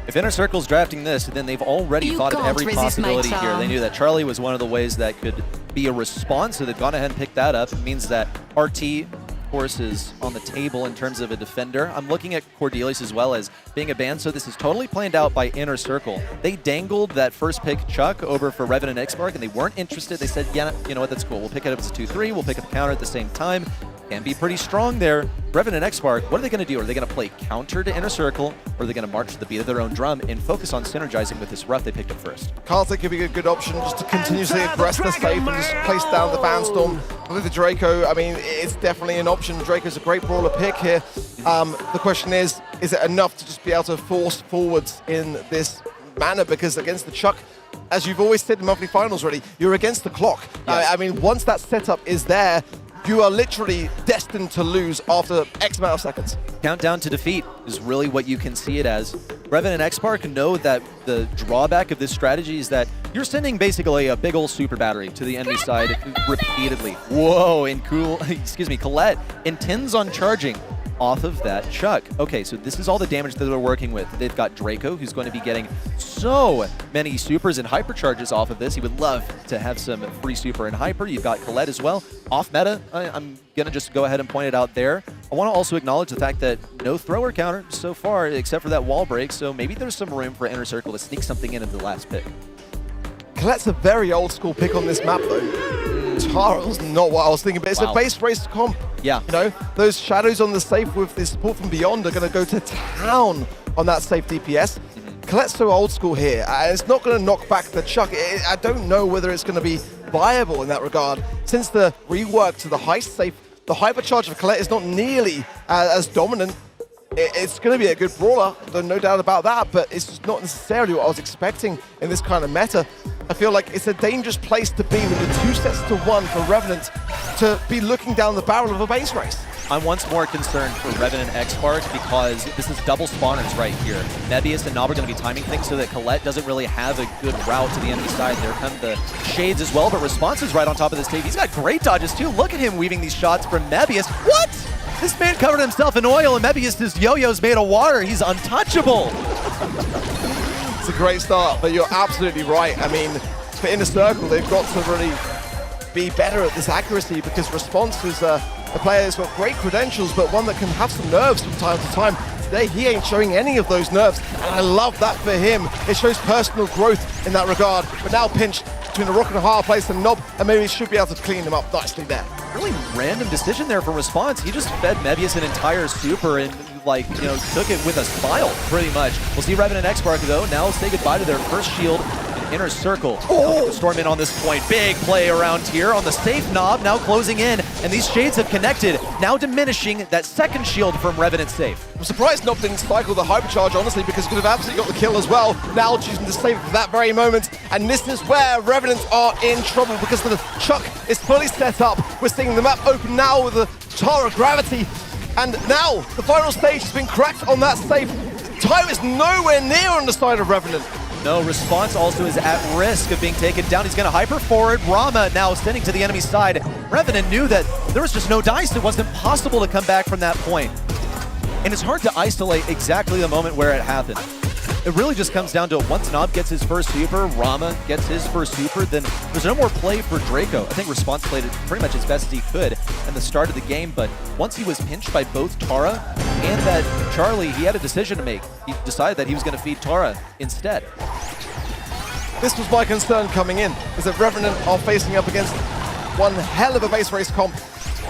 If Inner Circle's drafting this, then they've already thought of every possibility here. They knew that Charlie was one of the ways that could be a response, so they've gone ahead and picked that up. It means that RT, of course, is on the table in terms of a defender. I'm looking at Cordelius as well as being a ban, so this is totally planned out by Inner Circle. They dangled that first pick Chuck over for Revenant and XSPARK, and they weren't interested. They said, yeah, you know what, that's cool. We'll pick it up as a 2-3. We'll pick up the counter at the same time. Can be pretty strong there. Revenant and XSPARK, what are they going to do? Are they going to play counter to Inner Circle, or are they going to march to the beat of their own drum and focus on synergizing with this Ruff they picked up first? Karthik could be a good option just to continuously aggress the safe and just place down the Bandstorm with the Draco. I mean, it's definitely an option. Draco's a great brawler pick here. The question is it enough to just be able to force forwards in this manner? Because against the Chuck, as you've always said in monthly finals already, you're against the clock. Yes. I mean, once that setup is there, you are literally destined to lose after X amount of seconds. Countdown to defeat is really what you can see it as. Revenant and XSPARK know that the drawback of this strategy is that you're sending basically a big old super battery to the enemy side repeatedly. Whoa, and Colette intends on charging off of that Chuck. Okay, so this is all the damage that they're working with. They've got Draco, who's going to be getting so many supers and hypercharges off of this. He would love to have some free super and hyper. You've got Colette as well. Off meta, I'm going to just go ahead and point it out there. I want to also acknowledge the fact that no thrower counter so far, except for that wall break, so maybe there's some room for Inner Circle to sneak something in at the last pick. Colette's a very old school pick on this map though. Tara's not what I was thinking, but it's a base race comp. Yeah. You know, those shadows on the safe with the support from beyond are going to go to town on that safe DPS. Colette's so old school here, and it's not going to knock back the Chuck. I don't know whether it's going to be viable in that regard. Since the rework to the Heist safe, the hypercharge of Colette is not nearly as dominant. It's going to be a good brawler, no doubt about that, but it's just not necessarily what I was expecting in this kind of meta. I feel like it's a dangerous place to be with the 2 sets to 1 for Revenant to be looking down the barrel of a base race. I'm once more concerned for Revenant and XSPARK because this is double spawners right here. Nebius and Nob are going to be timing things so that Colette doesn't really have a good route to the enemy side. There come the shades as well, but Response is right on top of this tape. He's got great dodges too. Look at him weaving these shots from Nebius. What? This man covered himself in oil and Nebius, his yo-yo's made of water. He's untouchable. It's a great start, but you're absolutely right. I mean, for Inner Circle, they've got to really be better at this accuracy because Response is a player that's got great credentials, but one that can have some nerves from time to time. Today, he ain't showing any of those nerves, and I love that for him. It shows personal growth in that regard, but now pinched between a rock and a hard place and Nob, and maybe he should be able to clean him up nicely there. Really random decision there from Response. He just fed Mebius an entire super and, like, you know, took it with a smile, pretty much. We'll see Revenant and XSPARK, though, now say goodbye to their first shield. Inner Circle. Oh. Storm in on this point. Big play around here on the safe Nob, now closing in, and these shades have connected, now diminishing that second shield from Revenant safe. I'm surprised Nob didn't cycle the hypercharge, honestly, because he could have absolutely got the kill as well. Now choosing to save it for that very moment, and this is where Revenant are in trouble because the Chuck is fully set up. We're seeing the map open now with the Tara Gravity, and now the final stage has been cracked on that safe. Time is nowhere near on the side of Revenant. No, Response also is at risk of being taken down. He's going to hyper forward. Rama now sending to the enemy side. Revenant knew that there was just no dice. It wasn't possible to come back from that point. And it's hard to isolate exactly the moment where it happened. It really just comes down to once Nob gets his first super, Rama gets his first super, then there's no more play for Draco. I think Response played it pretty much as best as he could in the start of the game, but once he was pinched by both Tara and that Charlie, he had a decision to make. He decided that he was going to feed Tara instead. This was my concern coming in, is that Revenant are facing up against one hell of a base race comp,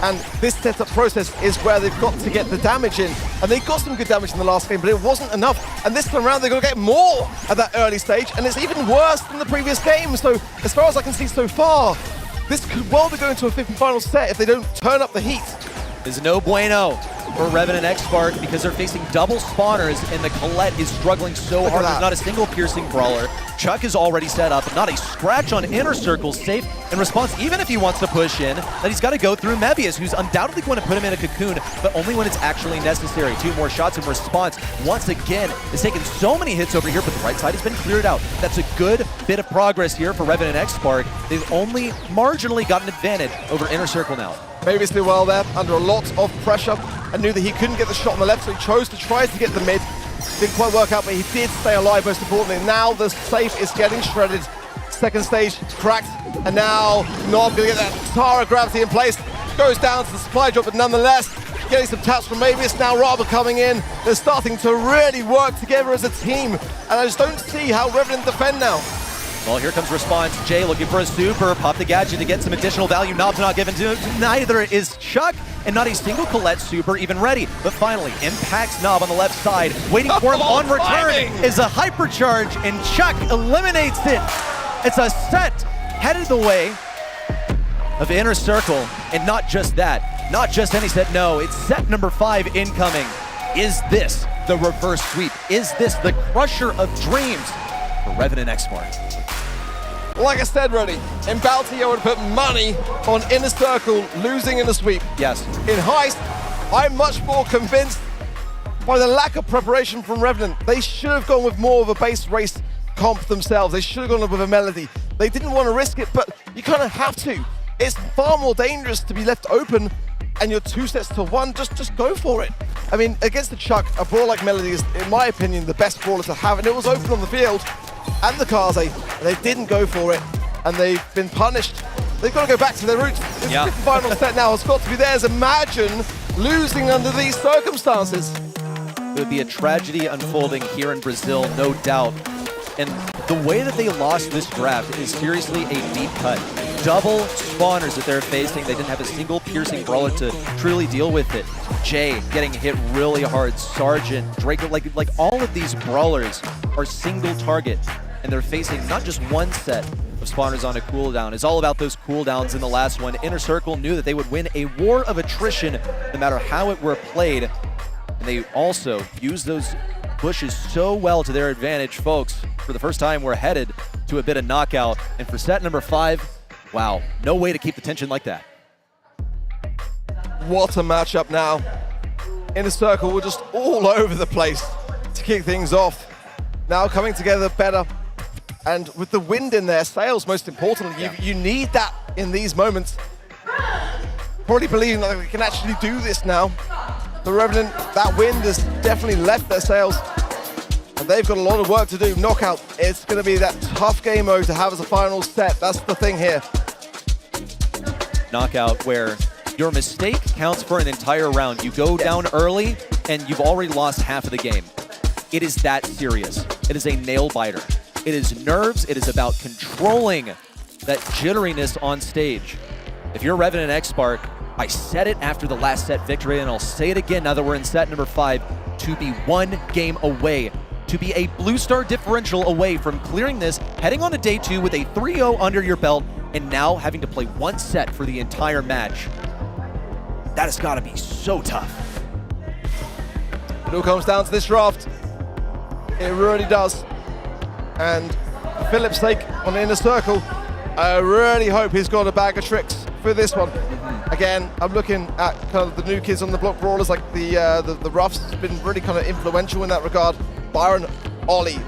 and this setup process is where they've got to get the damage in. And they got some good damage in the last game, but it wasn't enough. And this time around, they're going to get more at that early stage, and it's even worse than the previous game. So as far as I can see so far, this could well be going to a fifth and final set if they don't turn up the heat. Is no bueno for Revenant XSPARK because they're facing double spawners and the Colette is struggling so hard. There's not a single piercing brawler. Chuck is already set up, not a scratch on Inner Circle, safe in response, even if he wants to push in, that he's got to go through Mebius, who's undoubtedly going to put him in a cocoon, but only when it's actually necessary. 2 more shots in response. Once again, it's taken so many hits over here, but the right side has been cleared out. That's a good bit of progress here for Revenant XSPARK. They've only marginally got an advantage over Inner Circle now. Mebius did well there, under a lot of pressure, and knew that he couldn't get the shot on the left, so he chose to try to get the mid. Didn't quite work out, but he did stay alive, most importantly. Now the safe is getting shredded. Second stage cracked, and now Nob gonna get that Tara gravity in place. Goes down to the supply drop, but nonetheless, getting some taps from Mebius. Now Raba coming in. They're starting to really work together as a team, and I just don't see how Revenant defend now. Well, here comes response. Jay looking for a super, pop the gadget to get some additional value. Nob's not given to him. Neither is Chuck, and not a single Colette super even ready. But finally, impacts Nob on the left side. Waiting for him on return is a hypercharge, and Chuck eliminates it. It's a set headed the way of Inner Circle, and not just that, not just any set, no, it's set number 5 incoming. Is this the reverse sweep? Is this the crusher of dreams for Revenant XSPARK? Like I said, Roddy, in Balti, I would put money on Inner Circle losing in the sweep. Yes. In Heist, I'm much more convinced by the lack of preparation from Revenant. They should have gone with more of a base race comp themselves. They should have gone with a melody. They didn't want to risk it, but you kind of have to. It's far more dangerous to be left open and you're 2 sets to 1, just go for it. I mean, against the Chuck, a brawler like Melody is, in my opinion, the best brawler to have, and it was open on the field. And the Kaze, they didn't go for it, and they've been punished. They've got to go back to their roots. This fifth final set now has got to be theirs. Imagine losing under these circumstances. It would be a tragedy unfolding here in Brazil, no doubt. And the way that they lost this draft is seriously a deep cut. Double spawners that they're facing. They didn't have a single piercing brawler to truly deal with it. Jay getting hit really hard. Sergeant, Draco, like all of these brawlers are single target, and they're facing not just one set of spawners on a cooldown. It's all about those cooldowns in the last one. Inner Circle knew that they would win a war of attrition no matter how it were played. And they also used those bushes so well to their advantage, folks. For the first time, we're headed to a bit of knockout. And for set number 5, wow, no way to keep the tension like that. What a matchup now. Inner Circle were just all over the place to kick things off. Now coming together better. And with the wind in their sails, most importantly, you need that in these moments. Probably believing that they can actually do this now. The Revenant, that wind has definitely left their sails. And they've got a lot of work to do. Knockout, it's going to be that tough game mode to have as a final set. That's the thing here. Knockout where your mistake counts for an entire round. You go down early and you've already lost half of the game. It is that serious. It is a nail biter. It is nerves. It is about controlling that jitteriness on stage. If you're Revenant XSPARK, I said it after the last set victory, and I'll say it again now that we're in set number 5, to be 1 game away, to be a blue star differential away from clearing this, heading on to day 2 with a 3-0 under your belt, and now having to play 1 set for the entire match. That has got to be so tough. It all comes down to this draft. It really does. And for Philip's sake on the Inner Circle, I really hope he's got a bag of tricks for this one. Again, I'm looking at kind of the new kids on the block, brawlers like the Roughs has been really kind of influential in that regard. Byron, Ollie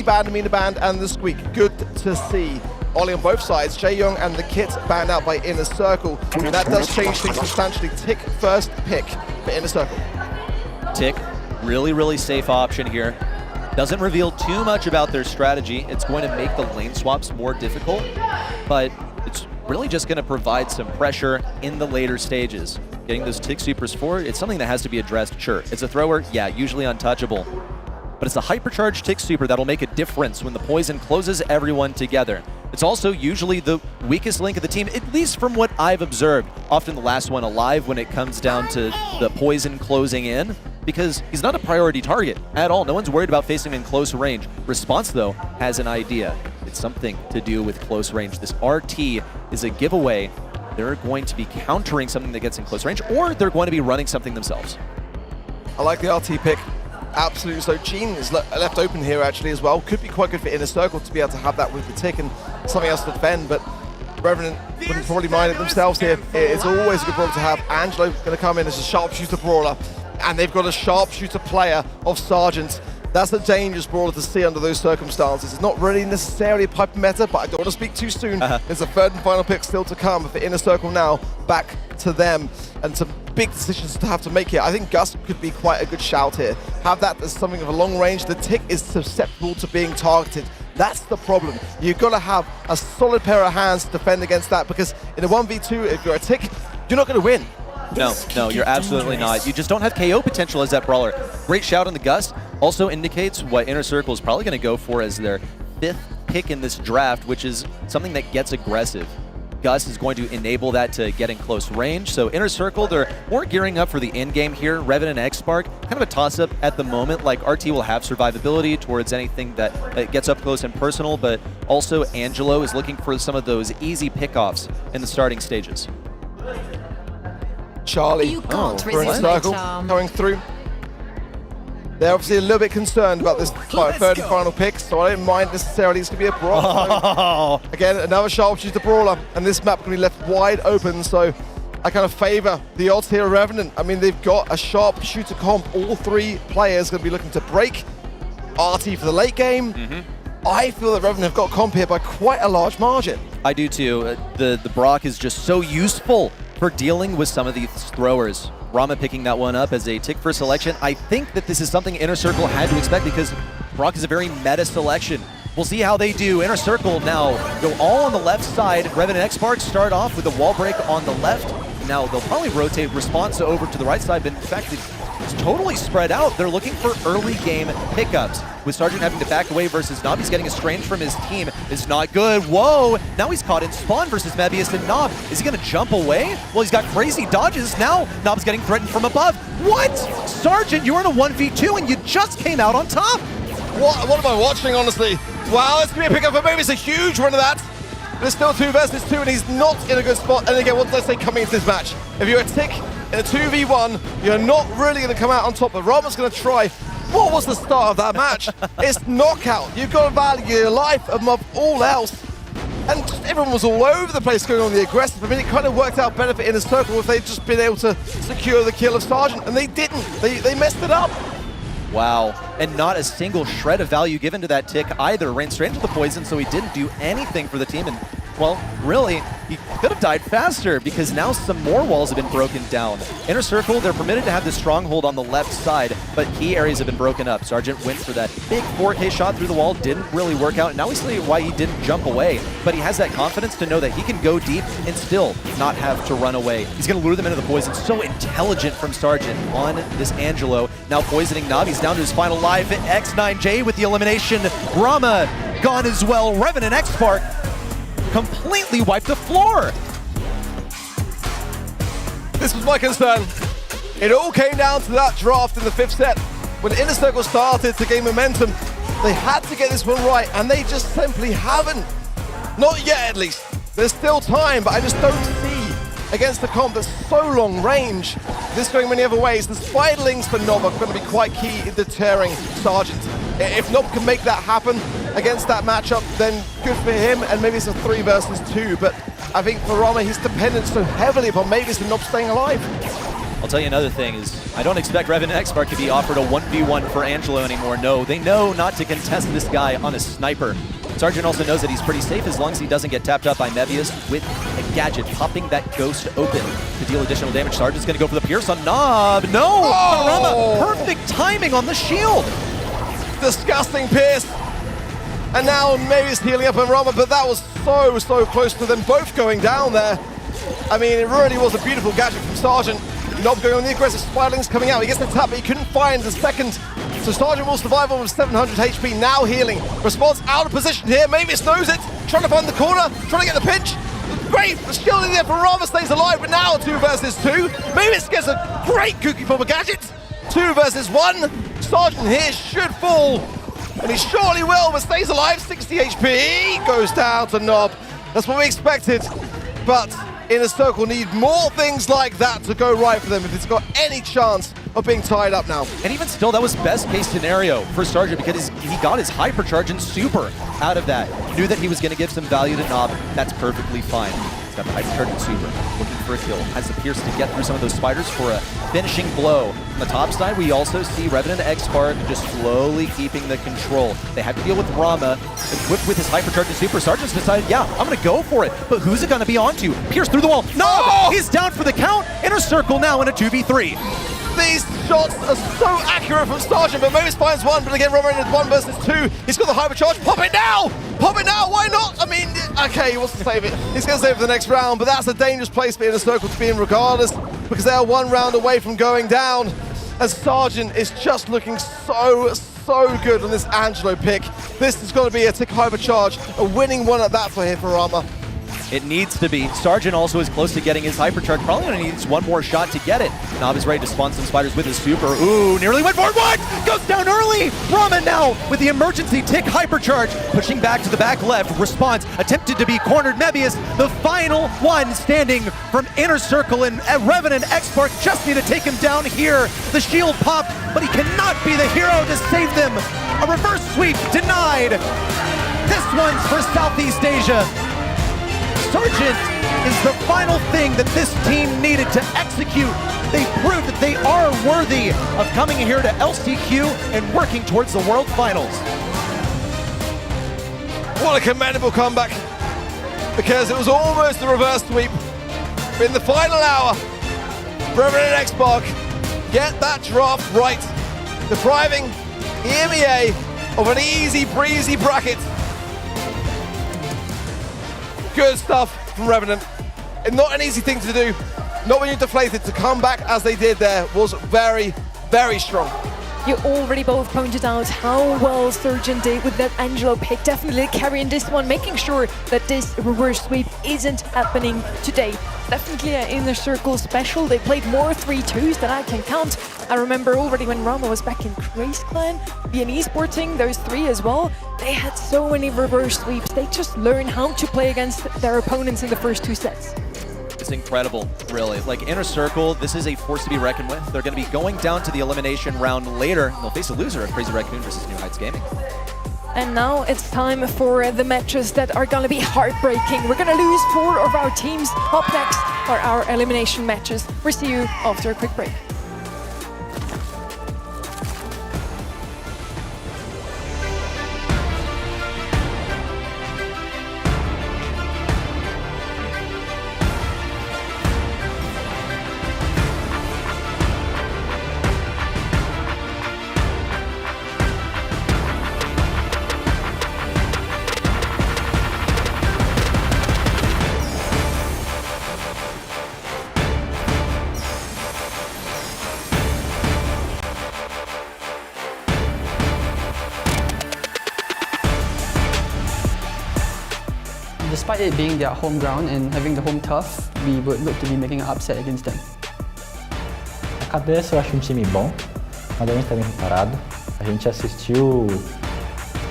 banned, Amina banned, and the Squeak. Good to see Ollie on both sides. Jae Young and the Kit banned out by Inner Circle. And that does change things substantially. Tick first pick for Inner Circle. Tick, really safe option here. Doesn't reveal too much about their strategy. It's going to make the lane swaps more difficult, but it's really just going to provide some pressure in the later stages. Getting those Tick supers forward, it's something that has to be addressed. Sure, it's a thrower, yeah, usually untouchable. but it's the hypercharged tick super that'll make a difference when the poison closes everyone together. It's also usually the weakest link of the team, at least from what I've observed. Often the last one alive when it comes down to the poison closing in, because he's not a priority target at all. No one's worried about facing him in close range. Response, though, has an idea. It's something to do with close range. This RT is a giveaway. They're going to be countering something that gets in close range, or they're going to be running something themselves. I like the RT pick. Absolutely. So Gene is left open here actually as well. Could be quite good for Inner Circle to be able to have that with the tick and something else to defend, but Revenant wouldn't probably mind it themselves here. It's always a good brawler to have. Angelo going to come in as a sharpshooter brawler, and they've got a sharpshooter player of Sergeant. That's a dangerous brawler to see under those circumstances. It's not really necessarily a Piper meta, but I don't want to speak too soon. There's a third and final pick still to come for Inner Circle now. Back to them, and some big decisions to have to make here. I think Gus could be quite a good shout here. Have that as something of a long range. The tick is susceptible to being targeted. That's the problem. You've got to have a solid pair of hands to defend against that, because in a 1v2, if you're a tick, you're not going to win. No, you're absolutely not. You just don't have KO potential as that brawler. Great shout on the Gus. Also indicates what Inner Circle is probably going to go for as their 5th pick in this draft, which is something that gets aggressive. Gus is going to enable that to get in close range. So Inner Circle, they're more gearing up for the end game here. Revenant and XSPARK, kind of a toss-up at the moment. Like, RT will have survivability towards anything that gets up close and personal, but also Angelo is looking for some of those easy pickoffs in the starting stages. Charlie for Inner Circle going through. They're obviously a little bit concerned about this third and final pick, so I don't mind necessarily it's going to be a brawl. Again, another sharpshooter brawler, and this map can be left wide open, so I kind of favor the odds here of Revenant. I mean, they've got a sharpshooter comp. All 3 players going to be looking to break. RT for the late game. I feel that Revenant have got comp here by quite a large margin. I do too. The Brock is just so useful for dealing with some of these throwers. Rama picking that one up as a tick for selection. I think that this is something Inner Circle had to expect, because Brock is a very meta selection. We'll see how they do. Inner Circle now go all on the left side. Revenant and XSPARK start off with a wall break on the left. Now they'll probably rotate response over to the right side, but in fact it's totally spread out. They're looking for early game pickups, with Sergeant having to back away versus Nob. He's getting estranged from his team. It's not good. Whoa! Now he's caught in spawn versus Mebius and Nob. Is he going to jump away? Well, he's got crazy dodges. Now Nob's getting threatened from above. What? Sergeant, you're in a 1v2 and you just came out on top. What am I watching, honestly? Wow, it's going to be a pickup for Mebius. It's a huge run of that. There's still 2 versus 2, and he's not in a good spot. And again, what did I say coming into this match? If you're a tick in a 2v1, you're not really going to come out on top. But Rama's going to try. What was the start of that match? It's knockout. You've got to value your life above all else. And just everyone was all over the place going on the aggressive. I mean, it kind of worked out better for Inner Circle if they'd just been able to secure the kill of Sergeant, and they didn't. They messed it up. Wow, and not a single shred of value given to that tick either. Ran straight into the poison, so he didn't do anything for the team, and, well, really, he could have died faster, because now some more walls have been broken down. Inner Circle, they're permitted to have this stronghold on the left side, but key areas have been broken up. Sergeant went for that big 4K shot through the wall, didn't really work out, and now we see why he didn't jump away, but he has that confidence to know that he can go deep and still not have to run away. He's going to lure them into the poison. So intelligent from Sergeant on this Angelo. Now poisoning Nob. He's down to his final life. X9J with the elimination. Rama gone as well. Revenant and XSPARK completely wiped the floor. This was my concern. It all came down to that draft in the 5th set. When Inner Circle started to gain momentum, they had to get this one right, and they just simply haven't. Not yet, at least. There's still time, but I just don't see against the comp that's so long range this going many other ways. The spiderlings for Nob are going to be quite key in deterring Sergeant. If Nob can make that happen against that matchup, then good for him, and maybe it's a 3 versus 2, but I think for Rama, he's dependent so heavily upon Mavis and Nob staying alive. I'll tell you another thing is, I don't expect Revenant and XSPARK to be offered a 1v1 for Angelo anymore. No, they know not to contest this guy on a sniper. Sergeant also knows that he's pretty safe as long as he doesn't get tapped up by Mebius with a gadget, popping that ghost open to deal additional damage. Sergeant's going to go for the Pierce on Nob. No! Oh! Rama, perfect timing on the shield. Disgusting Pierce. And now Mebius healing up on Rama, but that was so close to them both going down there. I mean, it really was a beautiful gadget from Sergeant. Nob going on the aggressive, spiderlings coming out. He gets the tap, but he couldn't find the second So Sergeant will survive on with 700 HP, now healing. Response out of position here, Mavis knows it. Trying to find the corner, trying to get the pinch. Great, still in there for Rama, stays alive, but now 2 versus 2. Mavis gets a great cookie from a gadget. 2 versus 1. Sergeant here should fall, and he surely will, but stays alive, 60 HP. Goes down to Nob. That's what we expected, but Inner Circle need more things like that to go right for them if it's got any chance of being tied up now. And even still, that was best case scenario for Sergeant because he got his hypercharge and super out of that. Knew that he was going to give some value to Nob. That's perfectly fine. He's got the hypercharge and super. Looking for a kill. Has the Pierce to get through some of those spiders for a finishing blow. On the top side, we also see Revenant XSPARK just slowly keeping the control. They had to deal with Rama, equipped with his hypercharge and super. Sergeant's decided, yeah, I'm going to go for it. But who's it going to be onto? Pierce through the wall. No! Oh! He's down for the count. Inner Circle now in a 2v3. These shots are so accurate from Sergeant, but Mavis finds one, but again, Roman is 1 versus 2. He's got the hypercharge. Pop it now! Pop it now, why not? I mean, okay, he wants to save it. He's going to save it for the next round, but that's a dangerous place for Inner Circle to be in regardless, because they are 1 round away from going down. And Sergeant is just looking so good on this Angelo pick. This is going to be a tick hypercharge, a winning one at that for here for Rama. It needs to be. Sergeant also is close to getting his hypercharge. Probably only needs 1 more shot to get it. Nob is ready to spawn some spiders with his super. Ooh, nearly went for it. What? Goes down early. Rama now with the emergency tick hypercharge. Pushing back to the back left. Response attempted to be cornered. Mebius, the final one standing from Inner Circle, and Revenant XSPARK just need to take him down here. The shield popped, but he cannot be the hero to save them. A reverse sweep denied. This one's for Southeast Asia. Sergeant is the final thing that this team needed to execute. They proved that they are worthy of coming here to LCQ and working towards the World Finals. What a commendable comeback, because it was almost the reverse sweep. In the final hour, Revenant and XSPARK get that draft right, depriving EMEA of an easy breezy bracket. Good stuff from Revenant. And not an easy thing to do. Not when you're deflated. To come back as they did there was very, very strong. You already both pointed out how well Sergeant did with that Angelo pick. Definitely carrying this one, making sure that this reverse sweep isn't happening today. Definitely an Inner Circle special. They played more 3-2s than I can count. I remember already when Rama was back in Craze Clan, being esporting those 3 as well. They had so many reverse sweeps. They just learned how to play against their opponents in the first 2 sets. It's incredible, really. Like, Inner Circle, this is a force to be reckoned with. They're going to be going down to the elimination round later. They'll face a loser at Crazy Raccoon versus New Heights Gaming. And now it's time for the matches that are going to be heartbreaking. We're going to lose 4 of our teams. Up next are our elimination matches. We'll see you after a quick break. Despite it being their home ground and having the home turf, we would look to be making an upset against them. A cabeça eu acho um time bom, mas a gente está bem preparado. A gente assistiu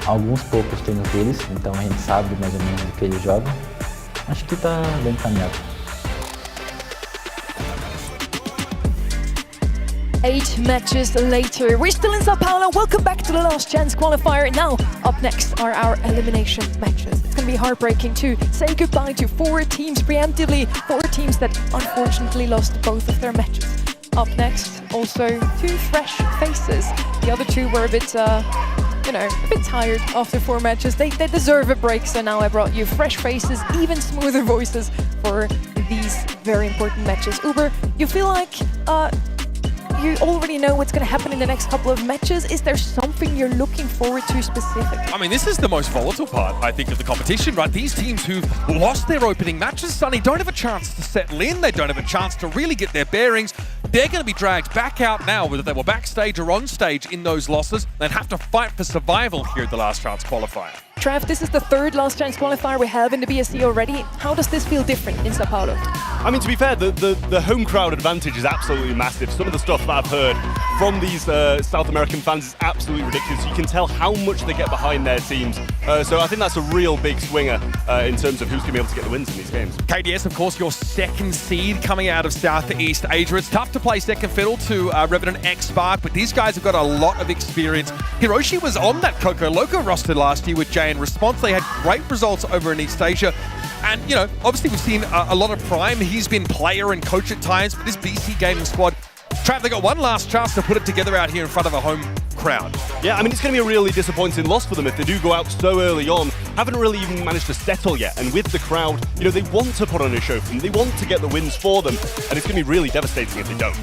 alguns poucos treinos deles, então a gente sabe mais ou menos o que eles jogam. Acho que está bem encaminhado. 8 matches later, we're still in Sao Paulo. Welcome back to the Last Chance Qualifier. Now, up next are our elimination matches. It's going to be heartbreaking to say goodbye to 4 teams preemptively, 4 teams that unfortunately lost both of their matches. Up next, also 2 fresh faces. The other 2 were a bit, a bit tired after 4 matches. They deserve a break, so now I brought you fresh faces, even smoother voices for these very important matches. Uber, you feel like you already know what's going to happen in the next couple of matches. Is there something you're looking forward to specifically? I mean, this is the most volatile part, I think, of the competition, right? These teams who've lost their opening matches suddenly don't have a chance to settle in. They don't have a chance to really get their bearings. they're going to be dragged back out now, whether they were backstage or on stage in those losses, and have to fight for survival here at the Last Chance Qualifier. Trav, this is the third Last Chance Qualifier we have in the BSC already. How does this feel different in Sao Paulo? I mean, to be fair, the home crowd advantage is absolutely massive. Some of the stuff that I've heard from these South American fans is absolutely ridiculous. You can tell how much they get behind their teams. So I think that's a real big swinger in terms of who's going to be able to get the wins in these games. KDS, of course, your second seed coming out of Southeast Asia. It's tough to play second fiddle to Revenant XSPARK, but these guys have got a lot of experience. Hiroshi was on that Coco Loco roster last year with Jay in response. They had great results over in East Asia. And, you know, obviously we've seen a lot of Prime. He's been player and coach at times, but this BC gaming squad, Trav, they got one last chance to put it together out here in front of a home crowd. Yeah, I mean, it's going to be a really disappointing loss for them if they do go out so early on. Haven't really even managed to settle yet. And with the crowd, you know, they want to put on a show for them. They want to get the wins for them. And it's going to be really devastating if they don't.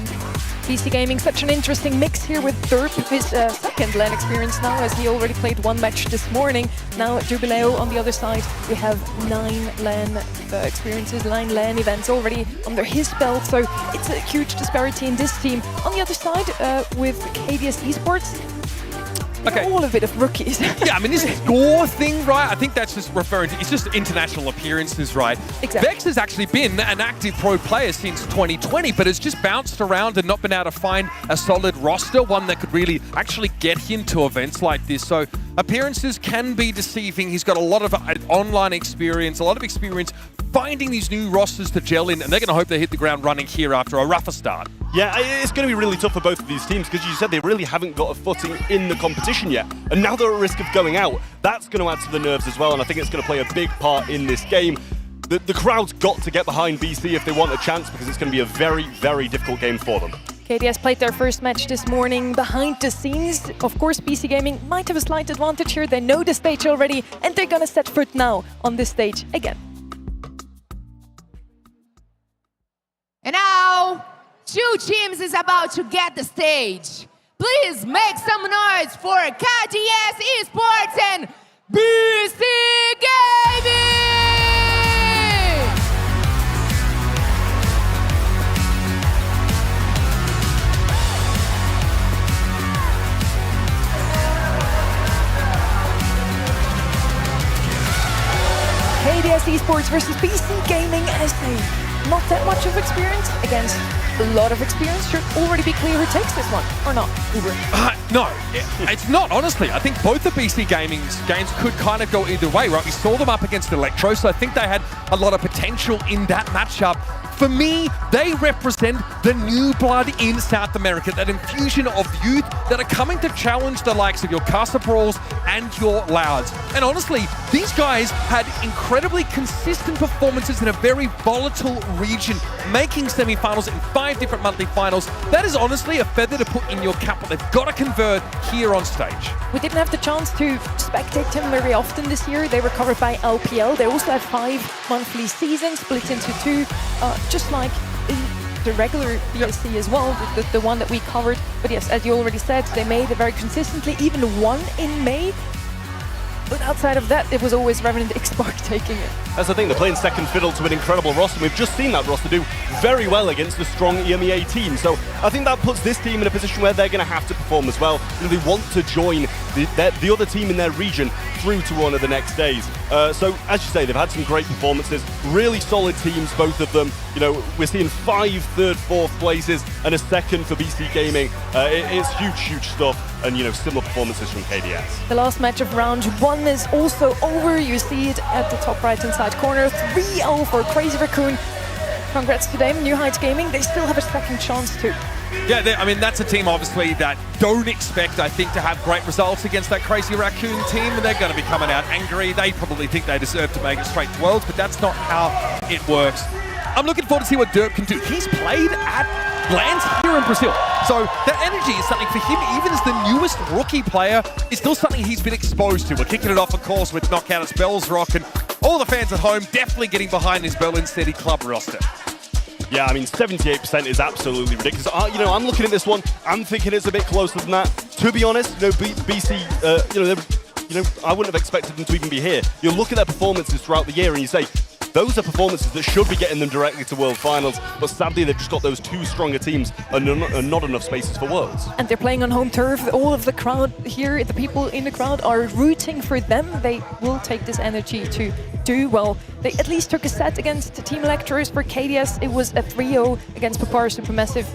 BC Gaming, such an interesting mix here with Derp, his second LAN experience now, as he already played one match this morning. Now Jubileo on the other side, we have 9 LAN experiences, 9 LAN events already under his belt, so it's a huge disparity in this team. On the other side, with KDS Esports, okay, all a bit of rookies. Yeah, I mean, this score thing, right? I think that's just referring to, it's just international appearances, right? Exactly. Vex has actually been an active pro player since 2020, but has just bounced around and not been able to find a solid roster, one that could really actually get him to events like this. So appearances can be deceiving. He's got a lot of online experience, a lot of experience finding these new rosters to gel in, and they're going to hope they hit the ground running here after a rougher start. Yeah, it's going to be really tough for both of these teams because you said they really haven't got a footing in the competition yet. And now they're at risk of going out. That's going to add to the nerves as well, and I think it's going to play a big part in this game. The crowd's got to get behind BC if they want a chance because it's going to be a very, very difficult game for them. KDS played their first match this morning behind the scenes. Of course, BC Gaming might have a slight advantage here. They know the stage already, and they're going to set foot now on this stage again. And now, 2 teams is about to get the stage. Please make some noise for KDS Esports and BC Gaming! KDS Esports versus BC Gaming SA. Not that much of experience against a lot of experience. Should already be clear who takes this one, or not, Uber? No, it's not, honestly. I think both the BC Gaming's games could kind of go either way, right? We saw them up against Electros, so I think they had a lot of potential in that matchup. For me, they represent the new blood in South America, that infusion of youth that are coming to challenge the likes of your Casa Brawls and your Louds. And honestly, these guys had incredibly consistent performances in a very volatile region, making semi-finals in 5 different monthly finals. That is honestly a feather to put in your cap, but they've got to convert here on stage. We didn't have the chance to spectate them very often this year. They were covered by LPL. They also have 5 monthly seasons split into 2. Just like in the regular BSC as well, the one that we covered. But yes, as you already said, they made it very consistently, even won in May. But outside of that, it was always Revenant XSPARK taking it. That's the thing, they're playing second fiddle to an incredible roster. We've just seen that roster do very well against a strong EMEA team. So I think that puts this team in a position where they're going to have to perform as well. You know, they want to join the other team in their region through to one of the next days. So as you say, they've had some great performances, really solid teams, both of them. You know, we're seeing 5 third, 4th places and a second for BC Gaming. It's huge, huge stuff. And, you know, similar performances from KDS. The last match of round 1 is also over. You see it at the top right-hand side corner. 3-0 for Crazy Raccoon. Congrats to them. New Heights Gaming, they still have a second chance too. Yeah, I mean, that's a team, obviously, that don't expect, I think, to have great results against that Crazy Raccoon team. And they're going to be coming out angry. They probably think they deserve to make it straight to Worlds, but that's not how it works. I'm looking forward to see what Derp can do. He's played at LANs here in Brazil. So that energy is something for him, even as the newest rookie player, is still something he's been exposed to. We're kicking it off, of course, with Knockout as Bells Rock, and all the fans at home definitely getting behind his Berlin City club roster. Yeah, I mean, 78% is absolutely ridiculous. You know, I'm looking at this one, I'm thinking it's a bit closer than that. To be honest, you know, BC, you know, I wouldn't have expected them to even be here. You look at their performances throughout the year and you say, those are performances that should be getting them directly to World Finals, but sadly they've just got those two stronger teams and not enough spaces for Worlds. And they're playing on home turf. All of the crowd here, the people in the crowd are rooting for them. They will take this energy to do well. They at least took a set against Team Electros. For KDS, it was a 3-0 against Papar Supermassive.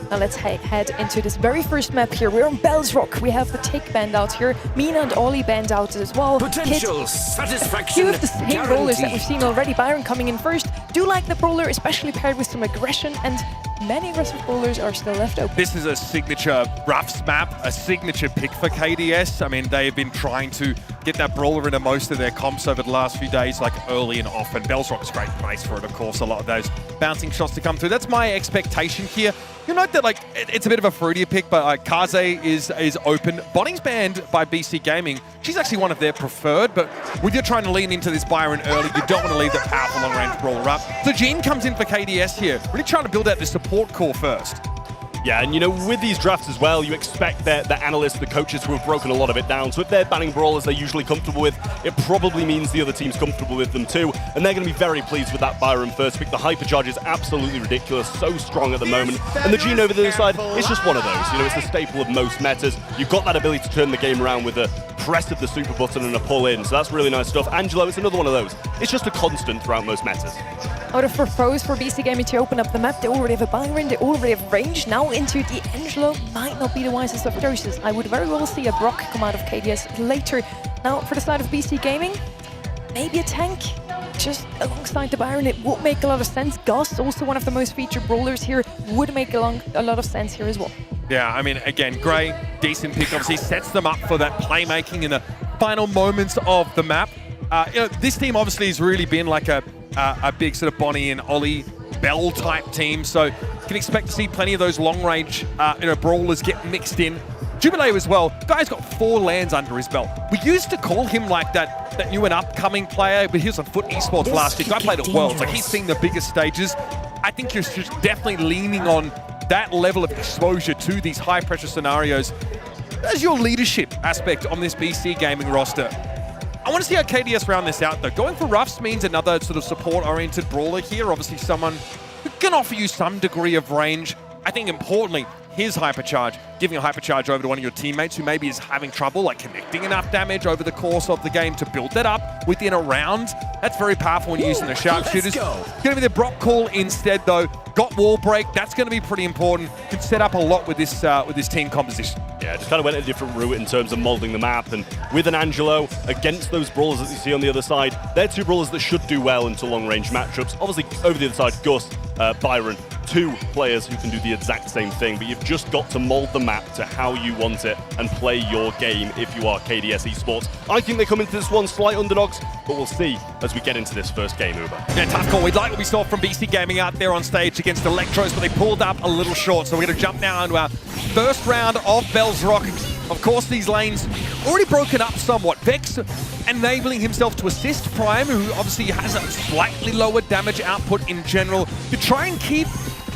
Now let's head into this very first map here. We're on Bells Rock. We have the Tick band out here. Mina and Ollie band out as well. Potential satisfaction. A few of the same brawlers that we've seen already. Byron coming in first. Do like the brawler, especially paired with some aggression, and many aggressive brawlers are still left open. This is a signature Ruffs map, a signature pick for KDS. I mean, they have been trying to get that brawler into most of their comps over the last few days, like early and often. Bells Rock's a great place for it, of course, a lot of those bouncing shots to come through. That's my expectation here. You'll note that like it's a bit of a fruitier pick, but Kaze is open. Bonning's banned by BC Gaming. She's actually one of their preferred, but when you're trying to lean into this Byron early, you don't want to leave that powerful long-range brawler up. So Jean comes in for KDS here, really trying to build out the support core first. Yeah, and you know, with these drafts as well, you expect the analysts, the coaches to have broken a lot of it down. So if they're banning brawlers they're usually comfortable with, it probably means the other team's comfortable with them too. And they're going to be very pleased with that Byron first pick. The hypercharge is absolutely ridiculous, so strong at the moment. And the Gene over the other side, it's just one of those. You know, it's the staple of most metas. You've got that ability to turn the game around with a press of the super button and a pull in. So that's really nice stuff. Angelo, it's another one of those. It's just a constant throughout most metas. Out of pros for BC Gaming to open up the map, they already have a Byron, they already have range. Now into the Angelo might not be the wisest of choices. I would very well see a Brock come out of KDS later. Now for the side of BC Gaming, maybe a tank just alongside the Byron. It would make a lot of sense. Gus, also one of the most featured brawlers here, would make a lot of sense here as well. Yeah, I mean, again, Gray, decent pick. Obviously sets them up for that playmaking in the final moments of the map. You know, this team obviously has really been like a big sort of Bonnie and Ollie Bell type team, so you can expect to see plenty of those long range brawlers get mixed in. Jubilee as well, guy's got 4 lands under his belt. We used to call him like that new and upcoming player, but he was on Foot Esports last year. Guy played at Worlds, like he's seen the biggest stages. I think you're just definitely leaning on that level of exposure to these high pressure scenarios as your leadership aspect on this BC Gaming roster. I want to see how KDS round this out though. Going for Ruffs means another sort of support-oriented brawler here. Obviously someone who can offer you some degree of range. I think importantly, his hypercharge, giving a hypercharge over to one of your teammates who maybe is having trouble like connecting enough damage over the course of the game to build that up within a round. That's very powerful when you're using the sharpshooters. Going to be the Brock call instead though. Got wall break, that's going to be pretty important. Can set up a lot with this team composition. Yeah, just kind of went a different route in terms of molding the map, and with an Angelo against those brawlers that you see on the other side, they're two brawlers that should do well into long-range matchups. Obviously, over the other side, Gus, Byron, 2 players who can do the exact same thing, but you've just got to mold the map to how you want it and play your game if you are KDS Esports. I think they come into this one slight underdogs, but we'll see as we get into this first game, Uber. Yeah, tough call. We'd like what we saw from BC Gaming out there on stage against Electros, but they pulled up a little short, so we're going to jump now into our first round of Bells Rock. Of course, these lanes already broken up somewhat. Vex enabling himself to assist Prime, who obviously has a slightly lower damage output in general, to try and keep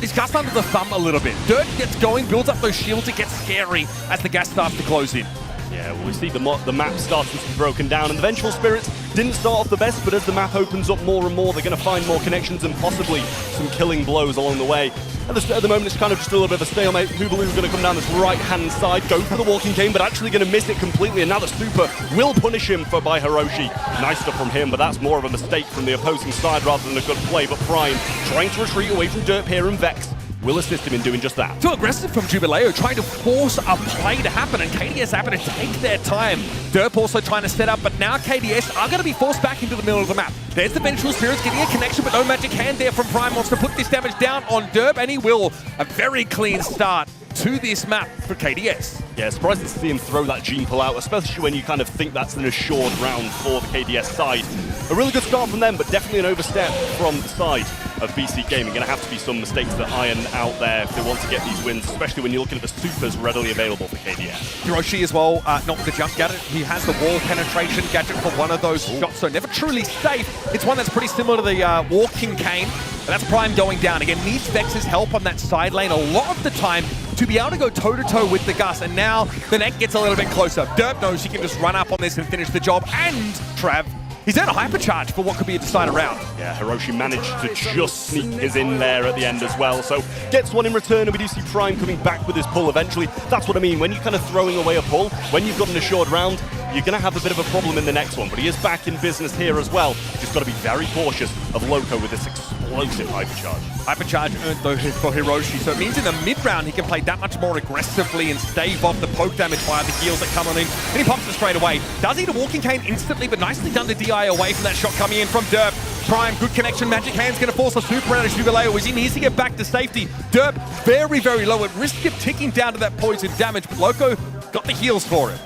this Gus under the thumb a little bit. Dirt gets going, builds up those shields, it gets scary as the gas starts to close in. Yeah, well, we see the map starting to be broken down, and the Vengeful Spirits didn't start off the best, but as the map opens up more and more, they're going to find more connections and possibly some killing blows along the way. At the moment, it's kind of just a little bit of a stalemate. Hubalu's going to come down this right-hand side, go for the walking cane, but actually going to miss it completely, and now the super will punish him by Hiroshi. Nice stuff from him, but that's more of a mistake from the opposing side rather than a good play. But Prime trying to retreat away from Dirt here, and Vex will assist him in doing just that. Too aggressive from Jubileo, trying to force a play to happen, and KDS happen to take their time. Derp also trying to set up, but now KDS are going to be forced back into the middle of the map. There's the Vengeful Spirits getting a connection, but no magic hand there from Prime. Wants to put this damage down on Derp, and he will. A very clean start to this map for KDS. Yeah, surprised to see him throw that Gene pull out, especially when you kind of think that's an assured round for the KDS side. A really good start from them, but definitely an overstep from the side of BC Gaming. Going to have to be some mistakes that iron out there if they want to get these wins, especially when you're looking at the supers readily available for KDS. Hiroshi as well, not with the jump gadget. He has the wall penetration gadget for one of those shots, so never truly safe. It's one that's pretty similar to the walking cane. And that's Prime going down. Again, needs Vex's help on that side lane a lot of the time to be able to go toe-to-toe with the Gus. And now the net gets a little bit closer. Derp knows he can just run up on this and finish the job. And Trav, He's at a hypercharge for what could be a decider round. Yeah, Hiroshi managed to just sneak his in there at the end as well. So gets one in return, and we do see Prime coming back with his pull eventually. That's what I mean. When you're kind of throwing away a pull, when you've got an assured round, you're going to have a bit of a problem in the next one. But he is back in business here as well. Just got to be very cautious of Loco with this explosive hypercharge. Hypercharge earned though for Hiroshi, so it means in the mid-round he can play that much more aggressively and stave off the poke damage via the heals that come on in. And he pops it straight away. Does eat a walking cane instantly, but nicely done to DI away from that shot coming in from Derp. Prime, good connection. Magic Hand's going to force a super out of Jubileo as he needs to get back to safety. Derp, very, very low at risk of ticking down to that poison damage, but Loco got the heals for it.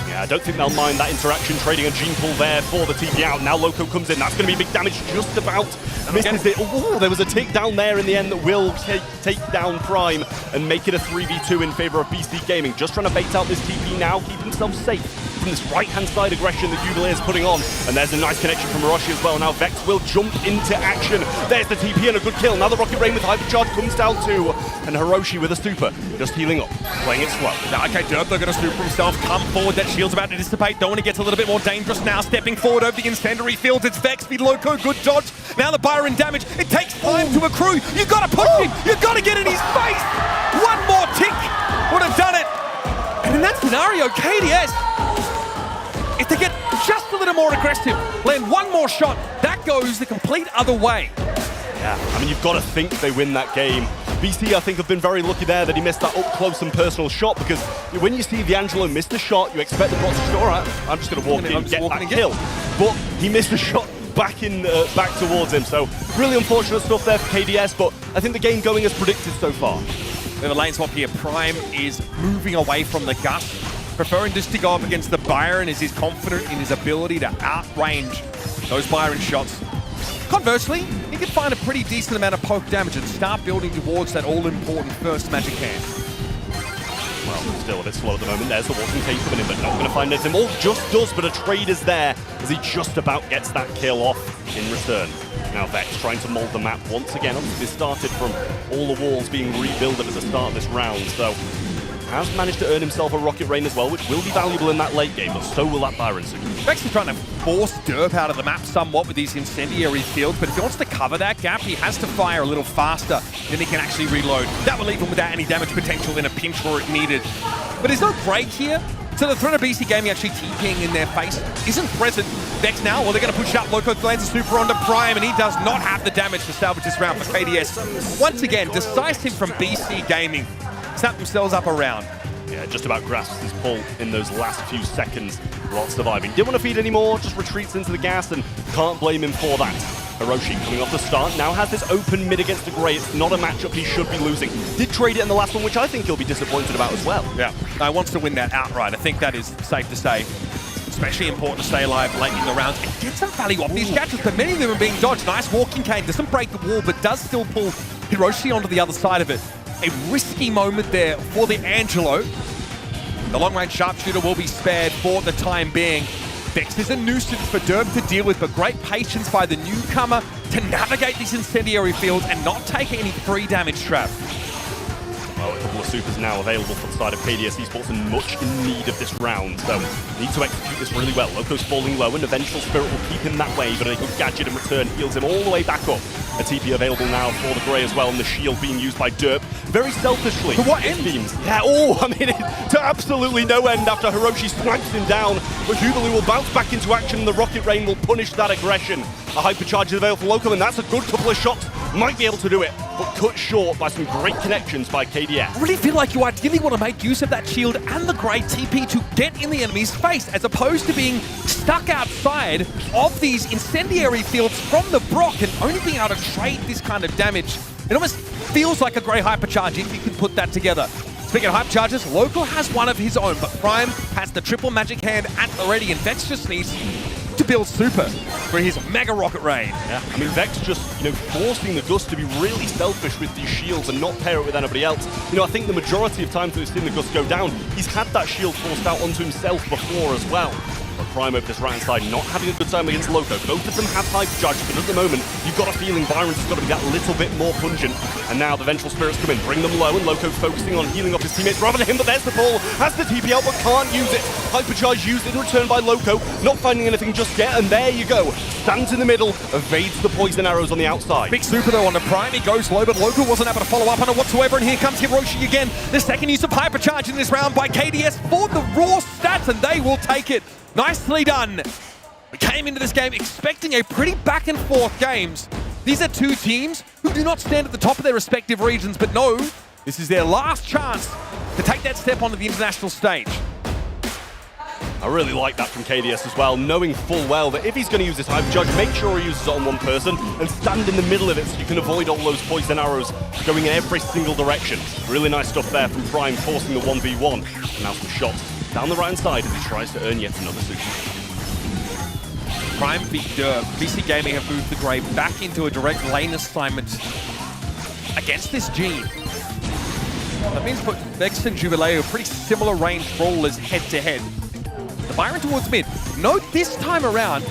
Yeah, I don't think they'll mind that interaction, trading a gene pull there for the TP out. Now Loco comes in. That's going to be big damage, just about misses it. Oh, there was a take down there in the end that will take down Prime and make it a 3v2 in favor of BC Gaming. Just trying to bait out this TP now, keep himself safe from this right-hand side aggression that Jubilee is putting on. And there's a nice connection from Hiroshi as well. Now Vex will jump into action. There's the TP and a good kill. Now the Rocket Rain with Hypercharge comes down too. And Hiroshi with a super, just healing up, playing it slow. Now, okay, Derp, they're going to super himself, come forward. That shield's about to dissipate. Don't want to get a little bit more dangerous now. Stepping forward over the incendiary fields. It's Vex, feed Loco, good dodge. Now the Byron damage. It takes time to accrue. You got to push him. You got to get in his face. One more tick would have done it. And in that scenario, KDS, if they get just a little more aggressive, land one more shot, that goes the complete other way. Yeah, I mean, you've got to think they win that game. BC, I think, have been very lucky there that he missed that up-close and personal shot, because when you see D'Angelo miss the shot, you expect the bot to say, all right, I'm just going to walk in and get that kill. But he missed the shot back towards him, so really unfortunate stuff there for KDS, but I think the game going as predicted so far. We have a lane swap here. Prime is moving away from the Gus, preferring just to go up against the Byron as he's confident in his ability to outrange those Byron shots. Conversely, he can find a pretty decent amount of poke damage and start building towards that all-important first Magic Hand. Well, still a bit slow at the moment. There's the walking cane coming in, but not going to find anything. All just does, but a trade is there as he just about gets that kill off in return. Now Vex trying to mold the map once again. Obviously, this started from all the walls being rebuilt at the start of this round, so has managed to earn himself a Rocket Rain as well, which will be valuable in that late game, but so will that Byron soon. Vex is trying to force Derp out of the map somewhat with these incendiary fields, but if he wants to cover that gap, he has to fire a little faster than he can actually reload. That will leave him without any damage potential in a pinch where it needed. But there's no break here, so the threat of BC Gaming actually TPing in their face isn't present. Vex now, well, they're going to push up. Loco lands a super onto Prime, and he does not have the damage to salvage this round for KDS. Once again, decisive from BC Gaming. Snap themselves up a round. Yeah, just about grasps his pull in those last few seconds while surviving. Didn't want to feed anymore, just retreats into the gas, and can't blame him for that. Hiroshi coming off the start, now has this open mid against the Grey. It's not a matchup he should be losing. Did trade it in the last one, which I think he'll be disappointed about as well. Yeah, wants to win that outright. I think that is safe to say. Especially important to stay alive late in the rounds and get some value off these gadgets, but many of them are being dodged. Nice walking cane, doesn't break the wall, but does still pull Hiroshi onto the other side of it. A risky moment there for the Angelo. The long-range sharpshooter will be spared for the time being. Vex is a nuisance for Derp to deal with, but great patience by the newcomer to navigate these incendiary fields and not take any free damage trap. Well, a couple of supers now available for the side of KDS Esports and much in need of this round, so need to execute this really well. Loco's falling low and a Vengeful Spirit will keep him that way, but a good gadget in return heals him all the way back up. A TP available now for the Grey as well, and the shield being used by Derp very selfishly. To what end? Yeah, oh, I mean, to absolutely no end after Hiroshi snipes him down, but Jubilee will bounce back into action and the Rocket Rain will punish that aggression. A hypercharge is available for Loco, and that's a good couple of shots. Might be able to do it, but cut short by some great connections by KDS. I really feel like you ideally want to make use of that shield and the great TP to get in the enemy's face, as opposed to being stuck outside of these incendiary fields from the Brock and only being able to trade this kind of damage. It almost feels like a great hypercharge if you can put that together. Speaking of hypercharges, Loco has one of his own, but Prime has the triple Magic Hand at the ready, and Vex just needs to build super for his Mega Rocket Rain. Yeah, I mean, Vex just, forcing the Gus to be really selfish with these shields and not pair it with anybody else. I think the majority of times we've seen the Gus go down, he's had that shield forced out onto himself before as well. But Prime over this right-hand side, not having a good time against Loco. Both of them have hypercharge, but at the moment, you've got a feeling Byron's has got to be that little bit more pungent. And now the Vengeful Spirits come in, bring them low, and Loco's focusing on healing off his teammates rather than him, but there's the ball. Has the TP out, but can't use it. Hypercharge used in return by Loco, not finding anything just yet, and there you go. Stands in the middle, evades the poison arrows on the outside. Big super though on the Prime, he goes low, but Loco wasn't able to follow up on it whatsoever, and here comes Hiroshi again. The second use of hypercharge in this round by KDS for the raw stats, and they will take it. Nicely done. We came into this game expecting a pretty back and forth games. These are two teams who do not stand at the top of their respective regions, but no, this is their last chance to take that step onto the international stage. I really like that from KDS as well, knowing full well that if he's going to use this hypercharge, make sure he uses it on one person and stand in the middle of it so you can avoid all those poison arrows going in every single direction. Really nice stuff there from Prime, forcing the 1v1. And now some shots down the right-hand side as he tries to earn yet another super. Prime beat Derp. BC Gaming have moved the Grey back into a direct lane assignment against this Gene. That means put Vex and Jubileo pretty similar range brawlers head-to-head. The Byron towards mid. Note this time around,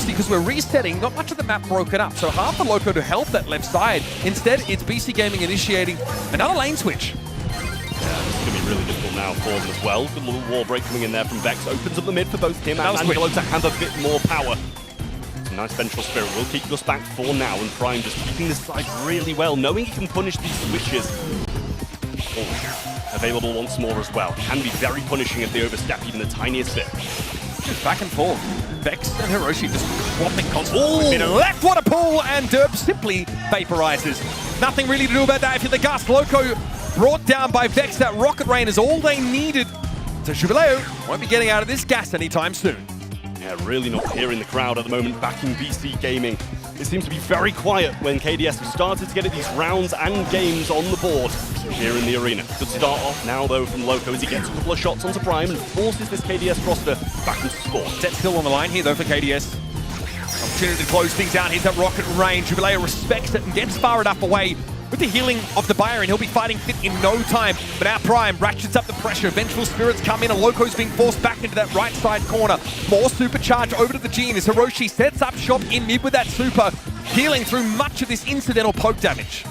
because we're resetting, not much of the map broken up, so half the Loco to help that left side. Instead, it's BC Gaming initiating another lane switch. Yeah, it's going to be really difficult now for them as well. Good little wall break coming in there from Vex. Opens up the mid for both him and Angelo to have a bit more power. Some nice Vengeful Spirit will keep Gus back for now, and Prime just keeping this side really well, knowing he can punish these switches. Oh. Available once more as well. Can be very punishing if they overstep even the tiniest bit. Just back and forth. Vex and Hiroshi just swapping constantly. Left water pool, and Derp simply vaporizes. Nothing really to do about that if you're the Gus. Loco brought down by Vex. That Rocket Rain is all they needed. So Jubileo won't be getting out of this gas anytime soon. Yeah, really not hearing the crowd at the moment, backing BC Gaming. It seems to be very quiet when KDS have started to get these rounds and games on the board here in the arena. Good start off now, though, from Loco as he gets a couple of shots onto Prime and forces this KDS roster back into sport. Set still on the line here, though, for KDS. Opportunity to close things out. Here's that Rocket Rain. Jubileo respects it and gets far enough away. With the healing of the Byron, he'll be fighting fit in no time. But our Prime ratchets up the pressure. Vengeful Spirits come in, and Loco's being forced back into that right side corner. More supercharge over to the Gene as Hiroshi sets up shop in mid with that super, healing through much of this incidental poke damage.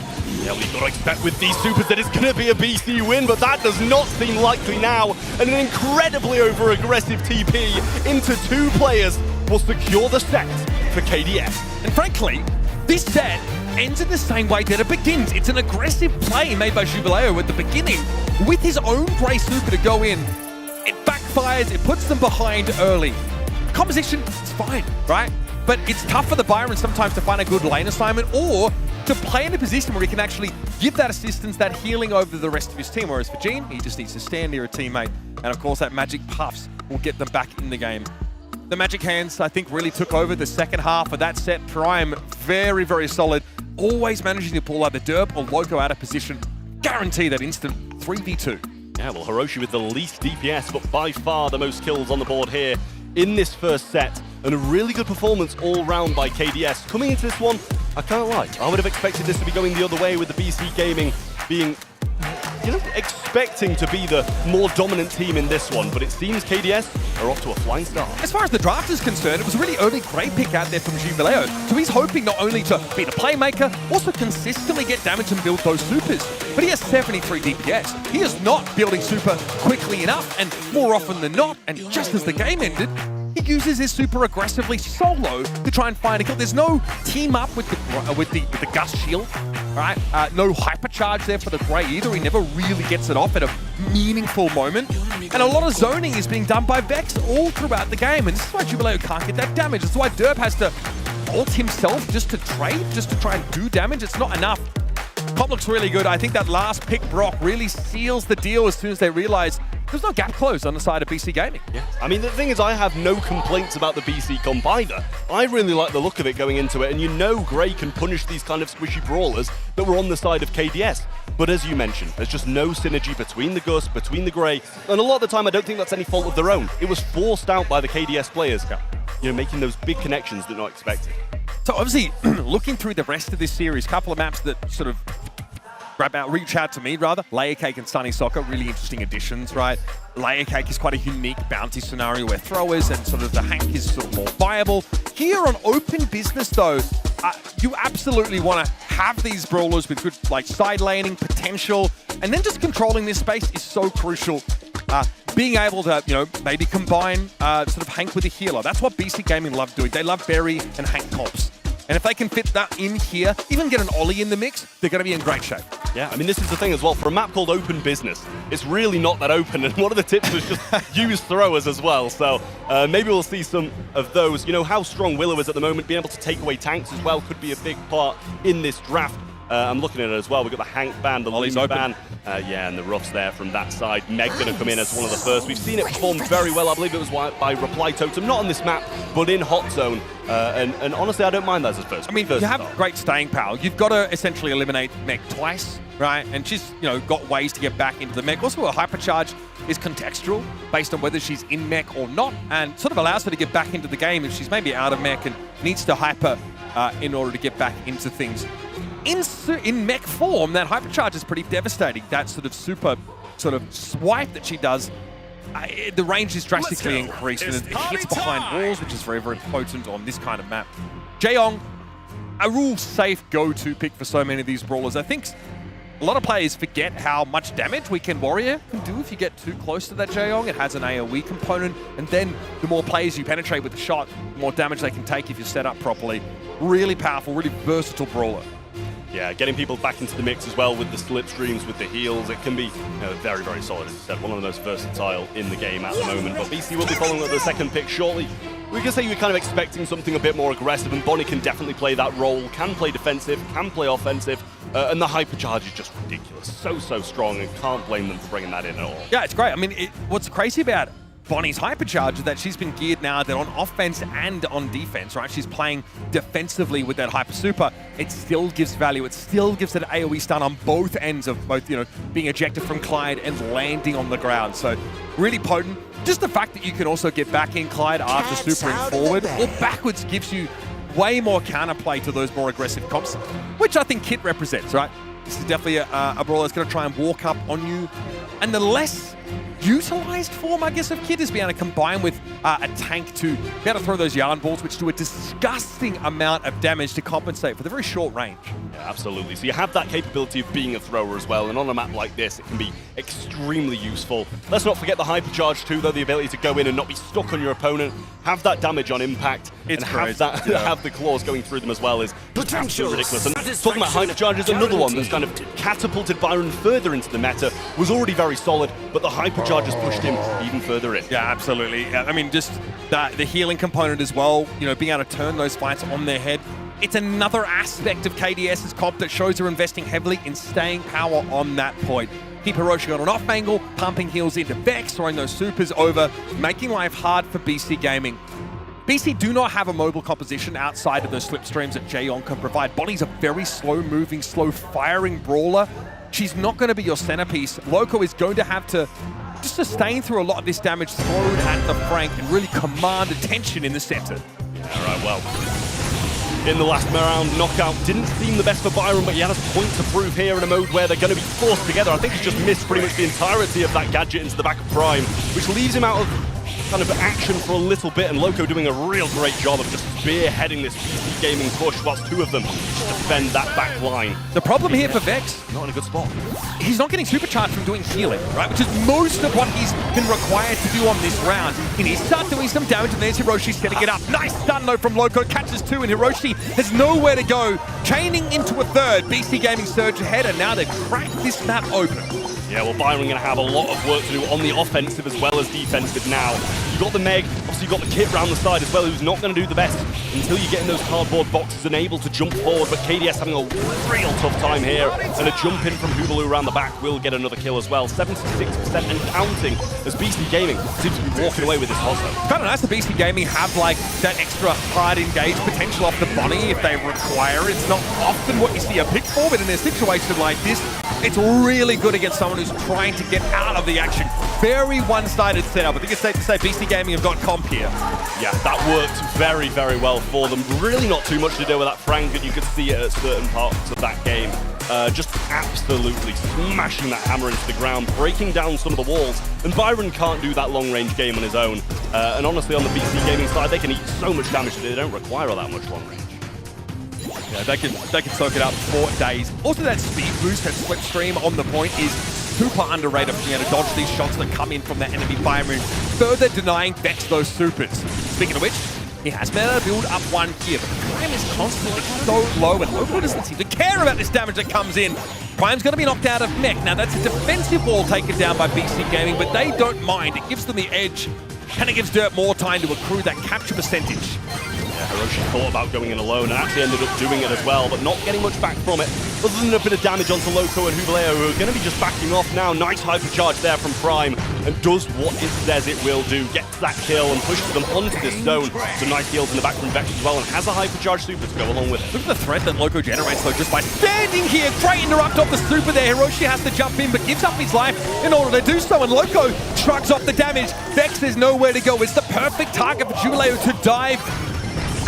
Yeah, we've got to expect with these supers that it's going to be a BC win, but that does not seem likely now. And an incredibly over-aggressive TP into two players will secure the set for KDS. And frankly, this set ends in the same way that it begins. It's an aggressive play made by Jubileo at the beginning with his own Grey super to go in. It backfires, it puts them behind early. Composition is fine, right? But it's tough for the Byron sometimes to find a good lane assignment or to play in a position where he can actually give that assistance, that healing over the rest of his team. Whereas for Gene, he just needs to stand near a teammate. And of course, that Magic Puffs will get them back in the game. The Magic Hands, I think, really took over the second half of that set. Prime, very, very solid. Always managing to pull either Derp or Loco out of position. Guarantee that instant 3v2. Yeah, well, Hiroshi with the least DPS, but by far the most kills on the board here in this first set. And a really good performance all round by KDS. Coming into this one, I can't lie, I would have expected this to be going the other way with the BC Gaming being, expecting to be the more dominant team in this one, but it seems KDS are off to a flying start. As far as the draft is concerned, it was a really early great pick out there from Jubileo. So he's hoping not only to be the playmaker, also consistently get damage and build those supers. But he has 73 DPS. He is not building super quickly enough, and more often than not, and just as the game ended, he uses his super aggressively solo to try and find a kill. There's no team up with the Gus shield, right? No hypercharge there for the Grey either. He never really gets it off at a meaningful moment. And a lot of zoning is being done by Vex all throughout the game. And this is why Jubileo can't get that damage. That's why Derp has to ult himself just to trade, just to try and do damage. It's not enough. Comp looks really good. I think that last pick, Brock, really seals the deal as soon as they realize there's no gap closed on the side of BC Gaming. Yeah. I mean, the thing is, I have no complaints about the BC comp either. I really like the look of it going into it, and Grey can punish these kind of squishy brawlers that were on the side of KDS. But as you mentioned, there's just no synergy between the Gus, between the Grey, and a lot of the time I don't think that's any fault of their own. It was forced out by the KDS players, making those big connections that are not expected. So obviously, looking through the rest of this series, couple of maps that sort of reach out to me, rather. Layer Cake and Sunny Soccer, really interesting additions, right? Layer Cake is quite a unique bounty scenario where throwers and sort of the Hank is sort of more viable. Here on Open Business, though, you absolutely want to have these brawlers with good like side laning potential, and then just controlling this space is so crucial. Being able to, maybe combine sort of Hank with a healer. That's what BC Gaming love doing. They love Berry and Hank comps. And if they can fit that in here, even get an Ollie in the mix, they're going to be in great shape. Yeah, I mean, this is the thing as well. For a map called Open Business, it's really not that open. And one of the tips was just use throwers as well. So maybe we'll see some of those. You know, how strong Willow is at the moment, being able to take away tanks as well could be a big part in this draft. I'm looking at it as well. We've got the Hank ban, the Ollie's ban. Yeah, and the roughs there from that side. Meg going to come in as one of the first. We've seen it perform very well. I believe it was by Reply Totem, not on this map, but in Hot Zone. And honestly, I don't mind that as first. I mean, you have great staying power. You've got to essentially eliminate Meg twice, right? And she's, got ways to get back into the mech. Also, a hypercharge is contextual based on whether she's in mech or not, and sort of allows her to get back into the game if she's maybe out of mech and needs to hyper in order to get back into things. In mech form, that hypercharge is pretty devastating. That sort of super swipe that she does, the range is drastically increased, and it hits behind walls, which is very, very potent on this kind of map. Jaeong, a real safe go-to pick for so many of these brawlers. I think a lot of players forget how much damage Weekend Warrior can do if you get too close to that Jaeong. It has an AoE component, and then the more players you penetrate with the shot, the more damage they can take if you're set up properly. Really powerful, really versatile brawler. Yeah, getting people back into the mix as well with the slipstreams, with the heals. It can be very, very solid. As you said, one of the most versatile in the game at the moment. But BC will be following up the second pick shortly. We can say you're kind of expecting something a bit more aggressive, and Bonnie can definitely play that role, can play defensive, can play offensive, and the hypercharge is just ridiculous. So strong, and can't blame them for bringing that in at all. Yeah, it's great. I mean, what's crazy about Bonnie's hypercharge is that she's been geared now that on offense and on defense, right? She's playing defensively with that hyper super. It still gives value. It still gives that AoE stun on both ends of both, being ejected from Clyde and landing on the ground. So really potent. Just the fact that you can also get back in Clyde after supering forward or backwards gives you way more counterplay to those more aggressive comps, which I think Kit represents, right? This is definitely a brawler that's going to try and walk up on you. And the less utilized form, I guess, of Kid is being able to combine with a tank to be able to throw those yarn balls, which do a disgusting amount of damage to compensate for the very short range. Yeah, absolutely. So you have that capability of being a thrower as well, and on a map like this, it can be extremely useful. Let's not forget the hypercharge too, though, the ability to go in and not be stuck on your opponent, have that damage on impact, and have that have the claws going through them as well is absolutely ridiculous. And talking about hypercharge is another one that's kind of catapulted Byron further into the meta, was already very solid, but the hypercharge has pushed him even further in. Yeah, absolutely. I mean, just the healing component as well, being able to turn those fights on their head. It's another aspect of KDS's comp that shows they're investing heavily in staying power on that point. Keep Hiroshi on an off angle, pumping heals into Vex, throwing those supers over, making life hard for BC Gaming. BC do not have a mobile composition outside of those slipstreams that Jaeong can provide. Bonnie's a very slow-moving, slow-firing brawler. She's not going to be your centerpiece. Loco is going to have to just sustain through a lot of this damage thrown at the Frank and really command attention in the center. Yeah, right, well. In the last round, knockout didn't seem the best for Byron, but he has a point to prove here in a mode where they're going to be forced together. I think he's just missed pretty much the entirety of that gadget into the back of Prime, which leaves him out of kind of action for a little bit, and Loco doing a real great job of just spearheading this BC Gaming push whilst two of them defend that back line. The problem here for Vex, not in a good spot. He's not getting supercharged from doing healing, right? Which is most of what he's been required to do on this round. He needs to start doing some damage, and there's Hiroshi setting it up. Nice stun though from Loco, catches two, and Hiroshi has nowhere to go. Chaining into a third, BC Gaming surge ahead, and now they've cracked this map open. Yeah, well, Byron going to have a lot of work to do on the offensive as well as defensive now. You've got the Meg, obviously you've got the Kit round the side as well, who's not going to do the best until you get in those cardboard boxes and able to jump forward, but KDS having a real tough time here, and a jump in from Hoobaloo around the back will get another kill as well. 76% and counting as BC Gaming seems to be walking away with this hustle. Kind of nice that BC Gaming have like that extra hard engage potential off the Bonnie if they require. It's not often what you see a pick for, but in a situation like this, It's really good against someone who's trying to get out of the action. Very one-sided setup. I think it's safe to say BC Gaming have got comp here. Yeah, that worked very, very well for them. Really not too much to do with that Frank, and you could see it at certain parts of that game. Just absolutely smashing that hammer into the ground, breaking down some of the walls. And Byron can't do that long-range game on his own. And honestly, on the BC Gaming side, they can eat so much damage that they don't require all that much long range. Yeah, they can soak it up for days. Also, that speed boost, that slipstream on the point is super underrated for being able to dodge these shots that come in from the enemy fireman, further denying Vex those supers. Speaking of which, he has been able to build up one here, but Prime is constantly so low, and Loco doesn't seem to care about this damage that comes in. Prime's going to be knocked out of mech. Now, that's a defensive wall taken down by BC Gaming, but they don't mind. It gives them the edge, and it gives Dirt more time to accrue that capture percentage. Yeah, Hiroshi thought about going in alone and actually ended up doing it as well, but not getting much back from it. Other than a bit of damage onto Loco and Hubaleo, who are going to be just backing off now. Nice hypercharge there from Prime, and does what it says it will do. Gets that kill and pushes them onto this zone. Some nice heals in the back from Vex as well, and has a hypercharge super to go along with it. Look at the threat that Loco generates, though, just by standing here. Great interrupt off the super there. Hiroshi has to jump in, but gives up his life in order to do so, and Loco shrugs off the damage. Vex is nowhere to go. It's the perfect target for Jubileo to dive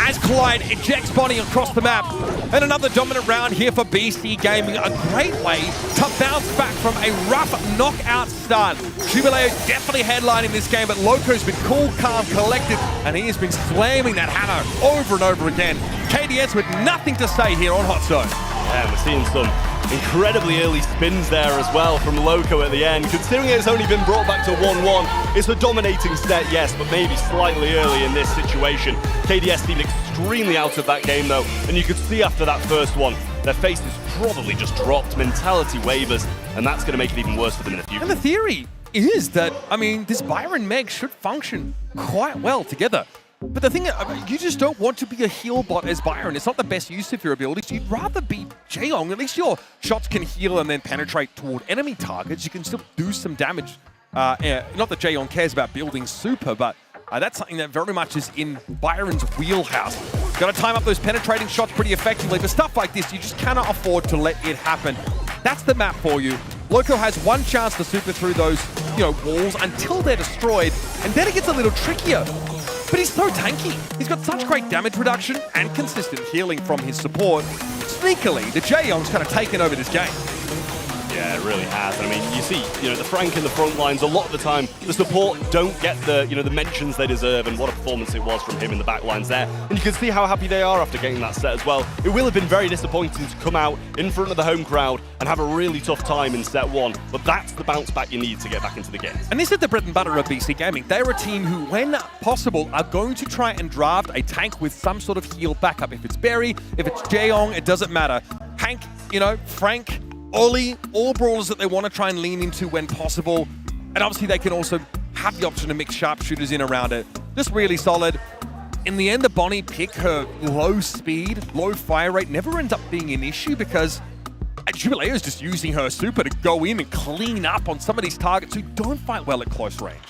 as Collide ejects Bonnie across the map. And another dominant round here for BC Gaming. A great way to bounce back from a rough knockout start. Jubileo definitely headlining this game, but Loco's been cool, calm, collected, and he has been slamming that hammer over and over again. KDS with nothing to say here on Hot Zone. Yeah, we're seeing some incredibly early spins there as well from Loco at the end. Considering it's only been brought back to 1-1, it's a dominating set, yes, but maybe slightly early in this situation. KDS seemed extremely out of that game though, and you could see after that first one, their faces probably just dropped, mentality wavers, and that's going to make it even worse for them in the future. And the theory is that, I mean, this Byron Meg should function quite well together. But the thing, you just don't want to be a heal bot as Byron. It's not the best use of your abilities. You'd rather be Jaeong. At least your shots can heal and then penetrate toward enemy targets. You can still do some damage. Not that Jaeong cares about building super, but that's something that very much is in Byron's wheelhouse. Got to time up those penetrating shots pretty effectively. For stuff like this, you just cannot afford to let it happen. That's the map for you. Loco has one chance to super through those, walls until they're destroyed, and then it gets a little trickier. But he's so tanky. He's got such great damage reduction and consistent healing from his support. Sneakily, the Jaeong's kind of taken over this game. Yeah, it really has. I mean, you see, the Frank in the front lines, a lot of the time, the support don't get the, the mentions they deserve, and what a performance it was from him in the back lines there. And you can see how happy they are after getting that set as well. It will have been very disappointing to come out in front of the home crowd and have a really tough time in set one, but that's the bounce back you need to get back into the game. And this is the bread and butter of BC Gaming. They're a team who, when possible, are going to try and draft a tank with some sort of heal backup. If it's Berry, if it's Jaeong, it doesn't matter. Hank, Frank, Ollie, all brawlers that they want to try and lean into when possible. And obviously they can also have the option to mix sharpshooters in around it. Just really solid. In the end, the Bonnie pick, her low speed, low fire rate, never ends up being an issue because Jubileo is just using her super to go in and clean up on some of these targets who don't fight well at close range.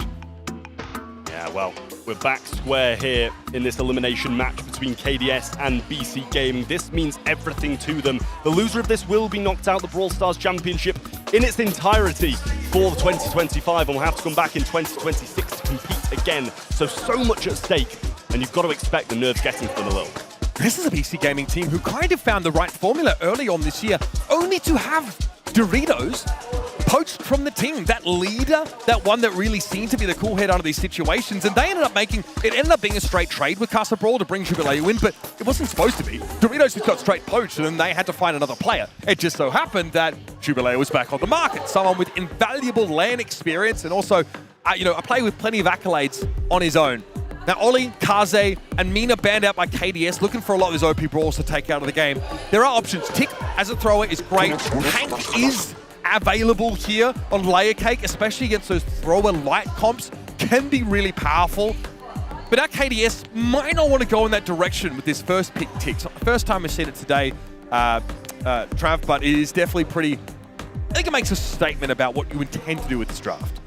Yeah, well, we're back square here in this elimination match between KDS and BC Gaming. This means everything to them. The loser of this will be knocked out the Brawl Stars Championship in its entirety for 2025, and will have to come back in 2026 to compete again. So much at stake, and you've got to expect the nerves getting to them a little. This is a BC Gaming team who kind of found the right formula early on this year, only to have Doritos poached from the team. That leader, that one that really seemed to be the cool head out of these situations, and they ended up being a straight trade with Casa Brawl to bring Jubileo in, but it wasn't supposed to be. Doritos just got straight poached, and then they had to find another player. It just so happened that Jubileo was back on the market, someone with invaluable LAN experience, and also, a player with plenty of accolades on his own. Now, Ollie, Kaze, and Mina banned out by KDS, looking for a lot of those OP brawls to take out of the game. There are options. Tick as a thrower is great. Hank is available here on Layer Cake, especially against those thrower light comps, can be really powerful. But our KDS might not want to go in that direction with this first pick Tick. It's not the first time we've seen it today, Trav, but it is definitely pretty... I think it makes a statement about what you intend to do with this draft.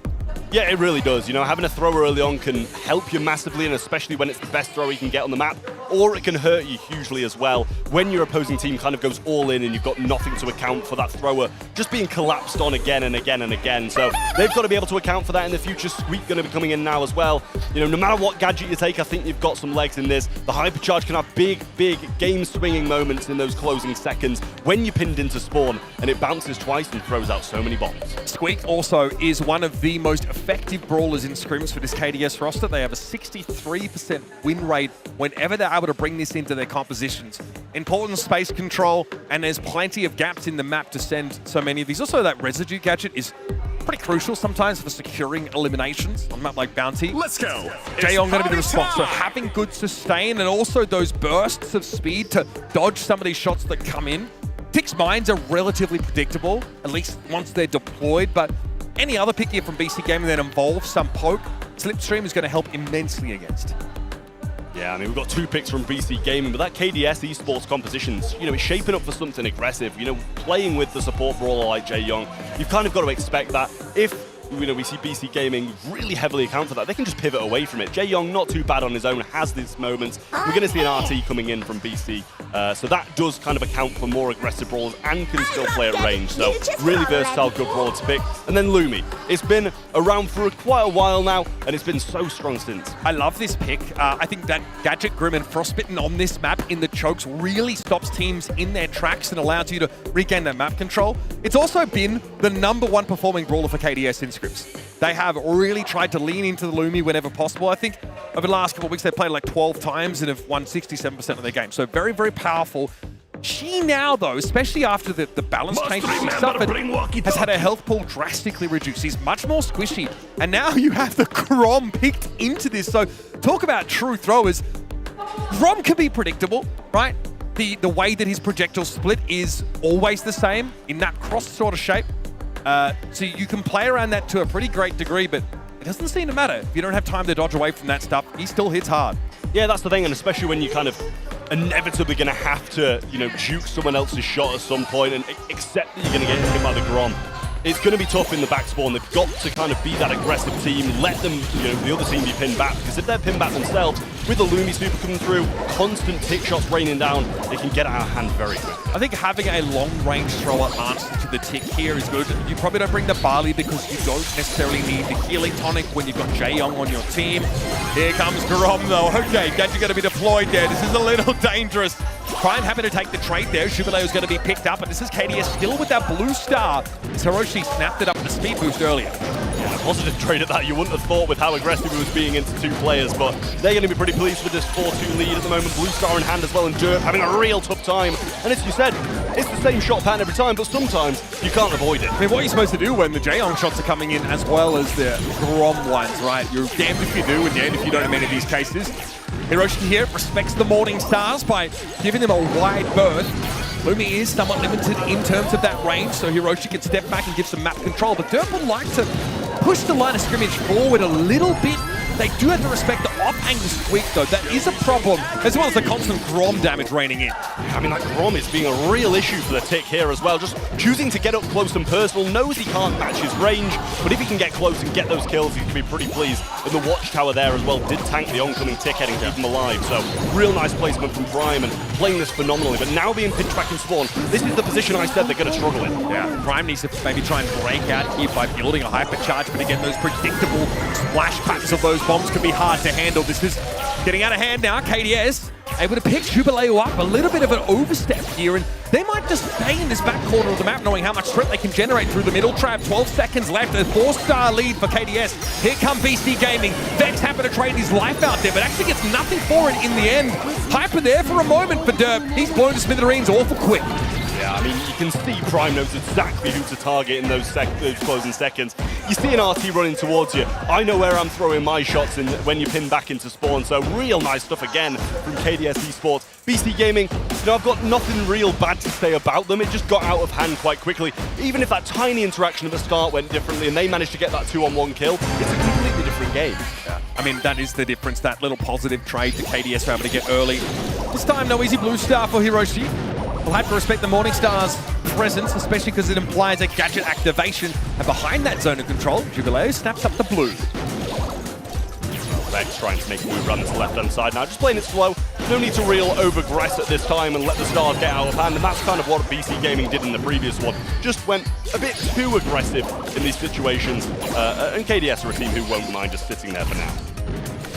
Yeah, it really does. Having a thrower early on can help you massively, and especially when it's the best thrower you can get on the map, or it can hurt you hugely as well. when your opposing team kind of goes all in and you've got nothing to account for that thrower just being collapsed on again and again and again. So they've got to be able to account for that in the future. Squeak going to be coming in now as well. You know, no matter what gadget you take, I think you've got some legs in this. The hypercharge can have big game-swinging moments in those closing seconds when you're pinned into spawn, and it bounces twice and throws out so many bombs. Squeak also is one of the most effective brawlers in scrims for this KDS roster. They have a 63% win rate whenever they're able to bring this into their compositions. Important space control, and there's plenty of gaps in the map to send so many of these. Also, that residue gadget is pretty crucial sometimes for securing eliminations on a map like Bounty. Let's go. Jaehyung going to be the response. So having good sustain and also those bursts of speed to dodge some of these shots that come in. Tick's mines are relatively predictable, at least once they're deployed, but any other pick here from BC Gaming that involves some poke, Slipstream is going to help immensely against. Yeah, I mean, we've got 2 picks from BC Gaming, but that KDS Esports compositions, you know, it's shaping up for something aggressive. You know, playing with the support brawler like Jaehyung, you've kind of got to expect that. If, you know, we see BC Gaming really heavily account for that, they can just pivot away from it. Jaehyung, not too bad on his own, has these moments. We're going to see an RT coming in from BC. So that does kind of account for more aggressive brawlers and can still play at range. So really versatile, good brawler to pick. And then Lumi. It's been around for quite a while now, and it's been so strong since. I love this pick. I think that Gadget, Grim, and Frostbitten on this map in the chokes really stops teams in their tracks and allows you to regain that map control. It's also been the #1 performing brawler for KDS in scripts. They have really tried to lean into the Lumi whenever possible. I think over the last couple of weeks, they've played like 12 times and have won 67% of their games. So very, very powerful. She now, though, especially after the balance changes she suffered, has had her health pool drastically reduced. She's much more squishy. And now you have the Grom picked into this. So talk about true throwers. Grom can be predictable, right? The way that his projectile split is always the same in that cross sort of shape. So you can play around that to a pretty great degree, but it doesn't seem to matter. If you don't have time to dodge away from that stuff, he still hits hard. Yeah, that's the thing, and especially when you kind of inevitably going to have to, you know, juke someone else's shot at some point and accept that you're going to get hit by the Grom. It's going to be tough in the back spawn. They've got to kind of be that aggressive team, let them, you know, the other team be pinned back, because if they're pinned back themselves, with the Lumi super coming through, constant tick shots raining down, they can get out of hand very quick. I think having a long-range thrower answer to the tick here is good. You probably don't bring the Barley because you don't necessarily need the healing tonic when you've got Jaehyung on your team. Here comes Grom, though. Okay, Gadget going to be deployed there. This is a little dangerous. Prime happy to take the trade there. Jubilee is going to be picked up, and this is KDS still with that blue star. Hiroshi snapped it up with a speed boost earlier. Yeah, a positive trade at that. You wouldn't have thought with how aggressive he was being into 2 players, but they're going to be pretty pleased with this 4-2 lead at the moment. Blue star in hand as well, and Derp having a real tough time. And as you said, it's the same shot pattern every time, but sometimes you can't avoid it. I mean, what are you supposed to do when the Jaehyung shots are coming in as well as the Grom ones, right? You're damned if you do and damned if you don't in many of these cases. Hiroshi here respects the Morning Stars by giving them a wide berth. Lumi is somewhat limited in terms of that range, so Hiroshi can step back and give some map control, but Derp would like to push the line of scrimmage forward a little bit. They do have to respect the off-angle squeak, though. That is a problem, as well as the constant Grom damage raining in. I mean, that Grom is being a real issue for the Tick here as well. Just choosing to get up close and personal, knows he can't match his range, but if he can get close and get those kills, he can be pretty pleased. And the Watchtower there as well did tank the oncoming Tick head and keep him alive. So, real nice placement from Prime and playing this phenomenally. But now being pinch back in spawn, this is the position I said they're going to struggle in. Yeah, Prime needs to maybe try and break out here by building a hypercharge, but again, those predictable splash patterns of those bombs can be hard to handle. This is getting out of hand now. KDS able to pick Jubilee up. A little bit of an overstep here, and they might just stay in this back corner of the map knowing how much threat they can generate through the middle trap. 12 seconds left, a 4-star lead for KDS. Here come BC Gaming. Vex happy to trade his life out there, but actually gets nothing for it in the end. Hyper there for a moment for Derp. He's blown to smithereens awful quick. Yeah, I mean, you can see Prime knows exactly who to target in those closing seconds. You see an RT running towards you. I know where I'm throwing my shots in when you pin back into spawn. So real nice stuff again from KDS Esports. BC Gaming, you know, I've got nothing real bad to say about them. It just got out of hand quite quickly. Even if that tiny interaction at the start went differently and they managed to get that 2-on-1 kill, it's a completely different game. Yeah. I mean, that is the difference, that little positive trade to KDS were able to get early. This time, no easy blue star for Hiroshi. We'll have to respect the Morning Star's presence, especially because it implies a gadget activation. And behind that zone of control, Jubilee snaps up the blue. Vex trying to make a move around this left-hand side now, just playing it slow. no need to real overaggress at this time and let the stars get out of hand, and that's kind of what BC Gaming did in the previous one. Just went a bit too aggressive in these situations, and KDS are a team who won't mind just sitting there for now.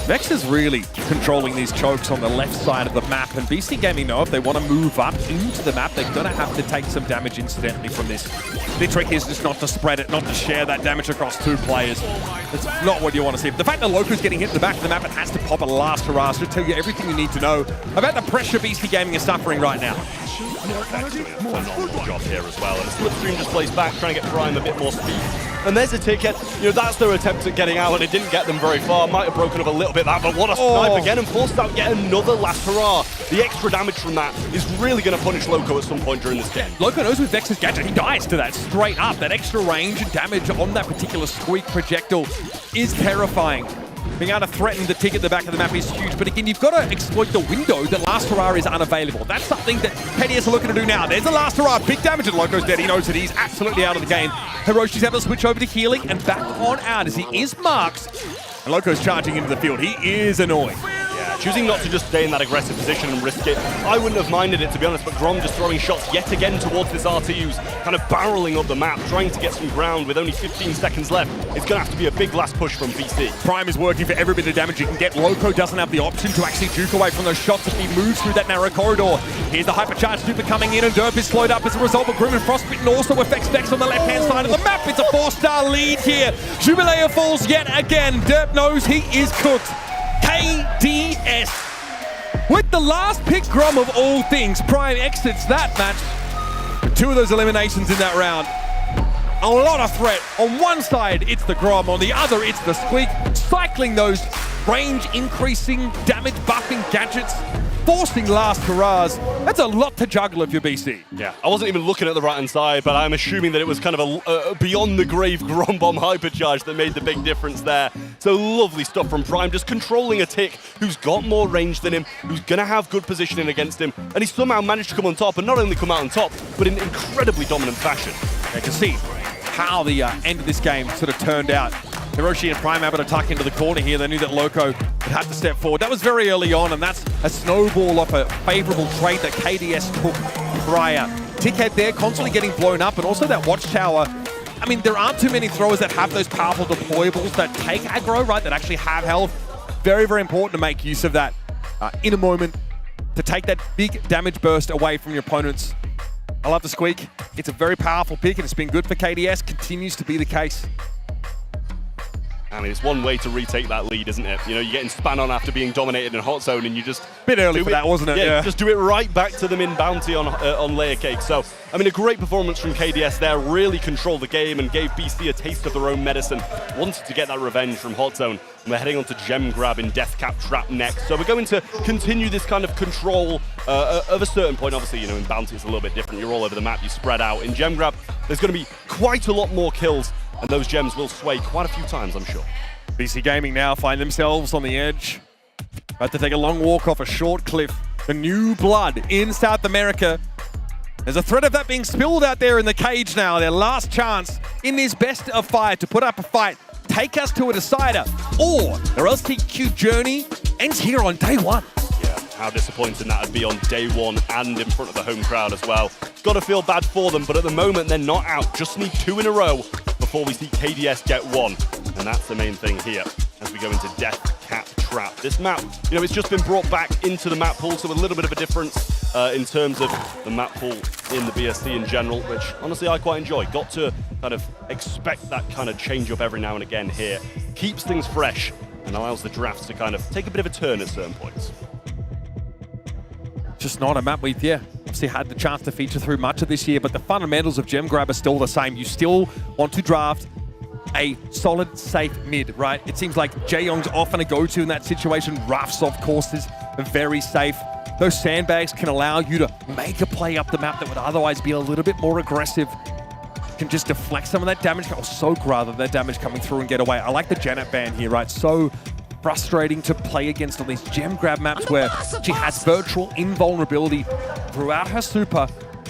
Vex is really controlling these chokes on the left side of the map, and BC Gaming know if they want to move up into the map, they're going to have to take some damage incidentally from this. The trick is just not to spread it, not to share that damage across 2 players. That's not what you want to see. But the fact that Loco's getting hit in the back of the map and has to pop a last hurrah should tell you everything you need to know about the pressure BC Gaming is suffering right now. Vex doing a phenomenal job here as well, and Slipstream just plays back, trying to get Prime a bit more speed. And there's a ticket. You know, that's their attempt at getting out, and it didn't get them very far. Might have broken up a little bit that, but what a snipe again, and forced out yet another last hurrah. The extra damage from that is really going to punish Loco at some point during this game. Loco knows with Vex's gadget, he dies to that straight up. That extra range and damage on that particular squeak projectile is terrifying. Being able to threaten the tick at the back of the map is huge, but again, you've got to exploit the window that last hurrah is unavailable. That's something that KDS are looking to do now. There's a last hurrah, big damage, and Loco's dead. He knows that he's absolutely out of the game. Hiroshi's able to switch over to healing and back on out as he is marked. And Loco's charging into the field. He is annoying. Yeah, choosing not to just stay in that aggressive position and risk it. I wouldn't have minded it, to be honest, but Grom just throwing shots yet again towards this R2's, kind of barreling up the map, trying to get some ground with only 15 seconds left. It's going to have to be a big last push from BC. Prime is working for every bit of damage he can get. Loco doesn't have the option to actually juke away from those shots if he moves through that narrow corridor. Here's the hypercharge super coming in, and Derp is slowed up as a result, but Grim and Frostbitten also affects Vex on the left-hand side of the map. It's a 4-star lead here. Jubilee falls yet again. Derp knows he is cooked. KDS with the last pick Grom of all things. Prime exits that match with 2 of those eliminations in that round. A lot of threat. On one side, it's the Grom. On the other, it's the Squeak. Cycling those range increasing, damage buffing gadgets, forcing last hurrahs. That's a lot to juggle if you're BC. Yeah, I wasn't even looking at the right-hand side, but I'm assuming that it was kind of a beyond the grave Grom Bomb hypercharge that made the big difference there. So lovely stuff from Prime, just controlling a tick who's got more range than him, who's going to have good positioning against him, and he's somehow managed to come on top, and not only come out on top, but in incredibly dominant fashion. You can see how the end of this game sort of turned out. Hiroshi and Prime able to tuck into the corner here. They knew that Loco had to step forward. That was very early on, and that's a snowball off a favorable trade that KDS took prior. Tickhead there constantly getting blown up, and also that watchtower. I mean, there aren't too many throwers that have those powerful deployables that take aggro, right, that actually have health. Very, very important to make use of that in a moment to take that big damage burst away from your opponents. I love the Squeak. It's a very powerful pick, and it's been good for KDS. Continues to be the case. I mean, it's one way to retake that lead, isn't it? You know, you're getting span on after being dominated in hot zone, and you just... Bit early for that, wasn't it? Yeah, just do it right back to them in bounty on layer cake. So, I mean, a great performance from KDS there. Really controlled the game and gave BC a taste of their own medicine. Wanted to get that revenge from hot zone. And we're heading on to Gem Grab in Death Cap Trap next. So we're going to continue this kind of control of a certain point. Obviously, you know, in bounty it's a little bit different. You're all over the map, you spread out. In Gem Grab, there's going to be quite a lot more kills, and those gems will sway quite a few times, I'm sure. BC Gaming now find themselves on the edge. About to take a long walk off a short cliff. The new blood in South America. There's a threat of that being spilled out there in the cage now. Their last chance in this best of 5 to put up a fight, take us to a decider, or their LCQ journey ends here on day 1. How disappointing that would be on day 1 and in front of the home crowd as well. Got to feel bad for them, but at the moment they're not out. Just need 2 in a row before we see KDS get 1. And that's the main thing here as we go into Death Cap Trap. This map, you know, it's just been brought back into the map pool, so a little bit of a difference in terms of the map pool in the BSC in general, which honestly I quite enjoy. Got to kind of expect that kind of change up every now and again here. Keeps things fresh and allows the drafts to kind of take a bit of a turn at certain points. Just not a map we've, obviously had the chance to feature through much of this year, but the fundamentals of Gem Grab are still the same. You still want to draft a solid, safe mid, right? It seems like Jaeyoung's often a go-to in that situation. Rough, soft courses are very safe. Those sandbags can allow you to make a play up the map that would otherwise be a little bit more aggressive. Can just deflect some of that damage, or soak rather, that damage coming through and get away. I like the Janet ban here, right? So frustrating to play against on these Gem Grab maps where she has virtual invulnerability throughout her super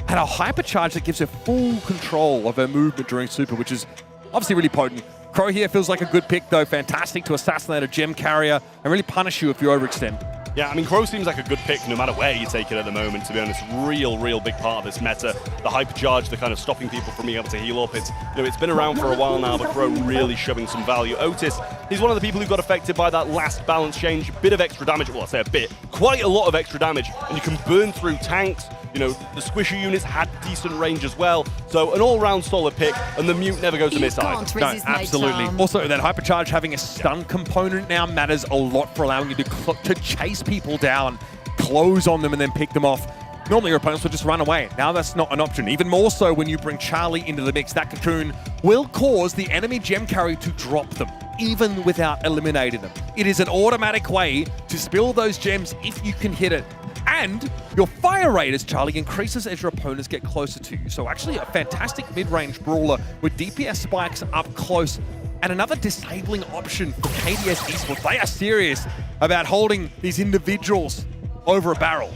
and a hypercharge that gives her full control of her movement during super, which is obviously really potent. Crow here feels like a good pick though. Fantastic to assassinate a gem carrier and really punish you if you overextend. Yeah, I mean, Crow seems like a good pick no matter where you take it at the moment, to be honest. Real big part of this meta. The hypercharge, the kind of stopping people from being able to heal up. It's been around for a while now, but Crow really showing some value. Otis, he's one of the people who got affected by that last balance change. Bit of extra damage, well, I say a bit, quite a lot of extra damage, and you can burn through tanks. The squishy units had decent range as well. So an all-round solid pick, and the mute never goes amiss either. No, absolutely. Also, that hypercharge having a stun component now matters a lot for allowing you to chase people down, close on them, and then pick them off. Normally, your opponents will just run away. Now that's not an option. Even more so when you bring Charlie into the mix. That cocoon will cause the enemy gem carry to drop them, even without eliminating them. It is an automatic way to spill those gems if you can hit it. And your fire rate as Charlie increases as your opponents get closer to you. So actually a fantastic mid-range brawler with DPS spikes up close. And another disabling option for KDS Esports. They are serious about holding these individuals over a barrel.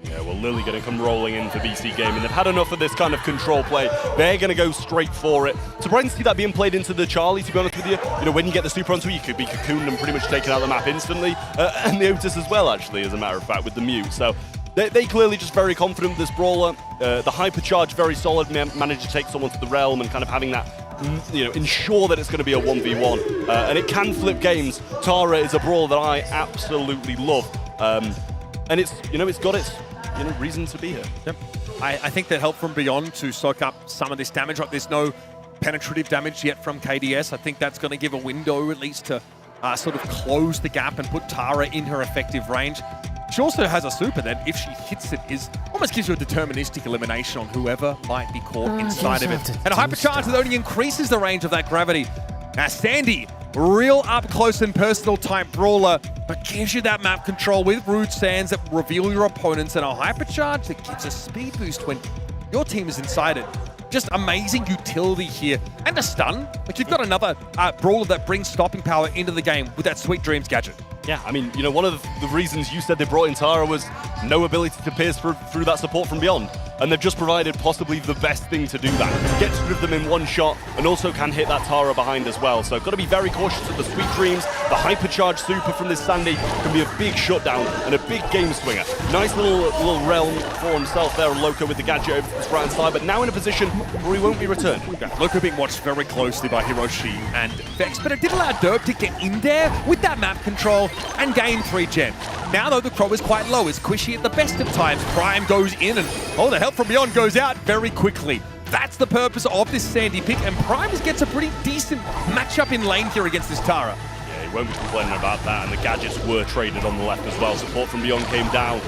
Yeah, well, Lily going to come rolling in for BC Gaming. They've had enough of this kind of control play. They're going to go straight for it. Surprising to see that being played into the Charlie, to be honest with you. When you get the super onto you could be cocooned and pretty much taken out of the map instantly. And the Otis as well, actually, as a matter of fact, with the mute. So they clearly just very confident with this brawler. The hypercharge, very solid. Managed to take someone to the realm and kind of having that, ensure that it's going to be a 1v1. And it can flip games. Tara is a brawler that I absolutely love. And it's got its reason to be here. Yep. I think that help from beyond to soak up some of this damage. Like, there's no penetrative damage yet from KDS. I think that's going to give a window at least to sort of close the gap and put Tara in her effective range. She also has a super that, if she hits it, almost gives you a deterministic elimination on whoever might be caught inside of it. And a hypercharge that only increases the range of that gravity. Now, Sandy, real up close and personal type brawler, but gives you that map control with Rude Sands that reveal your opponents, and a hypercharge that gives a speed boost when your team is inside it. Just amazing utility here. And a stun. Like, you've got another brawler that brings stopping power into the game with that Sweet Dreams gadget. Yeah, I mean, one of the reasons you said they brought in Tara was no ability to pierce through that support from beyond. And they've just provided possibly the best thing to do that. Gets rid of them in one shot, and also can hit that Tara behind as well. So got to be very cautious of the Sweet Dreams. The hypercharge super from this Sandy can be a big shutdown and a big game swinger. Nice little realm for himself there, Loco with the gadget over to the right-hand side, but now in a position where he won't be returned. Yeah, Loco being watched very closely by Hiroshi and Vex, but it did allow Derp to get in there with that map control and gain 3 gems. Now, though, the Crow is quite low. It's Squishy at the best of times. Prime goes in, and the help from beyond goes out very quickly. That's the purpose of this Sandy pick, and Prime gets a pretty decent matchup in lane here against this Tara. Yeah, he won't be complaining about that, and the gadgets were traded on the left as well. Support from beyond came down.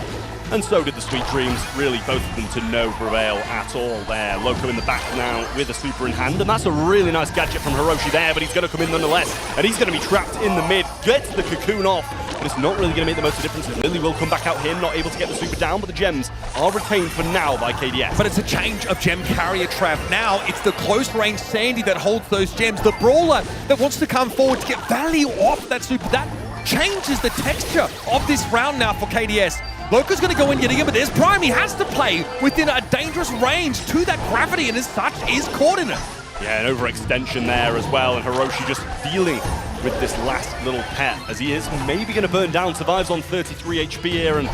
And so did the Sweet Dreams. Really, both of them to no prevail at all there. Loco in the back now with a super in hand. And that's a really nice gadget from Hiroshi there, but he's going to come in nonetheless. And he's going to be trapped in the mid. Gets the cocoon off, but it's not really going to make the most of a difference. Lily will come back out here, not able to get the super down, but the gems are retained for now by KDS. But it's a change of gem carrier, Trav. Now it's the close-range Sandy that holds those gems. The brawler that wants to come forward to get value off that super. That changes the texture of this round now for KDS. Loco's going to go in yet again, but there's Prime. He has to play within a dangerous range to that gravity, and as such, is caught in it. Yeah, an overextension there as well, and Hiroshi just dealing with this last little pet, as he is maybe going to burn down. Survives on 33 HP here, and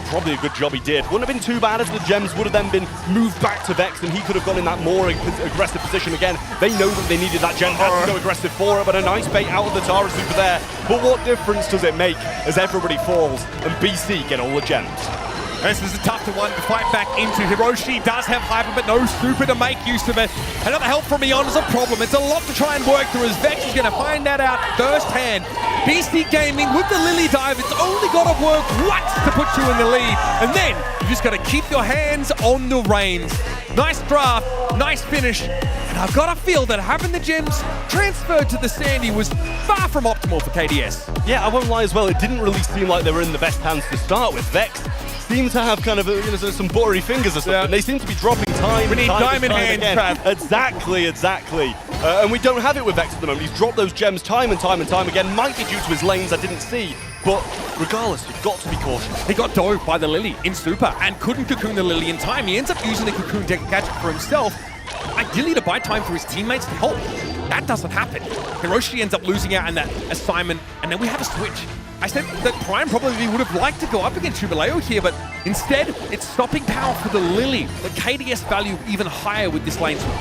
probably a good job he did. Wouldn't have been too bad as the gems would have then been moved back to Vex, and he could have gone in that more aggressive position again. They know that they needed that gem, had to go aggressive for it, but a nice bait out of the Tara super there. But what difference does it make as everybody falls and BC get all the gems? This is a tough one to fight back into. Hiroshi does have hyper, but no super to make use of it. Another help from beyond is a problem. It's a lot to try and work through, as Vex is going to find that out firsthand. BC Gaming with the Lily dive. It's only got to work once to put you in the lead. And then you just got to keep your hands on the reins. Nice draft, nice finish. And I've got to feel that having the gems transferred to the Sandy was far from optimal for KDS. Yeah, I won't lie as well. It didn't really seem like they were in the best hands to start with. Vex seem to have kind of some buttery fingers or something. Yeah. They seem to be dropping time. We need diamond hands, Trav. Exactly. And we don't have it with Vex at the moment. He's dropped those gems time and time again. Might be due to his lanes I didn't see. But regardless, you've got to be cautious. He got dove by the Lily in super and couldn't cocoon the Lily in time. He ends up using the cocoon gadget for himself, ideally to buy time for his teammates to help. That doesn't happen. Hiroshi ends up losing out in that assignment, and then we have a switch. I said that Prime probably would have liked to go up against Jubileo here, but instead, it's stopping power for the Lily. The KDS value even higher with this lane switch.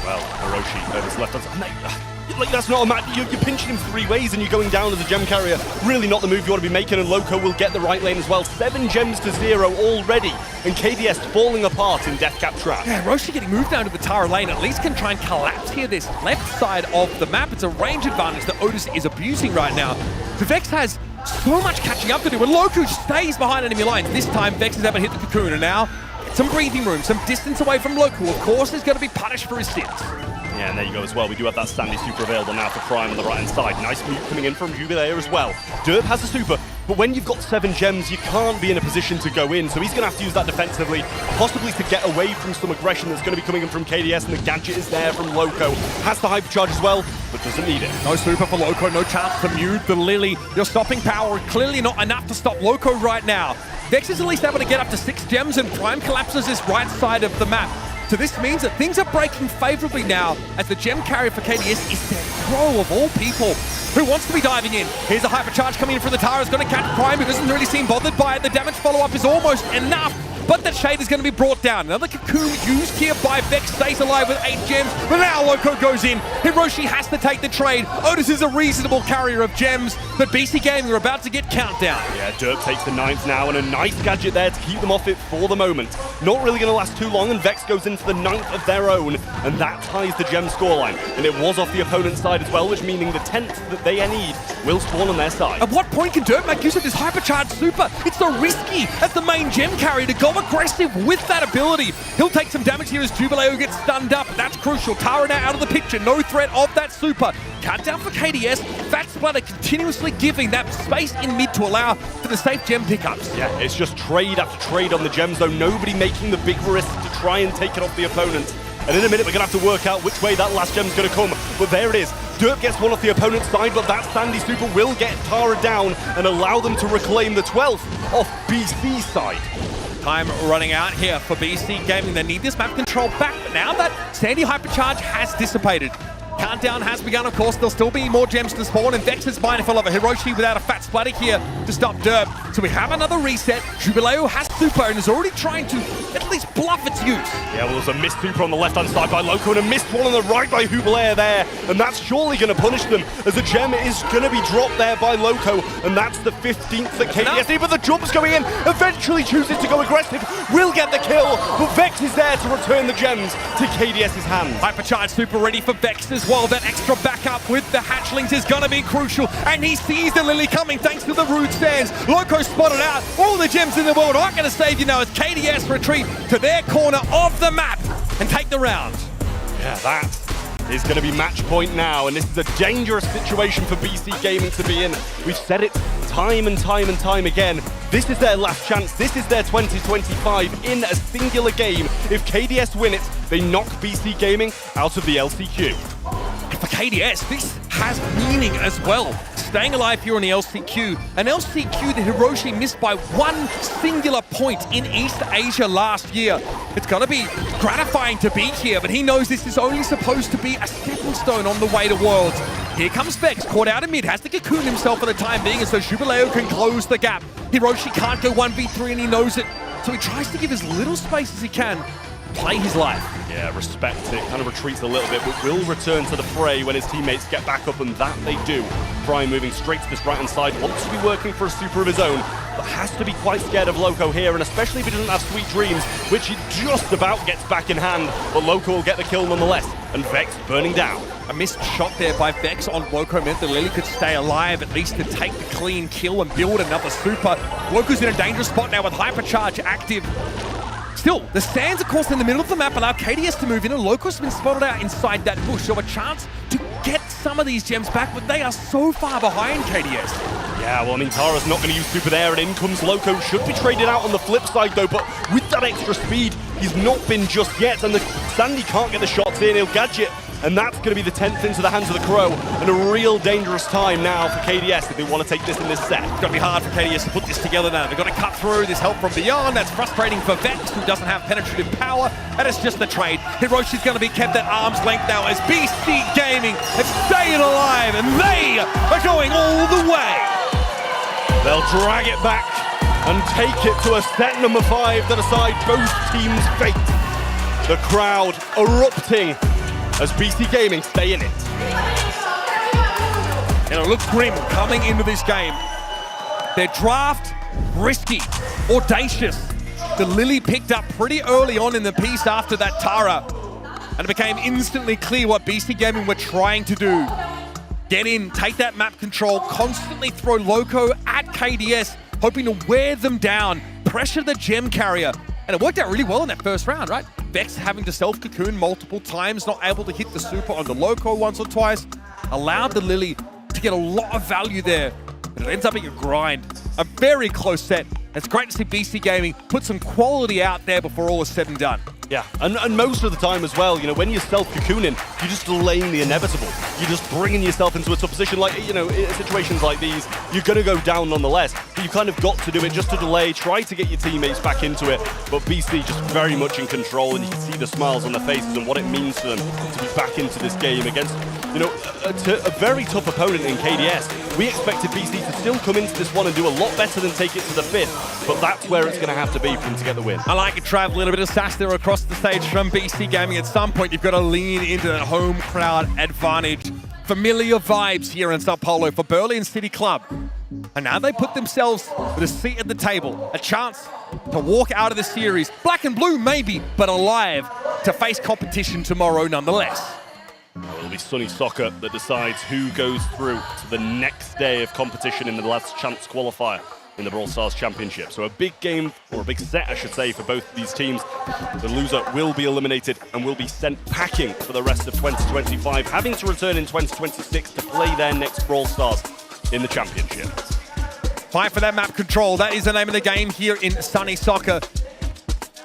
Well, Hiroshi over his left hand. Like, that's not a match. You're pinching him 3 ways and you're going down as a gem carrier. Really not the move you want to be making, and Loco will get the right lane as well. 7 gems to 0 already, and KDS falling apart in Deathcap Trap. Yeah, Hiroshi getting moved down to the Tara lane at least can try and collapse here this left side of the map. It's a range advantage that Otis is abusing right now. The Vex has so much catching up to do, and Loco stays behind enemy lines. This time, Vex is able to hit the cocoon, and now some breathing room, some distance away from Loco. Of course, is going to be punished for his sins. Yeah, and there you go as well. We do have that Sandy super available now for Prime on the right-hand side. Nice move coming in from Jubileo as well. Derp has a super, but when you've got 7 gems, you can't be in a position to go in, so he's going to have to use that defensively, possibly to get away from some aggression that's going to be coming in from KDS, and the gadget is there from Loco. Has the hypercharge as well, but doesn't need it. No super for Loco, no chance to mute the Lily. Your stopping power clearly not enough to stop Loco right now. Vex is at least able to get up to 6 gems, and Prime collapses this right side of the map. So this means that things are breaking favorably now, as the gem carrier for KDS is their Crow of all people, who wants to be diving in. Here's a hypercharge coming in from the Tara. It's going to catch Prime, who doesn't really seem bothered by it. The damage follow-up is almost enough, but the Shade is going to be brought down. Another cocoon used here by Vex, stays alive with 8 gems, but now Loco goes in. Hiroshi has to take the trade. Otis is a reasonable carrier of gems, but BC Gaming are about to get countdown. Yeah, Derp takes the 9th now, and a nice gadget there to keep them off it for the moment. Not really going to last too long, and Vex goes in for the 9th of their own, and that ties the gem scoreline. And it was off the opponent's side as well, which meaning the 10th that they need will spawn on their side. At what point can Derp make use of this hypercharged super? It's so risky as the main gem carrier to go aggressive with that ability. He'll take some damage here as Jubileo gets stunned up. That's crucial. Tara now out of the picture. No threat of that super. Countdown for KDS. Fat Splatter continuously giving that space in mid to allow for the safe gem pickups. Yeah, it's just trade after trade on the gems, though. Nobody making the big risk to try and take it off the opponent. And in a minute, we're going to have to work out which way that last gem's going to come. But there it is. Derp gets one off the opponent's side, but that Sandy super will get Tara down and allow them to reclaim the 12th off BC's side. Time running out here for BC Gaming. They need this map control back, but now that Sandy hypercharge has dissipated, countdown has begun, of course. There'll still be more gems to spawn, and Vex is mindful of a Hiroshi without a fat splatter here to stop Derp. So we have another reset. Jubileo has super and is already trying to at least bluff its use. Yeah, well, there's a missed super on the left-hand side by Loco and a missed one on the right by Jubileo there, and that's surely going to punish them, as the gem is going to be dropped there by Loco, and that's the 15th that KDS need, but the jump's going in, eventually chooses to go aggressive, will get the kill, but Vex is there to return the gems to KDS's hands. Hypercharge super ready for Vex as well. That extra backup with the hatchlings is going to be crucial, and he sees the Lily coming thanks to the rude stands. Loco spotted out. All the gems in the world aren't going to save you now as KDS retreat to their corner of the map and take the round. Yeah, that is going to be match point now, and this is a dangerous situation for BC Gaming to be in. We've said it time and time and time again. This is their last chance. This is their 2025 in a singular game. If KDS win it, they knock BC Gaming out of the LCQ. For KDS, this has meaning as well. Staying alive here on the LCQ, an LCQ that Hiroshi missed by 1 singular point in East Asia last year. It's going to be gratifying to be here, but he knows this is only supposed to be a stepping stone on the way to Worlds. Here comes Vex, caught out in mid, has to cocoon himself for the time being, and so Jubileo can close the gap. Hiroshi can't go 1v3 and he knows it, so he tries to give as little space as he can. Play his life. Yeah, respect it. Kind of retreats a little bit, but will return to the fray when his teammates get back up, and that they do. Prime moving straight to this right-hand side, wants to be working for a super of his own, but has to be quite scared of Loco here, and especially if he doesn't have Sweet Dreams, which he just about gets back in hand, but Loco will get the kill nonetheless, and Vex burning down. A missed shot there by Vex on Loco meant that Lily could stay alive, at least to take the clean kill and build another super. Loco's in a dangerous spot now with hypercharge active. Still, the stands, of course, in the middle of the map allow KDS to move in, and Loco's been spotted out inside that bush, so a chance to get some of these gems back, but they are so far behind KDS. Yeah, well, I mean, Tara's not going to use super there, and in comes Loco. Should be traded out on the flip side, though, but with that extra speed, he's not been just yet, and the Sandy can't get the shots in. He'll gadget, and that's going to be the 10th into the hands of the Crow, and a real dangerous time now for KDS if they want to take this in this set. It's going to be hard for KDS to put this together now. They've got to cut through this help from beyond. That's frustrating for Vex, who doesn't have penetrative power, and it's just the trade. Hiroshi's going to be kept at arm's length now as BC Gaming is staying alive, and they are going all the way. They'll drag it back and take it to a set number 5 to decide both teams' fate. The crowd erupting as BC Gaming stay in it. And it looks grim coming into this game. Their draft, risky, audacious. The Lily picked up pretty early on in the piece after that Tara. And it became instantly clear what BC Gaming were trying to do. Get in, take that map control, constantly throw Loco at KDS, hoping to wear them down, pressure the gem carrier. And it worked out really well in that first round, right? Vex having to self-cocoon multiple times, not able to hit the super on the Loco once or twice, allowed the Lily to get a lot of value there. But it ends up being a grind. A very close set. It's great to see BC Gaming put some quality out there before all is said and done. Yeah, and most of the time as well, you know, when you're self-cocooning, you're just delaying the inevitable. You're just bringing yourself into a tough position. Like, you know, in situations like these, you're going to go down nonetheless. But you kind of got to do it just to delay, try to get your teammates back into it. But BC just very much in control, and you can see the smiles on their faces and what it means to them to be back into this game against, you know, a very tough opponent in KDS. We expected BC to still come into this one and do a lot better than take it to the 5th. But that's where it's going to have to be for them to get the win. I like it, Trav. A little bit of sass there across the stage from BC Gaming. At some point, you've got to lean into that home crowd advantage. Familiar vibes here in Sao Paulo for Burley and City Club. And now they put themselves with a seat at the table, a chance to walk out of the series. Black and blue, maybe, but alive to face competition tomorrow nonetheless. It'll be Sunny Soccer that decides who goes through to the next day of competition in the last chance qualifier in the Brawl Stars Championship. So a big game, or a big set, I should say, for both of these teams. The loser will be eliminated and will be sent packing for the rest of 2025, having to return in 2026 to play their next Brawl Stars in the championship. Fight for that map control. That is the name of the game here in Sunny Soccer.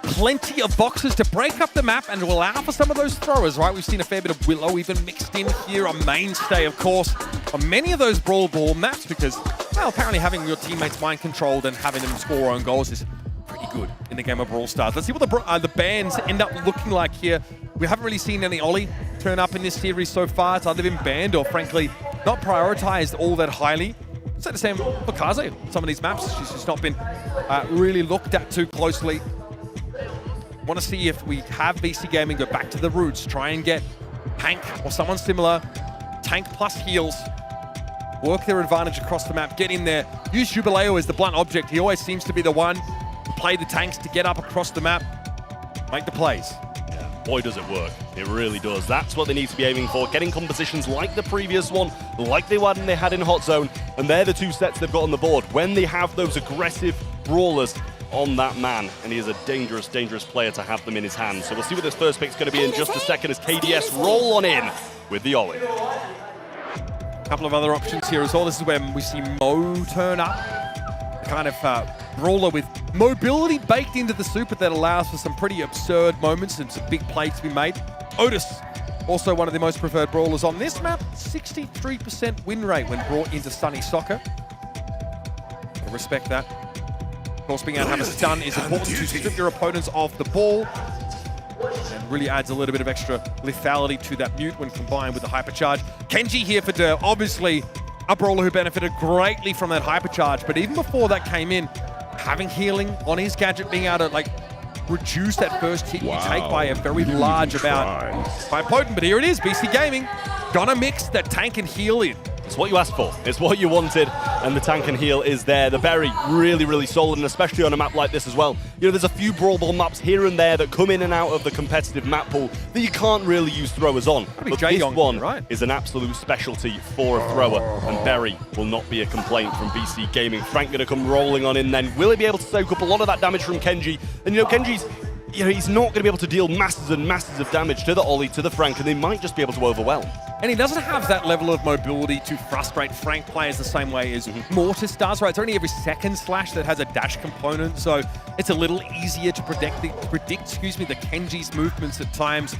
Plenty of boxes to break up the map and to allow for some of those throwers, right? We've seen a fair bit of Willow even mixed in here, a mainstay, of course, on many of those Brawl Ball maps because, well, apparently having your teammates mind controlled and having them score own goals is pretty good in the game of Brawl Stars. Let's see what the bans end up looking like here. We haven't really seen any Ollie turn up in this series so far. It's either been banned or, frankly, not prioritized all that highly. It's the same for Kaze. Some of these maps, she's just not been really looked at too closely. Want to see if we have BC Gaming go back to the roots, try and get Hank or someone similar, tank plus heals, work their advantage across the map, get in there, use Jubileo as the blunt object. He always seems to be the one to play the tanks to get up across the map, make the plays. Yeah, boy does it work. It really does. That's what they need to be aiming for, getting compositions like the previous one, like they had in Hot Zone, and they're the two sets they've got on the board. When they have those aggressive brawlers on that man, and he is a dangerous, dangerous player to have them in his hands. So we'll see what this first pick's going to be in just a second as KDS roll on in with the Ollie. A couple of other options here as well. This is where we see Mo turn up. Kind of brawler with mobility baked into the super that allows for some pretty absurd moments and some big plays to be made. Otis, also one of the most preferred brawlers on this map. 63% win rate when brought into Sunny Soccer. I respect that. Of course, being able to have a stun is important to strip your opponents off the ball and really adds a little bit of extra lethality to that mute when combined with the hypercharge. Kenji here for Der, obviously a brawler who benefited greatly from that hypercharge, but even before that came in, having healing on his gadget, being able to like reduce that first hit you take by a very large amount. Quite potent, but here it is, BC Gaming gonna mix that tank and heal in. It's what you asked for. It's what you wanted, and the tank and heal is there. The berry, really, really solid, and especially on a map like this as well. You know, there's a few Brawl Ball maps here and there that come in and out of the competitive map pool that you can't really use throwers on. But this one is an absolute specialty for a thrower, and berry will not be a complaint from BC Gaming. Frank going to come rolling on in then. Will he be able to soak up a lot of that damage from Kenji? And, you know, Kenji's... You know, he's not going to be able to deal masses and masses of damage to the Ollie, to the Frank, and they might just be able to overwhelm. And he doesn't have that level of mobility to frustrate Frank players the same way as Mortis does, right? It's only every second slash that has a dash component, so it's a little easier to predict the Kenji's movements at times.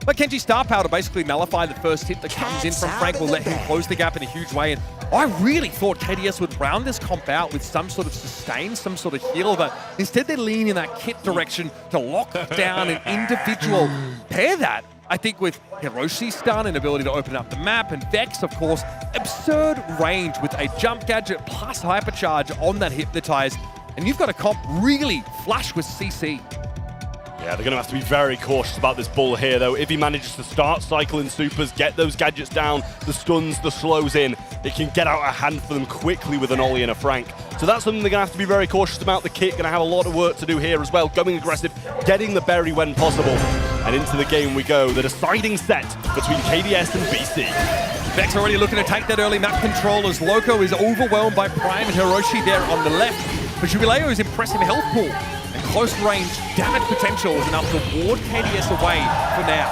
But Kenji's star power to basically nullify the first hit that comes in from Frank will let him close the gap in a huge way. And I really thought KDS would round this comp out with some sort of sustain, some sort of heal, but instead they lean in that kit direction to lock down an individual. Pair that I think with Hiroshi's stun and ability to open up the map, and Vex, of course, absurd range with a jump gadget plus hypercharge on that Hypnotize. And you've got a comp really flush with CC. Yeah, they're going to have to be very cautious about this Bull here, though. If he manages to start cycling supers, get those gadgets down, the stuns, the slows in, it can get out of hand for them quickly with an Ollie and a Frank. So that's something they're going to have to be very cautious about. The kit going to have a lot of work to do here as well, going aggressive, getting the berry when possible. And into the game we go, the deciding set between KDS and BC. Vex already looking to take that early map control as Loco is overwhelmed by Prime and Hiroshi there on the left. But Jubileo's impressive health pool and close range damage potential is enough to ward KDS away for now.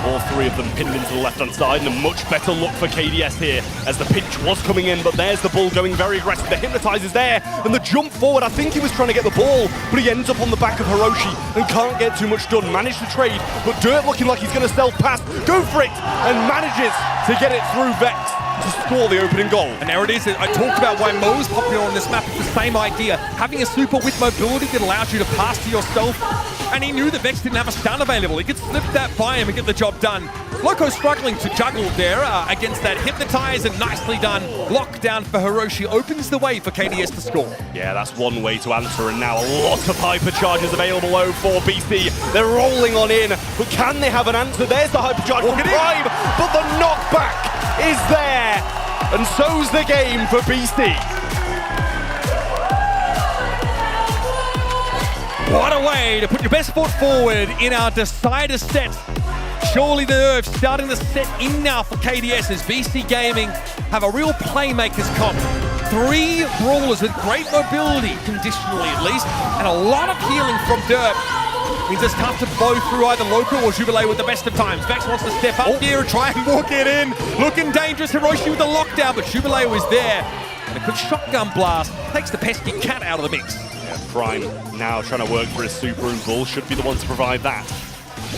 All three of them pinned into the left-hand side, and a much better look for KDS here as the pinch was coming in, but there's the Bull going very aggressive. The Hypnotize is there, and the jump forward, I think he was trying to get the ball, but he ends up on the back of Hiroshi and can't get too much done. Managed to trade, but Dirt looking like he's going to self-pass, go for it, and manages to get it through Vex to score the opening goal. And there it is. I talked about why Mo's popular on this map. It's the same idea. Having a super with mobility that allows you to pass to yourself. And he knew that Vex didn't have a stun available. He could slip that by him and get the job done. Loco struggling to juggle there against that Hypnotize, and nicely done. Lockdown for Hiroshi opens the way for KDS to score. Yeah, that's one way to answer, and now a lot of hypercharges available for BC. They're rolling on in, but can they have an answer? There's the hypercharge from Prime, but the knockback is there, and so's the game for BC. What a way to put your best foot forward in our decider set. Surely the nerves starting to set in now for KDS as BC Gaming have a real playmakers comp. 3 brawlers with great mobility, conditionally at least, and a lot of healing from Dirt. Means it's tough to blow through either Loco or Jubilee with the best of times. Vex wants to step up here and try and walk it in. Looking dangerous, Hiroshi with the lockdown, but Jubilee was there. And a good shotgun blast takes the pesky cat out of the mix. Yeah, Prime now trying to work for his super, and Bull should be the one to provide that.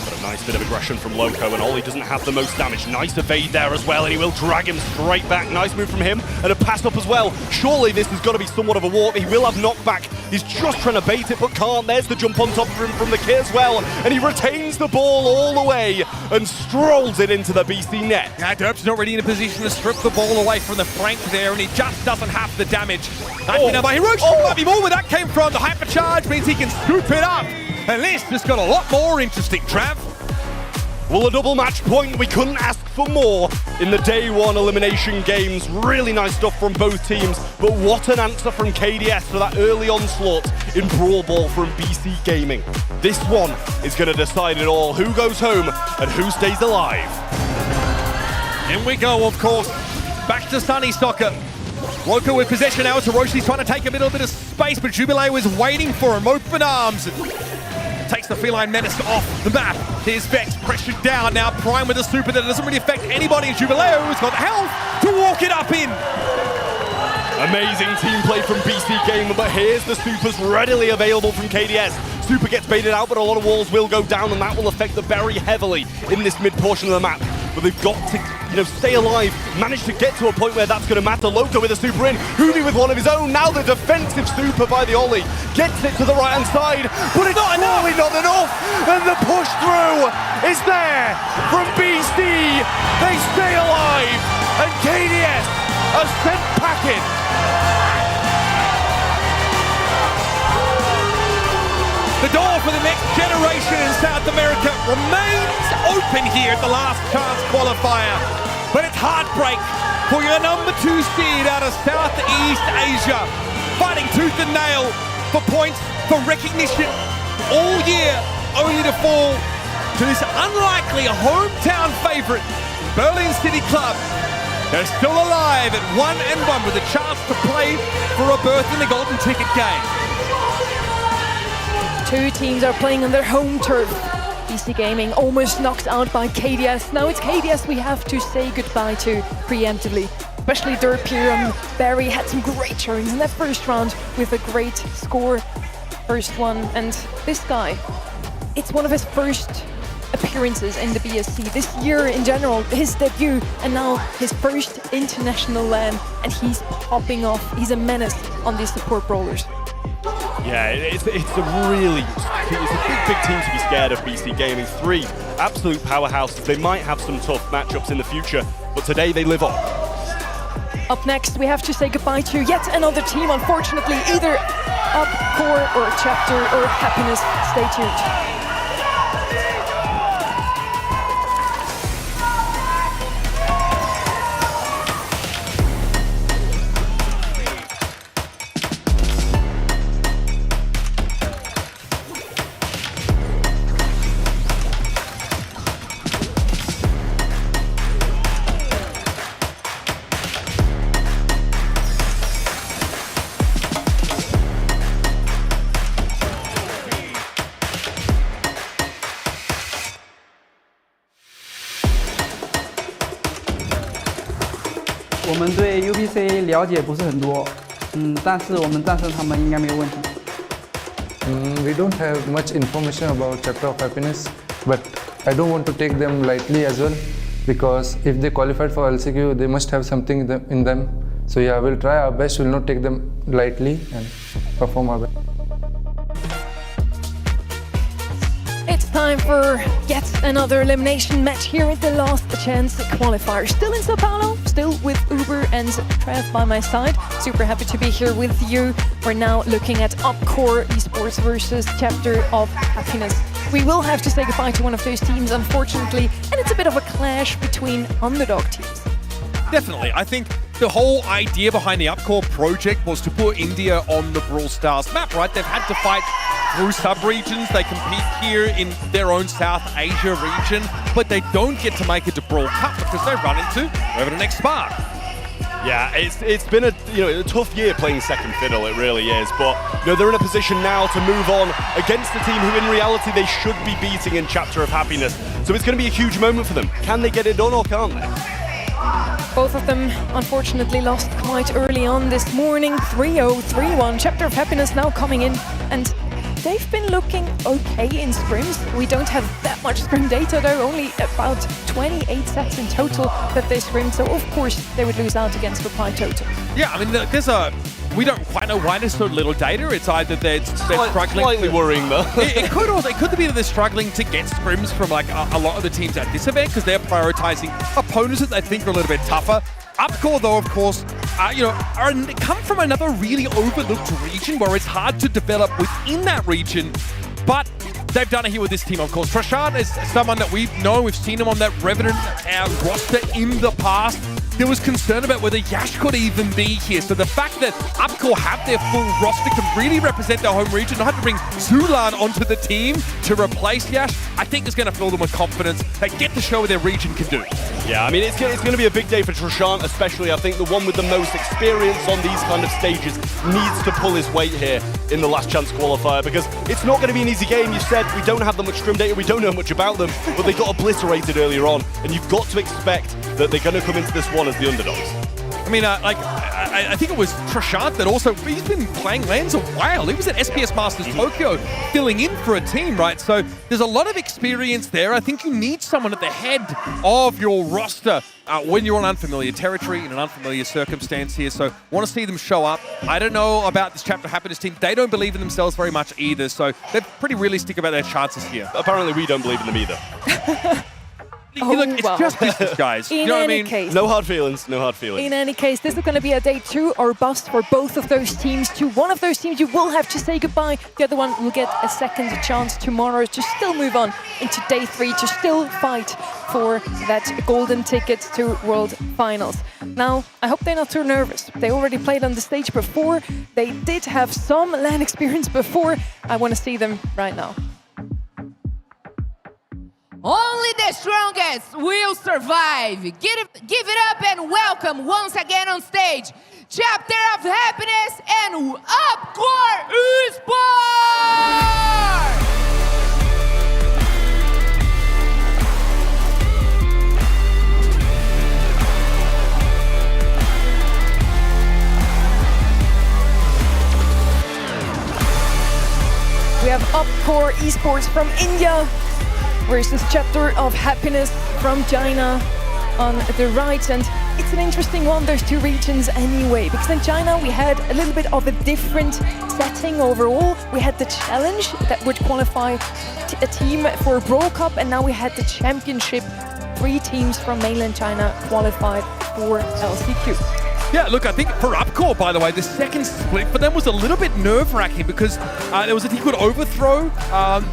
But a nice bit of aggression from Loco, and Ollie doesn't have the most damage. Nice evade there as well, and he will drag him straight back. Nice move from him, and a pass up as well. Surely this has got to be somewhat of a walk. He will have knockback. He's just trying to bait it, but can't. There's the jump on top of him from the kit as well, and he retains the ball all the way and strolls it into the BC net. Yeah, Derp's not really in a position to strip the ball away from the Frank there, and he just doesn't have the damage. Now by Hiroshi, might be more where that came from. The hypercharge means he can scoop it up. And this just got a lot more interesting, Trav. Well, a double match point. We couldn't ask for more in the day 1 elimination games. Really nice stuff from both teams. But what an answer from KDS for that early onslaught in Brawl Ball from BC Gaming. This one is going to decide it all. Who goes home and who stays alive? In we go, of course. Back to Sunny Soccer. Loco with possession now. Hiroshi's trying to take a little bit of space, but Jubilee was waiting for him. Open arms. Takes the Feline Menace off the map. Here's Vex pressured down. Now Prime with a super that doesn't really affect anybody. Jubileo's got the health to walk it up in. Amazing team play from BC Gaming, but here's the supers readily available from KDS. Super gets baited out, but a lot of walls will go down, and that will affect the very heavily in this mid portion of the map. But they've got to, stay alive, manage to get to a point where that's going to matter. Loco with a super in, Hoodie with one of his own. Now the defensive super by the Ollie gets it to the right-hand side, but it's not enough. And the push through is there from BC. They stay alive, and KDS are sent packing. The door for the next generation in South America remains open here at the last chance qualifier. But it's heartbreak for your number 2 seed out of Southeast Asia. Fighting tooth and nail for points, for recognition all year, only to fall to this unlikely hometown favorite, Berlin City Club. They're still alive at 1-1 with a chance to play for a berth in the golden ticket game. 2 teams are playing on their home turf. BC Gaming almost knocked out by KDS. Now it's KDS we have to say goodbye to preemptively. Especially Durpirum. Barry had some great turns in that first round with a great score. First one. And this guy, it's one of his first appearances in the BSC. This year in general, his debut, and now his first international LAN. And he's popping off. He's a menace on these support brawlers. Yeah, it's a really, it's a big team to be scared of, BC Gaming. 3 absolute powerhouses. They might have some tough matchups in the future, but today they live on. Up next, we have to say goodbye to yet another team, unfortunately, either Up, Core, or Chapter, or Happiness. Stay tuned.我们对 UBC 了解不是很多，但是我们战胜他们应该没有问题。We don't have much information about Chapter of Happiness, but I don't want to take them lightly as well, because if they qualified for LCQ, they must have something in them. So yeah, we'll try our best. We'll not take them lightly and perform our best. It's time for yet another elimination match here at the Last Chance Qualifier. Still in Sao Paulo, still with Uber and Trev by my side. Super happy to be here with you. We're now looking at Upcore Esports versus Chapter of Happiness. We will have to say goodbye to one of those teams, unfortunately, and it's a bit of a clash between underdog teams. Definitely. I think the whole idea behind the Upcore project was to put India on the Brawl Stars map, right? They've had to fight through sub-regions. They compete here in their own South Asia region, but they don't get to make it to Brawl Cup because they run into Revenant XSPARK. Yeah, it's been a tough year playing second fiddle, it really is. But they're in a position now to move on against the team who in reality they should be beating in Chapter of Happiness. So it's going to be a huge moment for them. Can they get it done or can't they? Both of them unfortunately lost quite early on this morning. 3-0, 3-1. Chapter of Happiness now coming in, and they've been looking okay in scrims. We don't have that much scrim data though, only about 28 sets in total that they scrimmed, so of course they would lose out against Reply Totem. Yeah, I mean, we don't quite know why there's so little data. It's either they're struggling. Slightly worrying though. it could be that they're struggling to get scrims from like a lot of the teams at this event because they're prioritizing opponents that they think are a little bit tougher. Upcore, though, of course, come from another really overlooked region where it's hard to develop within that region, but they've done it here with this team, of course. Trashan is someone that we've known, we've seen him on that Revenant roster in the past. There was concern about whether Yash could even be here. So the fact that Upcore have their full roster can really represent their home region, not have to bring Zulan onto the team to replace Yash, I think is going to fill them with confidence. They get to show what their region can do. Yeah, I mean, it's going to be a big day for Trashan, especially. I think the one with the most experience on these kind of stages needs to pull his weight here in the Last Chance Qualifier, because it's not going to be an easy game. You said we don't have that much scrim data, we don't know much about them, but they got obliterated earlier on, and you've got to expect that they're going to come into this one as the underdogs. I mean, I think it was Trashan that also, he's been playing LANs a while. He was at SPS Masters Tokyo filling in for a team, right? So there's a lot of experience there. I think you need someone at the head of your roster when you're on unfamiliar territory, in an unfamiliar circumstance here. So want to see them show up. I don't know about this Chapter Happiness team. They don't believe in themselves very much either. So they're pretty realistic about their chances here. Apparently we don't believe in them either. Look, it's just business, guys. You know what I mean? Case, no hard feelings, no hard feelings. In any case, this is going to be a day 2 or bust for both of those teams. To one of those teams, you will have to say goodbye. The other one will get a second chance tomorrow to still move on into day 3, to still fight for that golden ticket to World Finals. Now, I hope they're not too nervous. They already played on the stage before. They did have some LAN experience before. I want to see them right now. Only the strongest will survive. Give it up and welcome once again on stage, Chapter of Happiness and Upcore Esports! We have Upcore Esports from India versus Chapter of Happiness from China on the right. And it's an interesting one, those two regions anyway, because in China we had a little bit of a different setting overall. We had the challenge that would qualify a team for a Brawl Cup, and now we had the championship. 3 teams from mainland China qualified for LCQ. Yeah, look, I think for Upcore, by the way, the second split for them was a little bit nerve-wracking because there was a team called Overthrow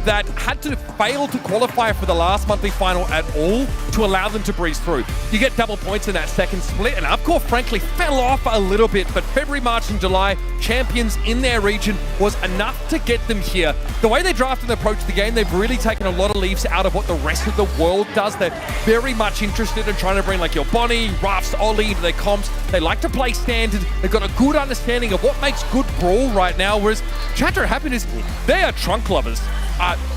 that had to fail to qualify for the last monthly final at all to allow them to breeze through. You get double points in that second split, and Upcore, frankly, fell off a little bit, but February, March, and July, champions in their region was enough to get them here. The way they draft and approach the game, they've really taken a lot of leaves out of what the rest of the world does. They're very much interested in trying to bring like your Bonnie, Ruffs, Ollie into their comps. They like to play standard. They've got a good understanding of what makes good Brawl right now, whereas Chapter of Happiness, they are Trunk lovers.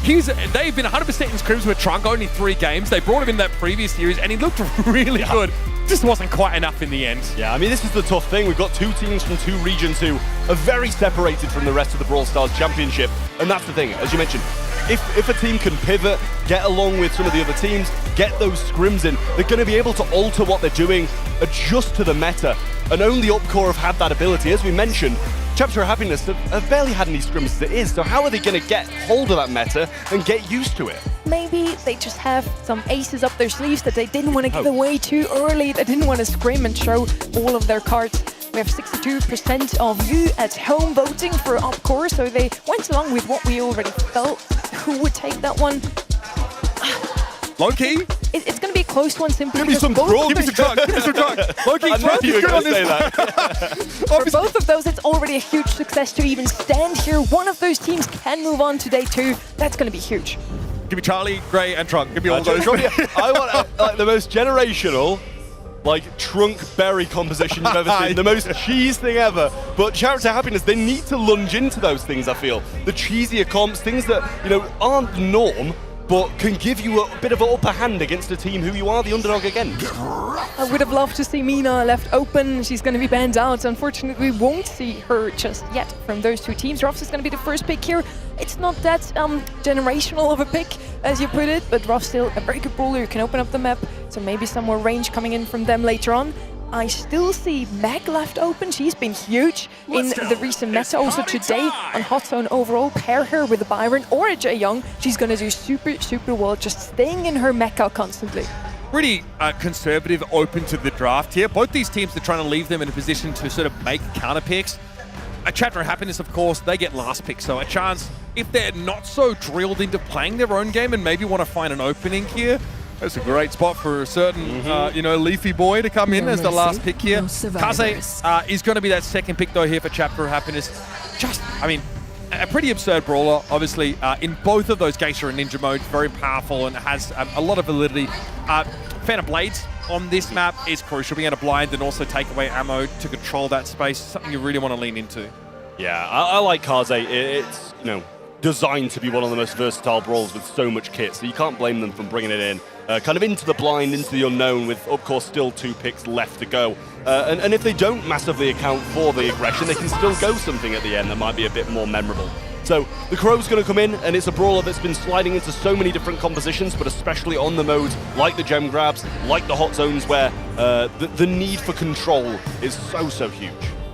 They've been 100% in scrims with Trunk, only 3 games. They brought him in that previous series, and he looked really good. Just wasn't quite enough in the end. Yeah, I mean, this is the tough thing. We've got 2 teams from 2 regions who are very separated from the rest of the Brawl Stars Championship. And that's the thing, as you mentioned, if a team can pivot, get along with some of the other teams, get those scrims in, they're going to be able to alter what they're doing, adjust to the meta. And only Upcore have had that ability. As we mentioned, Chapter of Happiness have barely had any scrims as it is, so how are they going to get hold of that meta and get used to it? Maybe they just have some aces up their sleeves that they didn't want to give away too early. They didn't want to scrim and show all of their cards. We have 62% of you at home voting for Upcore, so they went along with what we already felt. Who would take that one? Low-key? It's going to be a close one simply Give me some Brawl. Give me some Trunk. Give me some Trunk. Low-key, Trunk is good on this. For both of those, it's already a huge success to even stand here. One of those teams can move on to day 2. That's going to be huge. Give me Charlie, Gray, and Trunk. Give me all those. I want like the most generational, like Trunk berry composition you've ever seen. The most cheese thing ever. But Chapter of Happiness, they need to lunge into those things, I feel. The cheesier comps, things that, you know, aren't the norm, but can give you a bit of an upper hand against a team who you are the underdog against. I would have loved to see Mina left open. She's going to be banned out. Unfortunately, we won't see her just yet from those 2 teams. Ruffs is going to be the first pick here. It's not that generational of a pick, as you put it, but Ruffs still a very good brawler who can open up the map, so maybe some more range coming in from them later on. I still see Meg left open. She's been huge in the recent meta. Also today on Hot Zone overall, pair her with a Byron or a Jaeyoung. She's going to do super well, just staying in her mecha constantly. Pretty conservative, open to the draft here. Both these teams are trying to leave them in a position to sort of make counter picks. A Chapter of Happiness, of course, they get last pick, so a chance, if they're not so drilled into playing their own game and maybe want to find an opening here, that's a great spot for a certain, you know, Leafy boy to come in as the last pick here. Kaze is going to be that second pick, though, here for Chapter of Happiness. Just, I mean, a pretty absurd brawler, obviously, in both of those Geisha and Ninja modes. Very powerful and has a lot of validity. Fan of Blades on this map is crucial. Being able to blind and also take away ammo to control that space, something you really want to lean into. Yeah, I like Kaze. It's, you know, designed to be one of the most versatile brawlers with so much kit, so you can't blame them for bringing it in. Kind of into the blind, into the unknown, with, of course, still 2 picks left to go. And if they don't massively account for the aggression, they can still go something at the end that might be a bit more memorable. So the Crow's going to come in, and it's a brawler that's been sliding into so many different compositions, but especially on the modes like the gem grabs, like the hot zones, where the need for control is so huge.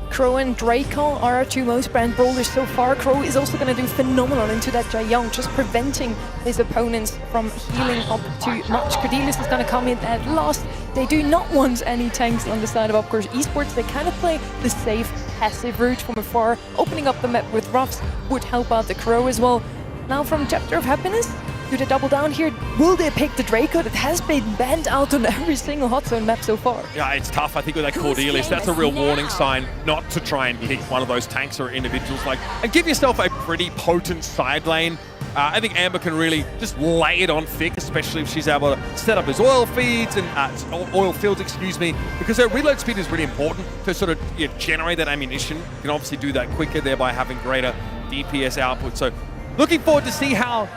Crow and Draco are our 2 most banned brawlers so far. Crow is also going to do phenomenal into that Jaeyoung, just preventing his opponents from healing up too much. Cordelis is going to come in at last. They do not want any tanks on the side of, course, Esports. They kind of play the safe, passive route from afar. Opening up the map with Ruffs would help out the Crow as well. Now from Chapter of Happiness, do they double down here? Will they pick the Draco that has been banned out on every single Hot Zone map so far? Yeah, it's tough. I think with that Cordelis, that's a real warning sign not to try and pick one of those tanks or individuals. And give yourself a pretty potent side lane. I think Amber can really just lay it on thick, especially if she's able to set up his oil feeds and oil fields, excuse me, because her reload speed is really important to sort of generate that ammunition. You can obviously do that quicker, thereby having greater DPS output. So looking forward to see how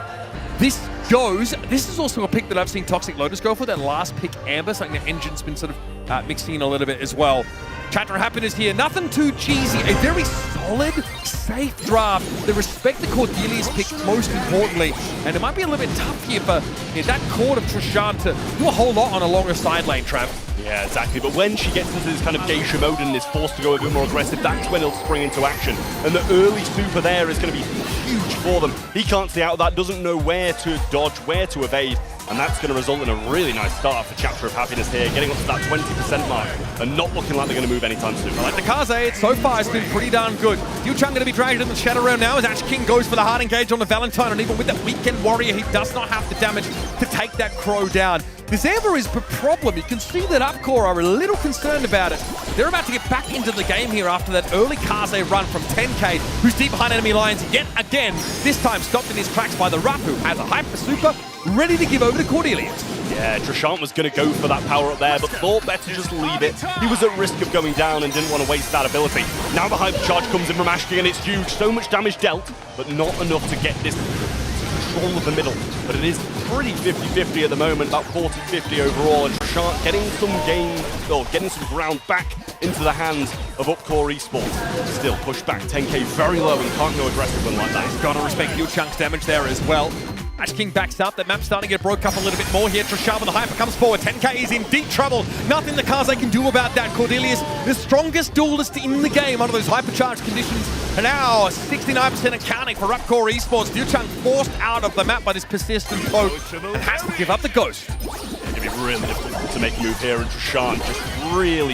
this goes. This is also a pick that I've seen Toxic Lotus go for, that last pick, Amber, something the engine's been sort of mixing in a little bit as well. Chapter of Happiness here, nothing too cheesy, a very solid, safe draft. They respect the Cordelia's pick most importantly, and it might be a little bit tough here for that court of Trishant to do a whole lot on a longer side lane, Trav. Yeah, exactly. But when she gets into this kind of geisha mode and is forced to go a bit more aggressive, that's when he'll spring into action. And the early super there is going to be huge for them. He can't see out of that, doesn't know where to dodge, where to evade. And that's going to result in a really nice start for Chapter of Happiness here, getting up to that 20% mark and not looking like they're going to move anytime soon. I like the Kaze, so far it's been pretty darn good. Yuchang going to be dragged in the Shadow Realm now as Ash King goes for the hard engage on the Valentine, and even with that Weekend Warrior, he does not have the damage to take that Crow down. This Amber is the problem. You can see that Upcore are a little concerned about it. They're about to get back into the game here after that early Kaze run from 10K, who's deep behind enemy lines yet again, this time stopped in his tracks by the Ruff, who has a Hyper Super, ready to give over to Cordelia. Yeah, Trishant was going to go for that power up there, but thought better just leave it. He was at risk of going down and didn't want to waste that ability. Now the Hyper Charge comes in from Ash King and it's huge. So much damage dealt, but not enough to get this control of the middle. But it is pretty 50-50 at the moment, about 40-50 overall, and Trishant getting some game, or getting some ground back into the hands of Upcore Esports. Still pushed back 10K very low and can't go aggressive one like that. Gotta respect Yuchang's damage there as well. Ash King backs up, that map's starting to get broke up a little bit more here. Trishant with the Hyper comes forward, 10K is in deep trouble. Nothing the Kaze can do about that. Cordelius, the strongest duelist in the game under those hypercharged conditions. And now 69% accounting for Upcore Esports. Yuchang forced out of the map by this persistent poke and has to give up the ghost. It's going to be really difficult to make a move here, and Trishant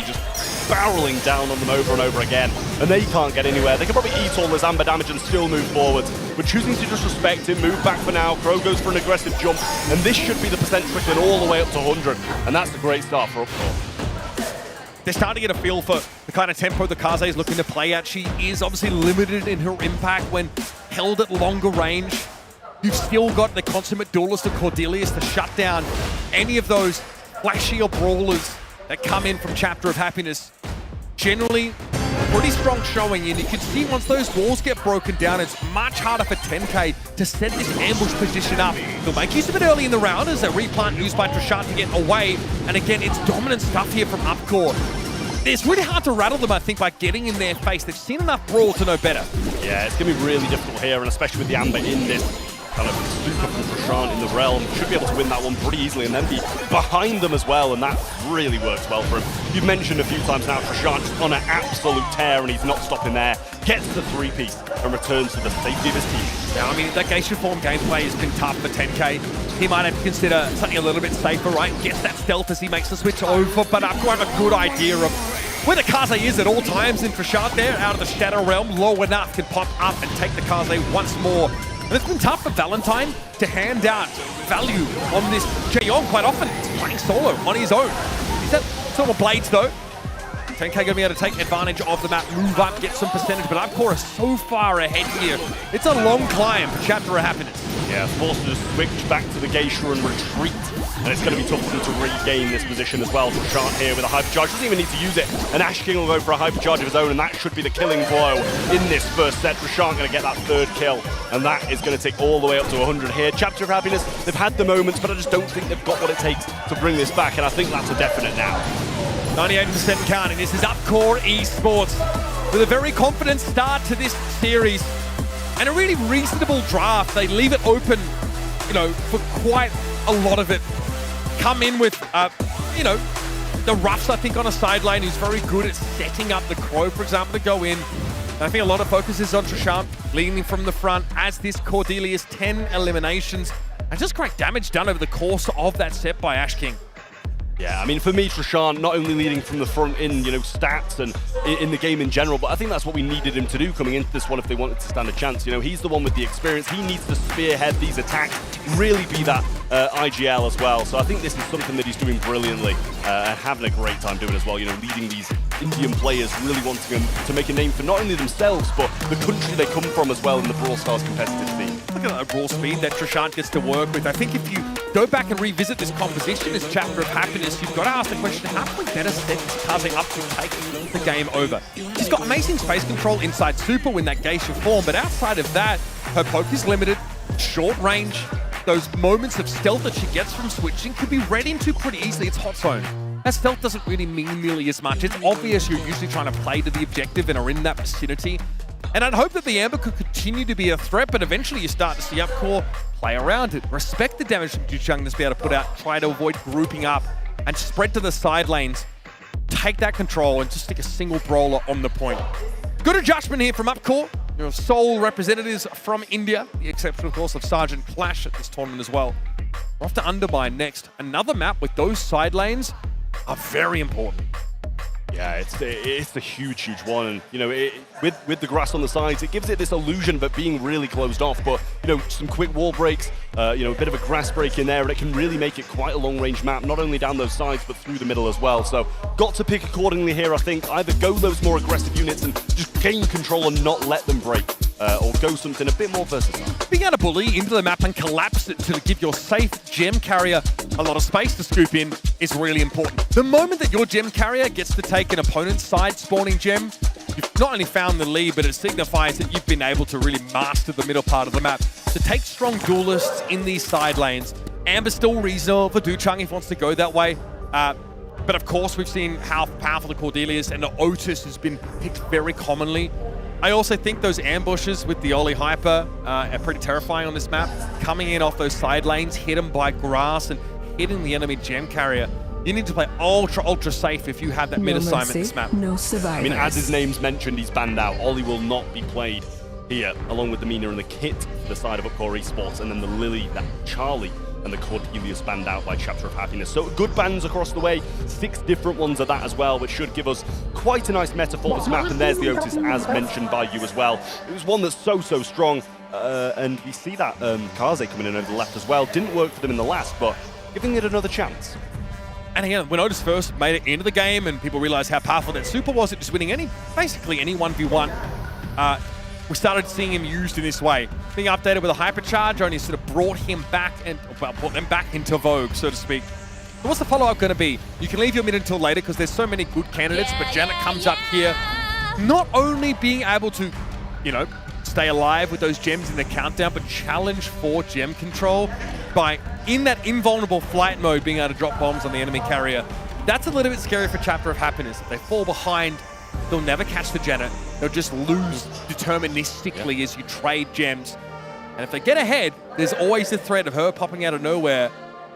just barreling down on them over and over again, and they can't get anywhere. They can probably eat all this Amber damage and still move forwards, but choosing to just respect him, move back for now. Crow goes for an aggressive jump, and this should be the percent trickling all the way up to 100, and that's a great start for Upcore. They're starting to get a feel for the kind of tempo the Kaze is looking to play at. She is obviously limited in her impact when held at longer range. You've still got the consummate duelist of Cordelius to shut down any of those flashier brawlers that come in from Chapter of Happiness. Generally, pretty strong showing, and you can see once those walls get broken down, it's much harder for 10K to set this ambush position up. They'll make use of it early in the round as a replant used by Trishant to get away, and again, it's dominant stuff here from Upcore. It's really hard to rattle them, I think, by getting in their face. They've seen enough Brawl to know better. Yeah, it's going to be really difficult here, and especially with the Amber in this kind of super from Trishant in the realm. Should be able to win that one pretty easily and then be behind them as well, and that really works well for him. You've mentioned a few times now, Trishant on an absolute tear, and he's not stopping there. Gets the 3-piece and returns to the safety of his team. Now, I mean, that Geisha form gameplay has been tough for 10K. He might have to consider something a little bit safer, right? Gets that stealth as he makes the switch over, but I've got a good idea of where the Kaze is at all times, and Trishant there, out of the Shadow Realm, low enough, can pop up and take the Kaze once more. And it's been tough for Valentine to hand out value on this Jaeyoung quite often. He's playing solo on his own. He's had some more blades though. 10K going to be able to take advantage of the map, move up, get some percentage, but Upcore is so far ahead here. It's a long climb for Chapter of Happiness. Yeah, forced to just switch back to the Geisha and retreat. And it's going to be tough for them to regain this position as well. Trishant here with a Hyper Charge, doesn't even need to use it. And Ash King will go for a Hyper Charge of his own, and that should be the killing blow in this first set. Trishant going to get that third kill, and that is going to take all the way up to 100 here. Chapter of Happiness, they've had the moments, but I just don't think they've got what it takes to bring this back, and I think that's a definite now. 98% counting. This is Upcore Esports with a very confident start to this series and a really reasonable draft. They leave it open, you know, for quite a lot of it. Come in with, you know, the Ruffs, I think, on a side lane, who's very good at setting up the Crow, for example, to go in. And I think a lot of focus is on Trishant, leading from the front as this Cordelius 10 eliminations. And just great damage done over the course of that set by Ash King. Yeah, I mean, for me, Trishant not only leading from the front in, you know, stats and in the game in general, but I think that's what we needed him to do coming into this one if they wanted to stand a chance. You know, he's the one with the experience. He needs to spearhead these attacks, really be that IGL as well. So I think this is something that he's doing brilliantly and having a great time doing as well. You know, leading these Indian players, really wanting them to make a name for not only themselves, but the country they come from as well in the Brawl Stars competitive scene. Look at that raw speed that Trishant gets to work with. I think if you go back and revisit this composition as Chapter of Happiness, you've got to ask the question, how can we better set Kaze up to take the game over? She's got amazing space control inside Super when that Geisha form, but outside of that, her poke is limited, short range, those moments of stealth that she gets from switching can be read into pretty easily. It's hot zone. That stealth doesn't really mean nearly as much. It's obvious you're usually trying to play to the objective and are in that vicinity. And I'd hope that the Amber could continue to be a threat, but eventually you start to see UpCore play around it. Respect the damage from Juchung to be able to put out, try to avoid grouping up and spread to the side lanes. Take that control and just stick a single brawler on the point. Good adjustment here from UpCore. Your sole representatives from India, the exception, of course, of Sergeant Clash at this tournament as well. We're off to Undermine next. Another map with those side lanes are very important. Yeah, it's a huge, huge one. And, you know, with the grass on the sides, it gives it this illusion of it being really closed off. But, you know, some quick wall breaks, you know, a bit of a grass break in there, and it can really make it quite a long-range map, not only down those sides, but through the middle as well. So, got to pick accordingly here, I think. Either go those more aggressive units and just gain control and not let them break, or go something a bit more versatile. Being able to bully into the map and collapse it to give your safe gem carrier a lot of space to scoop in is really important. The moment that your gem carrier gets to take an opponent's side spawning gem, you've not only found the lead, but it signifies that you've been able to really master the middle part of the map. To take strong duelists in these side lanes, Amber's still reasonable for Duchung if he wants to go that way. But of course, we've seen how powerful the Cordelius and the Otis has been picked very commonly. I also think those ambushes with the Oli Hyper are pretty terrifying on this map. Coming in off those side lanes, hidden by grass and hitting the enemy gem carrier. You need to play ultra, ultra safe if you have that mid assignment in this map. No survivors. I mean, as his name's mentioned, he's banned out. Oli will not be played here, along with the Mina and the Kit for the side of UpCore Esports, and then the Lily, that Charlie, and the Cordelius banned out by Chapter of Happiness. So good bans across the way, 6 different ones of that as well, which should give us quite a nice meta for this map. And there's the Otis, as mentioned by you as well. It was one that's so strong, and we see that Kaze coming in over the left as well. Didn't work for them in the last, but giving it another chance. And again, when Otis first made it into the game and people realized how powerful that super was at just winning basically any 1v1, we started seeing him used in this way. Being updated with a hypercharge only sort of brought him back and, well, brought them back into vogue, so to speak. So what's the follow-up going to be? You can leave your mid until later because there's so many good candidates, but Janet comes up here, not only being able to, you know, stay alive with those gems in the countdown, but challenge for gem control by, in that invulnerable flight mode, being able to drop bombs on the enemy carrier. That's a little bit scary for Chapter of Happiness. If they fall behind, they'll never catch the Janet. They'll just lose deterministically as you trade gems. And if they get ahead, there's always the threat of her popping out of nowhere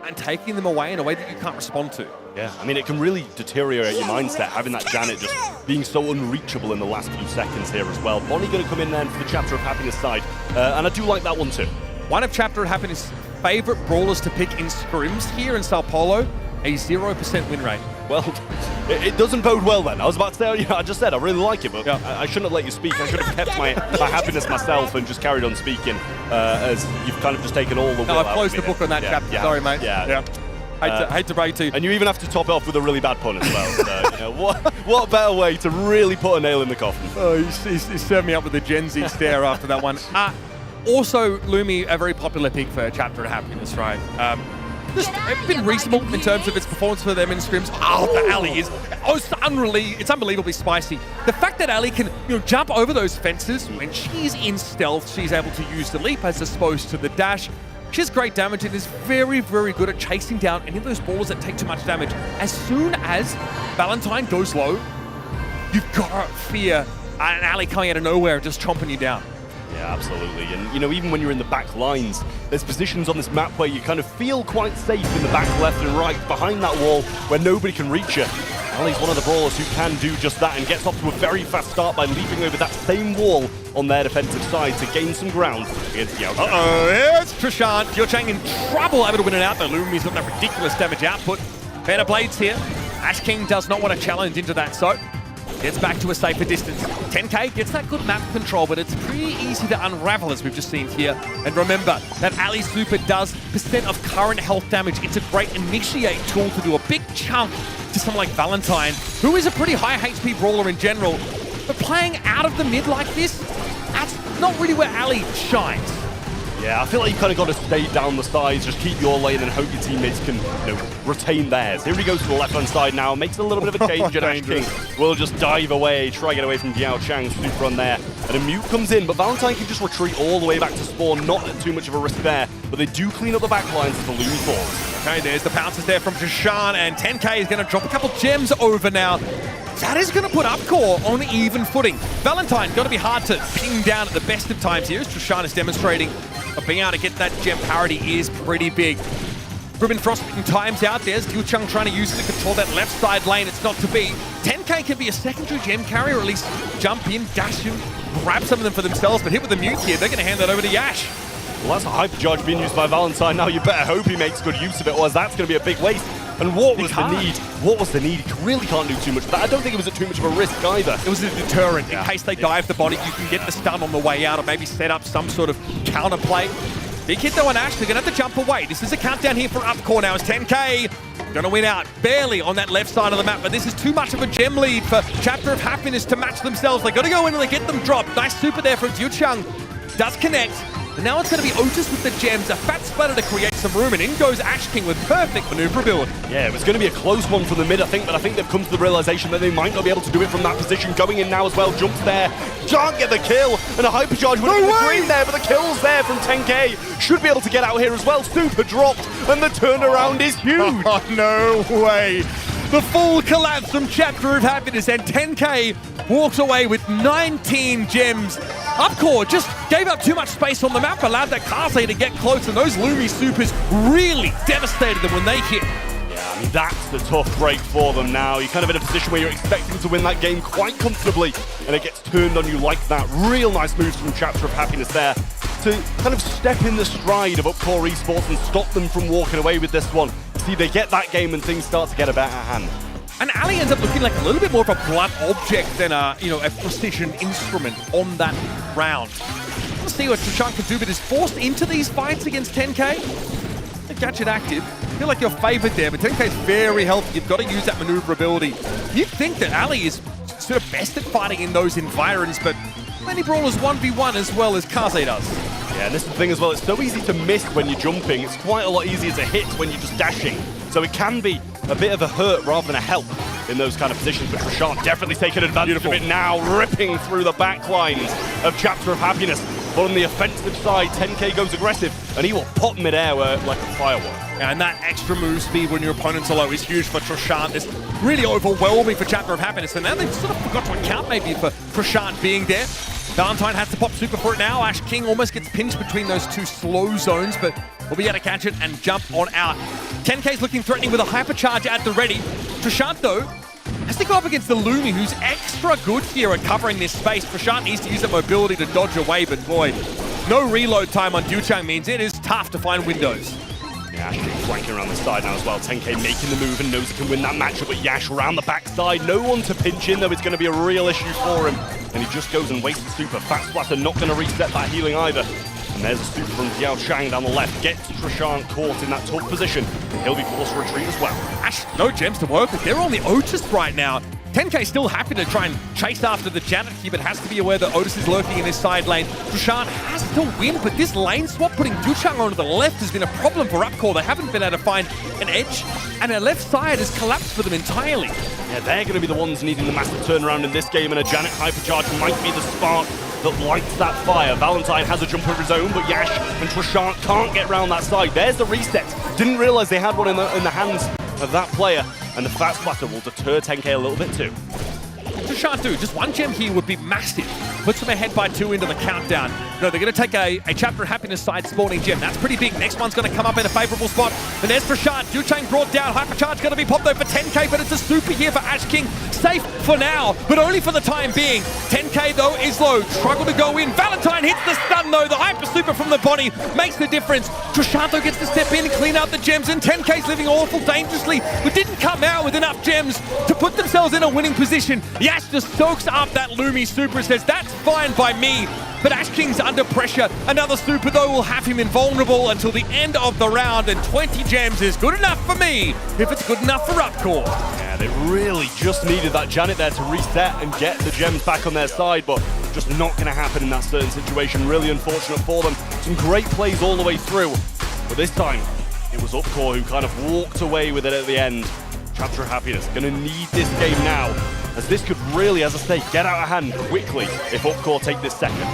and taking them away in a way that you can't respond to. Yeah, I mean, it can really deteriorate your mindset, having that Janet just being so unreachable in the last few seconds here as well. Bonnie going to come in then for the Chapter of Happiness side, and I do like that one too. One of Chapter of Happiness' favorite brawlers to pick in scrims here in Sao Paulo, a 0% win rate. Well, it doesn't bode well then. I was about to say, you know, I just said I really like it, but I shouldn't have let you speak. I should have kept my happiness myself and just carried on speaking, as you've kind of just taken all the will I've out closed of the me book on that there. chapter. Sorry, mate. Yeah. Hate to break to you. And you even have to top it off with a really bad pun as well. So, you know, what better way to really put a nail in the coffin? Oh, he served me up with a Gen Z stare after that one. Also, Lumi, a very popular pick for Chapter of Happiness, right? Just been reasonable in terms of its performance for them in scrims. Oh, the Ali is it's unbelievably spicy. The fact that Ali can, you know, jump over those fences when she's in stealth, she's able to use the leap as opposed to the dash. She has great damage and is very, very good at chasing down any of those ballers that take too much damage. As soon as Valentine goes low, you've got to fear an Ali coming out of nowhere and just chomping you down. Yeah, absolutely. And, you know, even when you're in the back lines, there's positions on this map where you kind of feel quite safe in the back left and right, behind that wall where nobody can reach you. Ali's one of the brawlers who can do just that and gets off to a very fast start by leaping over that same wall on their defensive side to gain some ground against Yao. Here's Trishant. Yochang in trouble, able to win it out. The Lumi's got that ridiculous damage output. Better blades here. Ash King does not want to challenge into that, so gets back to a safer distance. 10k gets that good map control, but it's pretty easy to unravel, as we've just seen here. And remember, that Ali Super does % of current health damage. It's a great initiate tool to do a big chunk to someone like Valentine, who is a pretty high HP brawler in general. But playing out of the mid like this, that's not really where Ali shines. Yeah, I feel like you kind of got to stay down the sides, just keep your lane and hope your teammates can, you know, retain theirs. Here he goes to the left-hand side now, makes a little bit of a change, and Ash King will just dive away, try to get away from Diao Chang's super run there. And and a mute comes in, but Valentine can just retreat all the way back to spawn, not at too much of a risk there, but they do clean up the back lines as the Loom falls. Okay, there's the pounces there from Jashan, and 10K is going to drop a couple gems over now. That is going to put Upcore on even footing. Valentine, got to be hard to pin down at the best of times here, as Jashan is demonstrating. But being able to get that gem parity is pretty big. Ruben Frostbitten times out. There's Ducheng trying to use it to control that left side lane. It's not to be. 10K can be a secondary gem carrier, or at least jump in, dash in, grab some of them for themselves, but hit with the mute here. They're going to hand that over to Yash. Well, that's a hypercharge being used by Valentine. Now you better hope he makes good use of it, or that's going to be a big waste. And what was the need? What was the need? He really can't do too much of that. I don't think it was at too much of a risk either. It was a deterrent. In case they dive the body, you can get the stun on the way out, or maybe set up some sort of counter play. Big hit though on Ash. They're going to have to jump away. This is a countdown here for Upcore now. As 10K going to win out barely on that left side of the map, but this is too much of a gem lead for Chapter of Happiness to match themselves. They got to go in and they get them dropped. Nice super there from Ducheng. Does connect. And now it's going to be Otis with the gems, a fat splatter to create some room, and in goes Ash King with perfect maneuverability. Yeah, it was going to be a close one from the mid, I think, but I think they've come to the realization that they might not be able to do it from that position. Going in now as well, jumps there, can't get the kill, and a hypercharge would have been the green there, but the kill's there from 10K. Should be able to get out here as well. Super dropped, and the turnaround is huge. Oh, no way. The full collapse from Chapter of Happiness, and 10K walks away with 19 gems. Upcore just gave up too much space on the map, allowed that Kaze to get close, and those Lumi supers really devastated them when they hit. Yeah, I mean, that's the tough break for them now. You're kind of in a position where you're expecting to win that game quite comfortably, and it gets turned on you like that. Real nice moves from Chapter of Happiness there to kind of step in the stride of Upcore Esports and stop them from walking away with this one. See, they get that game and things start to get a better hand. And Ali ends up looking like a little bit more of a blunt object than a precision instrument on that round. Let's see what Ducheng can do, but is forced into these fights against 10K. They catch it active. I feel like you're favored there, but 10K is very healthy. You've got to use that maneuverability. You'd think that Ali is sort of best at fighting in those environs, but many brawlers 1v1 as well as Kaze does. Yeah, and this is the thing as well, it's so easy to miss when you're jumping. It's quite a lot easier to hit when you're just dashing. So it can be a bit of a hurt rather than a help in those kind of positions. But Trishant definitely taking advantage of it now, ripping through the back lines of Chapter of Happiness. But on the offensive side, 10K goes aggressive, and he will pop mid-air like a firework. And that extra move speed when your opponents are low is huge for Trishant. It's really overwhelming for Chapter of Happiness, and now they've sort of forgot to account maybe for Trishant being there. Valentine has to pop super for it now. Ash King almost gets pinched between those two slow zones, but will be able to catch it and jump on out. 10K's looking threatening with a hypercharge at the ready. Trishant, though, has to go up against the Lumi, who's extra good here at covering this space. Trishant needs to use that mobility to dodge away, but boy, no reload time on Ducheng means it is tough to find windows. Yeah, Ash King flanking around the side now as well. 10K making the move and knows he can win that matchup, but Yash around the backside. No one to pinch in, though. It's going to be a real issue for him. And he just goes and wastes the super. Fat Splatter not going to reset that healing either. And there's a super from Xiao Shang down the left. Gets Trishant caught in that tough position. And he'll be forced to retreat as well. Ash, no gems to work with. They're on the Otis right now. 10K still happy to try and chase after the Janet here, but has to be aware that Otis is lurking in his side lane. Trishant has to win, but this lane swap putting Ducheng onto the left has been a problem for Upcore. They haven't been able to find an edge, and their left side has collapsed for them entirely. Yeah, they're going to be the ones needing the massive turnaround in this game, and a Janet hypercharge might be the spark that lights that fire. Valentine has a jump of his own, but Yash and Trishant can't get around that side. There's the reset. Didn't realize they had one in the hands of that player, and the Fat Splatter will deter 10K a little bit too. Trishant, just one gem here would be massive. Puts them ahead by 2 into the countdown. No, they're going to take a Chapter of Happiness side spawning gem. That's pretty big. Next one's going to come up in a favorable spot. And there's Trishant. Ducheng brought down. Hypercharge going to be popped though for 10K, but it's a super here for Ash King. Safe for now, but only for the time being. 10K though is low. Struggle to go in. Valentine hits the stun though. The hyper super from the body makes the difference. Trishant though gets to step in and clean out the gems, and 10K's living awful dangerously, but didn't come out with enough gems to put themselves in a winning position. Yash just soaks up that Lumi super, says that's fine by me. But Ash King's under pressure. Another super, though, will have him invulnerable until the end of the round, and 20 gems is good enough for me if it's good enough for Upcore. Yeah, they really just needed that Janet there to reset and get the gems back on their side, but just not going to happen in that certain situation. Really unfortunate for them. Some great plays all the way through, but this time it was Upcore who kind of walked away with it at the end. Chapter of Happiness gonna need this game now, as this could really, as I say, get out of hand quickly if Upcore take this second.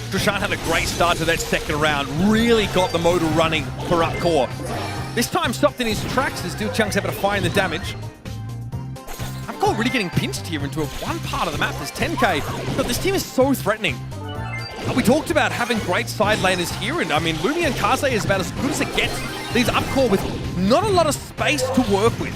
Trishant had a great start to that second round, really got the motor running for Upcore. This time stopped in his tracks as Dilchung's able to find the damage. Upcore really getting pinched here into one part of the map. There's 10K, but this team is so threatening. We talked about having great side laners here, and I mean, Lumi and Kaze is about as good as it gets. These Upcore with not a lot of space to work with.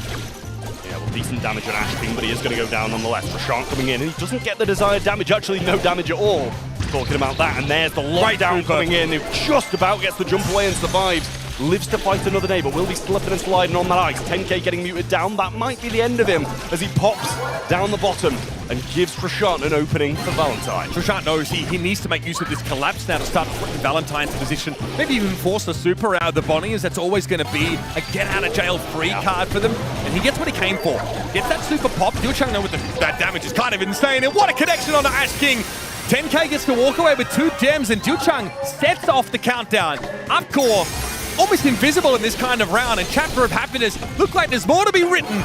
Yeah, well, decent damage on Ash King, but he is going to go down nonetheless. Trishant coming in, and he doesn't get the desired damage. Actually, no damage at all. Talking about that, and there's the lockdown coming in, who just about gets the jump away and survives. Lives to fight another day, but will be slipping and sliding on that ice. 10K getting muted down. That might be the end of him as he pops down the bottom and gives Trishant an opening for Valentine. Trishant knows he needs to make use of this collapse now to start putting Valentine's position. Maybe even force the super out of the Bonnie, as that's always going to be a get-out-of-jail-free card for them. And he gets what he came for. Gets that super pop. Dilchung know with that damage is kind of insane. And what a connection on the Ash King. 10K gets to walk away with 2 gems, and Dilchung sets off the countdown. Upcore almost invisible in this kind of round, and Chapter of Happiness look like there's more to be written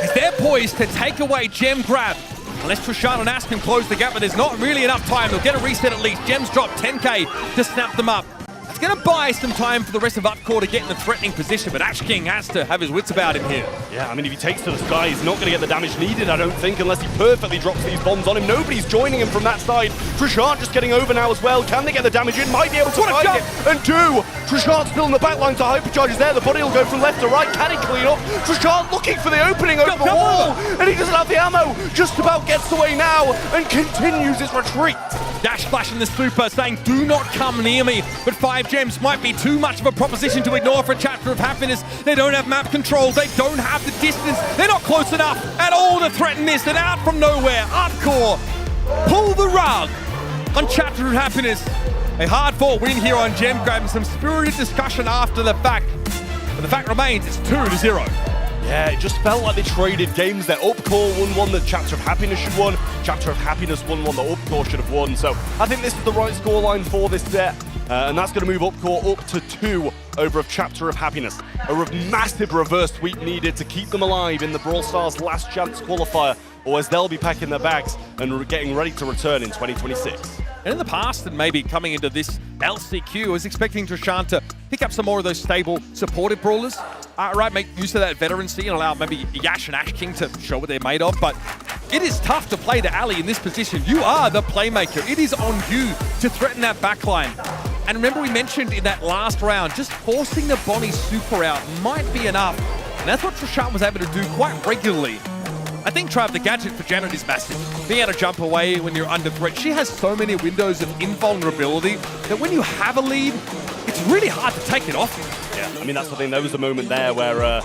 as they're poised to take away gem grab. Unless Trishant and Ash can close the gap, but there's not really enough time. They'll get a reset at least. Gems drop 10K to snap them up. It's going to buy some time for the rest of Upcore to get in the threatening position, but Ash King has to have his wits about him here. Yeah, I mean, if he takes to the sky, he's not going to get the damage needed, I don't think, unless he perfectly drops these bombs on him. Nobody's joining him from that side. Trishant just getting over now as well. Can they get the damage in? Might be able to find it. And do! Trishant still in the back line to hypercharges there. The body will go from left to right. Can he clean up? Trishant looking for the opening over the wall, and he doesn't have the ammo. Just about gets away now and continues his retreat. Dash flashing the super, saying, do not come near me. But 5 gems might be too much of a proposition to ignore for a Chapter of Happiness. They don't have map control. They don't have the distance. They're not close enough at all to threaten this. And out from nowhere, Upcore pull the rug on Chapter of Happiness. A hard-fought win here on gem grab and some spirited discussion after the fact. But the fact remains, it's 2-0. Yeah, it just felt like they traded games there. Upcore won one that Chapter of Happiness should have won. Chapter of Happiness won one that Upcore should have won. So I think this is the right scoreline for this set. And that's going to move Upcore up to 2 over of Chapter of Happiness. A massive reverse sweep needed to keep them alive in the Brawl Stars Last Chance Qualifier, or as they'll be packing their bags and getting ready to return in 2026. And in the past, and maybe coming into this LCQ, I was expecting Trishant to pick up some more of those stable, supportive brawlers. Right, make use of that veterancy and allow maybe Yash and Ash King to show what they're made of. But it is tough to play to Ali in this position. You are the playmaker. It is on you to threaten that backline. And remember, we mentioned in that last round, just forcing the Bonnie super out might be enough. And that's what Trishant was able to do quite regularly. I think Trav, the gadget for Janet is massive. Being able to jump away when you're under threat. She has so many windows of invulnerability that when you have a lead, it's really hard to take it off you. Yeah, I mean, that's the thing. There was a moment there where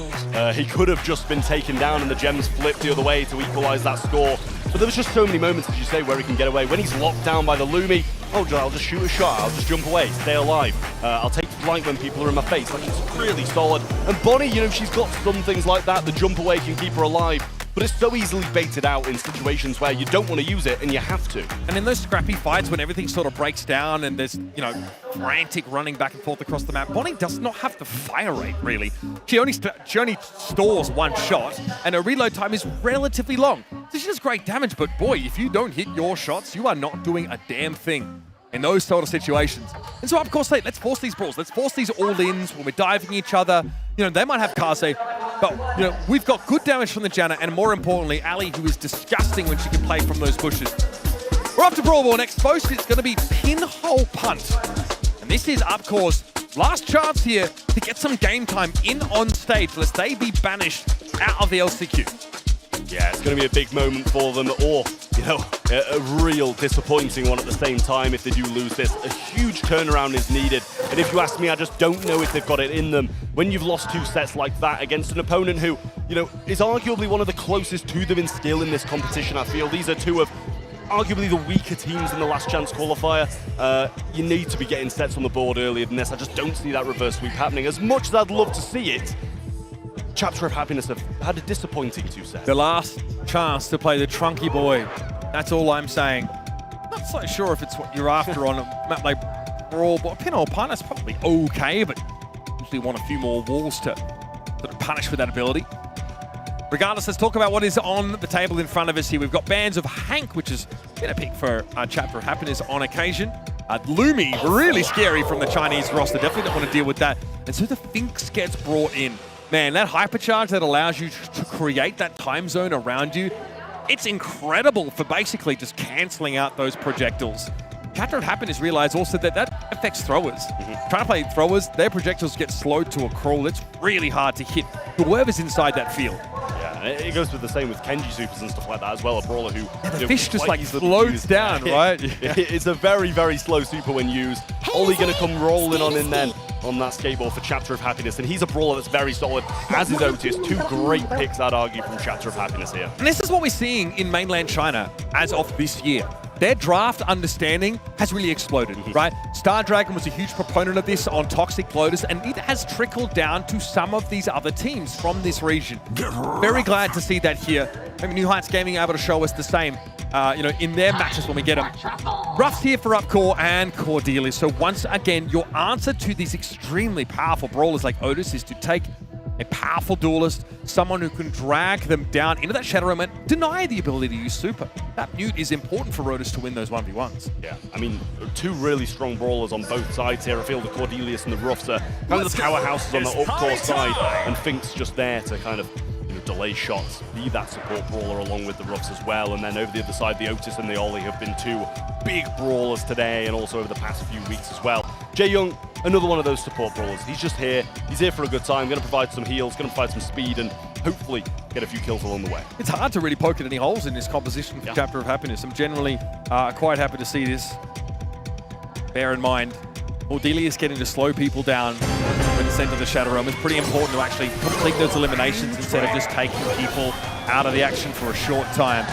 he could have just been taken down and the gems flipped the other way to equalize that score. But there was just so many moments, as you say, where he can get away. When he's locked down by the Lumi, oh, I'll just shoot a shot. I'll just jump away, stay alive. I'll take flight when people are in my face. Like, it's really solid. And Bonnie, you know, she's got some things like that. The jump away can keep her alive. But it's so easily baited out in situations where you don't want to use it and you have to. And in those scrappy fights when everything sort of breaks down and there's, you know, frantic running back and forth across the map, Bonnie does not have the fire rate, really. She only stores 1 shot and her reload time is relatively long. So she does great damage, but boy, if you don't hit your shots, you are not doing a damn thing in those sort of situations. And so, of course, let's force these brawls. Let's force these all-ins when we're diving each other. You know, they might have Kaze, but, you know, we've got good damage from the Janna, and more importantly, Ali, who is disgusting when she can play from those bushes. We're off to Brawl Ball next. First, it's going to be Pinhole Punt. And this is Upcore's last chance here to get some game time in on stage, lest they be banished out of the LCQ. Yeah, it's going to be a big moment for them, or, you know, a real disappointing one at the same time if they do lose this. A huge turnaround is needed, and if you ask me, I just don't know if they've got it in them. When you've lost 2 sets like that against an opponent who, you know, is arguably one of the closest to them in skill in this competition, I feel. These are 2 of arguably the weaker teams in the Last Chance Qualifier. You need to be getting sets on the board earlier than this. I just don't see that reverse sweep happening. As much as I'd love to see it, Chapter of Happiness have had a disappointing 2 sets. The last chance to play the Trunky Boy. That's all I'm saying. Not so sure if it's what you're after on a map like Brawl Ball. Pinhole Punt is probably okay, but usually want a few more walls to sort of punish with that ability. regardless, let's talk about what is on the table in front of us here. We've got Bands of Hank, which has been a pick for Chapter of Happiness on occasion. Lumi, really scary from the Chinese roster. Definitely don't want to deal with that. And so the Finks gets brought in. Man, that hypercharge that allows you to create that time zone around you, it's incredible for basically just canceling out those projectiles. Chapter of Happiness realized also that that affects throwers. Trying to play throwers, their projectiles get slowed to a crawl. It's really hard to hit whoever's inside that field. Yeah, it goes with the same with Kenji supers and stuff like that as well. A brawler who the fish just like floats down, right? It's a very, very slow super when used. Ollie going to come rolling on in then on that skateboard for Chapter of Happiness, and he's a brawler that's very solid, as is Otis. Two great picks, I'd argue, from Chapter of Happiness here. And this is what we're seeing in mainland China as of this year. Their draft understanding has really exploded, right? Star Dragon was a huge proponent of this on Toxic Lotus, and it has trickled down to some of these other teams from this region. Very glad to see that here. Maybe New Heights Gaming able to show us the same, in their matches when we get them. Ruff's here for Upcore and Cordelia. So once again, your answer to these extremely powerful brawlers like Otis is to take a powerful duelist, someone who can drag them down into that Shadow Realm and deny the ability to use super. That mute is important for Otis to win those 1v1s. Yeah, I mean, two really strong brawlers on both sides here. I feel the Cordelius and the Ruffs are kind of the powerhouses on the up-core side, and Fink's just there to kind of delay shots, be that support brawler along with the Ruffs as well. And then over the other side, the Otis and the Ollie have been two big brawlers today and also over the past few weeks as well. Jae Young, another one of those support brawlers. He's just here. He's here for a good time. Going to provide some heals, going to provide some speed, and hopefully get a few kills along the way. It's hard to really poke at any holes in this composition for Chapter of Happiness. I'm generally quite happy to see this. Bear in mind, Cordelius getting to slow people down when sent to the Shadow Realm is pretty important to actually complete those eliminations instead of just taking people out of the action for a short time.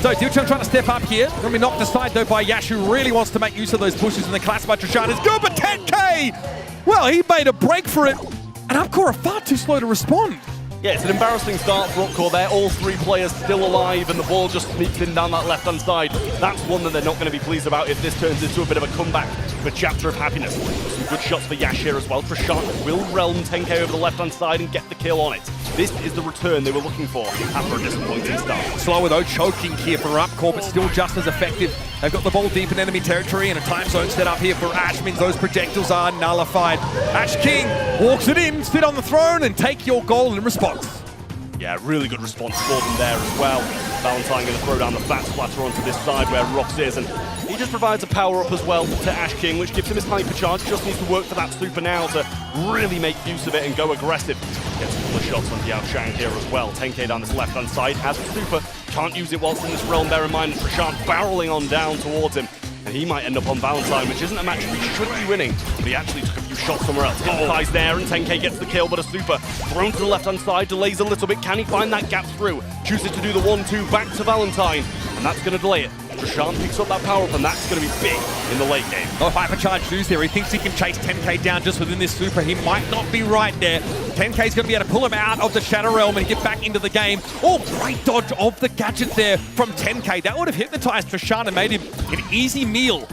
So Dilchon trying to step up here. Going to be knocked aside though by Yash, who really wants to make use of those pushes, and the class by Trishard is good, but 10K! Well, he made a break for it, and Upcore are far too slow to respond. Yeah, it's an embarrassing start for Upcore there. All three players still alive, and the ball just sneaks in down that left-hand side. That's one that they're not going to be pleased about if this turns into a bit of a comeback for Chapter of Happiness. Some good shots for Yash here as well. Trishard will realm 10K over the left-hand side and get the kill on it. This is the return they were looking for after a disappointing start. Slower though, choking here for Upcore, but still just as effective. They've got the ball deep in enemy territory, and a time zone set up here for Ash means those projectiles are nullified. Ash King walks it in, sit on the throne, and take your goal in response. Yeah, really good response for them there as well. Valentine going to throw down the fat splatter onto this side where Ruffs is, and he just provides a power-up as well to Ash King, which gives him his hypercharge. Just needs to work for that super now to really make use of it and go aggressive. Gets a couple of shots on Hideout Shang here as well. 10K down this left-hand side, has the super, can't use it whilst in this realm. Bear in mind, Trishard barreling on down towards him, and he might end up on Valentine, which isn't a match he should be winning, but he actually took a few shots somewhere else. Ties there, and 10K gets the kill, but a super thrown to the left-hand side, delays a little bit. Can he find that gap through? Chooses to do the 1-2 back to Valentine, and that's going to delay it. Trishard picks up that power-up, and that's going to be big in the late game. Oh, hypercharge news there. He thinks he can chase 10K down just within this super. He might not be right there. 10K is going to be able to pull him out of the Shadow Realm and get back into the game. Oh, great dodge of the gadget there from 10K. That would have hypnotized Trishard and made him an easy meal.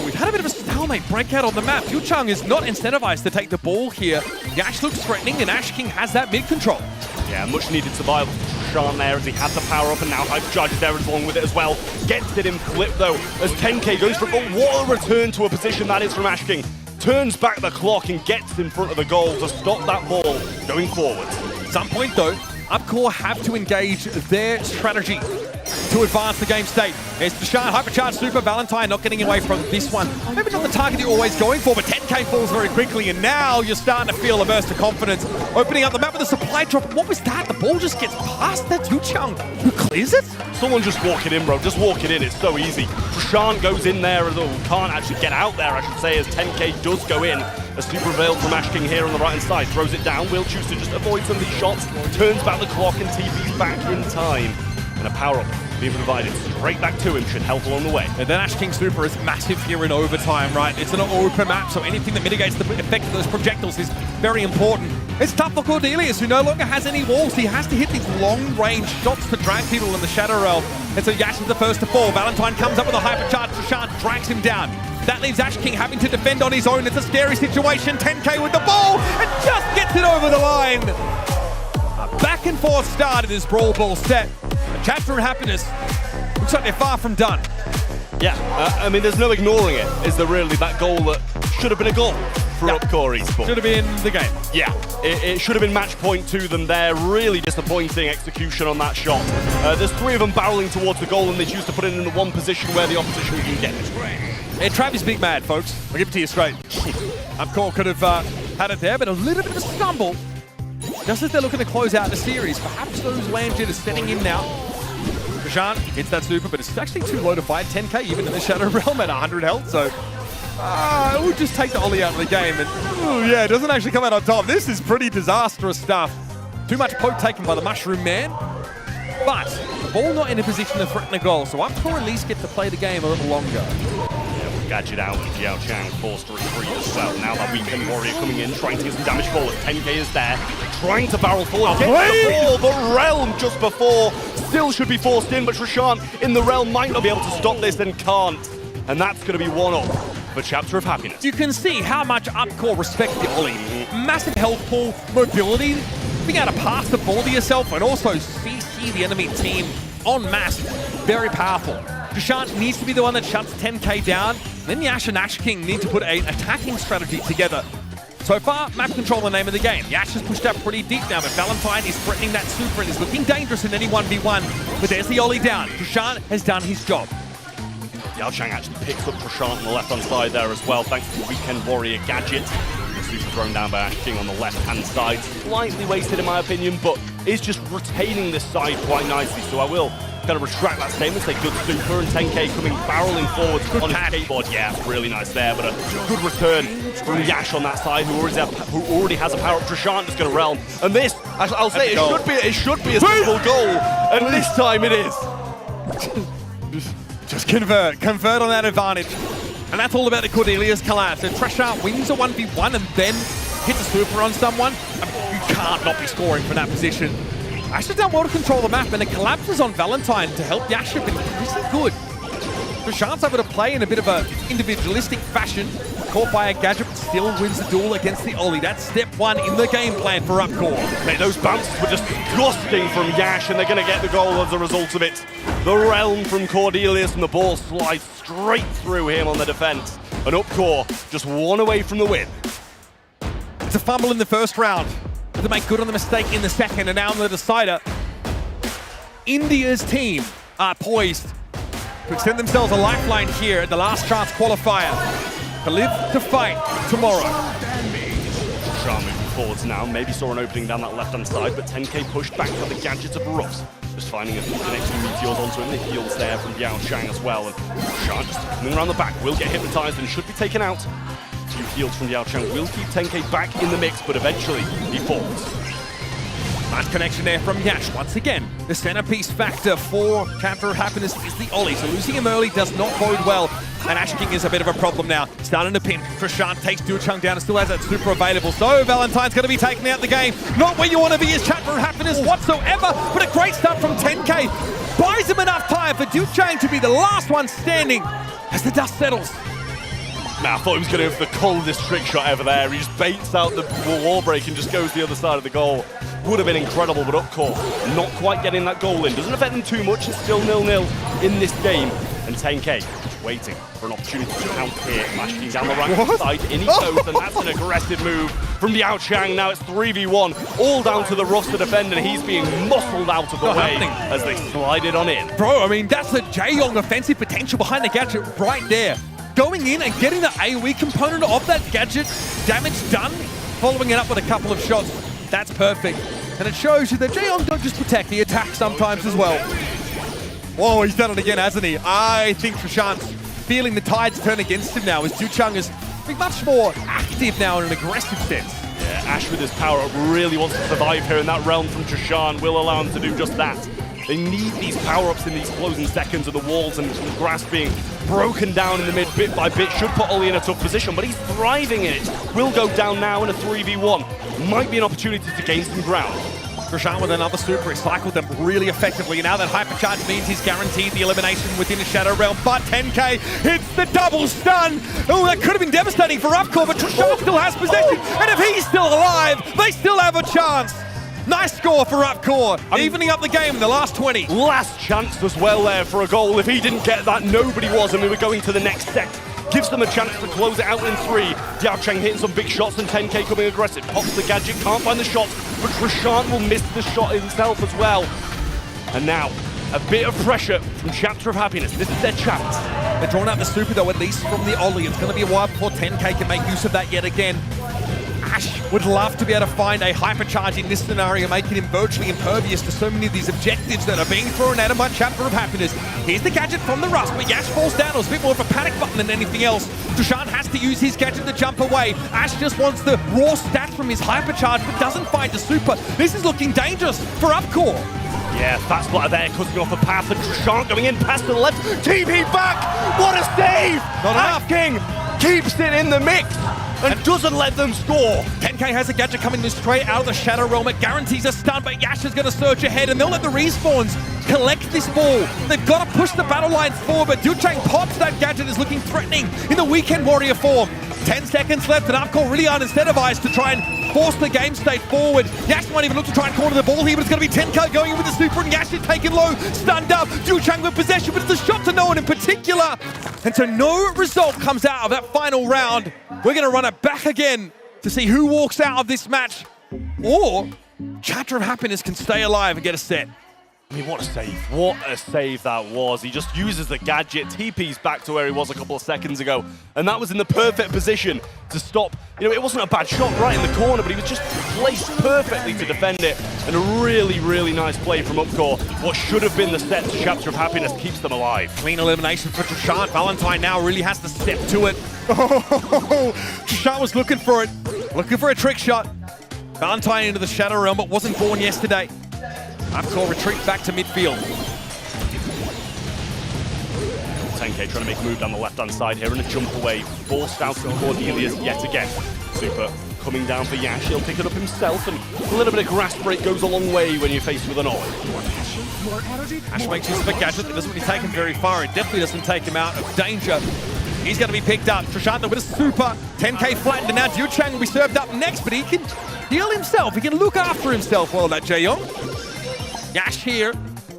We've had a bit of a stalemate breakout on the map. Yuchang is not incentivized to take the ball here. Yash looks threatening, and Ash King has that mid-control. Yeah, much needed survival for Trishard there as he had the power up, and now hypercharges there along with it as well. Gets it in flip though as 10K goes for a goal. What a return to a position that is from Ash King. Turns back the clock and gets in front of the goal to stop that ball going forward. At some point though, Upcore have to engage their strategy to advance the game state. There's Trishard, hypercharge super, Valentine not getting away from this one. Maybe not the target you're always going for, but 10K falls very quickly, and now you're starting to feel a burst of confidence. Opening up the map with a supply drop. What was that? The ball just gets past that Yuchang, who clears it? Someone just walk it in, bro. Just walk it in. It's so easy. Trishard goes in there, although can't actually get out there, I should say, as 10K does go in. A super veil from Ash King here on the right-hand side. Throws it down. Will choose to just avoid some of these shots. Turns back the clock and TP's back in time. And a power-up being provided straight back to him should help along the way. And then Ash King's super is massive here in overtime, right? It's an open map, so anything that mitigates the effect of those projectiles is very important. It's tough for Cordelius, who no longer has any walls. He has to hit these long-range shots to drag people in the Shadow Realm. And so Yash is the first to fall. Valentine comes up with a hypercharge. Trishard drags him down. That leaves Ash King having to defend on his own. It's a scary situation. 10K with the ball and just gets it over the line. Back back and forth start in this Brawl Ball set. A chapter of happiness. Looks like they're far from done. Yeah, I mean, there's no ignoring it. Is there really that goal that should have been a goal for Upcore Esports? Should have been the game. Yeah, it should have been match point to them there. Really disappointing execution on that shot. There's 3 of them barreling towards the goal, and they choose to put it in the one position where the opposition can get it. Yeah, Travis big mad, folks. I'll give it to you straight. Upcore could have had it there, but a little bit of a stumble. Just as they're looking to close out the series, perhaps those land jitters setting in now. Prashant hits that super, but it's actually too low to fight. 10k even in the Shadow Realm at 100 health, so it would just take the Ollie out of the game. And yeah, it doesn't actually come out on top. This is pretty disastrous stuff. Too much poke taken by the Mushroom Man, but the ball not in a position to threaten a goal, so Upcore at least get to play the game a little longer. Gadget out and Jiao Chang forced to retreat as well. Now that Weekend Warrior coming in, trying to get some damage forward. 10k is there, trying to barrel forward. Get the ball, the Realm just before. Still should be forced in, but Trishant in the Realm might not be able to stop this and can't. And that's going to be one up for Chapter of Happiness. You can see how much Upcore respect the Ollie. Massive health pool, mobility, being able to pass the ball to yourself and also CC the enemy team en masse. Very powerful. Trishant needs to be the one that shuts 10k down. Then Yash and Ash King need to put an attacking strategy together. So far, map control the name of the game. Yash has pushed up pretty deep now, but Valentine is threatening that super and is looking dangerous in any 1v1. But there's the Ollie down. Trishant has done his job. Yao Chang actually picks up Trishant on the left-hand side there as well, thanks to the Weekend Warrior gadget. The super thrown down by Ash King on the left-hand side. Slightly wasted in my opinion, but is just retaining this side quite nicely. So I will kind of retract that statement, say good super, and 10k coming barreling forward on his skateboard. Yeah, really nice there, but a good return from Yash on that side, who already has a power-up. Trishant is going to Realm. And this, I'll say, it should be a simple goal, and this time it is. Just convert on that advantage. And that's all about the Cordelia's collapse. So Trishant wins a 1v1 and then hits a super on someone. I mean, you can't not be scoring from that position. Ash has done well to control the map, and it collapses on Valentine to help Yash have been pretty good. Trishant's able to play in a bit of an individualistic fashion. Caught by a gadget, but still wins the duel against the Ollie. That's step 1 in the game plan for Upcore. Mate, those bounces were just disgusting from Yash, and they're going to get the goal as a result of it. The Realm from Cordelius, and the ball slides straight through him on the defense. And Upcore just 1 away from the win. It's a fumble in the first round to make good on the mistake in the second, and now on the decider. India's team are poised to extend themselves a lifeline here at the last chance qualifier. To live to fight tomorrow. Shah moving forwards now, maybe saw an opening down that left-hand side, but 10k pushed back by the gadgets of Ruffs. Just finding a few connection meteors onto him. The heals there from Yao Chang as well. And Shah just coming around the back, will get hypnotized and should be taken out. 2 heals from Yao Chang will keep 10k back in the mix, but eventually he falls. Nice connection there from Yash. Once again, the centerpiece factor for Chapter of Happiness is the Ollie, so losing him early does not bode well. And Ash King is a bit of a problem now. Starting to pin. Trishant takes Duchung down and still has that super available. So Valentine's going to be taken out the game. Not where you want to be as Chapter of Happiness whatsoever, but a great start from 10k. Buys him enough time for Duchung to be the last one standing as the dust settles. Now, I thought he was going to go for the coldest trick shot ever there. He just baits out the wall break and just goes the other side of the goal. Would have been incredible, but Upcore not quite getting that goal in. Doesn't affect them too much. It's still 0-0 in this game. And 10k waiting for an opportunity to count here. Mashing down the right side, in he goes, and that's an aggressive move from Yao Chang. Now it's 3v1, all down to the Ruffs to defend, and he's being muscled out of the way as they slide it on in. Bro, I mean, that's the Jaeyong offensive potential behind the gadget right there. Going in and getting the AoE component of that gadget, damage done, following it up with a couple of shots. That's perfect. And it shows you that Jaeyong don't just protect, he attacks sometimes as well. Whoa, he's done it again, hasn't he? I think Trishant's feeling the tides turn against him now, as Duchung is being much more active now in an aggressive sense. Yeah, Ash with his power-up really wants to survive here, and that realm from Trishant will allow him to do just that. They need these power-ups in these closing seconds of the walls, and the grass being broken down in the mid bit by bit should put Ollie in a tough position, but he's thriving in it. Will go down now in a 3v1. Might be an opportunity to gain some ground. Trishant with another super, he cycled them really effectively. Now that hypercharge means he's guaranteed the elimination within the Shadow Realm, but 10k hits the double stun. Oh, that could have been devastating for Upcore, but Trishant still has possession, and if he's still alive, they still have a chance. Nice score for Upcore, evening up the game in the last 20. Last chance as well there for a goal. If he didn't get that, nobody was, and we were going to the next set. Gives them a chance to close it out in 3. Diaocheng hitting some big shots and 10K coming aggressive. Pops the gadget, can't find the shot, but Trishant will miss the shot himself as well. And now, a bit of pressure from Chapter of Happiness. This is their chance. They're drawing out the super though, at least from the Ollie. It's going to be a while before 10K can make use of that yet again. Ash would love to be able to find a hypercharge in this scenario, making him virtually impervious to so many of these objectives that are being thrown at him by Chapter of Happiness. Here's the gadget from the Rust, but Yash falls down. It was a bit more of a panic button than anything else. Trishant has to use his gadget to jump away. Ash just wants the raw stats from his hypercharge, but doesn't find the super. This is looking dangerous for Upcore. Yeah, fat splatter there, cutting off the path, and Trishant going in past to the left. TP back! What a save! Not enough. King keeps it in the mix and doesn't let them score. 10K has a gadget coming straight out of the Shadow Realm. It guarantees a stun, but Yash is going to surge ahead, and they'll let the respawns collect this ball. They've got to push the battle lines forward, but Diaocheng pops that gadget, is looking threatening in the Weekend Warrior form. 10 seconds left, and Upcore really unincentivized to try and force the game state forward. Yash might even look to try and corner the ball here, but it's going to be 10K going in with the super, and Yash is taken low, stunned up. Diaocheng with possession, but it's a shot to no one in particular. And so no result comes out of that final round. We're going to run it back again to see who walks out of this match, or Chapter of Happiness can stay alive and get a set. I mean, what a save. What a save that was. He just uses the gadget, TP's back to where he was a couple of seconds ago, and that was in the perfect position to stop. You know, it wasn't a bad shot right in the corner, but he was just placed perfectly to defend it. And a really, really nice play from Upcore. What should have been the set to Chapter of Happiness keeps them alive. Clean elimination for Trishant. Valentine now really has to step to it. Oh, Trishant was looking for it. Looking for a trick shot. Valentine into the Shadow Realm, but wasn't born yesterday. Upcore retreat back to midfield. 10K trying to make a move down the left-hand side here and a jump away. Forced out to Cordelius yet again. Super coming down for Yash. He'll pick it up himself, and a little bit of grass break goes a long way when you're faced with an Ollie. Ash makes use of a gadget. It doesn't really take him very far. It definitely doesn't take him out of danger. He's going to be picked up. Trishant with a super. 10K flattened, and now Diaocheng will be served up next, but he can heal himself. He can look after himself well, that Jaeyoung. Yash here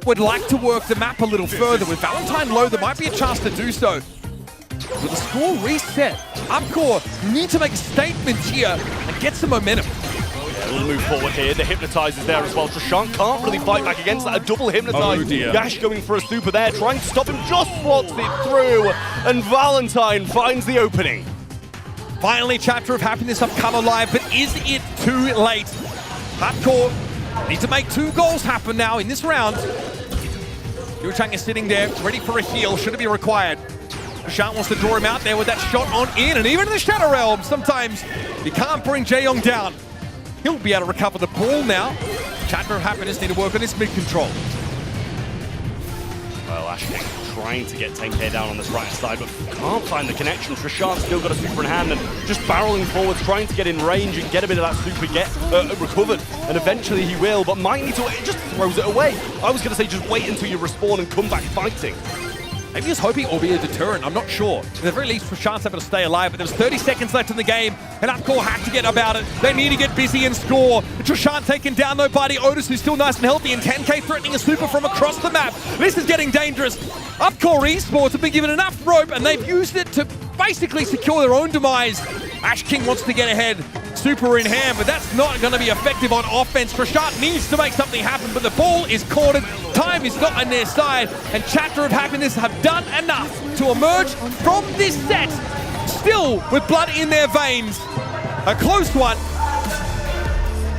would like to work the map a little further. With Valentine low, there might be a chance to do so. With the score reset, Upcore need to make a statement here and get some momentum. A little move forward here. The Hypnotize is there as well. Trishant can't really fight back against that. A double Hypnotize. Oh dear. Yash going for a super there, trying to stop him, just slots it through. And Valentine finds the opening. Finally, Chapter of Happiness have come alive, but is it too late? Upcore need to make 2 goals happen now in this round. Diaocheng is sitting there, ready for a heal, should it be required. Trishant wants to draw him out there with that shot on in, and even in the Shadow Realm, sometimes you can't bring Jaeyoung down. He'll be able to recover the ball now. Chapter of Happiness need to work on his mid-control. Well, Ash King trying to get 10K down on this right side, but can't find the connection. Trishant's still got a super in hand and just barreling forwards, trying to get in range and get a bit of that super recovered. And eventually he will, but might need to, it just throws it away. I was going to say just wait until you respawn and come back fighting. Maybe he was hoping it will be a deterrent, I'm not sure. At the very least, Trishant's able to stay alive, but there's 30 seconds left in the game, and Upcore have to get about it. They need to get busy and score. Trishant taken down though by the Otis, who's still nice and healthy, and 10K threatening a super from across the map. This is getting dangerous. Upcore Esports have been given enough rope, and they've used it to basically secure their own demise. Ash King wants to get ahead. Super in hand, but that's not going to be effective on offense. Trishant needs to make something happen, but the ball is cornered. Time is not on their side, and Chapter of Happiness have done enough to emerge from this set, still with blood in their veins. A close one,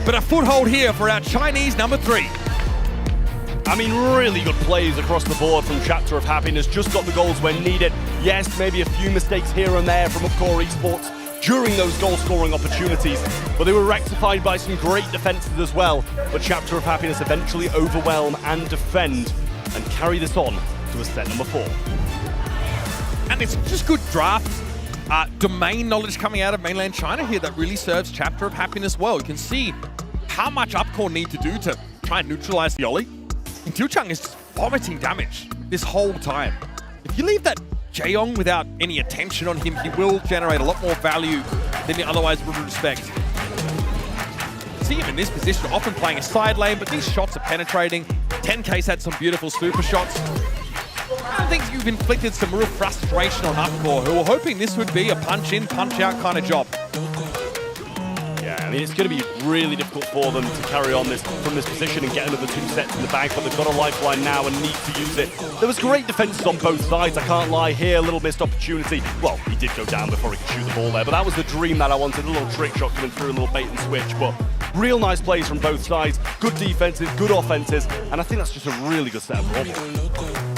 but a foothold here for our Chinese number 3. I mean, really good plays across the board from Chapter of Happiness. Just got the goals when needed. Yes, maybe a few mistakes here and there from Upcore Esports during those goal-scoring opportunities, but they were rectified by some great defenses as well. But Chapter of Happiness eventually overwhelm and defend and carry this on to a set number 4. And it's just good draft domain knowledge coming out of mainland China here that really serves Chapter of Happiness well. You can see how much Upcore need to do to try and neutralize the Ollie. And Diaocheng is just vomiting damage this whole time. If you leave that Jaeyoung without any attention on him, he will generate a lot more value than you otherwise would expect. see him in this position, often playing a side lane, but these shots are penetrating. 10K's had some beautiful super shots. I think you've inflicted some real frustration on Upcore, who were hoping this would be a punch-in, punch-out kind of job. Yeah, I mean, it's going to be really difficult for them to carry on this from this position and get another 2 sets in the bag, but they've got a lifeline now and need to use it. There was great defenses on both sides, I can't lie here, a little missed opportunity. Well, he did go down before he could shoot the ball there, but that was the dream that I wanted, a little trick shot coming through, a little bait and switch, but real nice plays from both sides, good defenses, good offenses, and I think that's just a really good set of Brawl Ball.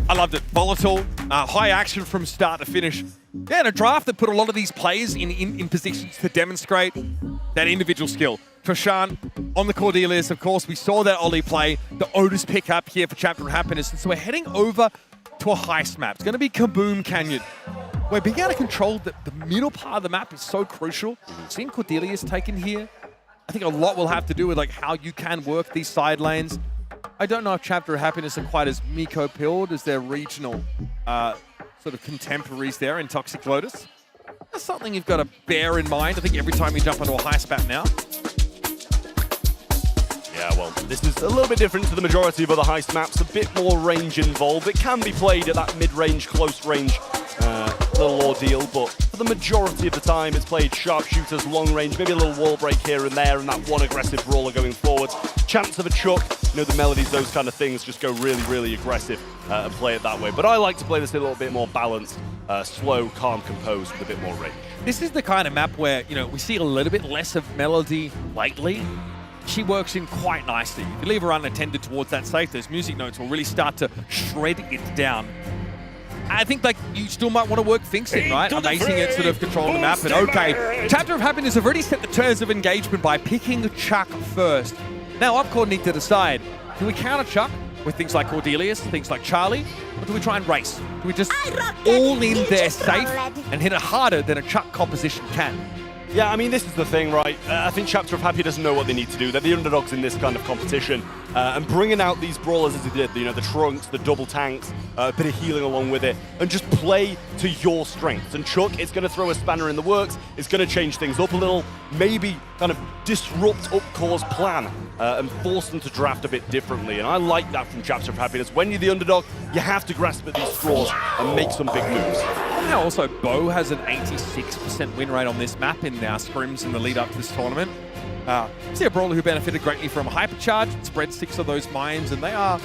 I loved it. Volatile, high action from start to finish. Yeah, in a draft that put a lot of these players in positions to demonstrate that individual skill. For Sean, on the Cordelius, of course, we saw that Ollie play, the Otis pick up here for Chapter of Happiness, and so we're heading over to a heist map. It's going to be Kaboom Canyon. We're being able to control the middle part of the map is so crucial. Seeing Cordelius taken here, I think a lot will have to do with like how you can work these side lanes. I don't know if Chapter of Happiness are quite as Miko-pilled as their regional sort of contemporaries there in Toxic Lotus. That's something you've got to bear in mind, I think, every time you jump onto a heist map now. Yeah, well, this is a little bit different to the majority of other heist maps, a bit more range involved. It can be played at that mid-range, close-range little ordeal, but for the majority of the time it's played sharpshooters, long range, maybe a little wall break here and there, and that one aggressive brawler going forward. Chance of a chuck, you know, the melodies, those kind of things, just go really, really aggressive and play it that way. But I like to play this a little bit more balanced, slow, calm, composed, with a bit more range. This is the kind of map where, you know, we see a little bit less of Melody lately. She works in quite nicely. If you leave her unattended towards that safe, those music notes will really start to shred it down. I think like you still might want to work Finks in, right? Amazing at sort of controlling the map, but okay. Chapter of Happiness have already set the terms of engagement by picking Chuck first. Now Upcore need to decide, do we counter Chuck with things like Cordelius, things like Charlie, or do we try and race? Do we just all in there safe and hit it harder than a Chuck composition can? Yeah, I mean, this is the thing, right? I think Chapter of Happy doesn't know what they need to do. They're the underdogs in this kind of competition. And bringing out these brawlers as they did, you know, the trunks, the double tanks, a bit of healing along with it, and just play to your strengths. And Chuck is going to throw a spanner in the works. It's going to change things up a little, maybe kind of disrupt Upcore's plan and force them to draft a bit differently. And I like that from Chapter of Happiness. When you're the underdog, you have to grasp at these straws and make some big moves. Now also, Bo has an 86% win rate on this map in our scrims in the lead up to this tournament. See a brawler who benefited greatly from Hypercharge, spread 6 of those mines, and they are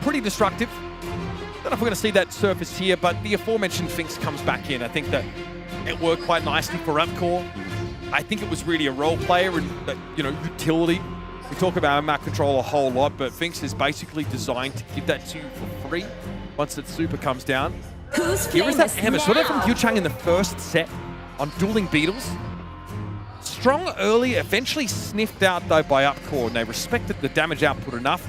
pretty destructive. Don't know if we're going to see that surface here, but the aforementioned Finks comes back in. I think that it worked quite nicely for Upcore. I think it was really a role player and, you know, utility. We talk about map control a whole lot, but Finks is basically designed to give that to you for free once that super comes down. Here is that hammer. Saw that from Yuchang in the first set on Dueling Beetles. Strong early, eventually sniffed out though by Upcore, and they respected the damage output enough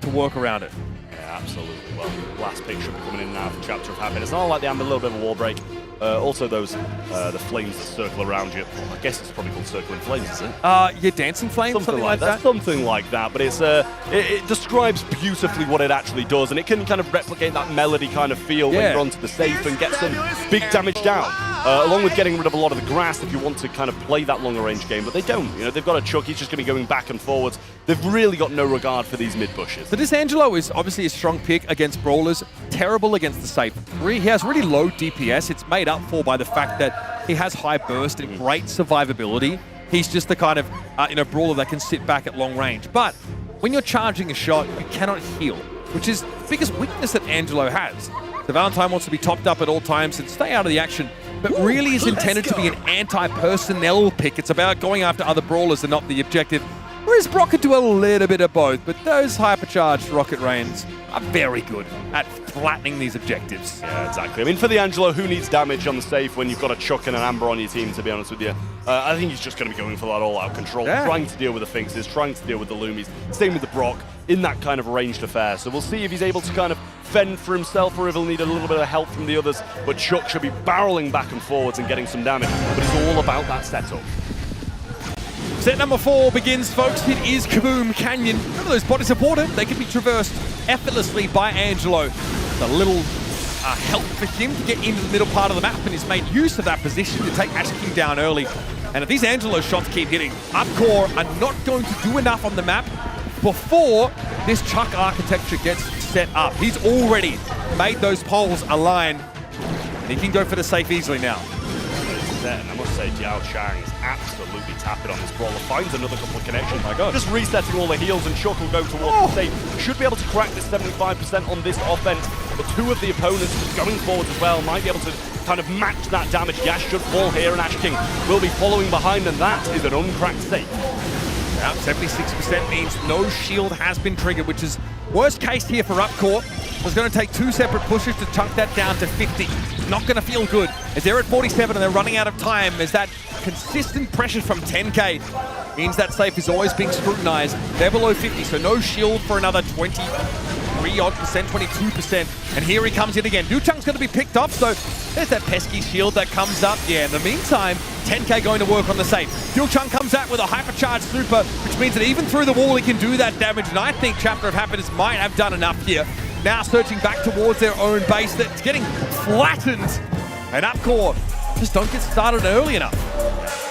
to work around it. Yeah, absolutely. Well, last pick should be coming in now for Chapter of Happiness. I like the amber, a little bit of a wall break. Also those, the flames that circle around you. Well, I guess it's probably called circling flames, is it? Yeah, dancing flames, something like that. Something like that, but it's it describes beautifully what it actually does, and it can kind of replicate that melody kind of feel when you're onto the safe and get some big damage down. Along with getting rid of a lot of the grass if you want to kind of play that longer range game, but they don't. You know, they've got a Chuck, he's just going to be going back and forwards. They've really got no regard for these mid bushes. So Disangelo is obviously a strong pick against brawlers, terrible against the safe. He has really low DPS. It's made up for by the fact that he has high burst and great survivability. He's just the kind of you know, brawler that can sit back at long range. But when you're charging a shot, you cannot heal, which is the biggest weakness that Angelo has. The Valentine wants to be topped up at all times and stay out of the action, but really is intended to be an anti-personnel pick. It's about going after other brawlers and not the objective. Whereas Brock could do a little bit of both, but those hypercharged rocket rains are very good at flattening these objectives. Yeah, exactly. I mean, for the Angelo, who needs damage on the safe when you've got a Chuck and an Amber on your team, to be honest with you? I think he's just going to be going for that all-out control, trying to deal with the Finxes, trying to deal with the Loomies, same with the Brock, in that kind of ranged affair. So we'll see if he's able to kind of fend for himself or if he'll need a little bit of help from the others, but Chuck should be barreling back and forwards and getting some damage, but it's all about that setup. Set number 4 begins, folks. It is Kaboom Canyon. Remember those bodies of water? They can be traversed effortlessly by Angelo. It's a little help for him to get into the middle part of the map, and he's made use of that position to take Ash King down early. And if these Angelo shots keep hitting, Upcore are not going to do enough on the map before this Chuck architecture gets set up. He's already made those poles align. And he can go for the safe easily now. And I must say, Jiao Chang is absolutely tapping on this brawler. Finds another couple of connections. Oh my God. Just resetting all the heals, and Chuck will go towards the safe. Should be able to crack this 75% on this offense. But two of the opponents going forward as well might be able to kind of match that damage. Yash should fall here, and Ash King will be following behind, and that is an uncracked safe. Now, 76% means no shield has been triggered, which is worst case here for Upcore. It's going to take two separate pushes to chunk that down to 50. Not going to feel good. As they're at 47 and they're running out of time, as that consistent pressure from 10K means that safe is always being scrutinized. They're below 50, so no shield for another 23-odd%, 22%. And here he comes in again. Duchang's going to be picked off, so there's that pesky shield that comes up. Yeah, in the meantime, 10K going to work on the safe. Duchang comes out with a hypercharged super, which means that even through the wall, he can do that damage. And I think Chapter of Happiness might have done enough here. Now searching back towards their own base that's getting flattened. And Upcore just don't get started early enough.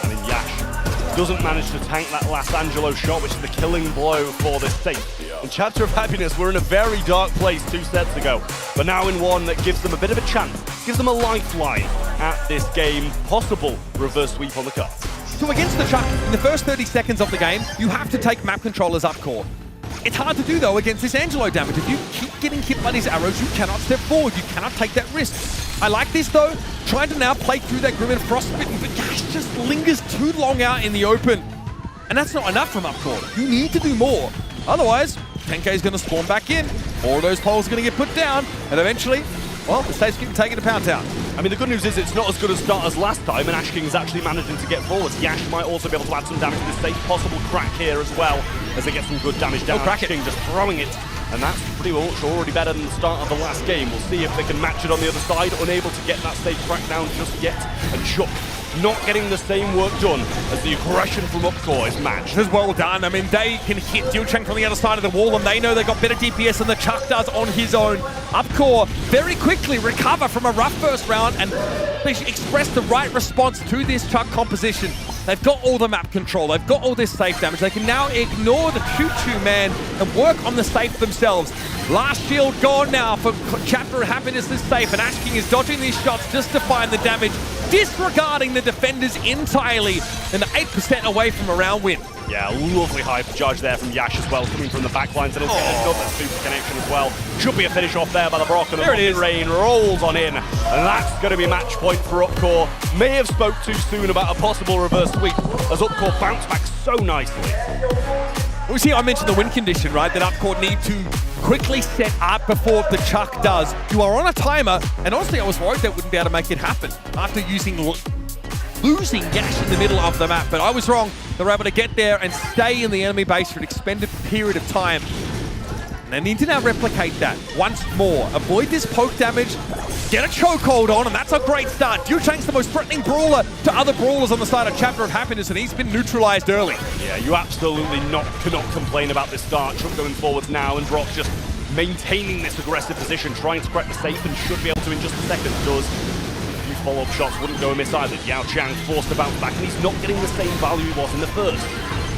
I mean, Yash doesn't manage to tank that last Angelo shot, which is the killing blow for this safe. In Chapter of Happiness, we're in a very dark place 2 sets ago, but now in one that gives them a bit of a chance, gives them a lifeline at this game. Possible reverse sweep on the cards. So against the Chuck, in the first 30 seconds of the game, you have to take map control as Upcore. It's hard to do, though, against this Angelo damage. If you keep getting hit by these arrows, you cannot step forward. You cannot take that risk. I like this, though. Trying to now play through that Grim and Frostbitten, but Yash just lingers too long out in the open. And that's not enough from Upcore. You need to do more. Otherwise, 10K is going to spawn back in. All of those poles are going to get put down. And eventually, well, the safe's getting taken to Pound Town. I mean, the good news is it's not as good a start as last time, and Ash King's actually managing to get forward. Yash might also be able to add some damage to this safe. Possible crack here as well, as they get some good damage down. Ash King just throwing it, and that's pretty much already better than the start of the last game. We'll see if they can match it on the other side. Unable to get that safe crack down just yet. And Chuck not getting the same work done as the aggression from Upcore is matched. As well done. I mean, they can hit Duchang from the other side of the wall, and they know they've got better DPS than the Chuck does on his own. Upcore very quickly recover from a rough first round, and they express the right response to this Chuck composition. They've got all the map control, they've got all this safe damage. They can now ignore the choo-choo man and work on the safe themselves. Last shield gone now for Chapter of Happiness is safe, and Ash King is dodging these shots just to find the damage, disregarding the defenders entirely, and 8% away from a round win. Yeah, lovely hypercharge there from Yash as well, coming from the backlines, and he'll get another super connection as well. Should be a finish off there by the Brock, and there it is. Rain rolls on in, and that's going to be match point for Upcore. May have spoke too soon about a possible reverse sweep, as Upcore bounced back so nicely. We see, I mentioned the win condition, right? That Upcore need to quickly set up before the Chuck does. You are on a timer, and honestly, I was worried they wouldn't be able to make it happen after losing Yash in the middle of the map, but I was wrong. They were able to get there and stay in the enemy base for an extended period of time. And they need to now replicate that once more. Avoid this poke damage, get a chokehold on, and that's a great start. Duchang's the most threatening brawler to other brawlers on the side of Chapter of Happiness, and he's been neutralized early. Yeah, you absolutely cannot complain about this start. Trump going forwards now, and Brock just maintaining this aggressive position, trying to crack the safe, and should be able to in just a second. Does. Follow-up shots wouldn't go amiss either. Yao Chang forced to bounce back, and he's not getting the same value he was in the first.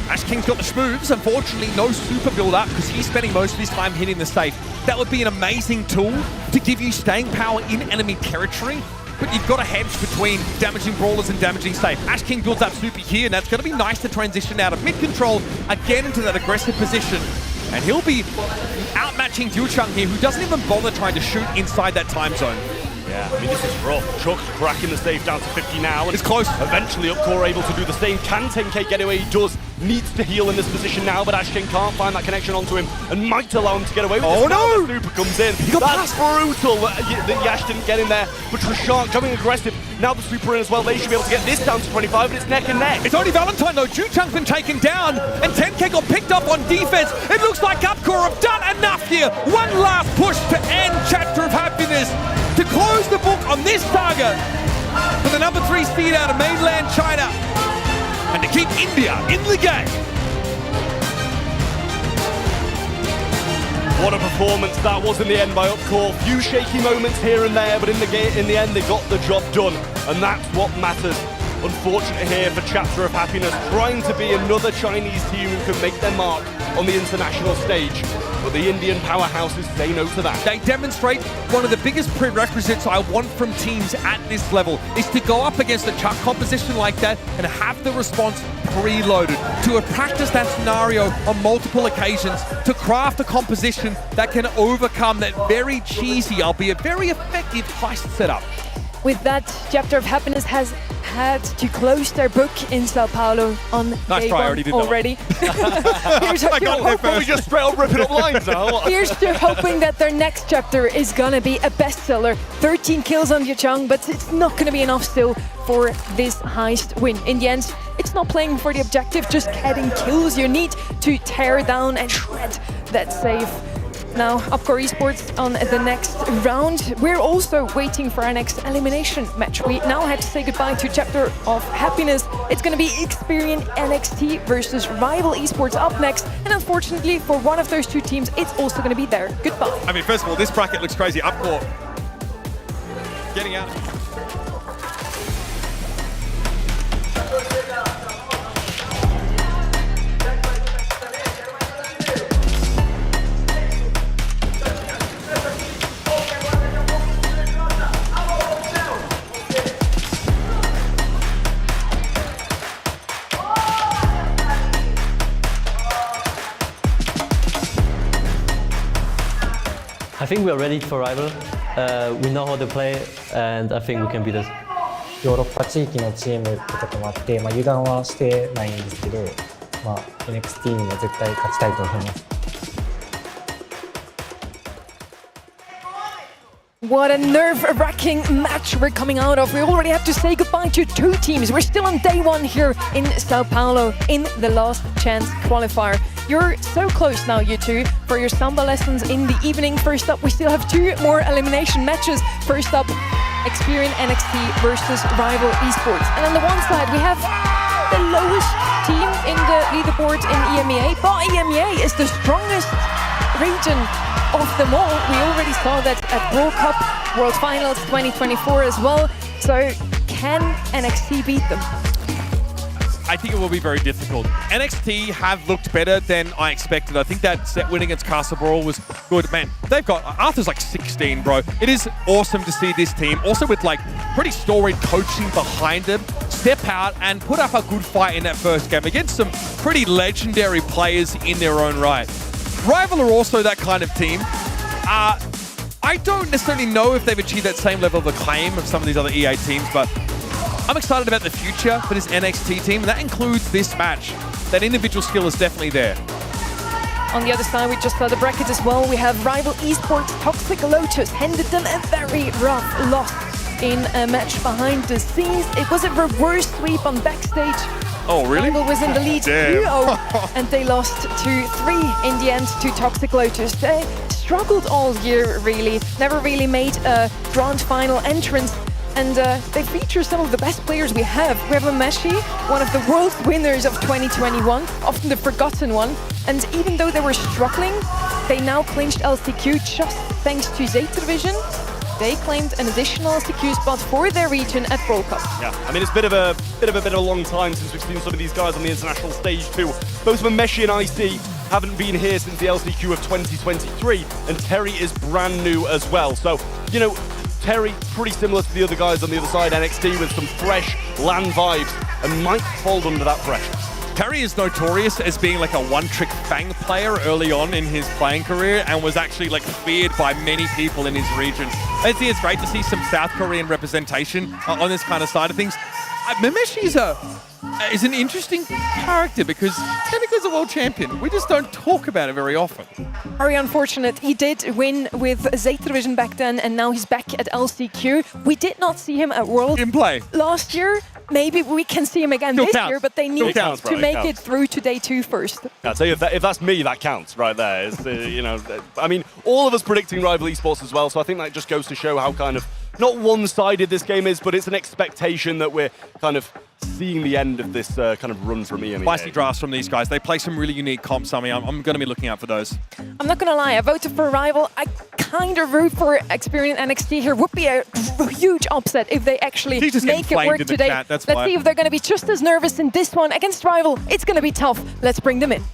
Ash King's got the schmoves. Unfortunately, no super build-up because he's spending most of his time hitting the safe. That would be an amazing tool to give you staying power in enemy territory, but you've got a hedge between damaging brawlers and damaging safe. Ash King builds up super here, and that's going to be nice to transition out of mid-control again into that aggressive position. And he'll be outmatching Duchang here, who doesn't even bother trying to shoot inside that time zone. Yeah, I mean, this is rough. Chuck cracking the safe down to 50 now. And it's close. Eventually, Upcore able to do the same. Can 10K get away? He does. Needs to heal in this position now, but Ash King can't find that connection onto him and might allow him to get away with this. Oh, no! The super comes in. That's brutal that Yash didn't get in there. But Trishant going aggressive. Now the super in as well. They should be able to get this down to 25, but it's neck and neck. It's only Valentine, though. Duchang's been taken down, and 10K got picked up on defense. It looks like Upcore have done enough here. One last push to end Chapter of Happiness, to close the book on this saga for the number 3 seed out of mainland China, and to keep India in the game. What a performance that was in the end by Upcore. Few shaky moments here and there, but in the end they got the job done, and that's what matters. Unfortunate here for Chapter of Happiness, trying to be another Chinese team who can make their mark on the international stage. But the Indian powerhouses say no to that. They demonstrate one of the biggest prerequisites I want from teams at this level is to go up against a Chuck composition like that and have the response preloaded, to have practiced that scenario on multiple occasions, to craft a composition that can overcome that very cheesy, albeit very effective heist setup. With that, Chapter of Happiness has had to close their book in Sao Paulo on day one already. Probably just straight up ripping up lines now. Here's to hoping that their next chapter is gonna be a bestseller. 13 kills on Yachang, but it's not gonna be enough still for this Heist win. In the end, it's not playing for the objective, just getting kills. You need to tear down and shred that save. Now, Upcore Esports on the next round. We're also waiting for our next elimination match. We now have to say goodbye to Chapter of Happiness. It's going to be Experian NXT versus Rival Esports up next. And unfortunately, for one of those two teams, it's also going to be their goodbye. I mean, first of all, this bracket looks crazy. Upcore getting out. I think we are ready for Rival. We know how to play, and I think we can beat us. ヨーロッパ地域のチームってこともあって、油断はしてないんですけど、NXT にも絶対勝ちたいと思います。What a nerve-wracking match we're coming out of. We already have to say goodbye to two teams. We're still on day one here in Sao Paulo in the last chance qualifier. You're so close now, you two, for your samba lessons in the evening. First up, we still have two more elimination matches. First up, Experian NXT versus Rival Esports. And on the one side, we have the lowest team in the leaderboard in EMEA, but EMEA is the strongest region of them all. We already saw that at Brawl Cup World Finals 2024 as well. So can NXT beat them? I think it will be very difficult. NXT have looked better than I expected. I think that set win against Castle Brawl was good. Man, they've got, Arthur's like 16, bro. It is awesome to see this team, also with like pretty storied coaching behind them, step out and put up a good fight in that first game against some pretty legendary players in their own right. Rival are also that kind of team. I don't necessarily know if they've achieved that same level of acclaim of some of these other EA teams, but I'm excited about the future for this NXT team, and that includes this match. That individual skill is definitely there. On the other side, we just saw the bracket as well. We have Rival Esports Toxic Lotus handed them a very rough loss in a match behind the scenes. It was a reverse sweep on backstage. Oh, really? Rival was in the lead 2-0, and they lost 2-3 in the end to Toxic Lotus. They struggled all year, really. Never really made a grand final entrance. And they feature some of the best players we have. We have Meshi, one of the world winners of 2021, often the forgotten one. And even though they were struggling, they now clinched LCQ just thanks to Zeta Division. They claimed an additional LCQ spot for their region at Brawl Cup. Yeah, I mean, it's been a bit of a long time since we've seen some of these guys on the international stage too. Both of them, Meshi and IC, haven't been here since the LCQ of 2023, and Terry is brand new as well. So, you know, Terry, pretty similar to the other guys on the other side, NXT, with some fresh LAN vibes, and might fold under that pressure. Terry is notorious as being like a one-trick Fang player early on in his playing career, and was actually like feared by many people in his region. I think it's great to see some South Korean representation on this kind of side of things. Memeshi is an interesting character because technically he's a world champion. We just don't talk about it very often. Very unfortunate. He did win with Zeta Division back then, and now he's back at LCQ. We did not see him at World in play last year. Maybe we can see him again this year, but they need to make it through to day 2 first. I'll tell you, if that's me, that counts right there. It's, you know, I mean, all of us predicting Rival Esports as well, so I think that just goes to show how kind of not one-sided this game is, but it's an expectation that we're kind of seeing the end of this kind of run from EMEA. Spicy drafts from these guys. They play some really unique comps, Sammy. I'm going to be looking out for those. I'm not going to lie, I voted for Rival. I kind of root for Experian NXT here. Would be a huge upset if they actually make it work today. Let's see if they're going to be just as nervous in this one against Rival. It's going to be tough. Let's bring them in.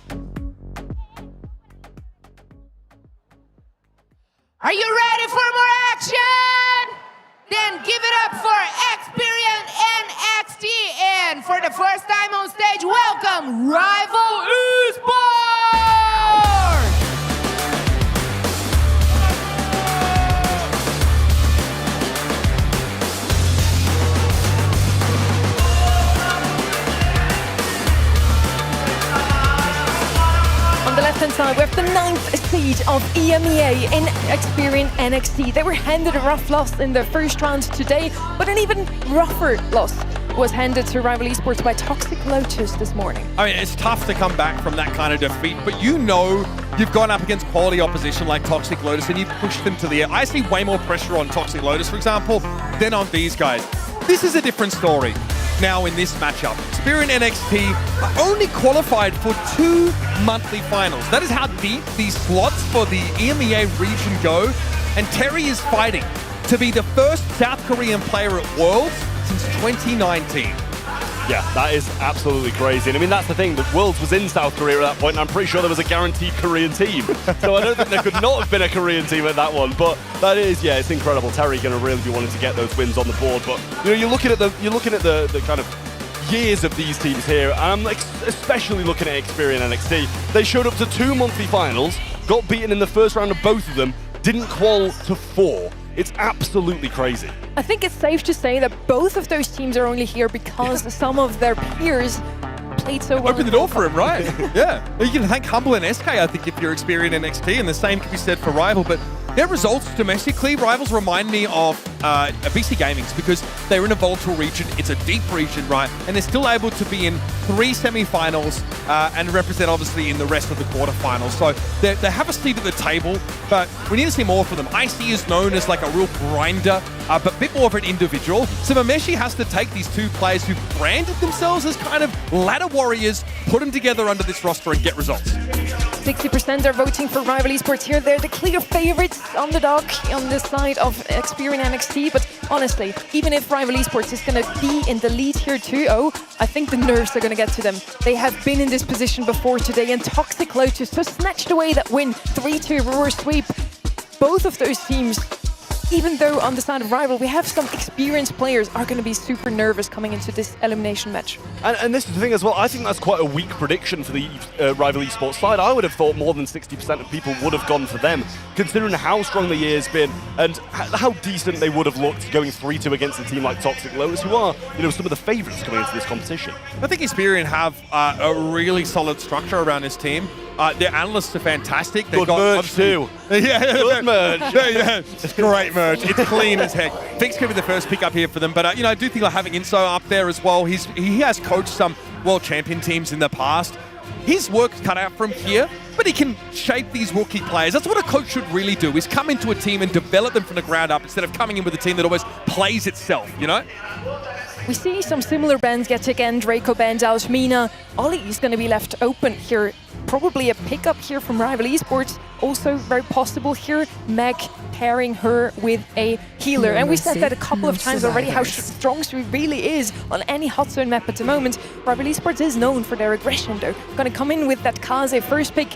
Are you ready for more action? Then give it up for Experian NXT. And for the first time on stage, welcome Rival Esports! On the left-hand side, we have the 9th seed of EMEA in Experian NXT. They were handed a rough loss in their first round today, but an even rougher loss was handed to Rival Esports by Toxic Lotus this morning. I mean, it's tough to come back from that kind of defeat, but you know you've gone up against quality opposition like Toxic Lotus and you've pushed them to the air. I see way more pressure on Toxic Lotus, for example, than on these guys. This is a different story. Now in this matchup, Experian NXT are only qualified for 2 monthly finals. That is how deep these slots for the EMEA region go. And Terry is fighting to be the first South Korean player at Worlds since 2019. Yeah, that is absolutely crazy. And I mean, that's the thing. The Worlds was in South Korea at that point, and I'm pretty sure there was a guaranteed Korean team. So I don't think there could not have been a Korean team at that one. But that is, yeah, it's incredible. Terry going to really be wanting to get those wins on the board. But you know, you're looking at the kind of years of these teams here, and I'm especially looking at Experian NXT. They showed up to 2 monthly finals, got beaten in the first round of both of them, didn't qual to 4. It's absolutely crazy. I think it's safe to say that both of those teams are only here because some of their peers played so well. Open the door for him, right? Yeah. You can thank Humble and SK, I think, if you're Experian NXT, and the same can be said for Rival. But their results domestically, Rivals remind me of BC Gaming's because they're in a volatile region. It's a deep region, right? And they're still able to be in 3 semi-finals and represent, obviously, in the rest of the quarterfinals. So they have a seat at the table, but we need to see more from them. IC is known as like a real grinder, but a bit more of an individual. So Mameshi has to take these 2 players who branded themselves as kind of ladder warriors, put them together under this roster and get results. 60% are voting for Rival Esports here. They're the clear favorites underdog on this side of Experian NXT. But honestly, even if Rival Esports is going to be in the lead here 2-0, I think the nerves are going to get to them. They have been in this position before today, and Toxic Lotus just snatched away that win. 3-2 reverse sweep. Both of those teams, even though on the side of Rival, we have some experienced players, are going to be super nervous coming into this elimination match. And this is the thing as well, I think that's quite a weak prediction for the Rival Esports side. I would have thought more than 60% of people would have gone for them, considering how strong the year's been and how decent they would have looked going 3-2 against a team like Toxic Lotus, who are, you know, some of the favourites coming into this competition. I think Experian have a really solid structure around this team. Their analysts are fantastic. They've got merch too. Yeah, good merch. Yeah, it's great merch. It's clean as heck. Fink's going to be the first pick up here for them, but you know, I do think like having Inso up there as well. He has coached some world champion teams in the past. His work's cut out from here, but he can shape these rookie players. That's what a coach should really do, is come into a team and develop them from the ground up instead of coming in with a team that always plays itself, you know? We see some similar bans get again. Draco bans out Mina. Ollie is going to be left open here. Probably a pickup here from Rival Esports. Also very possible here. Meg pairing her with a healer. And we said that a couple of times already how strong she really is on any hot zone map at the moment. Rival Esports is known for their aggression though. Going to come in with that Kaze first pick.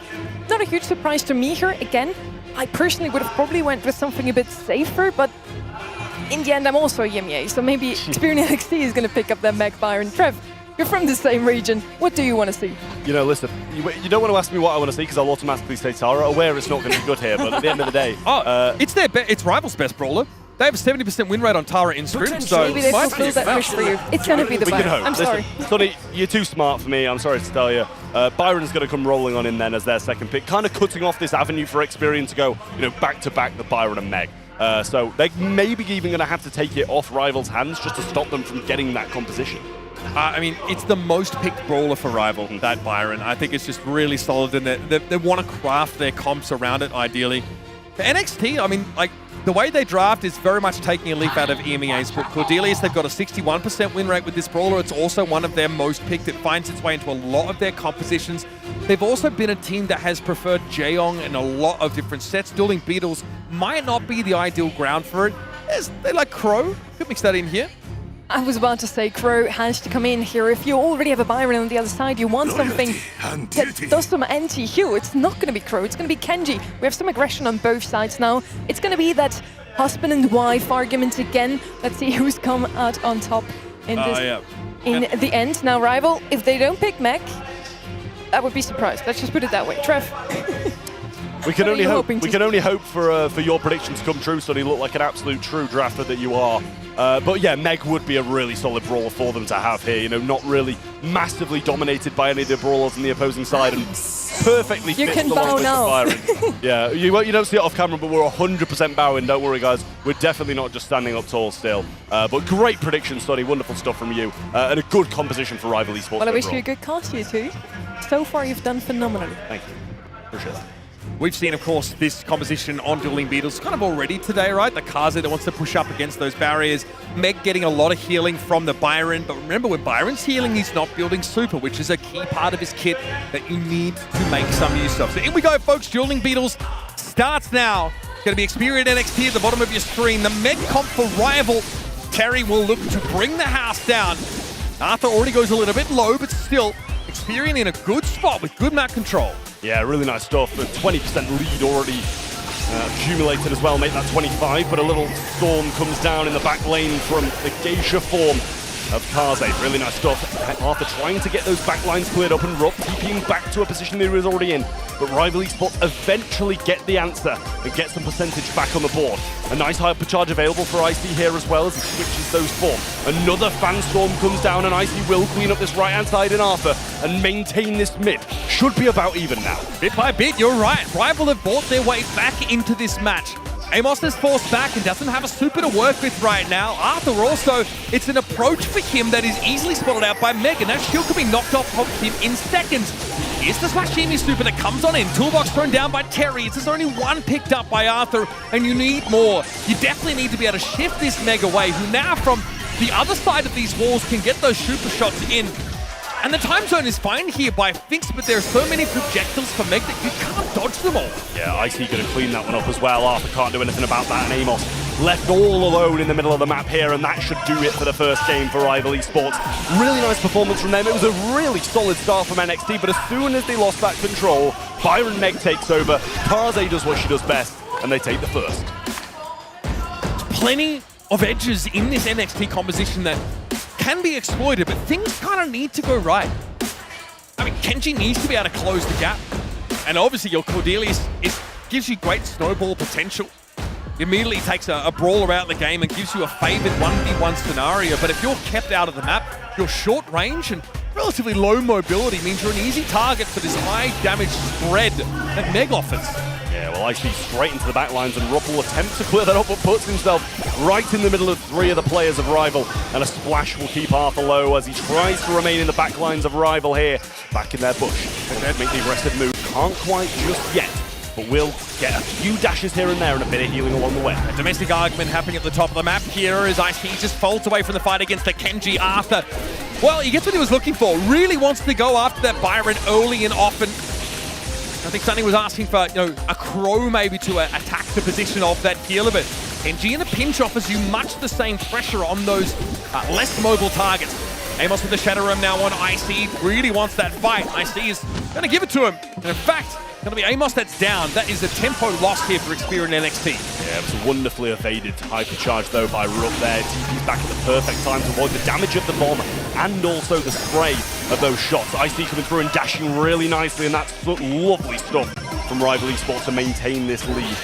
Not a huge surprise to me here. Again, I personally would have probably went with something a bit safer, but in the end, I'm also a EMEA, so maybe Experian NXT is going to pick up that Meg, Byron. Trev, you're from the same region. What do you want to see? You know, listen, you don't want to ask me what I want to see because I'll automatically say Tara, aware it's not going to be good here, but at the end of the day... it's Rival's best brawler. They have a 70% win rate on Tara in scrims, so... Maybe they fulfilled that wish for you. It's going to be the Byron. I'm sorry. Sonny, you're too smart for me. I'm sorry to tell you. Byron's going to come rolling on in then as their second pick, kind of cutting off this avenue for Experian to go, you know, back-to-back the Byron and Meg. So they're maybe even going to have to take it off Rival's hands just to stop them from getting that composition. I mean, it's the most picked brawler for Rival, that Byron. I think it's just really solid, and they want to craft their comps around it, ideally. For NXT, I mean, like, the way they draft is very much taking a leaf out of EMEA's book. Cordelius, they've got a 61% win rate with this brawler. It's also one of their most picked. It finds its way into a lot of their compositions. They've also been a team that has preferred Jaeong in a lot of different sets. Dueling Beetles might not be the ideal ground for it. They like Crow. Could mix that in here. I was about to say Crow has to come in here. If you already have a Byron on the other side, you want something that does some anti-heal. It's not going to be Crow, it's going to be Kenji. We have some aggression on both sides now. It's going to be that husband and wife argument again. Let's see who's come out on top in this. In the end. Now, Rival, if they don't pick Mech, I would be surprised. Let's just put it that way. Trev. We can only hope. We can only hope for your predictions to come true, Sonny. You look like an absolute true drafter that you are. But yeah, Meg would be a really solid brawler for them to have here. You know, not really massively dominated by any of the brawlers on the opposing side, and perfectly fits the long list of Byron. Yeah, you don't see it off camera, but we're 100% bowing. Don't worry, guys. We're definitely not just standing up tall still. But great prediction, Sonny. Wonderful stuff from you, and a good composition for Rival Esports. Well, I wish you a good cast, you two. So far, you've done phenomenally. Thank you. Appreciate that. We've seen, of course, this composition on Dueling Beetles kind of already today, right? The Kaze that wants to push up against those barriers. Meg getting a lot of healing from the Byron. But remember, when Byron's healing, he's not building super, which is a key part of his kit that you need to make some use of. So in we go, folks. Dueling Beetles starts now. It's going to be Experian NXT at the bottom of your screen. The Meg comp for Rival. Terry will look to bring the house down. Arthur already goes a little bit low, but still, Experian in a good spot with good map control. Yeah, really nice stuff. A 20% lead already accumulated as well, make that 25, but a little storm comes down in the back lane from the Geisha form of Kaze. Really nice stuff. Arthur trying to get those back lines cleared up, and Rob TPing back to a position he was already in. But Rival Esports eventually get the answer and get some percentage back on the board. A nice hypercharge available for Icy here as well as he switches those form. Another fan storm comes down, and Icy will clean up this right-hand side in Arthur and maintain this mid. Should be about even now. Bit by bit, you're right. Rival have bought their way back into this match. Amos is forced back and doesn't have a super to work with right now. Arthur also, it's an approach for him that is easily spotted out by Meg, and that shield can be knocked off of him in seconds. Here's the Slashimi super that comes on in. Toolbox thrown down by Terry. It's just only one picked up by Arthur, and you need more. You definitely need to be able to shift this Meg away, who now from the other side of these walls can get those super shots in. And the time zone is fine here by Finks, but there are so many projectiles for Meg that you can't dodge them all. Yeah, Icy gonna clean that one up as well. Arthur can't do anything about that, and Amos left all alone in the middle of the map here, and that should do it for the first game for Rival Esports. Really nice performance from them. It was a really solid start from NXT, but as soon as they lost that control, Byron Meg takes over, Kaze does what she does best, and they take the first. Plenty of edges in this NXT composition that can be exploited, but things kind of need to go right. I mean, Kenji needs to be able to close the gap. And obviously your Cordelius gives you great snowball potential. It immediately takes a brawler out of the game and gives you a favored 1v1 scenario. But if you're kept out of the map, your short range and relatively low mobility means you're an easy target for this high damage spread that Meg offers. Yeah, well, Icy straight into the back lines, and Rupp will attempt to clear that up, but puts himself right in the middle of three of the players of Rival, and a splash will keep Arthur low as he tries to remain in the back lines of Rival here, back in their bush. And then make the aggressive move. Can't quite just yet, but will get a few dashes here and there and a bit of healing along the way. A domestic argument happening at the top of the map here as Icy just folds away from the fight against the Kenji Arthur. Well, he gets what he was looking for. Really wants to go after that Byron early and often. I think Sunny was asking for, a Crow maybe to attack the position of that healer, but Kenji in a pinch offers you much the same pressure on those less mobile targets. Amos with the Shadow Realm now on Icy. Really wants that fight. Icy is going to give it to him. And in fact, going to be Amos that's down. That is a tempo loss here for Experian NXT. Yeah, it was wonderfully evaded hypercharge though by Rupp there. TP's back at the perfect time to avoid the damage of the bomb and also the spray of those shots. Icy coming through and dashing really nicely, and that's lovely stuff from Rival Esports to maintain this lead.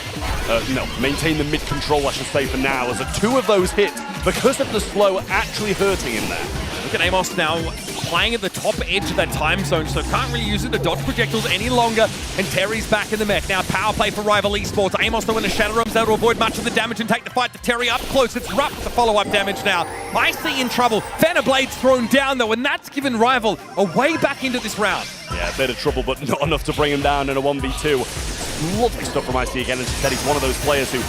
Maintain the mid control, I should say, for now, as two of those hits because of the slow actually hurting him there. Look at Amos now playing at the top edge of that time zone, so can't really use it to dodge projectiles any longer, and Terry's back in the mech. Now power play for Rival Esports. Amos though in the Shadow Realms able to avoid much of the damage and take the fight to Terry up close. It's Rupp with the follow-up damage now. Icy in trouble. Banner Blade's thrown down though, and that's given Rival a way back into this round. Yeah, a bit of trouble, but not enough to bring him down in a 1v2. Lovely stuff from IC again. As you said, he's one of those players who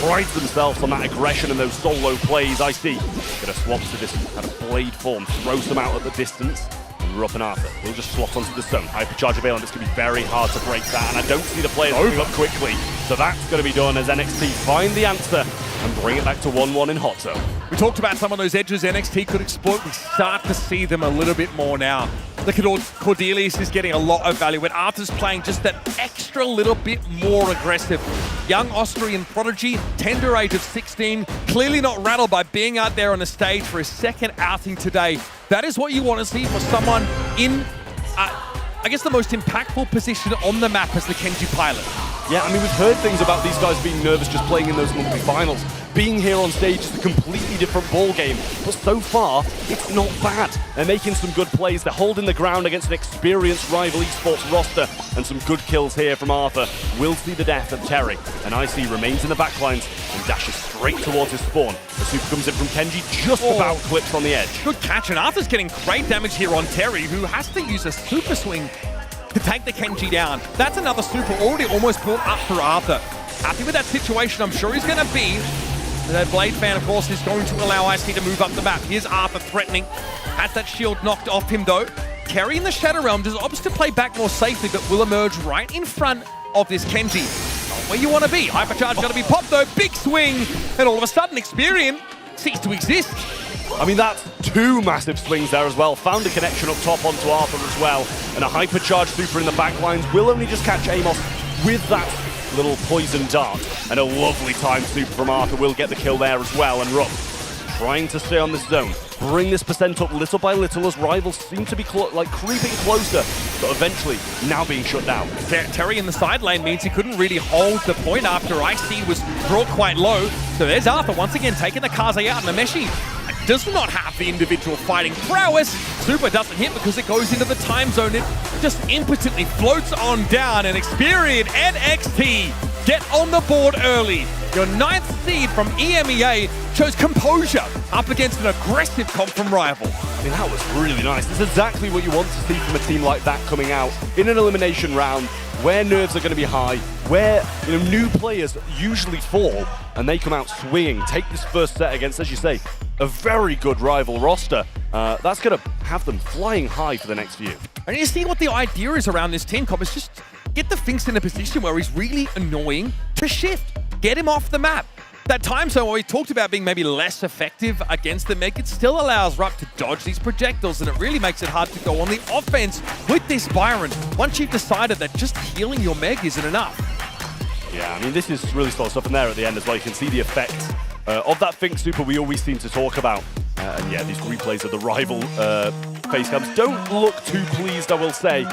prides themselves on that aggression and those solo plays. IC gonna swap to this kind of blade form, throws them out at the distance. Rupp and Arthur will just slot onto the zone. Hypercharge available, and it's going to be very hard to break that, and I don't see the players moving up quickly. So that's going to be done as NXT find the answer and bring it back to 1-1 in hot zone. We talked about some of those edges NXT could exploit. We start to see them a little bit more now. Look at Cordelius is getting a lot of value, and Arthur's playing just that extra little bit more aggressive. Young Austrian prodigy, tender age of 16, clearly not rattled by being out there on the stage for his second outing today. That is what you want to see for someone in, I guess, the most impactful position on the map as the Kenji pilot. Yeah, I mean, we've heard things about these guys being nervous just playing in those monthly finals. Being here on stage is a completely different ball game, but so far, it's not bad. They're making some good plays. They're holding the ground against an experienced rival esports roster, and some good kills here from Arthur. We'll see the death of Terry, and IC remains in the backlines and dashes straight towards his spawn. The super comes in from Kenji, just about clips on the edge. Good catch, and Arthur's getting great damage here on Terry, who has to use a super swing to take the Kenji down. That's another super already almost pulled up for Arthur. Happy with that situation, I'm sure he's going to be. That Blade fan, of course, is going to allow IC to move up the map. Here's Arthur threatening. Has that shield knocked off him, though. Carry in the Shadow Realm does opts to play back more safely, but will emerge right in front of this Kenji. Not where you want to be. Hypercharge going to be popped, though. Big swing. And all of a sudden, Experian ceased to exist. I mean, that's two massive swings there as well. Found a connection up top onto Arthur as well. And a hypercharge super in the backlines will only just catch Amos with that little poison dart. And a lovely time super from Arthur will get the kill there as well. And Rupp trying to stay on this zone. Bring this percent up little by little as rivals seem to be creeping closer, but eventually now being shut down. Terry in the side lane means he couldn't really hold the point after IC was brought quite low. So there's Arthur once again taking the Kaze out, and the Meshi does not have the individual fighting prowess. Super doesn't hit because it goes into the time zone. It just impotently floats on down, and Experian NXT get on the board early. Your 9th seed from EMEA shows composure up against an aggressive comp from rival. I mean, that was really nice. This is exactly what you want to see from a team like that coming out in an elimination round where nerves are going to be high, where new players usually fall, and they come out swinging. Take this first set against, as you say, a very good rival roster. That's going to have them flying high for the next few. And you see what the idea is around this team comp is just get the Finks in a position where he's really annoying to shift. Get him off the map. That time zone where we talked about being maybe less effective against the Meg, it still allows Rupp to dodge these projectiles, and it really makes it hard to go on the offense with this Byron once you've decided that just healing your Meg isn't enough. Yeah, I mean, this is really solid stuff in there at the end as well. You can see the effects of that Fink super we always seem to talk about. And yeah, these replays of the rival face cams don't look too pleased, I will say.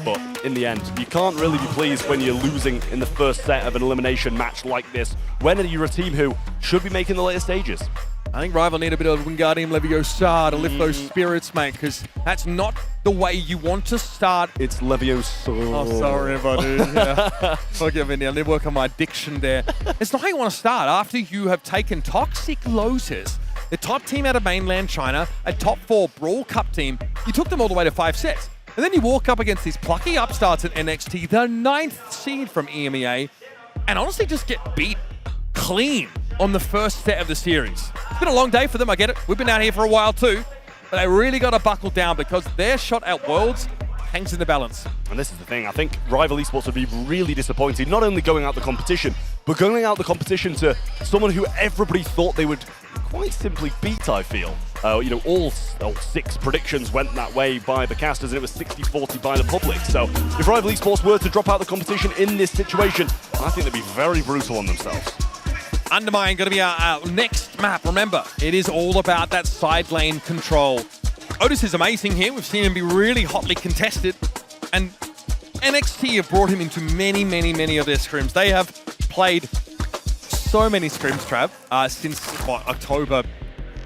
But in the end, you can't really be pleased when you're losing in the first set of an elimination match like this, when you're a team who should be making the later stages. I think rival need a bit of Wingardium Leviosa to lift those spirits, mate, because that's not the way you want to start. It's Leviosa. Oh, sorry, buddy. Yeah. Forgive me, I need to work on my diction there. It's not how you want to start after you have taken Toxic Lotus, the top team out of mainland China, a top 4 Brawl Cup team. You took them all the way to 5 sets. And then you walk up against these plucky upstarts at NXT, the 9th seed from EMEA, and honestly just get beat clean on the first set of the series. It's been a long day for them, I get it. We've been out here for a while too, but they really got to buckle down because their shot at Worlds hangs in the balance. And this is the thing, I think Rival Esports would be really disappointed, not only going out the competition, but going out the competition to someone who everybody thought they would quite simply beat, I feel. All 6 predictions went that way by the casters, and it was 60-40 by the public. So if Rival Esports were to drop out the competition in this situation, I think they'd be very brutal on themselves. Undermine going to be our next map. Remember, it is all about that side lane control. Otis is amazing here. We've seen him be really hotly contested, and NXT have brought him into many, many, many of their scrims. They have played so many scrims, Trav, since October,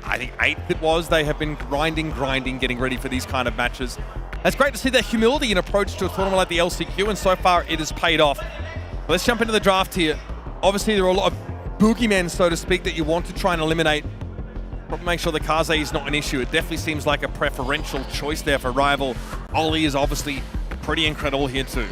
I think 8th it was. They have been grinding, getting ready for these kind of matches. It's great to see their humility and approach to a tournament like the LCQ, and so far it has paid off. Let's jump into the draft here. Obviously, there are a lot of boogeymen, so to speak, that you want to try and eliminate. Probably make sure the Kaze is not an issue. It definitely seems like a preferential choice there for rival. Ollie is obviously pretty incredible here too.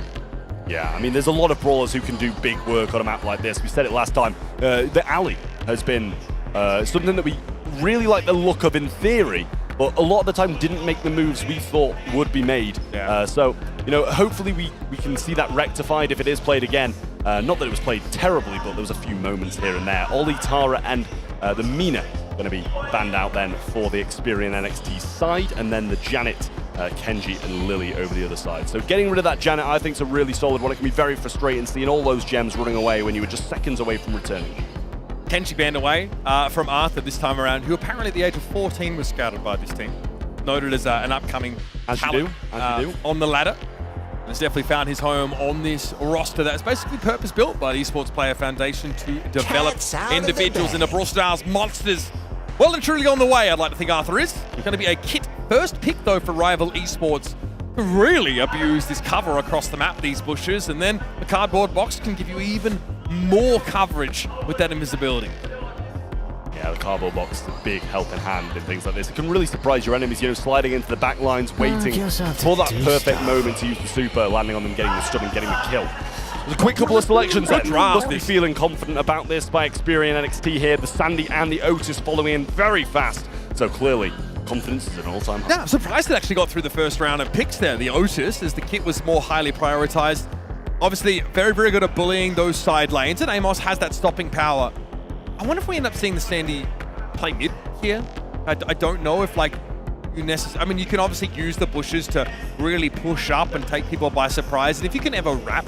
Yeah, I mean, there's a lot of brawlers who can do big work on a map like this. We said it last time. The alley has been something that we really like the look of in theory, but a lot of the time didn't make the moves we thought would be made. Yeah. So, you know, hopefully we can see that rectified if it is played again. Not that it was played terribly, but there was a few moments here and there. Ollie, Tara, and the Mina going to be banned out then for the Experian NXT side, and then the Janet, Kenji, and Lily over the other side. So getting rid of that Janet, I think, is a really solid one. It can be very frustrating seeing all those gems running away when you were just seconds away from returning. Kenji banned away from Arthur this time around, who apparently at the age of 14 was scouted by this team. Noted as an upcoming talent on the ladder. Has definitely found his home on this roster that's basically purpose-built by the Esports Player Foundation to develop individuals into Brawl Stars monsters. Well and truly on the way, I'd like to think Arthur is. Going to be a kit first pick, though, for rival Esports to really abuse this cover across the map, these bushes, and then the cardboard box can give you even more coverage with that invisibility. Yeah, the cardboard box is a big helping hand in things like this. It can really surprise your enemies, you know, sliding into the back lines, waiting for that perfect moment to use the super, landing on them, getting the stun and getting the kill. There's a quick couple of selections then. Must be feeling confident about this by Experian NXT here. The Sandy and the Otis following in very fast. So clearly, confidence is at an all-time high. Yeah, I'm surprised it actually got through the first round of picks there. The Otis, as the kit was more highly prioritized. Obviously, very, very good at bullying those side lanes, and Amos has that stopping power. I wonder if we end up seeing the Sandy play mid here. I don't know if, like, you necessarily... I mean, you can obviously use the bushes to really push up and take people by surprise. And if you can ever wrap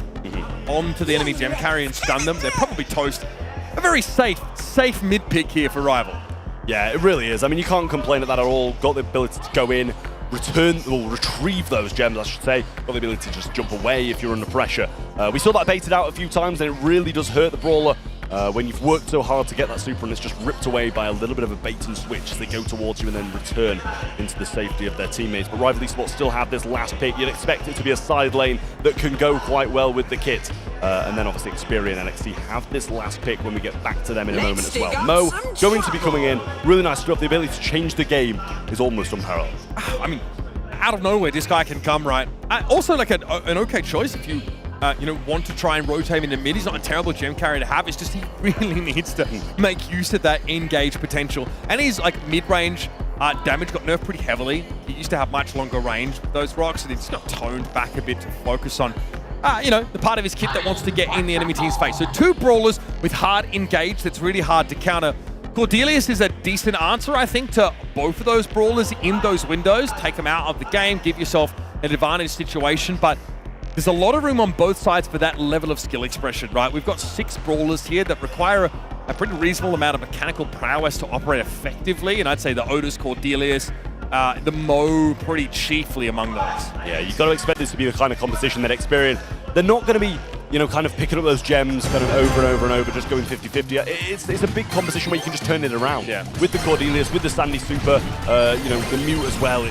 onto the enemy gem carry and stun them, they're probably toast. A very safe mid pick here for Rival. Yeah, it really is. I mean, you can't complain at that at all. Got the ability to go in, retrieve those gems, I should say. Got the ability to just jump away if you're under pressure. We saw that baited out a few times, and it really does hurt the brawler when you've worked so hard to get that super and it's just ripped away by a little bit of a bait and switch as they go towards you and then return into the safety of their teammates. But Rival Esports still have this last pick. You'd expect it to be a side lane that can go quite well with the kit. And then obviously Experian NXT have this last pick when we get back to them in a moment as well. Mo going to be coming in. Really nice stuff. The ability to change the game is almost unparalleled. I mean, out of nowhere, this guy can come, right? Also, like an okay choice if you want to try and rotate him in the mid. He's not a terrible gem carrier to have. It's just he really needs to make use of that engage potential. And he's like mid-range damage got nerfed pretty heavily. He used to have much longer range with those rocks, and it's got toned back a bit to focus on, the part of his kit that wants to get in the enemy team's face. So two brawlers with hard engage that's really hard to counter. Cordelius is a decent answer, I think, to both of those brawlers in those windows. Take them out of the game, give yourself an advantage situation, but there's a lot of room on both sides for that level of skill expression, right? We've got 6 brawlers here that require a pretty reasonable amount of mechanical prowess to operate effectively, and I'd say the Otis, Cordelius, the Mo pretty chiefly among those. Yeah, you've got to expect this to be the kind of competition that Experian, they're not going to be, kind of picking up those gems kind of over and over and over, just going 50-50. It's a big competition where you can just turn it around. Yeah. With the Cordelius, with the Sandy Super, the Mute as well, the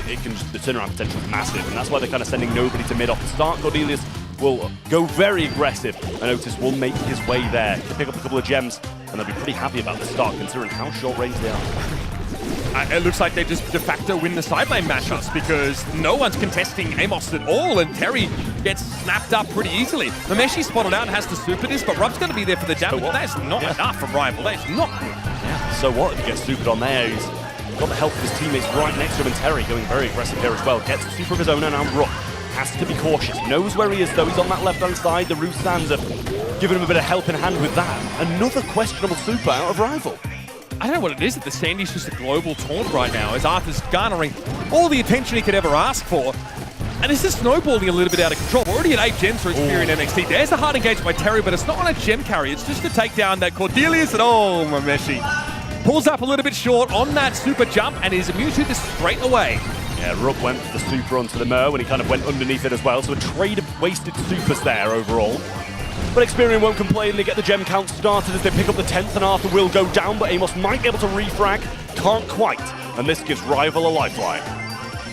turnaround potential is massive, and that's why they're kind of sending nobody to mid off the start. Cordelius will go very aggressive, and Otis will make his way there to pick up a couple of gems, and they'll be pretty happy about the start, considering how short range they are. It looks like they just de facto win the side lane matchups because no one's contesting Amos at all, and Terry gets snapped up pretty easily. Mameshi spotted out and has to super this, but Rub's going to be there for the damage. That's not enough from Rival. That's not good. Yeah, so what if he gets supered on there? He's got the help of his teammates right next to him, and Terry going very aggressive here as well. Gets a super of his own, and now Rook has to be cautious. Knows where he is, though. He's on that left-hand side. The Roost stands have given him a bit of help in hand with that. Another questionable super out of Rival. I don't know what it is that the Sandy's just a global taunt right now as Arthur's garnering all the attention he could ever ask for. And it's just snowballing a little bit out of control. We're already at 8 gems for Experian NXT. There's a hard engage by Terry, but it's not on a gem carry. It's just to take down that Cordelius, and Mameshi pulls up a little bit short on that super jump and is immune to this straight away. Yeah, Rook went for the super onto the Mer when he kind of went underneath it as well, so a trade of wasted supers there overall. But Experian won't complain. They get the gem count started as they pick up the 10th, and Arthur will go down, but Amos might be able to refrag. Can't quite, and this gives Rival a lifeline.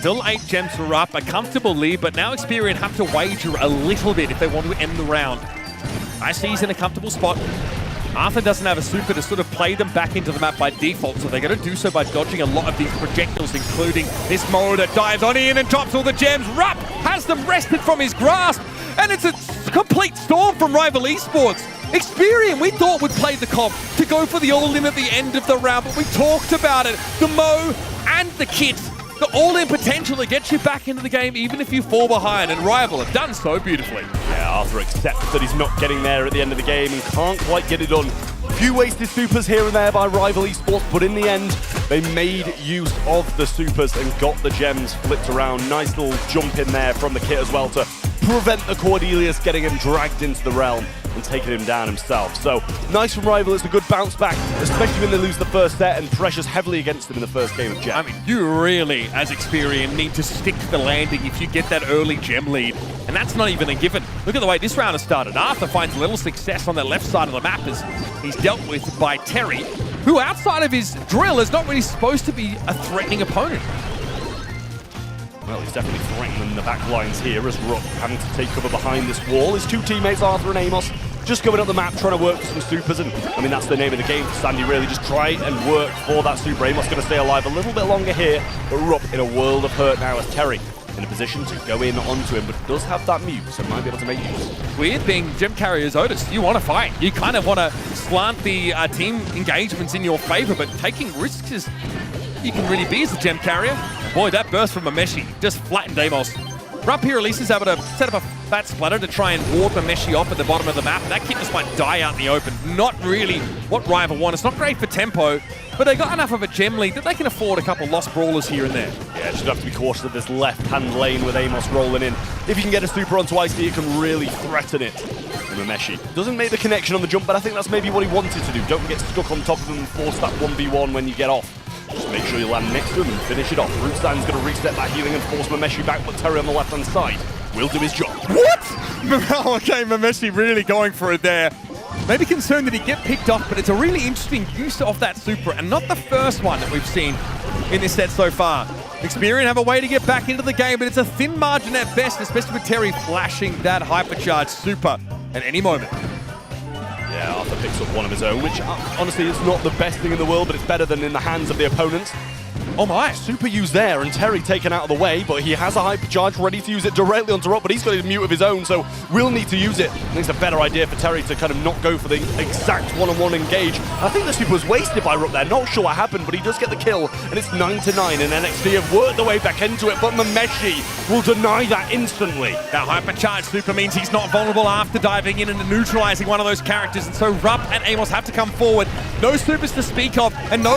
Still 8 gems for up, a comfortable lead, but now Experian have to wager a little bit if they want to end the round. I see he's in a comfortable spot. Arthur doesn't have a super to sort of play them back into the map by default, so they're going to do so by dodging a lot of these projectiles, including this Mo that dives on in and drops all the gems. Rupp has them wrested from his grasp, and it's a complete storm from Rival Esports. Experian, we thought would play the comp to go for the all-in at the end of the round, but we talked about it. The Mo and the kit, the all-in potential that gets you back into the game even if you fall behind, and Rival have done so beautifully. Yeah, Arthur accepts that he's not getting there at the end of the game and can't quite get it done. Few wasted supers here and there by Rival Esports, but in the end, they made use of the supers and got the gems flipped around. Nice little jump in there from the kit as well to prevent the Cordelius getting him dragged into the realm and taking him down himself. So nice from Rival. It's a good bounce back, especially when they lose the first set and pressure's heavily against them in the first game of gem. I mean, you really, as Experian, need to stick to the landing if you get that early gem lead. And that's not even a given. Look at the way this round has started. Arthur finds a little success on the left side of the map as he's dealt with by Terry, who outside of his drill is not really supposed to be a threatening opponent. Well, he's definitely threatening the back lines here as Rupp having to take cover behind this wall. His two teammates, Arthur and Amos, just going up the map, trying to work for some supers, and I mean, that's the name of the game for Sandy, really. Just try and work for that super. Amos going to stay alive a little bit longer here, but Rupp in a world of hurt now as Terry in a position to go in onto him, but does have that mute, so might be able to make use. Weird being gem carriers, Otis. You want to fight. You kind of want to slant the team engagements in your favor, but taking risks is you can really be as a gem carrier. Boy, that burst from Mameshi just flattened Amos. Rupp here at least is able to set up a fat splatter to try and ward Mameshi off at the bottom of the map. That kid just might die out in the open. Not really what Rival want. It's not great for tempo, but they got enough of a gem lead that they can afford a couple lost brawlers here and there. Yeah, just have to be cautious of this left-hand lane with Amos rolling in. If you can get a super onto Icy, it can really threaten it. Mameshi doesn't make the connection on the jump, but I think that's maybe what he wanted to do. Don't get stuck on top of him and force that 1v1 when you get off. Just make sure you land next to him and finish it off. Rootstein's going to reset that healing and force Mameshi back, but Terry on the left-hand side will do his job. What? Okay, Mameshi really going for it there. Maybe concerned that he get picked off, but it's a really interesting use of that super, and not the first one that we've seen in this set so far. Experian have a way to get back into the game, but it's a thin margin at best, especially with Terry flashing that hypercharged super at any moment. Yeah, Arthur picks up one of his own, which honestly is not the best thing in the world, but it's better than in the hands of the opponents. Oh my, super use there, and Terry taken out of the way, but he has a hypercharge ready to use it directly onto Rupp, but he's got his mute of his own, so will need to use it. I think it's a better idea for Terry to kind of not go for the exact one-on-one engage. I think the super was wasted by Rupp there, not sure what happened, but he does get the kill, and it's 9-9, and NXT have worked their way back into it, but Mameshi will deny that instantly. That hypercharged super means he's not vulnerable after diving in and neutralizing one of those characters, and so Rupp and Amos have to come forward. No supers to speak of, and no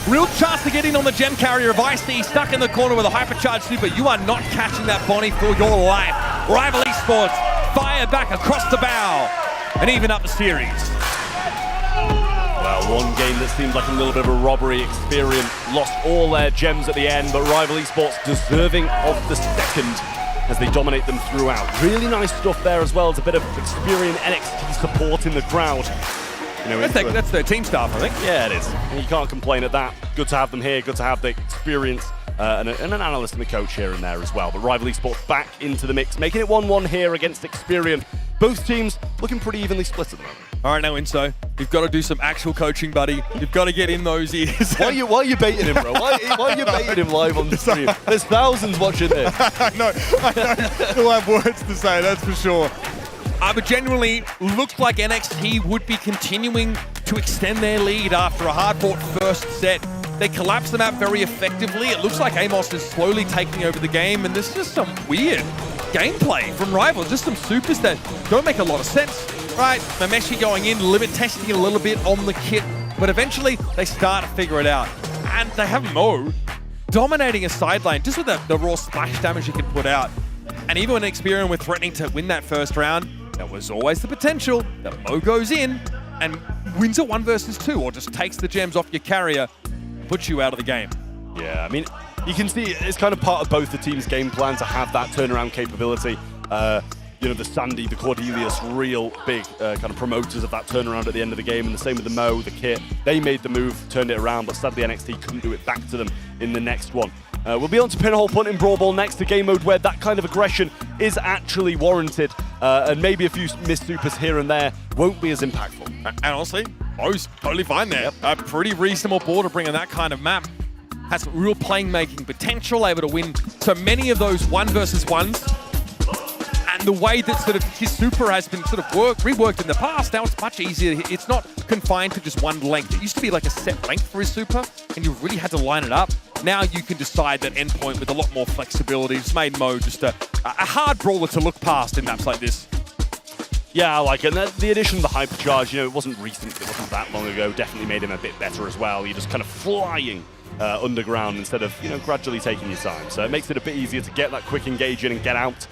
real chance to get in on the gem carrier of Ice-T, stuck in the corner with a hypercharged super. You are not catching that Bonnie for your life. Rival Esports fire back across the bow and even up the series. Well, one game that seemed like a little bit of a robbery. Experian lost all their gems at the end, but Rival Esports deserving of the second as they dominate them throughout. Really nice stuff there as well. It's a bit of Experian NXT support in the crowd. You know, that's their team staff, I think. Yeah, it is. And you can't complain at that. Good to have them here. Good to have the experience and an analyst and the coach here and there as well. But Rival Esports back into the mix, making it 1-1 here against Experian. Both teams looking pretty evenly split at the moment. All right, now, Inso, you've got to do some actual coaching, buddy. You've got to get in those ears. Why are you baiting him, bro? Why are you baiting him live on the stream? There's thousands watching this. I know. You'll have words to say, that's for sure. But genuinely looked like NXT would be continuing to extend their lead after a hard-fought first set. They collapsed the map very effectively. It looks like Amos is slowly taking over the game, and there's just some weird gameplay from Rivals. Just some supers that don't make a lot of sense. Right, Mameshi going in, limit testing a little bit on the kit, but eventually they start to figure it out. And they have Mo dominating a side lane, just with the raw splash damage he can put out. And even when Experian were threatening to win that first round, there was always the potential that Mo goes in and wins a 1 versus 2, or just takes the gems off your carrier, puts you out of the game. Yeah, I mean, you can see it's kind of part of both the team's game plan to have that turnaround capability. You know, the Sandy, the Cordelius, real big kind of promoters of that turnaround at the end of the game, and the same with the Mo, the Kit. They made the move, turned it around, but sadly NXT couldn't do it back to them in the next one. We'll be on to Pinhole, Punt in Brawl Ball next, a game mode where that kind of aggression is actually warranted. and maybe a few missed supers here and there won't be as impactful. And honestly, Mo's totally fine there. A pretty reasonable ball to bring in that kind of map. Has real playing-making potential, able to win so many of those 1v1s. And the way that sort of his super has been sort of reworked in the past, now it's much easier. It's not confined to just one length. It used to be like a set length for his super, and you really had to line it up. Now you can decide that endpoint with a lot more flexibility. It's made Mo just a hard brawler to look past in maps like this. Yeah, I like it. And the addition of the hypercharge, it wasn't recent, it wasn't that long ago, definitely made him a bit better as well. You're just kind of flying underground instead of, gradually taking your time. So it makes it a bit easier to get that quick engage in and get out.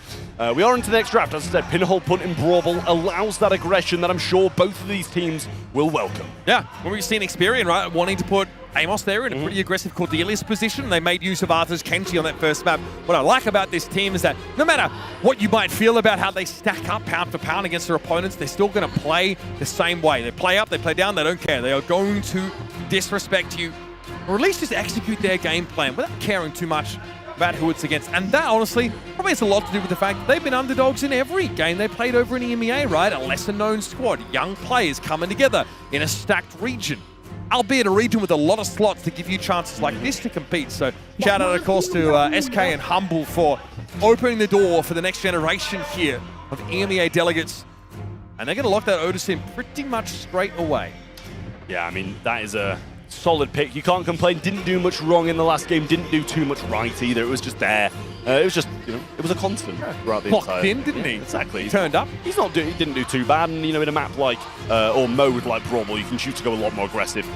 We are into the next draft. As I said, Pinhole, Punt in Brawl Ball allows that aggression that I'm sure both of these teams will welcome. Yeah, when we've seen Experian, right, wanting to put Amos there in a pretty aggressive Cordelius position. They made use of Arthur's Kenji on that first map. What I like about this team is that no matter what you might feel about how they stack up pound for pound against their opponents, they're still going to play the same way. They play up, they play down, they don't care. They are going to disrespect you, or at least just execute their game plan without caring too much about who it's against. And that, honestly, probably has a lot to do with the fact that they've been underdogs in every game they played over in EMEA, right? A lesser-known squad, young players coming together in a stacked region, albeit a region with a lot of slots to give you chances like this to compete. So shout out, of course, to SK and Humble for opening the door for the next generation here of EMEA delegates. And they're going to lock that Otis in pretty much straight away. Yeah, I mean, that is a solid pick. You can't complain. Didn't do much wrong in the last game. Didn't do too much right either. It was just there. It was just, it was a constant throughout the entire. Locked in, didn't he? Exactly. He turned up. He didn't do too bad. And in a map like or mode like Brawl Ball, you can choose to go a lot more aggressive.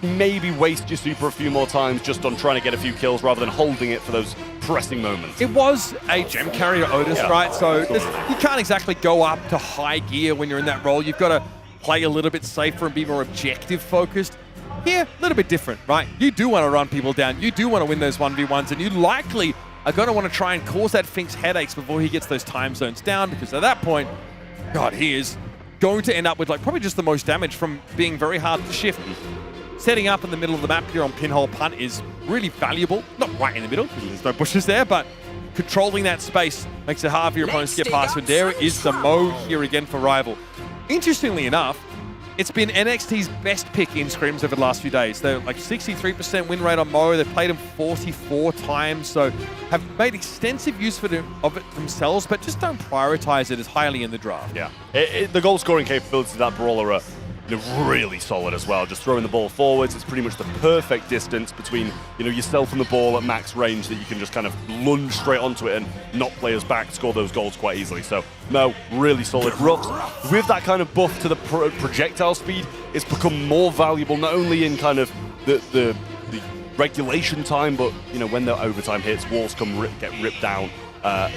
Maybe waste your super a few more times just on trying to get a few kills rather than holding it for those pressing moments. It was a gem carrier Otis, right? So you can't exactly go up to high gear when you're in that role. You've got to play a little bit safer and be more objective focused. Here, a little bit different, right? You do want to run people down. You do want to win those 1v1s, and you likely are going to want to try and cause that Finks headaches before he gets those time zones down, because at that point, God, he is going to end up with probably just the most damage from being very hard to shift. Setting up in the middle of the map here on Pinhole Punt is really valuable. Not right in the middle, because there's no bushes there, but controlling that space makes it hard for your opponents to get past. And there is the Mo here again for Rival. Interestingly enough, it's been NXT's best pick in scrims over the last few days. They're like 63% win rate on Mo. They've played him 44 times, so have made extensive use of it themselves, but just don't prioritize it as highly in the draft. Yeah, the goal scoring capabilities of that brawler are really solid as well. Just throwing the ball forwards, it's pretty much the perfect distance between yourself and the ball at max range that you can just kind of lunge straight onto it and knock players back, score those goals quite easily. So no, really solid. Rux, with that kind of buff to the projectile speed, it's become more valuable not only in kind of the regulation time, but when the overtime hits, walls get ripped down.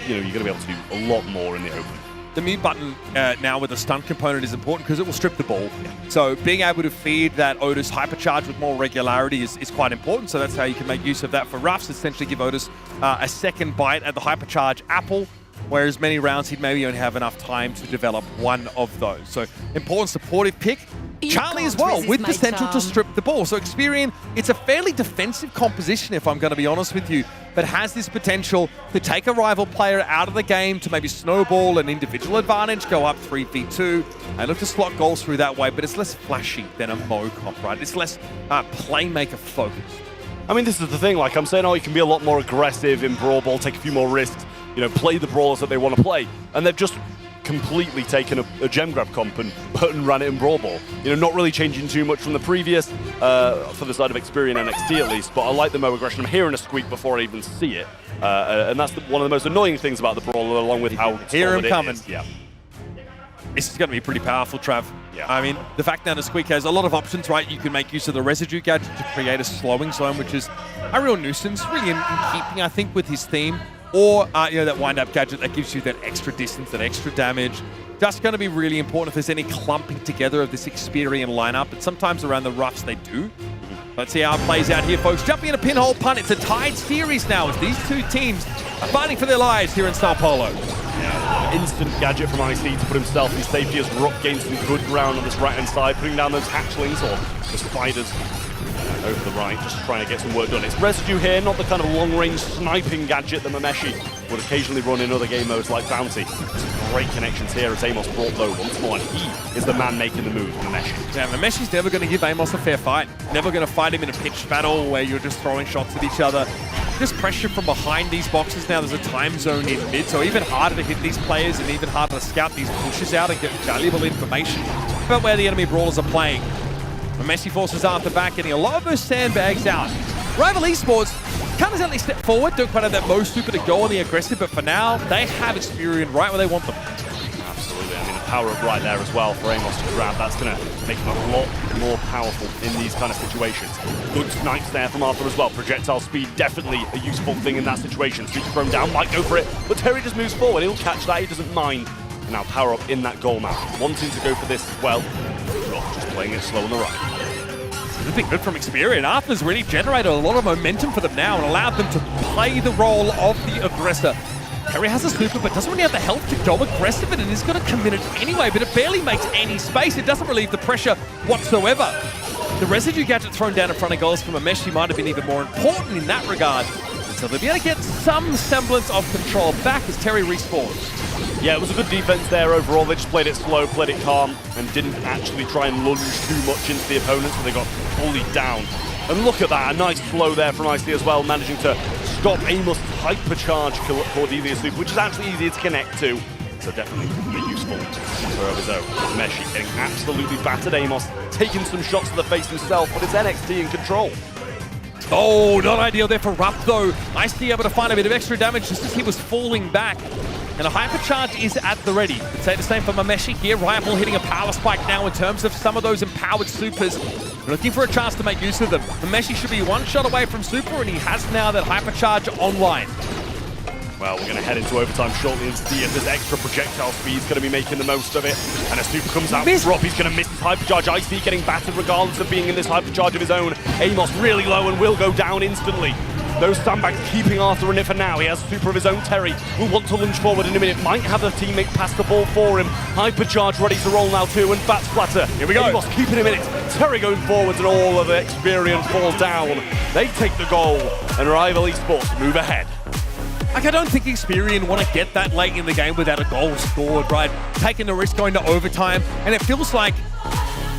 You're going to be able to do a lot more in the open. The mute button now with the stun component is important because it will strip the ball. So being able to feed that Otis hypercharge with more regularity is quite important. So that's how you can make use of that for Ruffs, essentially give Otis a second bite at the hypercharge apple, whereas many rounds he'd maybe only have enough time to develop one of those. So important supportive pick. Charlie as well, with potential to strip the ball. So Experian, it's a fairly defensive composition, if I'm going to be honest with you, but has this potential to take a rival player out of the game to maybe snowball an individual advantage, go up 3v2, and look to slot goals through that way, but it's less flashy than a Mo comp, right? It's less playmaker focused. I mean, this is the thing, like I'm saying, you can be a lot more aggressive in Brawl Ball, take a few more risks, play the brawlers that they want to play, and they've just completely taken a gem grab comp and ran it in Brawl Ball. Not really changing too much from the previous for the side of Experian NXT at least, but I like the Mo aggression. I'm hearing a squeak before I even see it, and that's one of the most annoying things about the Brawler, along with how hear him coming. Is. Yeah. This is going to be pretty powerful, Trav. Yeah. I mean, the fact that the Squeak has a lot of options, right? You can make use of the residue gadget to create a slowing zone, which is a real nuisance, really in keeping, I think, with his theme. Or, that wind-up gadget that gives you that extra distance, that extra damage. That's going to be really important if there's any clumping together of this Experian lineup. But sometimes around the roughs, they do. Let's see how it plays out here, folks. Jumping into Pinhole Punt. It's a tied series now as these two teams are fighting for their lives here in Sao Paulo. Yeah, instant gadget from IC to put himself in safety as Rock gains some good ground on this right-hand side, putting down those hatchlings or the spiders over the right, just trying to get some work done. It's residue here, not the kind of long-range sniping gadget that Mameshi would occasionally run in other game modes like Bounty. Just great connections here as Amos brought low once more, and he is the man making the move from Meshi. Yeah, Meshi's never going to give Amos a fair fight. Never going to fight him in a pitched battle where you're just throwing shots at each other. Just pressure from behind these boxes now. There's a time zone in mid, so even harder to hit these players and even harder to scout these pushes out and get valuable information about where the enemy brawlers are playing. When Messi forces Arthur back, getting a lot of those sandbags out. Rival Esports can't exactly step forward, don't quite have that Mo super to go on the aggressive, but for now, they have Experian right where they want them. Absolutely, I mean, the power up right there as well for Amos to grab. That's going to make him a lot more powerful in these kind of situations. Good snipes there from Arthur as well. Projectile speed, definitely a useful thing in that situation. Super thrown down, might go for it, but Terry just moves forward. He'll catch that, he doesn't mind. And now power up in that goal map. Wanting to go for this as well. Just playing it slow on the right. It's been good from Experian. Arthur's really generated a lot of momentum for them now and allowed them to play the role of the aggressor. Terry has a super, but doesn't really have the health to go aggressive, and he's going to commit it anyway, but it barely makes any space. It doesn't relieve the pressure whatsoever. The residue gadget thrown down in front of goals from Ameshi might have been even more important in that regard. So they'll be able to get some semblance of control back as Terry respawns. Yeah, it was a good defense there overall. They just played it slow, played it calm, and didn't actually try and lunge too much into the opponents, so they got bullied down. And look at that, a nice flow there from Icy as well, managing to stop Amos' hypercharge Cordelia Super, which is actually easier to connect to. So definitely a useful keeper of his own. Meshi getting absolutely battered. Amos taking some shots to the face himself, but it's NXT in control. Oh, not ideal there for Rupp though. Icy able to find a bit of extra damage just as he was falling back. And a hypercharge is at the ready. I'd say the same for Mameshi here. Rival hitting a power spike now in terms of some of those empowered supers. Looking for a chance to make use of them. Mameshi should be one shot away from super, and he has now that hypercharge online. Well, we're going to head into overtime shortly and see if this extra projectile speed is going to be making the most of it. And a super comes out from Rob. He's going to miss his hypercharge. Icy getting battered regardless of being in this hypercharge of his own. Amos really low and will go down instantly. Those sandbags keeping Arthur in it for now. He has super of his own. Terry will want to lunge forward in a minute. Might have a teammate pass the ball for him. Hypercharge ready to roll now too, and Bat Splatter. Here we go. Amos keeping him in it. Terry going forwards and all of the Experian fall down. They take the goal, and Rival Esports move ahead. Like, I don't think Experian want to get that late in the game without a goal scored, right? Taking the risk going to overtime, and it feels like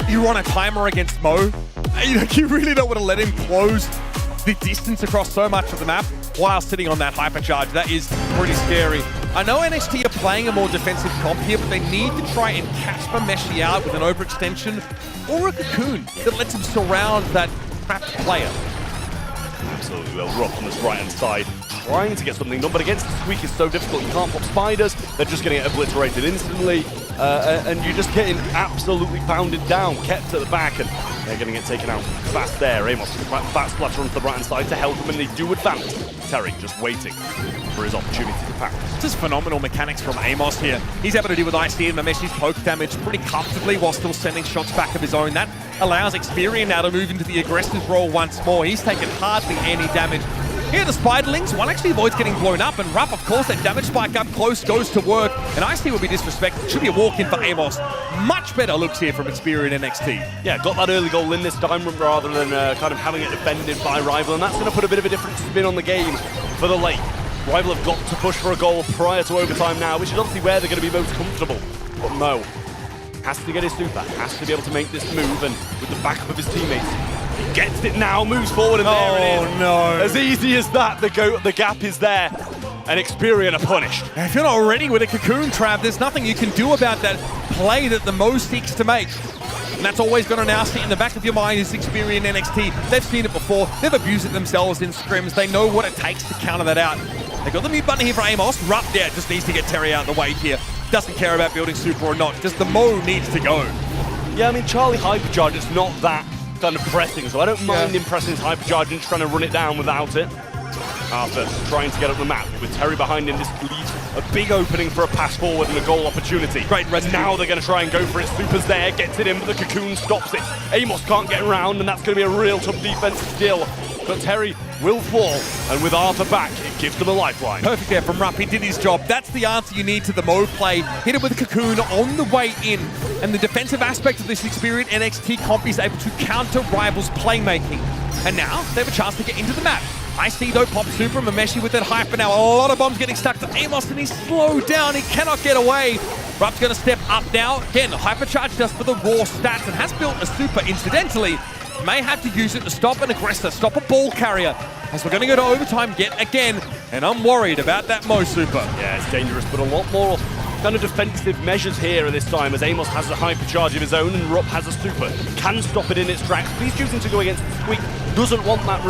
you're on a timer against Mo. You really don't want to let him close the distance across so much of the map while sitting on that hypercharge. That is pretty scary. I know NXT are playing a more defensive comp here, but they need to try and catch Mameshi out with an overextension or a cocoon that lets him surround that trapped player. Absolutely, well, Rock on this right-hand side, trying to get something done, but against the Squeak is so difficult. You can't pop spiders, they're just going to get obliterated instantly, and you're just getting absolutely pounded down, kept at the back, and they're going to get taken out fast there. Amos, Bat Splatter onto the right-hand side to help him, and they do advance. Terry just waiting for his opportunity to pass. This is phenomenal mechanics from Amos here. He's able to deal with Icy and Mameshi's poke damage pretty comfortably while still sending shots back of his own. That allows Experian now to move into the aggressive role once more. He's taken hardly any damage. Here the Spiderlings, one actually avoids getting blown up, and Rupp, of course, that damage spike up close goes to work, and Icy will be disrespected. Should be a walk-in for Amos. Much better looks here from Experian NXT. Yeah, got that early goal in this time rather than kind of having it defended by Rival, and that's going to put a bit of a different spin on the game for the late. Rival have got to push for a goal prior to overtime now, which is obviously where they're going to be most comfortable. But Mo has to get his super, has to be able to make this move, and with the backup of his teammates, he gets it now, moves forward, and there it is. Oh no. As easy as that, the gap is there, and Experian are punished. If you're not ready with a cocoon trap, there's nothing you can do about that play that the Mo seeks to make. And that's always going to now sit in the back of your mind is Experian NXT. They've seen it before, they've abused it themselves in scrims, they know what it takes to counter that out. They got the mute button here for Amos. Rupp there just needs to get Terry out of the way here. Doesn't care about building super or not, just the Mo needs to go. Yeah, I mean, Charlie Hypercharge is not that kind of pressing, so I don't mind him pressing his Hypercharge and just trying to run it down without it. Arthur trying to get up the map with Terry behind him. This leaves a big opening for a pass forward and a goal opportunity. Great residue. Now they're going to try and go for it. Super's there, gets it in, but the cocoon stops it. Amos can't get around, and that's going to be a real tough defense still. But Terry will fall, and with Arthur back, it gives them a lifeline. Perfect there from Rupp. He did his job. That's the answer you need to the Mo play. Hit it with a cocoon on the way in. And the defensive aspect of this Experian NXT comp is able to counter Rival's playmaking. And now they have a chance to get into the map. I see though, pop super, Mameshi with that hyper now. A lot of bombs getting stuck to Amos, and he's slowed down. He cannot get away. Rup's going to step up now. Again, hypercharge just for the raw stats, and has built a super incidentally. May have to use it to stop an aggressor, stop a ball carrier, as we're going to go to overtime yet again, and I'm worried about that Mo super. Yeah, it's dangerous, but a lot more kind of defensive measures here at this time, as Amos has a hypercharge of his own and Rup has a super. Can stop it in its tracks, but he's choosing to go against the Squeak. Doesn't want that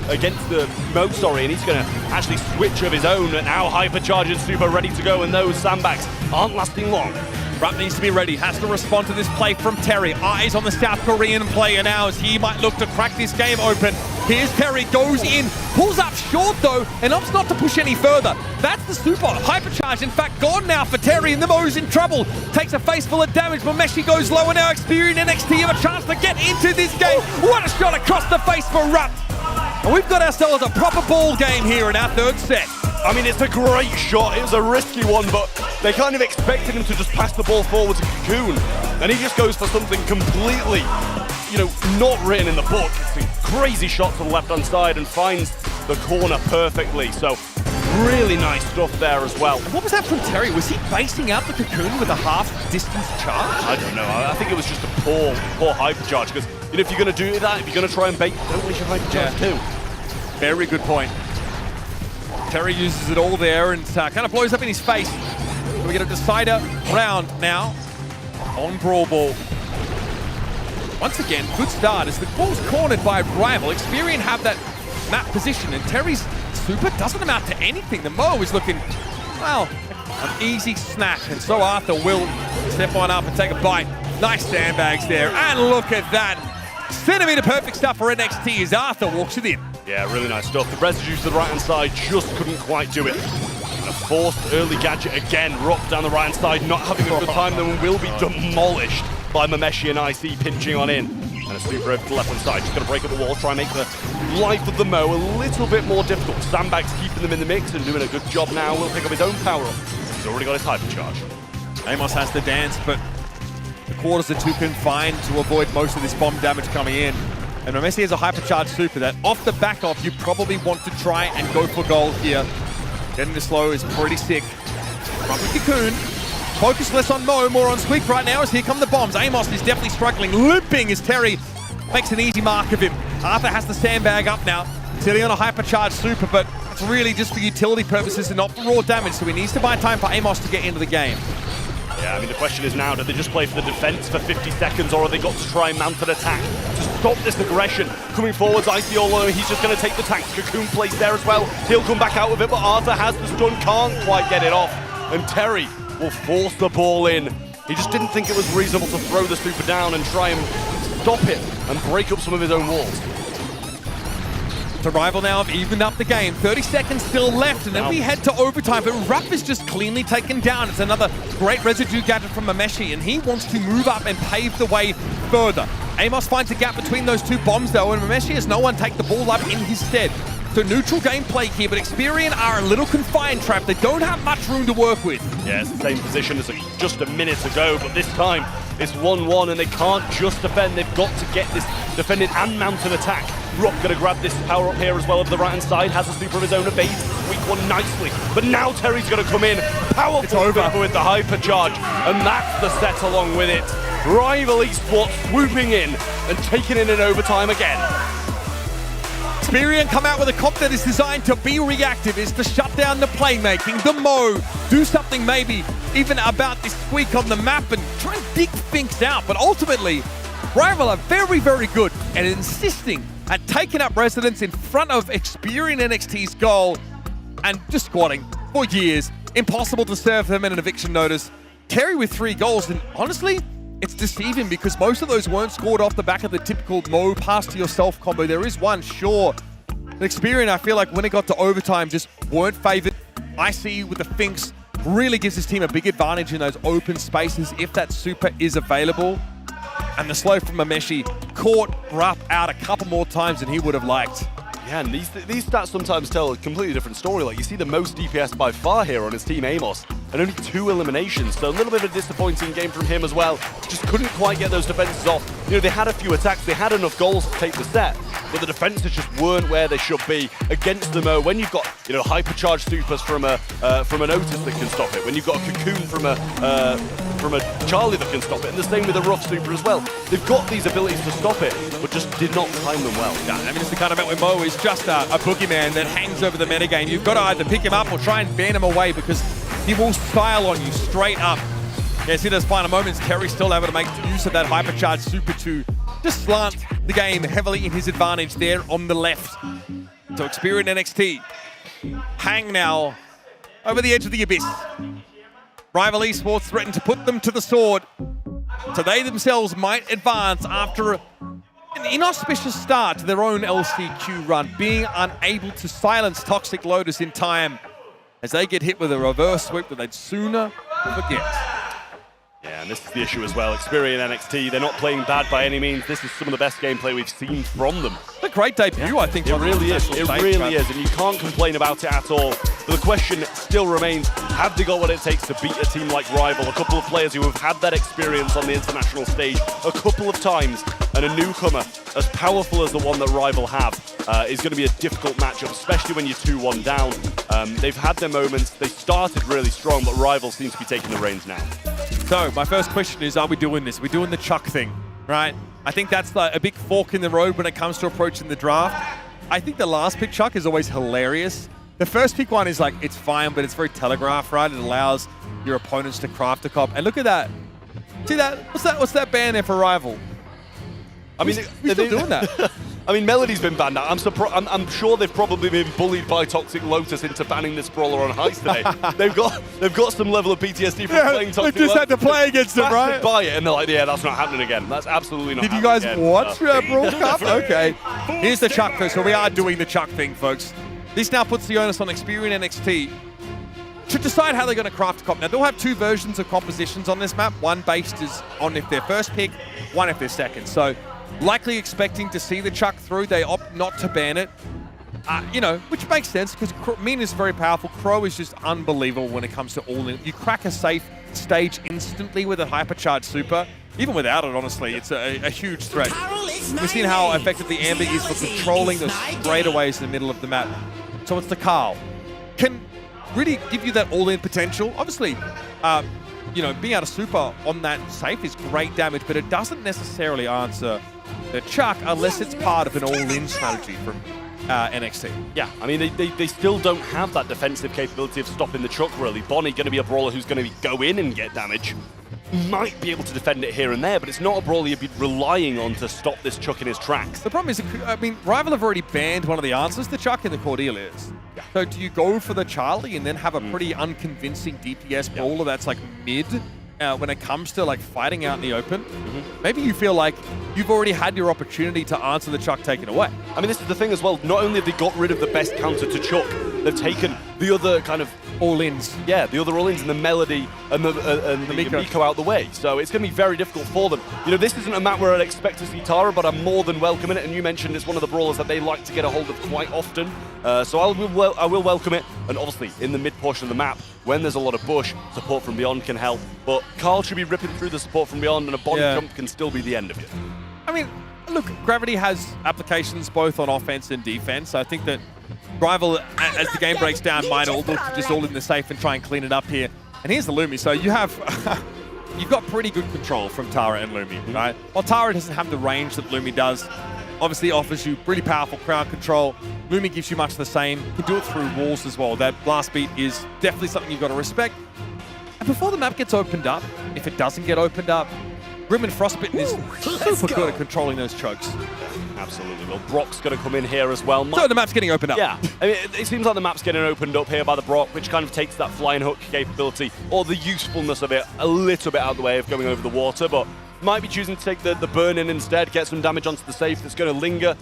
against the Mo, and he's going to actually switch of his own, and now hypercharge super ready to go, and those sandbags aren't lasting long. Rupp needs to be ready, has to respond to this play from Terry. Eyes on the South Korean player now as he might look to crack this game open. Here's Terry, goes in, pulls up short though, and opts not to push any further. That's the super. Hypercharge, in fact, gone now for Terry, and the Mo's in trouble. Takes a face full of damage. Mameshi goes lower now. Experian NXT have a chance to get into this game. What a shot across the face for Rupp. And we've got ourselves a proper ball game here in our third set. I mean, it's a great shot. It was a risky one, but they kind of expected him to just pass the ball forward to Cocoon. And he just goes for something completely, not written in the book. It's a crazy shot to the left-hand side and finds the corner perfectly. So really nice stuff there as well. What was that from Terry? Was he basing out the Cocoon with a half-distance charge? I don't know. I think it was just a poor hypercharge, because if you're going to do that, if you're going to try and bait, don't waste your hypercharge too. Very good point. Terry uses it all there and kind of blows up in his face. So we get a decider round now on Brawl Ball. Once again, good start as the ball's cornered by a rival. Experian have that map position, and Terry's super doesn't amount to anything. The Mo is looking, well, an easy snap, and so Arthur will step on up and take a bite. Nice sandbags there, and look at that. Centimeter perfect stuff for NXT as Arthur walks it in. Yeah, really nice stuff. The residue to the right-hand side just couldn't quite do it. And a forced early gadget again. Rupp down the right-hand side, not having a good time, then will be demolished by Mameshi and IC pinching on in. And a super over to the left-hand side. Just going to break up the wall, try and make the life of the Mo a little bit more difficult. Sandbags keeping them in the mix and doing a good job now. Will pick up his own power-up. He's already got his hypercharge. Amos has the dance, but the quarters are too confined to avoid most of this bomb damage coming in. And Mameshi has a hypercharged super that off the back of, you probably want to try and go for gold here. Getting this low is pretty sick. Front with Cocoon. Focus less on Mo, more on Squeak right now as here come the bombs. Amos is definitely struggling, limping as Terry makes an easy mark of him. Arthur has the sandbag up now, sitting on a hypercharged super, but it's really just for utility purposes and not for raw damage, so he needs to buy time for Amos to get into the game. Yeah, I mean, the question is now, do they just play for the defense for 50 seconds, or have they got to try and mount an attack to stop this aggression? Coming forwards, Icy all alone, he's just going to take the tank. Cocoon placed there as well. He'll come back out of it, but Arthur has the stun, can't quite get it off. And Terry will force the ball in. He just didn't think it was reasonable to throw the super down and try and stop it and break up some of his own walls. The rival now have evened up the game. 30 seconds still left, and then we head to overtime. But Rupp is just cleanly taken down. It's another great residue gadget from Mameshi, and he wants to move up and pave the way further. Amos finds a gap between those two bombs, though, and Mameshi has no one take the ball up in his stead. So neutral gameplay here, but Experian are a little confined, Trap. They don't have much room to work with. Yeah, it's the same position as just a minute ago, but this time it's 1-1, and they can't just defend. They've got to get this defended and mount an attack. Rupp going to grab this power up here as well over the right-hand side. Has a super of his own, evades the weak one nicely. But now Terry's going to come in. Powerful over with the hypercharge. And that's the set along with it. Rival Esports swooping in and taking it in overtime again. Experian come out with a comp that is designed to be reactive, is to shut down the playmaking, the Mo, do something maybe even about this squeak on the map and try and dig things out. But ultimately, Rival are very, very good at insisting at taking up residence in front of Experian NXT's goal and just squatting for years. Impossible to serve them in an eviction notice. Terry with 3 goals, and honestly, it's deceiving because most of those weren't scored off the back of the typical Mo pass to yourself combo. There is one, sure. Experian, I feel like when it got to overtime, just weren't favored. IC with the Finks really gives his team a big advantage in those open spaces if that super is available. And the slow from Mameshi caught Rupp out a couple more times than he would have liked. Yeah, and these stats sometimes tell a completely different story. Like, you see the most DPS by far here on his team, Amos, and only 2 eliminations. So a little bit of a disappointing game from him as well. Just couldn't quite get those defenses off. They had a few attacks, they had enough goals to take the set, but the defenses just weren't where they should be against them. When you've got, you know, hypercharged supers from an Otis that can stop it, when you've got a Cocoon from a Charlie that can stop it, and the same with a Rough super as well. They've got these abilities to stop it, but just did not time them well. Yeah, I mean, it's the kind of bet where Mo is just a boogeyman that hangs over the metagame. You've got to either pick him up or try and ban him away because he will style on you straight up. Yeah, see those final moments, Terry still able to make use of that hypercharged super to just slant the game heavily in his advantage there on the left. So Experian NXT hang now over the edge of the abyss. Rival Esports threaten to put them to the sword, so they themselves might advance after an inauspicious start to their own LCQ run, being unable to silence Toxic Lotus in time as they get hit with a reverse sweep that they'd sooner forget. Yeah, and this is the issue as well. Experian NXT, they're not playing bad by any means. This is some of the best gameplay we've seen from them. A great debut, I think. It really is. It really is, and you can't complain about it at all. But the question still remains, have they got what it takes to beat a team like Rival? A couple of players who have had that experience on the international stage a couple of times, and a newcomer as powerful as the one that Rival have is going to be a difficult matchup, especially when you're 2-1 down. They've had their moments. They started really strong, but Rival seems to be taking the reins now. So my first question is, are we doing this? We're doing the Chuck thing, right? I think that's like a big fork in the road when it comes to approaching the draft. I think the last pick Chuck is always hilarious. The first pick one is like, it's fine, but it's very telegraphed, right? It allows your opponents to craft a comp. And look at that. See that? What's that ban there for Rival? I mean, we're still doing that. I mean, Melody's been banned now. I'm sure they've probably been bullied by Toxic Lotus into banning this brawler on Heist today. they've got some level of PTSD from playing Toxic Lotus. They just had to play against them, right? Buy it, and they're like, yeah, that's not happening again. That's absolutely not. Did you happening guys again. watch Brawl Cup? Okay. Here's the Chuck thing. So we are doing the Chuck thing, folks. This now puts the onus on Experian NXT to decide how they're going to craft a comp. Now, they'll have two versions of compositions on this map. One based is on if they're first pick, one if they're second. So likely expecting to see the Chuck through. They opt not to ban it, you know, which makes sense because Min is very powerful. Crow is just unbelievable when it comes to all-in. You crack a safe stage instantly with a hypercharged super. Even without it, honestly, it's a huge threat. We've seen how effective the Amber is for controlling those straightaways in the middle of the map. So it's the Carl. Can really give you that all-in potential. Obviously, you know, being able to super on that safe is great damage, but it doesn't necessarily answer the Chuck unless it's part of an all-in strategy from NXT. Yeah, I mean, they still don't have that defensive capability of stopping the Chuck, really. Bonnie going to be a brawler who's going to go in and get damage. Might be able to defend it here and there, but it's not a brawler you'd be relying on to stop this Chuck in his tracks. The problem is, I mean, Rival have already banned one of the answers to Chuck in the Cordelias. Yeah. So do you go for the Charlie and then have a pretty unconvincing DPS brawler that's like mid when it comes to like fighting out in the open? Maybe you feel like you've already had your opportunity to answer the Chuck taken away. I mean, this is the thing as well. Not only have they got rid of the best counter to Chuck, they've taken the other kind of all-ins. Yeah, the other all-ins and the Melody and the Miko out the way. So it's going to be very difficult for them. You know, this isn't a map where I'd expect to see Tara, but I'm more than welcoming it. And you mentioned it's one of the brawlers that they like to get a hold of quite often. So I will welcome it. And obviously, in the mid portion of the map, when there's a lot of bush, support from beyond can help. But Carl should be ripping through the support from beyond, and a body jump can still be the end of it. I mean, look, Gravity has applications both on offense and defense. I think that Rival, as the game breaks down, might all look just all in the safe and try and clean it up here. And here's the Lumi. So you have, you've got pretty good control from Tara and Lumi, right? While Tara doesn't have the range that Lumi does, obviously offers you pretty powerful crowd control. Lumi gives you much the same. You can do it through walls as well. That blast beat is definitely something you've got to respect. And before the map gets opened up, if it doesn't get opened up, Grim and Frostbitten is super good at controlling those chokes. Absolutely. Well, Brock's going to come in here as well. So the map's getting opened up. Yeah. I mean, it seems like the map's getting opened up here by the Brock, which kind of takes that flying hook capability, or the usefulness of it, a little bit out of the way of going over the water, but might be choosing to take the burn in instead, get some damage onto the safe that's going to linger.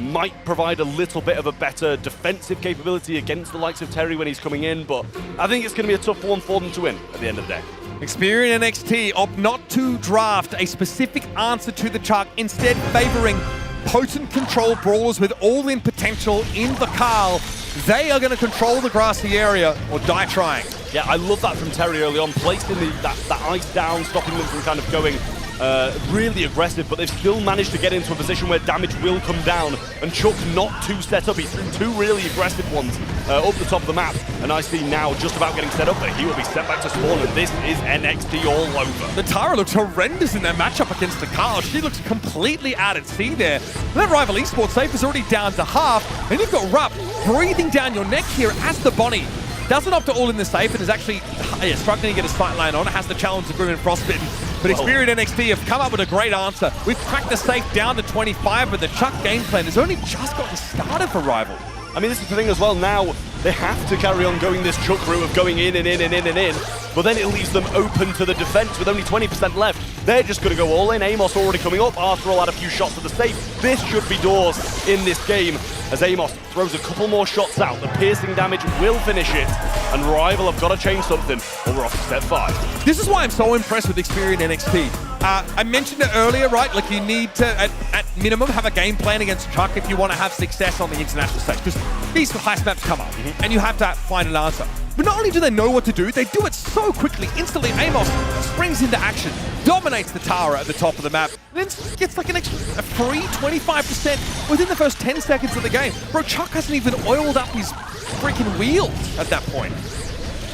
Might provide a little bit of a better defensive capability against the likes of Terry when he's coming in, but I think it's going to be a tough one for them to win at the end of the day. Experian NXT opt not to draft a specific answer to the Chuck, instead favoring potent control brawlers with all-in potential in the Carl. They are going to control the grassy area or die trying. Yeah, I love that from Terry early on, placing that ice down, stopping them from kind of going really aggressive, but they've still managed to get into a position where damage will come down, and Chuck not too set up. He threw two really aggressive ones up the top of the map, and I see now just about getting set up, but he will be sent back to spawn, and this is NXT all over. The Tara looks horrendous in their matchup against the Carl. She looks completely out at sea there. That rival Esports safe is already down to half, and you've got Rupp breathing down your neck here as the Bonnie doesn't opt to all in the safe and is actually struggling to get a sight line on. It has the challenge of Grim and Frostbitten. But Experian NXT have come up with a great answer. We've cracked the safe down to 25, but the Chuck game plan has only just gotten started for Rival. I mean, this is the thing as well. Now they have to carry on going this Chuck route of going in and in and in and in, but then it leaves them open to the defense with only 20% left. They're just going to go all in. Amos already coming up. Arthur will add a few shots to the safe. This should be doors in this game as Amos throws a couple more shots out. The piercing damage will finish it, and Rival have got to change something, or we're off to step 5. This is why I'm so impressed with Experian NXT. I mentioned it earlier, right? Like, you need to, at minimum, have a game plan against Chuck if you want to have success on the international stage, because these heist maps come up, and you have to find an answer. But not only do they know what to do, they do it so quickly. Instantly, Amos springs into action, dominates the Tara at the top of the map, and then gets like a free 25% within the first 10 seconds of the game. Bro, Chuck hasn't even oiled up his freaking wheels at that point.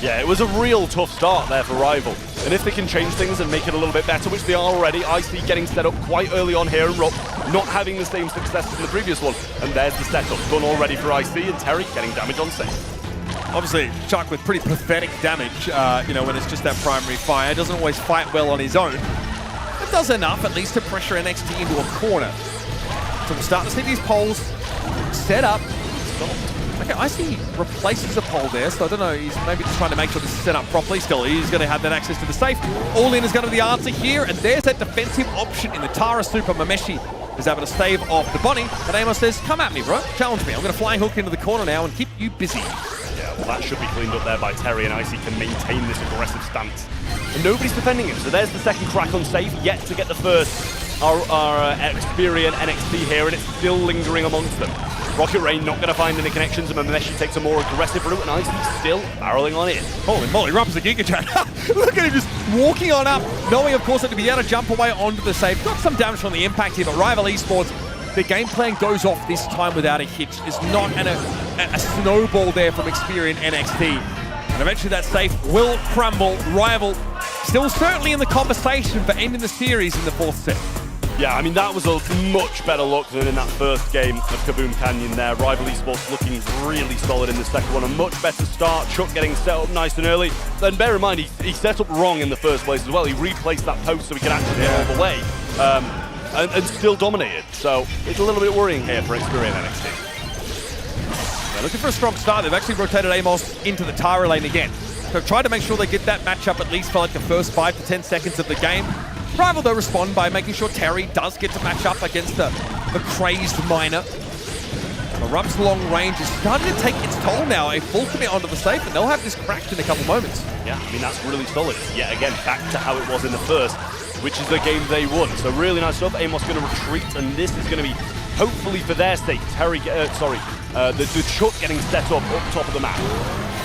Yeah, it was a real tough start there for Rival. And if they can change things and make it a little bit better, which they are already, IC getting set up quite early on here, and Rupp not having the same success as in the previous one. And there's the setup done already for IC, and Terry getting damage on safe. Obviously, Chuck with pretty pathetic damage, you know, when it's just that primary fire. Doesn't always fight well on his own. It does enough, at least, to pressure NXT into a corner. So we'll start to see these poles set up. Okay, I see he replaces a pole there, so I don't know, he's maybe just trying to make sure this is set up properly. Still, he's going to have that access to the safe. All in is going to be the answer here, and there's that defensive option in the Tara Super. Mameshi is able to stave off the Bonnie, and Amos says, come at me, bro, challenge me. I'm going to flying hook into the corner now and keep you busy. Yeah, well, that should be cleaned up there by Terry, and Icy can maintain this aggressive stance. And nobody's defending him, so there's the second crack on safe, yet to get the first. Our Experian NXT here, and it's still lingering amongst them. Rocket Rain not going to find any connections, and Mameshi takes a more aggressive route, and Icy's still barreling on in. Holy moly, Rupp's a Giga Chat. Look at him just walking on up, knowing, of course, that to be able to jump away onto the safe. Got some damage from the impact here, but Rival Esports, the game plan goes off this time without a hitch. There's not a snowball there from Experian NXT. And eventually that safe will crumble. Rival still certainly in the conversation for ending the series in the 4th set. Yeah, I mean, that was a much better look than in that first game of Kaboom Canyon there. Rival Esports looking really solid in the second one. A much better start. Chuck getting set up nice and early. Then bear in mind, he set up wrong in the first place as well. He replaced that post so he could actually get all the way. And still dominated. So it's a little bit worrying here for Experian NXT. They're looking for a strong start. They've actually rotated Amos into the Tara lane again. So try to make sure they get that matchup at least for like the first 5 to 10 seconds of the game. Rival, though, respond by making sure Terry does get to match up against the crazed miner. Rupp's long range is starting to take its toll now. A full commit onto the safe, and they'll have this cracked in a couple moments. Yeah, I mean, that's really solid. Yet again, back to how it was in the first, which is the game they won. So really nice stuff. Amos going to retreat, and this is going to be, hopefully for their sake, Terry, the Chuck getting set up top of the map.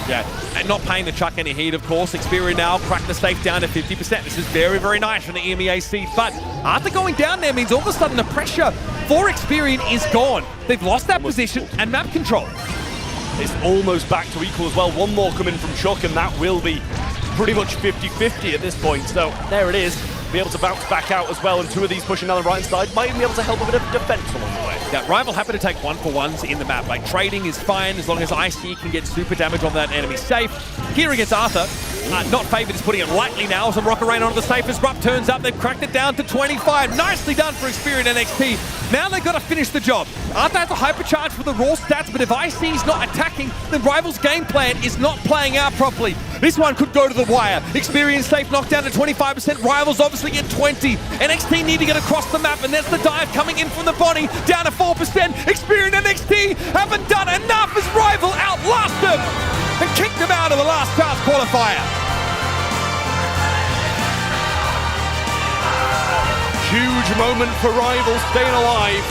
Yeah, and not paying the Chuck any heat, of course. Experian now cracked the safe down to 50%. This is very, very nice from the EMEA seed. But after going down there means all of a sudden the pressure for Experian is gone. They've lost that position and map control. It's almost back to equal as well. One more coming from Chuck, and that will be pretty much 50-50 at this point. So there it is. Be able to bounce back out as well, and two of these pushing down the right side might even be able to help a bit of defense along the way. Yeah, Rival happy to take 1-for-1s in the map. Like, trading is fine as long as IC can get super damage on that enemy safe. Here against Arthur, not favored is putting it lightly now. Some Rocket Rain onto the safe as Rupp turns up. They've cracked it down to 25. Nicely done for Experian NXT. Now they've got to finish the job. Arthur has a hypercharge for the raw stats, but if IC's not attacking, then Rival's game plan is not playing out properly. This one could go to the wire. Experian safe knocked down to 25%. Rivals obviously at 20. NXT need to get across the map, and there's the dive coming in from the Bonnie, down to 4%. Experian NXT haven't done enough as Rival outlast them and kicked them out of the last chance qualifier. Huge moment for Rival staying alive.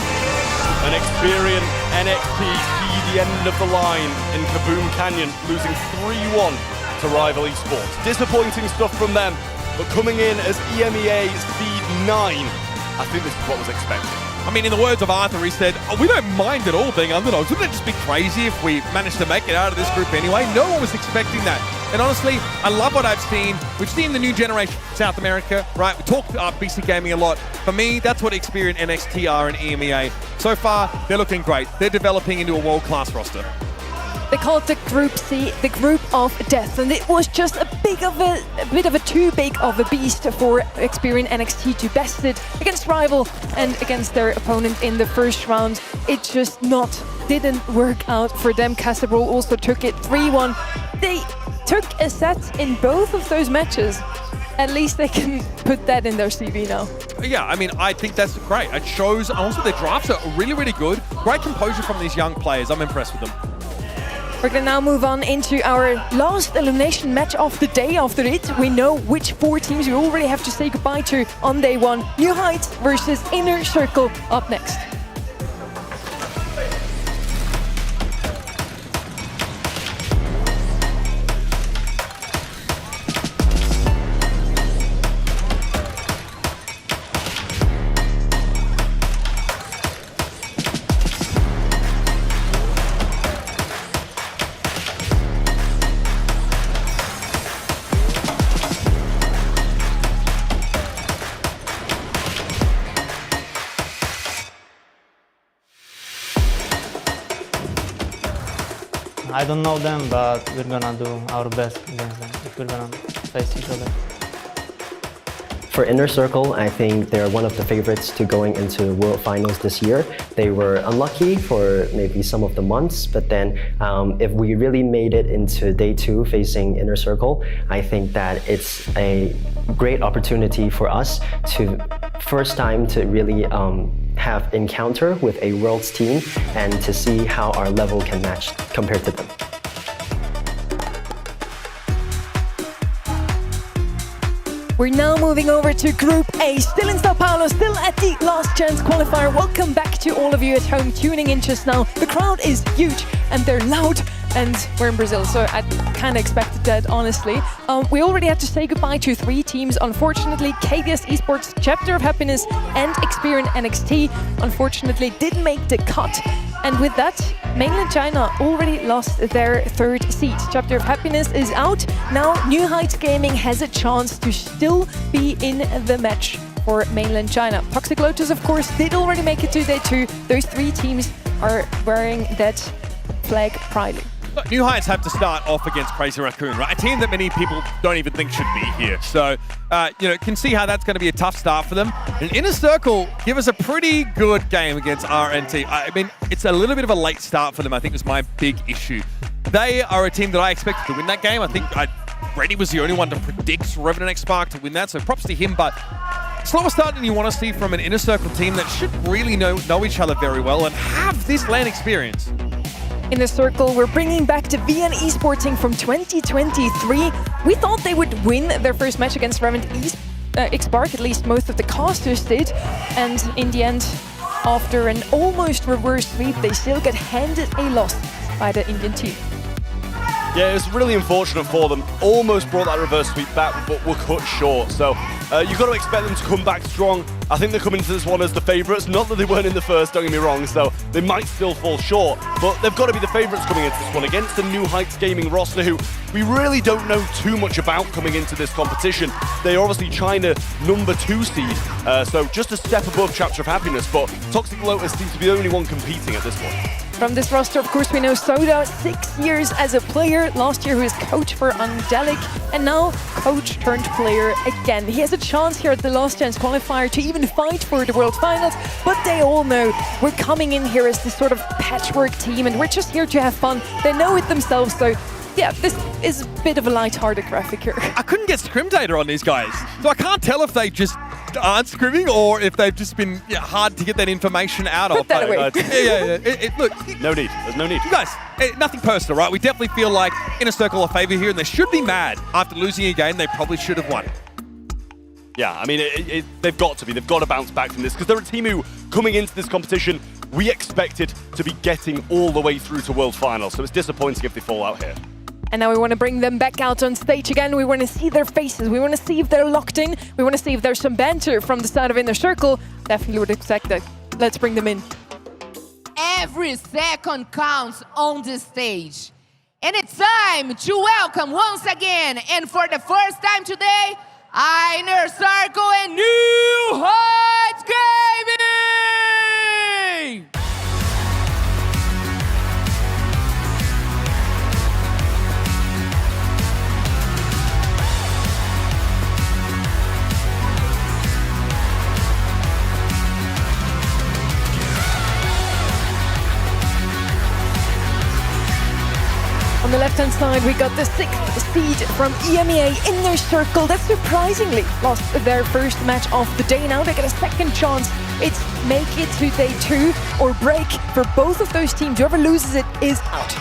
And Experian NXT see the end of the line in Kaboom Canyon, losing 3-1 to Rival Esports. Disappointing stuff from them, but coming in as EMEA seed 9, I think this is what was expected. I mean, in the words of Arthur, he said, oh, we don't mind at all being underdogs. Wouldn't it just be crazy if we managed to make it out of this group anyway? No one was expecting that. And honestly, I love what I've seen. We've seen the new generation South America, right? We talked BC Gaming a lot. For me, that's what Experian, NXT are in EMEA. So far, they're looking great. They're developing into a world-class roster. They call it the Group C, the Group of Death, and it was just a bit of a too big of a beast for Experian NXT to best it against rival and against their opponent in the first round. It just didn't work out for them. Casserole also took it 3-1. They took a set in both of those matches. At least they can put that in their CV now. Yeah, I mean, I think that's great. It shows also their drafts are really, really good. Great composure from these young players. I'm impressed with them. We're going to now move on into our last elimination match of the day. After it, we know which 4 teams we already have to say goodbye to on day 1. New Heights versus Inner Circle up next. I don't know them, but we're gonna do our best against them if we're gonna face each other. For Inner Circle, I think they're one of the favorites to going into World Finals this year. They were unlucky for maybe some of the months, but then if we really made it into day 2 facing Inner Circle, I think that it's a great opportunity for us to first time to really have encounter with a Worlds team and to see how our level can match compared to them. We're now moving over to Group A, still in Sao Paulo, still at the last chance qualifier. Welcome back to all of you at home tuning in just now. The crowd is huge and they're loud, and we're in Brazil, so I kind of expected that, honestly. We already had to say goodbye to 3 teams. Unfortunately, KDS Esports, Chapter of Happiness, and Experian NXT, unfortunately, didn't make the cut. And with that, Mainland China already lost their 3rd seat. Chapter of Happiness is out. Now, New Heights Gaming has a chance to still be in the match for Mainland China. Toxic Lotus, of course, did already make it to day 2. Those 3 teams are wearing that flag proudly. Look, New Heights have to start off against Crazy Raccoon, right? A team that many people don't even think should be here. So, can see how that's going to be a tough start for them. And Inner Circle give us a pretty good game against RNT. I mean, it's a little bit of a late start for them, I think was my big issue. They are a team that I expected to win that game. I think Brady was the only one to predict Revenant XSPARK to win that, so props to him. But slower start than you want to see from an Inner Circle team that should really know each other very well and have this LAN experience. In the circle, we're bringing back the VN Esporting from 2023. We thought they would win their first match against Revenant XSPARK, at least most of the casters did. And in the end, after an almost reverse sweep, they still get handed a loss by the Indian team. Yeah, it was really unfortunate for them. Almost brought that reverse sweep back, but were cut short. So you've got to expect them to come back strong. I think they're coming into this one as the favourites. Not that they weren't in the first, don't get me wrong, so they might still fall short. But they've got to be the favourites coming into this one against the New Heights Gaming roster, who we really don't know too much about coming into this competition. They are obviously China #2 seed, so just a step above Chapter of Happiness, but Toxic Lotus seems to be the only one competing at this one. From this roster, of course, we know Soda, 6 years as a player. Last year, he was coach for Angelic, and now coach turned player again. He has a chance here at the Last Chance Qualifier to even fight for the World Finals, but they all know we're coming in here as this sort of patchwork team, and we're just here to have fun. They know it themselves, so yeah, this is a bit of a light-hearted graphic here. I couldn't get scrim data on these guys, so I can't tell if they just aren't scrimming or if they've just been hard to get that information out of. Put that away. Look, no need. There's no need. You guys, nothing personal, right? We definitely feel like Inner Circle are favor here, and they should be mad after losing a game they probably should have won. Yeah, I mean, they've got to be. They've got to bounce back from this, because they're a team who, coming into this competition, we expected to be getting all the way through to World Finals, so it's disappointing if they fall out here. And now we want to bring them back out on stage again. We want to see their faces. We want to see if they're locked in. We want to see if there's some banter from the side of Inner Circle. Definitely would expect that. Let's bring them in. Every second counts on this stage. And it's time to welcome once again, and for the first time today, Inner Circle and New Heights Gaming! On the left-hand side, we got the 6th seed from EMEA Inner Circle that surprisingly lost their first match of the day. Now they get a second chance. It's make it to day 2 or break for both of those teams. Whoever loses it is out.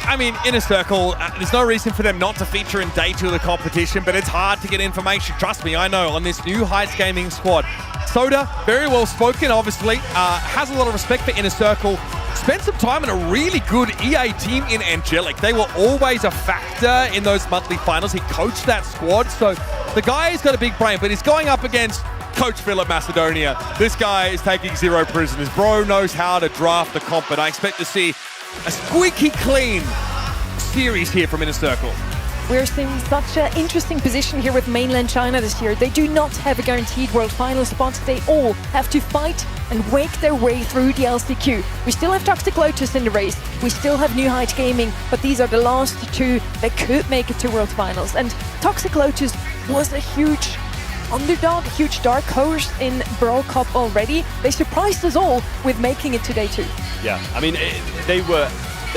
I mean, Inner Circle, there's no reason for them not to feature in day 2 of the competition, but it's hard to get information. Trust me, I know, on this New Heights Gaming squad. Soda, very well spoken, obviously, has a lot of respect for Inner Circle. Spent some time in a really good EA team in Angelic. They were always a factor in those monthly finals. He coached that squad, so the guy has got a big brain, but he's going up against Coach Philip Macedonia. This guy is taking 0 prisoners. Bro knows how to draft the comp, and I expect to see a squeaky clean series here from Inner Circle. We're seeing such an interesting position here with mainland China this year. They do not have a guaranteed world final spot. They all have to fight and wake their way through the LCQ. We still have Toxic Lotus in the race. We still have New Heights Gaming, but these are the last 2 that could make it to world finals. And Toxic Lotus was a huge underdog, a huge dark horse in Brawl Cup already. They surprised us all with making it to day 2. Yeah, I mean, they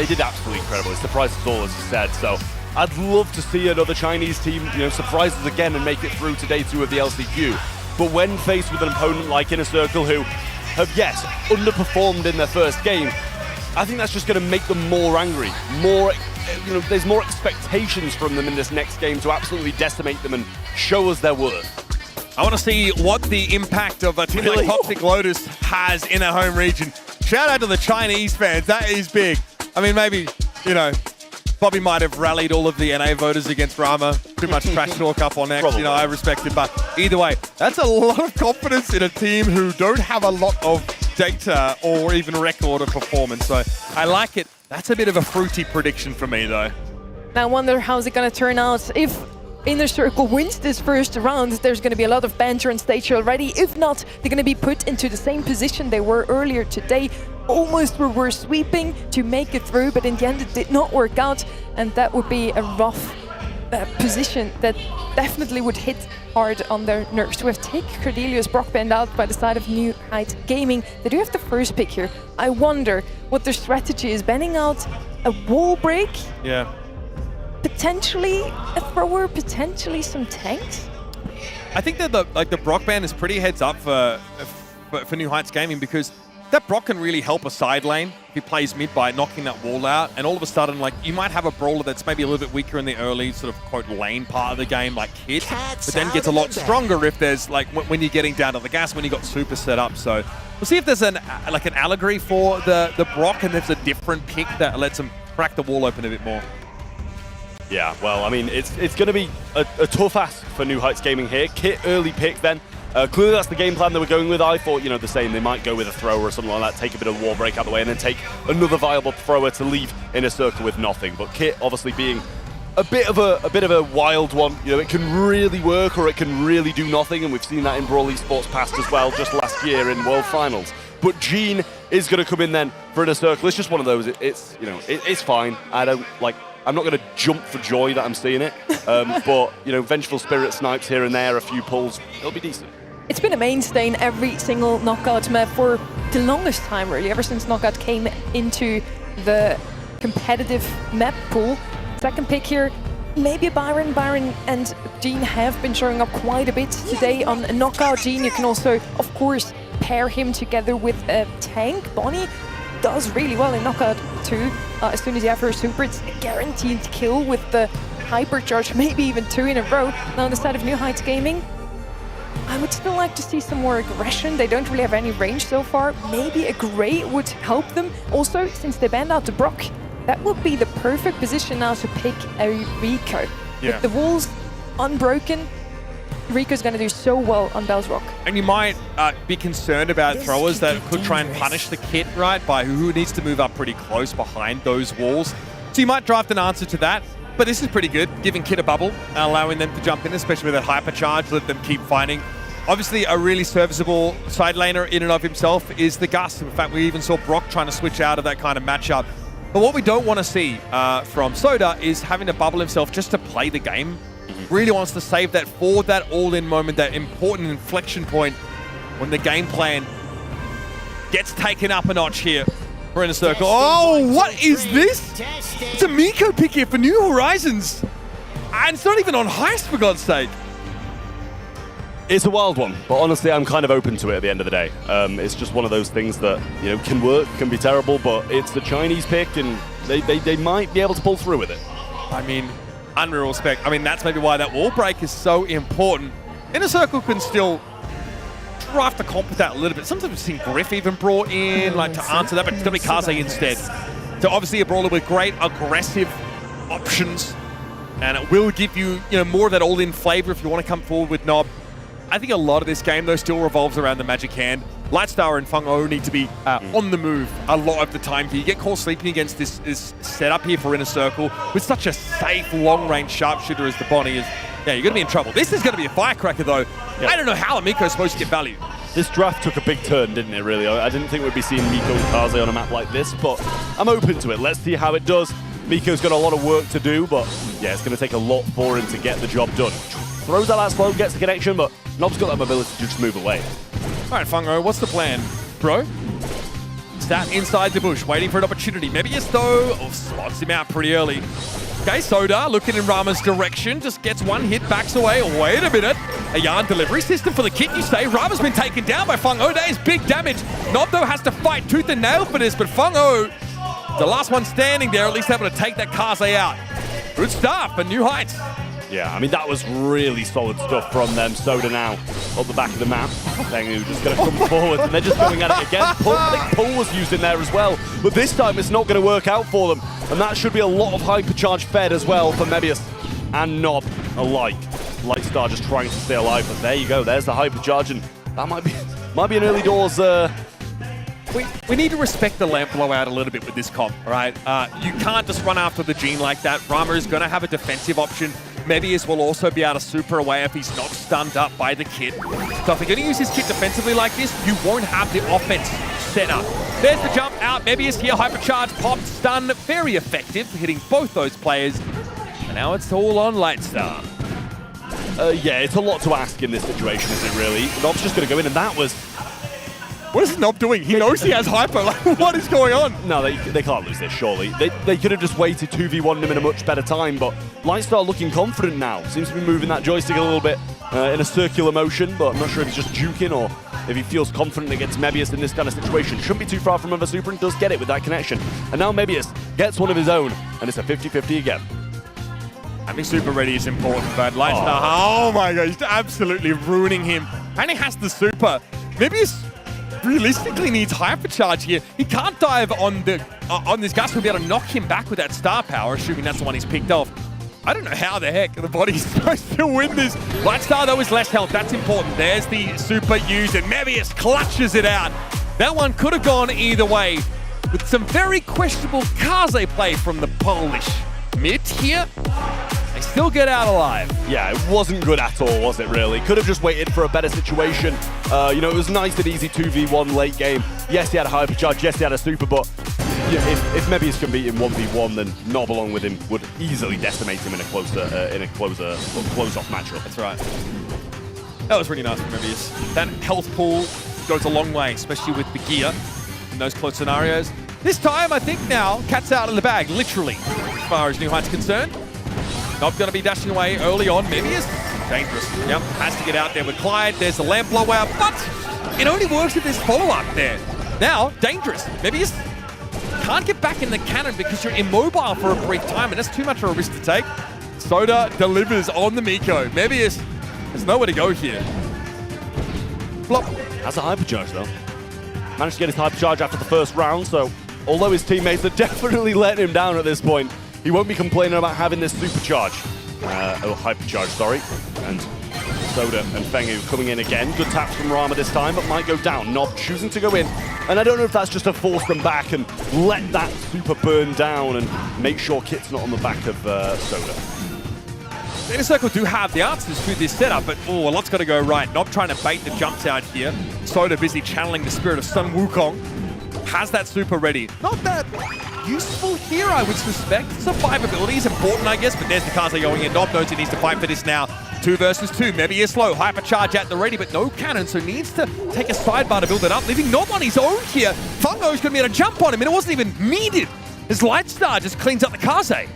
did absolutely incredible. It surprised us all, as you said, so I'd love to see another Chinese team, surprise us again and make it through to day 2 of the LCQ. But when faced with an opponent like Inner Circle, who have, yes, underperformed in their first game, I think that's just going to make them more angry. There's more expectations from them in this next game to absolutely decimate them and show us their worth. I want to see what the impact of a team like Toxic Lotus has in their home region. Shout out to the Chinese fans. That is big. I mean, maybe, Bobby might have rallied all of the NA voters against Rama. Too much trash talk up on X, Probably. I respect it. But either way, that's a lot of confidence in a team who don't have a lot of data or even record of performance. So I like it. That's a bit of a fruity prediction for me, though. Now I wonder how's it going to turn out. If Inner Circle wins this first round, there's going to be a lot of banter on stage already. If not, they're going to be put into the same position they were earlier today. Almost were sweeping to make it through, but in the end it did not work out, and that would be a rough position that definitely would hit hard on their nerves. We have Tick, Cordelius, Brock banned out by the side of New Heights Gaming. They do have the first pick here. I wonder what their strategy is. Banning out a wall break? Yeah. Potentially a thrower, potentially some tanks? I think that the Brock ban is pretty heads up for New Heights Gaming, because that Brock can really help a side lane if he plays mid by knocking that wall out, and all of a sudden, you might have a brawler that's maybe a little bit weaker in the early sort of quote lane part of the game, like Kit, but then gets a lot stronger if there's when you're getting down to the gas, when you got super set up. So we'll see if there's an allegory for the Brock, and there's a different pick that lets him crack the wall open a bit more. Yeah, well, I mean, it's going to be a tough ask for New Heights Gaming here. Kit early pick then. Clearly that's the game plan they were going with. I thought, the same. They might go with a thrower or something like that, take a bit of wall break out of the way, and then take another viable thrower to leave Inner Circle with nothing. But Kit obviously being a bit of a wild one. It can really work or it can really do nothing, and we've seen that in Brawl Esports past as well, just last year in World Finals. But Gene is going to come in then for Inner Circle. It's just one of those. It's fine. I'm not going to jump for joy that I'm seeing it, but Vengeful Spirit snipes here and there, a few pulls, it'll be decent. It's been a mainstay in every single Knockout map for the longest time, really, ever since Knockout came into the competitive map pool. Second pick here, maybe Byron. Byron and Gene have been showing up quite a bit today on Knockout. Gene, you can also, of course, pair him together with a tank. Bonnie does really well in Knockout too. As soon as you have her super, it's a guaranteed kill with the hypercharge, maybe even 2 in a row. Now on the side of New Heights Gaming, I would still like to see some more aggression. They don't really have any range so far. Maybe a Grey would help them. Also, since they banned out the Brock, that would be the perfect position now to pick a Rico. Yeah. With the walls unbroken, Rico's going to do so well on Bell's Rock. And you might be concerned about throwers that could try and punish the kit, right, by who needs to move up pretty close behind those walls. So you might draft an answer to that. But this is pretty good, giving Kit a bubble, allowing them to jump in, especially with that hypercharge, let them keep fighting. Obviously, a really serviceable side laner in and of himself is the Gus. In fact, we even saw Brock trying to switch out of that kind of matchup. But what we don't want to see from Soda is having to bubble himself just to play the game. Really wants to save that for that all-in moment, that important inflection point when the game plan gets taken up a notch here. We're in a circle. Oh, what is this? It's a Miko pick here for New Horizons. And it's not even on Heist, for God's sake. It's a wild one, but honestly, I'm kind of open to it at the end of the day. It's just one of those things that, you know, can work, can be terrible, but it's the Chinese pick, and they might be able to pull through with it. I mean, unreal respect. I mean, that's maybe why that wall break is so important. Inner Circle can still draft the comp with that a little bit. Sometimes we've seen Griff even brought in, like, to answer that, but it's going to be Kaze instead. So obviously a brawler with great aggressive options, and it will give you, more of that all-in flavor if you want to come forward with Nob. I think a lot of this game, though, still revolves around the Magic Hand. Lightstar and Feng O need to be on the move a lot of the time. You get caught sleeping against this setup here for Inner Circle with such a safe, long-range sharpshooter as the Bonnie is. Yeah, you're going to be in trouble. This is going to be a firecracker, though. Yeah. I don't know how Miko's supposed to get value. This draft took a big turn, didn't it, really? I didn't think we'd be seeing Miko and Kaze on a map like this, but I'm open to it. Let's see how it does. Miko's got a lot of work to do, but yeah, it's going to take a lot for him to get the job done. Throws out that slow, gets the connection, but Nob's got that mobility to just move away. All right, Feng O, what's the plan? Bro? Stat inside the bush, waiting for an opportunity. Maybe yes, though. Oh, spots him out pretty early. Okay, Soda looking in Rama's direction, just gets one hit, backs away. Wait a minute. A yarn delivery system for the kit, you say. Rama's been taken down by Feng O. That is big damage. Nob, though, has to fight tooth and nail for this, but Feng O, the last one standing there, at least able to take that Kaze out. Good start for New Heights. Yeah, I mean, that was really solid stuff from them. Soda now on the back of the map. Tengu just going to come forward, and they're just going at it again. I think Pull was used in there as well, but this time it's not going to work out for them. And that should be a lot of hypercharge fed as well for Mebius and Nob alike. Lightstar just trying to stay alive, but there you go. There's the hypercharge, and that might be an early doors. We need to respect the lamp blowout a little bit with this comp, all right? You can't just run after the Gene like that. Rama is going to have a defensive option. Mebius will also be able to super away if he's not stunned up by the kit. So if you're going to use his kit defensively like this, you won't have the offense set up. There's the jump out. Mebius here, hypercharge, pop, stun. Very effective, hitting both those players. And now it's all on Lightstar. Yeah, it's a lot to ask in this situation, isn't it, really? Nob's just going to go in, and that was... What is Nob doing? He knows he has hyper. Like, what is going on? No, they can't lose this, surely. They could have just waited 2v1 him in a much better time, but Lightstar looking confident now. Seems to be moving that joystick a little bit in a circular motion, but I'm not sure if he's just juking or if he feels confident against Mebius in this kind of situation. Shouldn't be too far from him. Super and does get it with that connection. And now Mebius gets one of his own, and it's a 50-50 again. Having super ready is important, but Lightstar, oh my god, he's absolutely ruining him. And he has the super. Mebius realistically needs hypercharge here. He can't dive on this Gus. We'll be able to knock him back with that star power, assuming that's the one he's picked off. I don't know how the heck the body's supposed to win this. Lightstar, though, is less health. That's important. There's the super used, and Mebius clutches it out. That one could have gone either way, with some very questionable Kaze play from the Polish mid here. They still get out alive. Yeah, it wasn't good at all, was it, really? Could have just waited for a better situation. It was nice and easy 2v1 late game. Yes, he had a hypercharge. Yes, he had a super, but if Mebius can beat him 1v1, then Nob along with him would easily decimate him in a close-off matchup. That's right. That was really nice for Mebius. That health pool goes a long way, especially with the gear in those close scenarios. This time, I think now, cat's out of the bag, literally, as far as New Heights is concerned. Not going to be dashing away early on. Mebius, dangerous. Yep, has to get out there with Clyde. There's the lamp blowout, but it only works if there's follow-up there. Now, dangerous. Mebius can't get back in the cannon because you're immobile for a brief time, and that's too much of a risk to take. Soda delivers on the Miko. Mebius has nowhere to go here. Flop. Has a hypercharge, though. Managed to get his hypercharge after the first round, so although his teammates are definitely letting him down at this point, he won't be complaining about having this supercharge. Hypercharge, sorry. And Soda and Fengu coming in again. Good taps from Rama this time, but might go down. Nob choosing to go in. And I don't know if that's just to force them back and let that super burn down and make sure Kit's not on the back of Soda. The Inner Circle do have the answers to this setup, but a lot's got to go right. Nob trying to bait the jumps out here. Soda busy channeling the spirit of Sun Wukong. Has that super ready. Not that useful here, I would suspect. Survivability is important, I guess, but there's the Kaze going in. Nob knows he needs to fight for this now. 2 versus 2, maybe a slow hypercharge at the ready, but no cannon, so needs to take a sidebar to build it up, leaving Nob on his own here. Fungo's going to be able to jump on him, and it wasn't even needed. His Lightstar just cleans up the Kaze.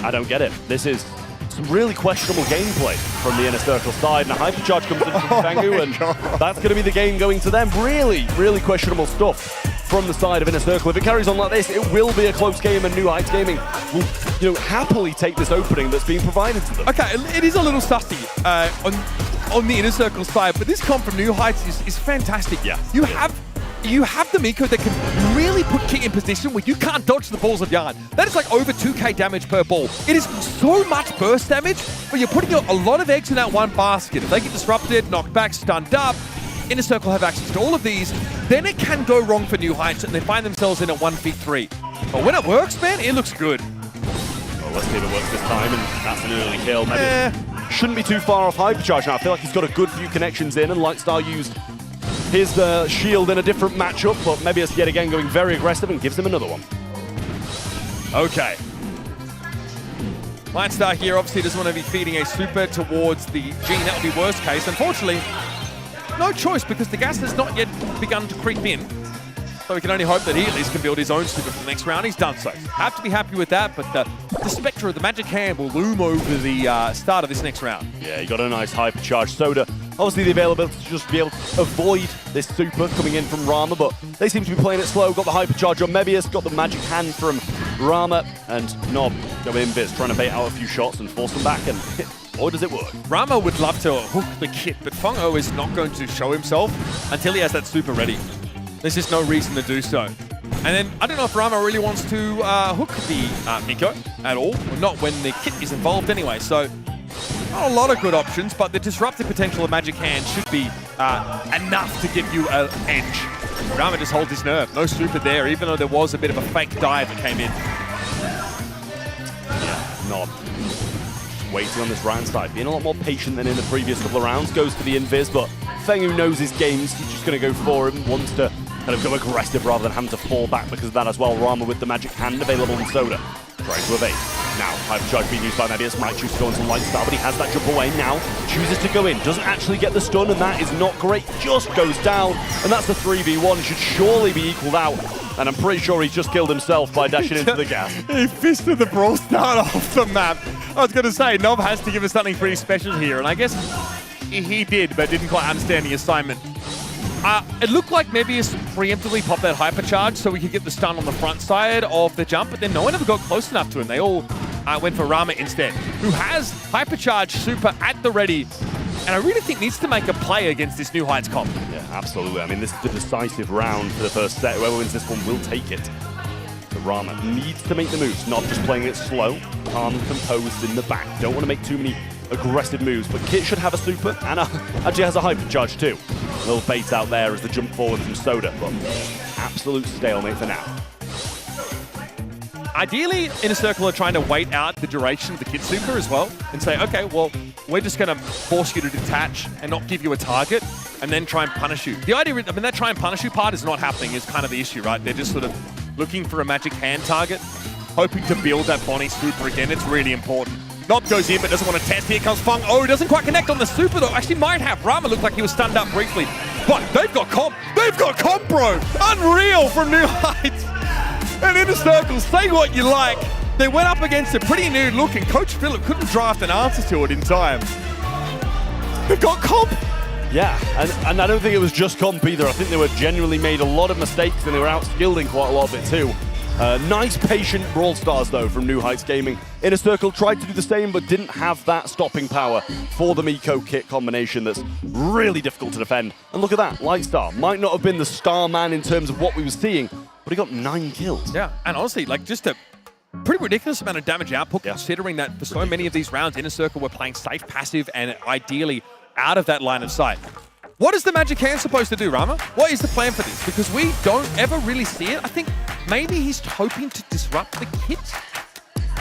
I don't get it. This is some really questionable gameplay from the Inner Circle side, and a hypercharge comes in from Fengu, and that's going to be the game going to them. Really, really questionable stuff from the side of Inner Circle. If it carries on like this, it will be a close game, and New Heights Gaming will, happily take this opening that's being provided to them. Okay, it is a little sussy on the Inner Circle side, but this comp from New Heights is fantastic. Yeah. You have the Miko that can really put Kit in position where you can't dodge the balls of yarn. That is like over 2k damage per ball. It is so much burst damage, but you're putting a lot of eggs in that one basket. If they get disrupted, knocked back, stunned up, Inner Circle have access to all of these, then it can go wrong for New Heights and they find themselves in a 1v3. But when it works, man, it looks good. Well, let's see if it works this time, and that's an early kill. Maybe shouldn't be too far off hypercharge now. I feel like he's got a good few connections in, and Lightstar used his shield in a different matchup, but maybe it's yet again going very aggressive and gives him another one. Okay. Lightstar here obviously doesn't want to be feeding a super towards the Gene. That would be worst case. Unfortunately, no choice because the gas has not yet begun to creep in. So we can only hope that he at least can build his own super for the next round. He's done so. Have to be happy with that, but the spectre of the magic hand will loom over the start of this next round. Yeah, he got a nice hypercharge. Soda, obviously the availability to just be able to avoid this super coming in from Rama, but they seem to be playing it slow. Got the hypercharge on Mebius, got the magic hand from Rama, and Nob going in Viz, trying to bait out a few shots and force them back, and or does it work? Rama would love to hook the Kit, but Fungo is not going to show himself until he has that super ready. There's just no reason to do so. And then, I don't know if Rama really wants to hook the Miko at all, or not when the Kit is involved anyway, so not a lot of good options, but the disruptive potential of Magic Hand should be enough to give you an edge. Rama just holds his nerve. No super there, even though there was a bit of a fake dive that came in. Yeah, Nob waiting on this round side, being a lot more patient than in the previous couple of rounds. Goes for the invis, but Fengu knows his games. He's just going to go for him, wants to kind of go aggressive rather than having to fall back because of that as well. Rama with the magic hand available in Soda. Trying to evade. Now, hypercharge being used by Mebius. Might choose to go into Lightstar, but he has that jump away now. Chooses to go in. Doesn't actually get the stun, and that is not great. Just goes down, and that's the 3v1. Should surely be equaled out. And I'm pretty sure he's just killed himself by dashing into the gas. He fisted the Brawl Star off the map. I was going to say, Nob has to give us something pretty special here, and I guess he did, but didn't quite understand the assignment. It looked like Mebius preemptively popped that hypercharge so we could get the stun on the front side of the jump, but then no one ever got close enough to him. They all went for Rama instead, who has hypercharge super at the ready, and I really think needs to make a play against this New Heights comp. Yeah, absolutely. I mean, this is the decisive round for the first set. Whoever wins this one will take it. But Rama needs to make the moves, not just playing it slow, calm and composed in the back. Don't want to make too many aggressive moves, but Kit should have a super, and actually has a hypercharge too. A little bait out there as the jump forward from Soda, but absolute stalemate for now. Ideally, Inner Circle are trying to wait out the duration of the Kit super as well and say, okay, well, we're just going to force you to detach and not give you a target and then try and punish you. The idea, I mean, that try and punish you part is not happening, is kind of the issue, right? They're just sort of looking for a magic hand target, hoping to build that Bonnie super again. It's really important. Nob goes in, but doesn't want to test. Here comes Fung. Oh, doesn't quite connect on the super, though. Actually, might have. Rama looked like he was stunned up briefly. But they've got comp. They've got comp, bro. Unreal from New Heights. And Inner Circle, say what you like. They went up against a pretty nude look, and Coach Phillip couldn't draft an answer to it in time. They've got comp. Yeah, and I don't think it was just comp either. I think they were genuinely made a lot of mistakes, and they were outskilled in quite a lot of it too. Nice, patient Brawl Stars, though, from New Heights Gaming. Inner Circle tried to do the same, but didn't have that stopping power for the Miko Kit combination that's really difficult to defend. And look at that, Lightstar might not have been the star man in terms of what we were seeing, but he got 9 kills. Yeah, and honestly, like just a pretty ridiculous amount of damage output, considering that for so many of these rounds, Inner Circle were playing safe, passive, and ideally out of that line of sight. What is the Magic Hand supposed to do, Rama? What is the plan for this? Because we don't ever really see it. I think maybe he's hoping to disrupt the kit.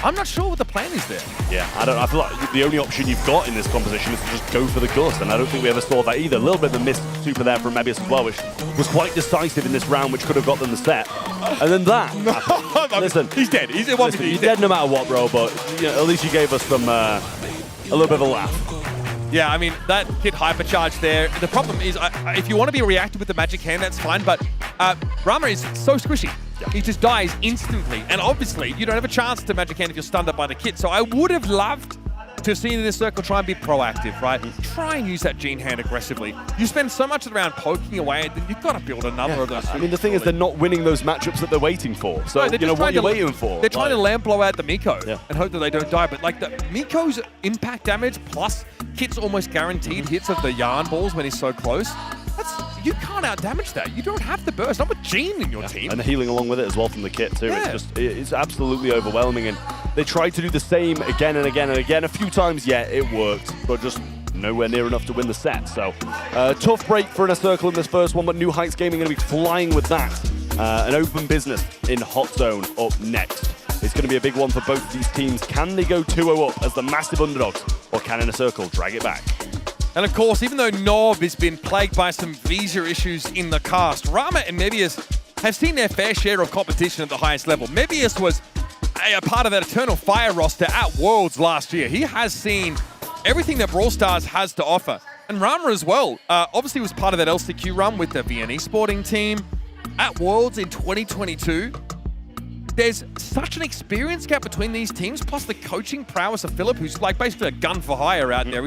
I'm not sure what the plan is there. Yeah, I feel like the only option you've got in this composition is to just go for the Gust, and I don't think we ever saw that either. A little bit of a missed super there from Mebius as well, which was quite decisive in this round, which could have got them the set. And then that. Listen, he's dead. He's dead no matter what, bro, but you know, at least you gave us some a little bit of a laugh. Yeah, I mean, that kit hypercharged there. The problem is, if you want to be reactive with the Magic Hand, that's fine, but Rama is so squishy. He just dies instantly. And obviously, you don't have a chance to Magic Hand if you're stunned up by the kit. So I would have loved to have seen in this circle try and be proactive, right? Try and use that Gene Hand aggressively. You spend so much of the round poking away, then you've got to build another of those. I mean, the thing is, they're not winning those matchups that they're waiting for. So, you know, what you're waiting for. They're trying to lamp blow out the Miko and hope that they don't die. But, like, the Miko's impact damage plus Kit's almost guaranteed hits of the yarn balls when he's so close. You can't out-damage that. You don't have the burst. Not with Gene in your team. And the healing along with it as well from the kit too. Yeah. It's absolutely overwhelming. And they tried to do the same again and again and again. A few times, yeah, it worked, but just nowhere near enough to win the set. So tough break for Inner Circle in this first one, but New Heights Gaming going to be flying with that. An open business in Hot Zone up next. It's going to be a big one for both these teams. Can they go 2-0 up as the massive underdogs, or can Inner Circle drag it back? And of course, even though Norv has been plagued by some visa issues in the cast, Rama and Mebius have seen their fair share of competition at the highest level. Mebius was a part of that Eternal Fire roster at Worlds last year. He has seen everything that Brawl Stars has to offer. And Rama as well, obviously was part of that LCQ run with the VN Sporting team at Worlds in 2022. There's such an experience gap between these teams, plus the coaching prowess of Philip, who's like basically a gun for hire out there.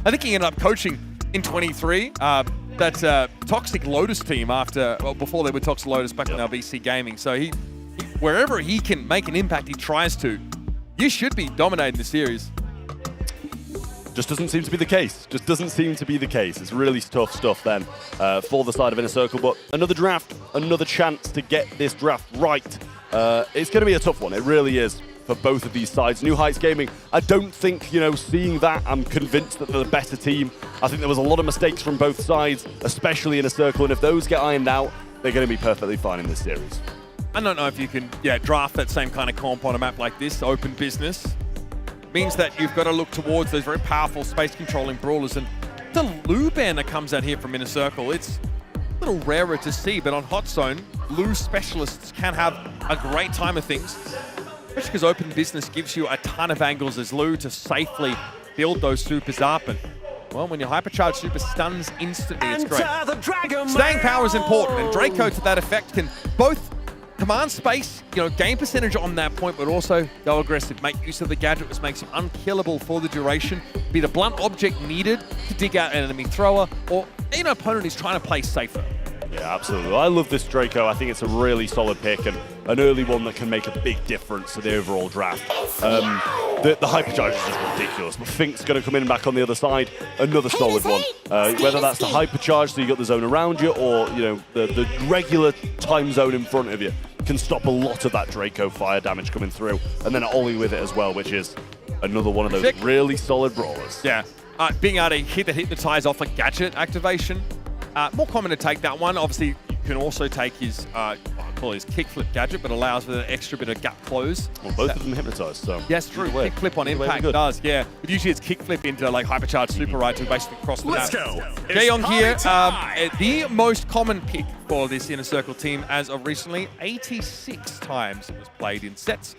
I think he ended up coaching in 23 that Toxic Lotus team before they were Toxic Lotus back in our BC Gaming. So he wherever he can make an impact, he tries to. You should be dominating the series. Just doesn't seem to be the case. Just doesn't seem to be the case. It's really tough stuff then for the side of Inner Circle. But another draft, another chance to get this draft right. It's going to be a tough one. It really is for both of these sides. New Heights Gaming, I don't think, you know, seeing that, I'm convinced that they're the better team. I think there was a lot of mistakes from both sides, especially Inner Circle. And if those get ironed out, they're going to be perfectly fine in this series. I don't know if you can draft that same kind of comp on a map like this, open business. Means that you've got to look towards those very powerful space-controlling brawlers. And the Luban that comes out here from Inner Circle, it's a little rarer to see, but on Hot Zone, Lu specialists can have a great time of things, especially because open business gives you a ton of angles as Lu to safely build those supers up. And, well, when your hypercharged super stuns instantly, it's great. Staying power is important, and Draco, to that effect, can both command space, you know, gain percentage on that point, but also go aggressive, make use of the gadget, which makes him unkillable for the duration, be the blunt object needed to dig out an enemy thrower, or an opponent is trying to play safer. Yeah, absolutely. I love this Draco. I think it's a really solid pick and an early one that can make a big difference to the overall draft. The hypercharge is just ridiculous, but Fink's going to come in back on the other side. Another solid one. Whether that's the hypercharge, so you got the zone around you, or you know the regular time zone in front of you, can stop a lot of that Draco fire damage coming through, and then Ollie with it as well, which is another one of those really solid brawlers. Yeah, being able to hypnotize off a gadget activation. More common to take that one. Obviously, you can also take his, I call his kickflip gadget, but allows for an extra bit of gap close. Well, both of them hypnotized, so. Yes, true. Kickflip on impact does, yeah. But usually it's kickflip into like hypercharged super right to basically cross the map. Let's go. Jaeyoung here, the most common pick for this Inner Circle team as of recently. 86 times it was played in sets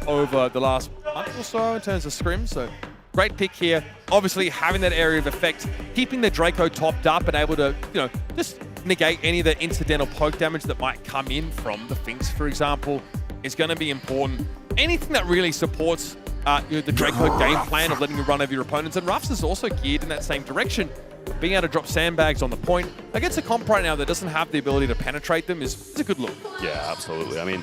over the last month or so in terms of scrims. So great pick here. Obviously, having that area of effect, keeping the Draco topped up and able to, you know, just negate any of the incidental poke damage that might come in from the Finks, for example, is going to be important. Anything that really supports the Draco game plan of letting you run over your opponents. And Ruffs is also geared in that same direction. Being able to drop sandbags on the point against a comp right now that doesn't have the ability to penetrate them is a good look. Yeah, absolutely. I mean,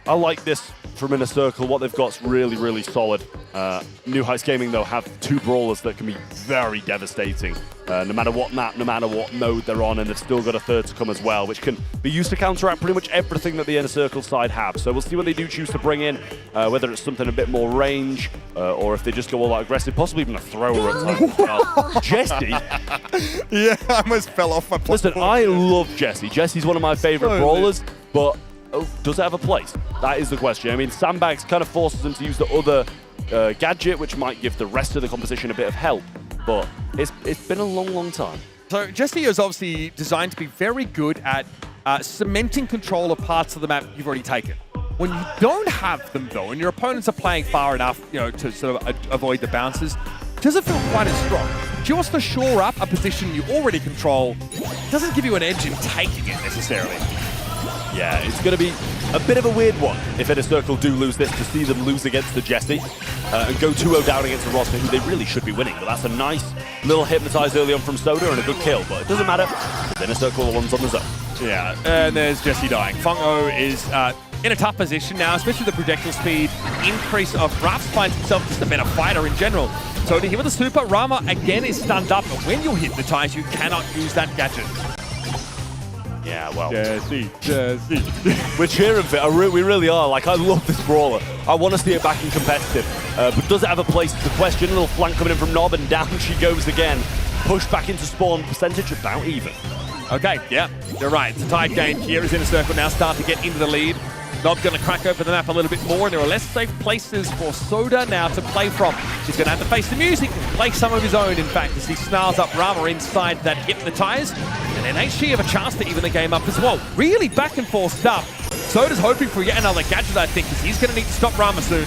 I like this from Inner Circle. What they've got's really, really solid. New Heights Gaming, though, have two brawlers that can be very devastating no matter what map, no matter what mode they're on, and they've still got a third to come as well, which can be used to counteract pretty much everything that the Inner Circle side have. So we'll see what they do choose to bring in, whether it's something a bit more range, or if they just go all out aggressive, possibly even a thrower at times as well. Jesse? Yeah, I almost fell off my platform. Listen, I love Jesse. Jesse's one of my favorite brawlers, but does it have a place? That is the question. I mean, Sandbags kind of forces them to use the other gadget, which might give the rest of the composition a bit of help, but it's been a long time. So Jesse is obviously designed to be very good at cementing control of parts of the map you've already taken. When you don't have them though, and your opponents are playing far enough, to sort of avoid the bounces, it doesn't feel quite as strong. Just to shore up a position you already control doesn't give you an edge in taking it necessarily. Yeah, it's going to be a bit of a weird one if Inner Circle do lose this, to see them lose against the Jesse and go 2-0 down against the roster, who they really should be winning. But that's a nice little hypnotize early on from Soda and a good kill. But it doesn't matter, Inner Circle are the ones on the zone. Yeah, and there's Jesse dying. Fungo is in a tough position now, especially with the projectile speed. Increase of Raps finds himself just a better fighter in general. So to him with the super, Rama again is stunned up, but when you hypnotize, you cannot use that gadget. Yeah, well. Jesse. We're cheering for it. We really are. Like, I love this brawler. I want to see it back in competitive. But does it have a place? It's the question. A little flank coming in from Nob, and down she goes again. Pushed back into spawn. Percentage about even. Okay, yeah, you're right. It's a tight game here as Inner Circle now start to get into the lead. Nob going to crack open the map a little bit more, and there are less safe places for Soda now to play from. He's going to have to face the music and play some of his own, in fact, as he snarls up Rama inside that hypnotize. And then HG have a chance to even the game up as well. Really back and forth stuff. Soda's hoping for yet another gadget, I think, because he's going to need to stop Rama soon.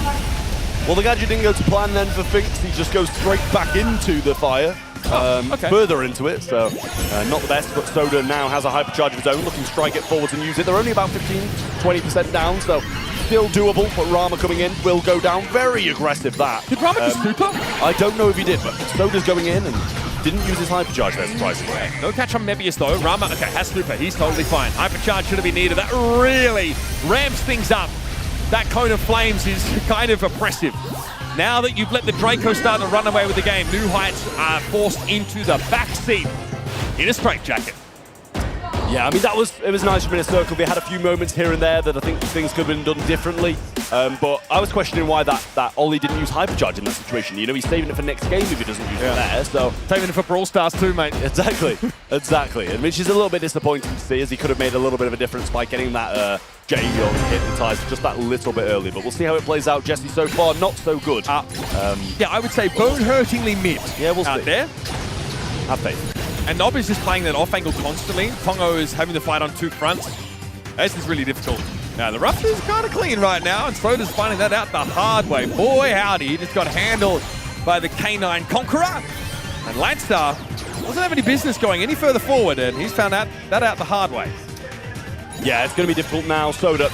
Well, the gadget didn't go to plan then for Finks. He just goes straight back into the fire. Further into it, so not the best, but Soda now has a hypercharge of his own, looking to strike it forwards and use it. They're only about 15-20% down, so still doable, but Rama coming in will go down. Very aggressive, that. Did Rama just super? I don't know if he did, but Soda's going in and didn't use his hypercharge there, surprisingly. No catch on Mebius though. Rama, okay, has super, he's totally fine. Hypercharge shouldn't be needed. That really ramps things up. That cone of flames is kind of oppressive. Now that you've let the Draco start to run away with the game, New Heights are forced into the backseat in a straitjacket. Yeah, I mean, it was nice from Inner Circle. They had a few moments here and there that I think things could have been done differently. But I was questioning why that Ollie didn't use hypercharge in that situation. You know, he's saving it for next game if he doesn't use it there. So saving it for Brawl Stars too, mate. Exactly, exactly. And which is a little bit disappointing to see, as he could have made a little bit of a difference by getting that J-Yon hypnotized just that little bit early. But we'll see how it plays out. Jesse so far not so good. Yeah, I would say bone-hurtingly mid. Yeah, we'll out see. There. Have faith. And Nob is just playing that off angle constantly. Pongo is having to fight on two fronts. This is really difficult. Now, the rough is kind of clean right now, and Soda's finding that out the hard way. Boy, howdy, he just got handled by the K9 Conqueror. And Landstar doesn't have any business going any further forward, and he's found that out the hard way. Yeah, it's going to be difficult now. Soda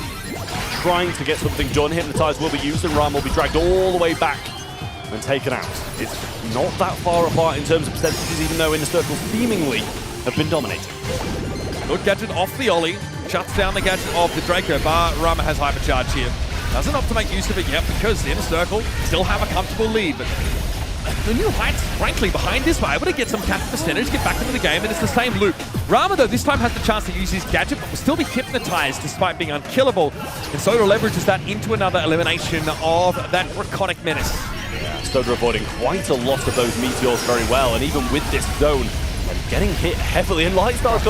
trying to get something done. Hypnotize will be used, and Ram will be dragged all the way back and taken out. It's not that far apart in terms of percentages, even though Inner Circle seemingly have been dominating. Good gadget off the Ollie. Shuts down the gadget of the Draco, but Rama has hypercharge here. Doesn't opt to make use of it yet because Inner Circle still have a comfortable lead. But the New Heights, frankly, behind this, were able to get some cap percentage, get back into the game, and it's the same loop. Rama, though, this time has the chance to use his gadget, but will still be hypnotized despite being unkillable. And Soda leverages that into another elimination of that Draconic Menace. Yeah, Soda avoiding quite a lot of those meteors very well, and even with this zone, getting hit heavily, and Lightstar's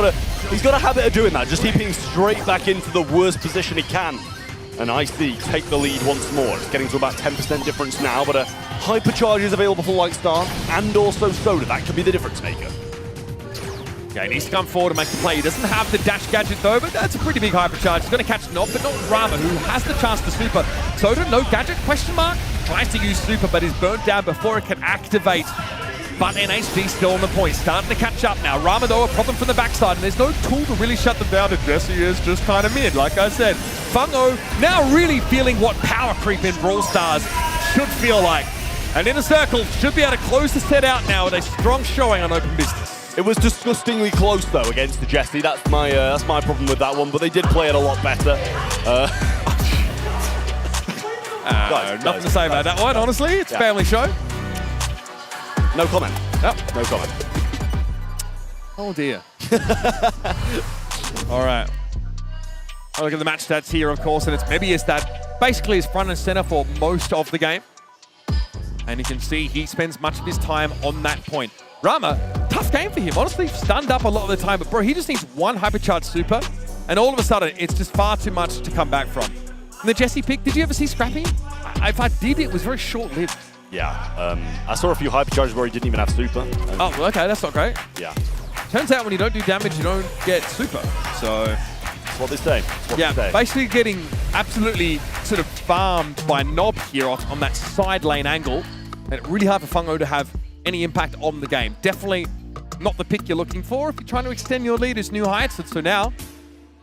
he's got a habit of doing that, just keeping straight back into the worst position he can. And IC take the lead once more. It's getting to about 10% difference now, but a hypercharge is available for Lightstar and also Soda. That could be the difference maker. Okay, he needs to come forward and make the play. He doesn't have the dash gadget though, but that's a pretty big hypercharge. He's going to catch Nob, but not Rama, who has the chance to super. Soda, no gadget, question mark. Tries to use super, but is burnt down before it can activate. But NHG still on the point, starting to catch up now. Rama, though, a problem from the backside, and there's no tool to really shut them down. And Jesse is just kind of mid, like I said. Fungo now really feeling what power creep in Brawl Stars should feel like. And Inner Circle should be able to close the set out now with a strong showing on open business. It was disgustingly close, though, against the Jesse. That's my problem with that one, but they did play it a lot better. Nothing to say about that one, honestly. It's a family show. No comment. Yep. No comment. Oh dear. All right. I'll look at the match stats here, of course, and it's Mebius that basically is front and center for most of the game. And you can see he spends much of his time on that point. Rama, tough game for him. Honestly, stunned up a lot of the time, but bro, he just needs one hypercharge super, and all of a sudden, it's just far too much to come back from. And the Jesse pick, did you ever see Scrappy? If I did, it was very short-lived. Yeah, I saw a few hypercharges where he didn't even have super. Oh, well, okay, that's not great. Yeah. Turns out when you don't do damage, you don't get super, so... That's what they say. Yeah, basically getting absolutely sort of farmed by Nob here on that side lane angle. And really hard for Fungo to have any impact on the game. Definitely not the pick you're looking for if you're trying to extend your lead as New Heights. And so now,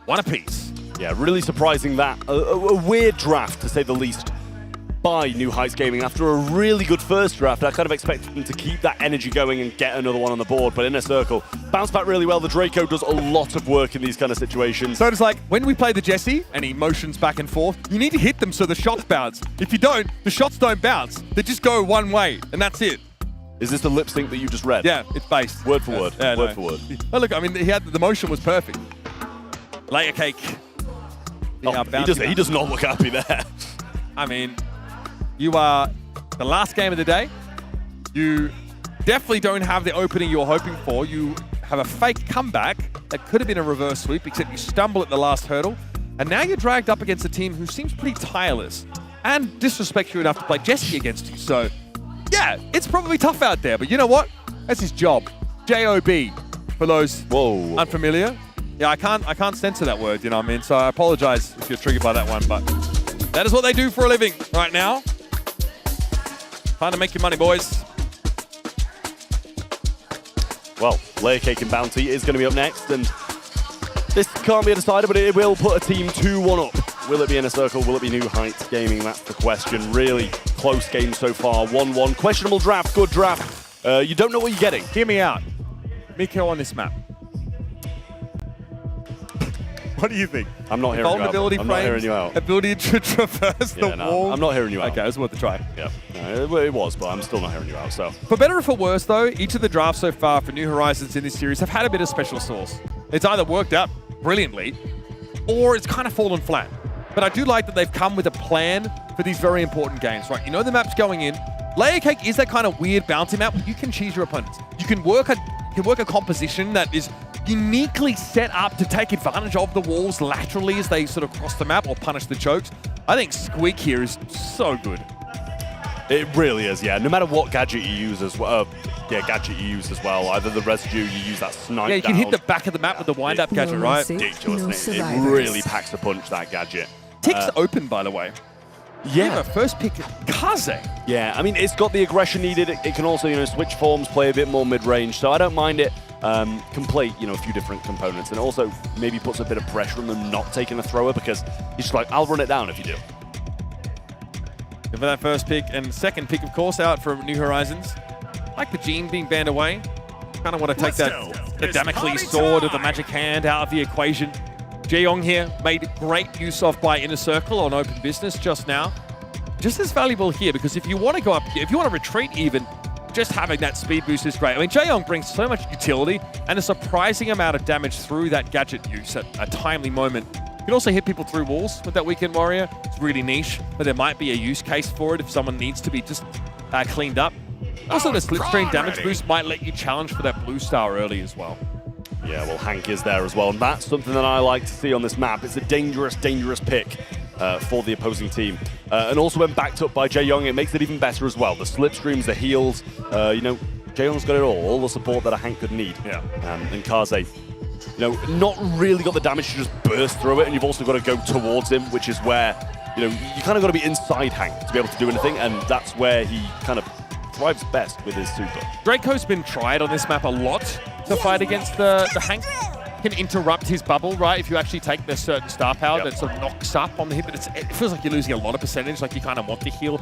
one apiece. Yeah, really surprising that. A weird draft, to say the least, by New Heights Gaming. After a really good first draft, I kind of expected them to keep that energy going and get another one on the board. But Inner Circle bounced back really well. The Draco does a lot of work in these kind of situations. So it's like, when we play the Jesse and he motions back and forth, you need to hit them so the shots bounce. If you don't, the shots don't bounce. They just go one way, and that's it. Is this the lip sync that you just read? Yeah, it's based. Word for word. Yeah, word for word. Oh, look, I mean, the motion was perfect. Layer cake. He does not look happy there. I mean, you are the last game of the day. You definitely don't have the opening you're hoping for. You have a fake comeback that could have been a reverse sweep, except you stumble at the last hurdle. And now you're dragged up against a team who seems pretty tireless and disrespect you enough to play Jesse against you. So, yeah, it's probably tough out there. But you know what? That's his job. J-O-B, for those unfamiliar. Yeah, I can't censor that word, you know what I mean? So I apologize if you're triggered by that one, but that is what they do for a living right now. Time to make your money, boys. Well, Layer Cake and Bounty is going to be up next, and this can't be decided, but it will put a team 2-1 up. Will it be Inner Circle? Will it be New Heights Gaming? That's the question. Really close game so far. 1-1. Questionable draft, good draft. You don't know what you're getting. Hear me out. Miko on this map. What do you think? I'm not hearing you out. I'm not hearing you out. Ability to traverse the wall. I'm not hearing you out. Okay, it was worth a try. Yeah, it was, but I'm still not hearing you out. So, for better or for worse, though, each of the drafts so far for New Horizons in this series have had a bit of special sauce. It's either worked out brilliantly, or it's kind of fallen flat. But I do like that they've come with a plan for these very important games, right? You know the map's going in. Layer Cake is that kind of weird bouncy map where you can choose your opponents. You can work a composition that is uniquely set up to take advantage of the walls laterally as they sort of cross the map or punish the chokes. I think Squeak here is so good. It really is, yeah. No matter what gadget you use as well, either the residue, you use that snipe. Yeah, you can hit the back of the map with the wind-up gadget, right? Ridiculous. It really packs a punch, that gadget. Tick's open, by the way. Yeah. First pick, Kaze. Yeah, I mean, it's got the aggression needed. It can also, switch forms, play a bit more mid-range, so I don't mind it. Can play, a few different components, and it also maybe puts a bit of pressure on them not taking a thrower, because he's just like, I'll run it down if you do. And for that first pick and second pick, of course, out for New Horizons. Like the Gene being banned away. Kind of want to take the Damocles sword of the magic hand out of the equation. Jaeyong here made great use of by Inner Circle on open business just now. Just as valuable here, because if you want to go up here, if you want to retreat even, just having that speed boost is great. I mean, Jaeyong brings so much utility and a surprising amount of damage through that gadget use at a timely moment. You can also hit people through walls with that Weekend Warrior. It's really niche, but there might be a use case for it if someone needs to be just cleaned up. Also, the slipstream damage boost might let you challenge for that blue star early as well. Yeah, well, Hank is there as well, and that's something that I like to see on this map. It's a dangerous, dangerous pick for the opposing team. And also when backed up by Jaeyong, it makes it even better as well. The slipstreams, the heals, Jaeyong's got it all the support that a Hank could need. Yeah. And Kaze, not really got the damage to just burst through it, and you've also got to go towards him, which is where, you kind of got to be inside Hank to be able to do anything, and that's where he kind of thrives best with his super. Draco's been tried on this map a lot to fight against the Hank. Can interrupt his bubble, right? If you actually take the certain star power that sort of knocks up on the hit, but it feels like you're losing a lot of percentage, like you kind of want to heal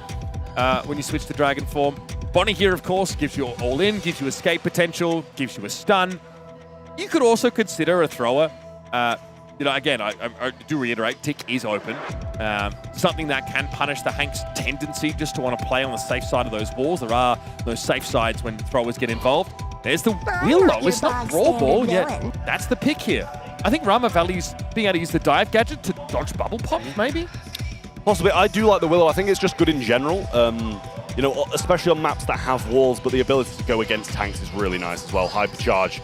when you switch to Dragon form. Bonnie here, of course, gives you all in, gives you escape potential, gives you a stun. You could also consider a thrower. Again, I do reiterate, Tick is open. Something that can punish the Hank's tendency just to want to play on the safe side of those walls. There are those safe sides when throwers get involved. There's the Willow. It's not Brawl Ball yet. That's the pick here. I think Rama values being able to use the dive gadget to dodge bubble pop, maybe? Possibly. I do like the Willow. I think it's just good in general. You know, especially on maps that have walls, but the ability to go against tanks is really nice as well. Hypercharge,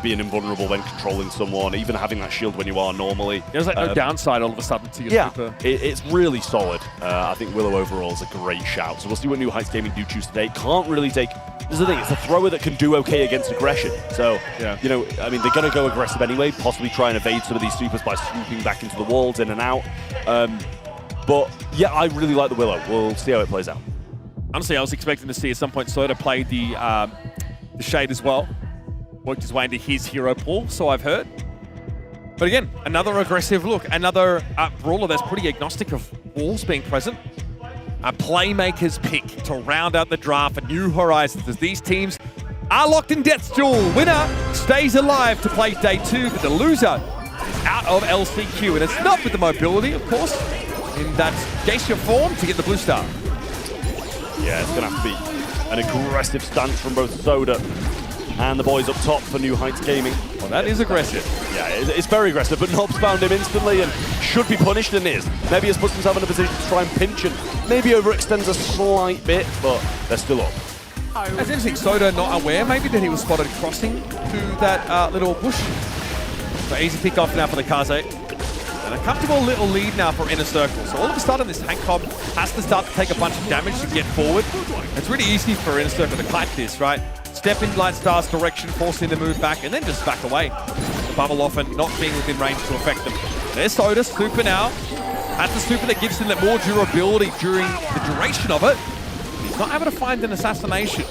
being invulnerable when controlling someone, even having that shield when you are normally. There's like no downside all of a sudden to your super. It's really solid. I think Willow overall is a great shout. So we'll see what New Heights Gaming do choose today. Can't really take... This is the thing, it's a thrower that can do okay against aggression. So, you know, I mean, they're going to go aggressive anyway, possibly try and evade some of these supers by swooping back into the walls, in and out. But, yeah, I really like the Willow. We'll see how it plays out. Honestly, I was expecting to see at some point Soda play the Shade as well. Worked his way into his hero pool, so I've heard. But again, another aggressive look. Another brawler that's pretty agnostic of walls being present. A playmaker's pick to round out the draft for New Horizons as these teams are locked in death's duel. Winner stays alive to play day 2, but the loser is out of LCQ. And it's not with the mobility, of course, in that Geisha form to get the blue star. Yeah, it's going to have to be an aggressive stance from both Soda and the boys up top for New Heights Gaming. Well, that is aggressive. Yeah, it's very aggressive, but Nobs found him instantly and should be punished and is. Maybe has puts himself in a position to try and pinch and maybe overextends a slight bit, but they're still up. As interesting, Soda not aware maybe that he was spotted crossing to that little bush. So easy pick off now for the Kaze. And a comfortable little lead now for Inner Circle. So all of a sudden this Hank Cobb has to start to take a bunch of damage to get forward. It's really easy for Inner Circle to kite this, right? Step in Light Star's direction, force him to move back, and then just back away. The bubble often not being within range to affect them. There's Soda, super now. That's the super that gives him that more durability during the duration of it. He's not able to find an assassination.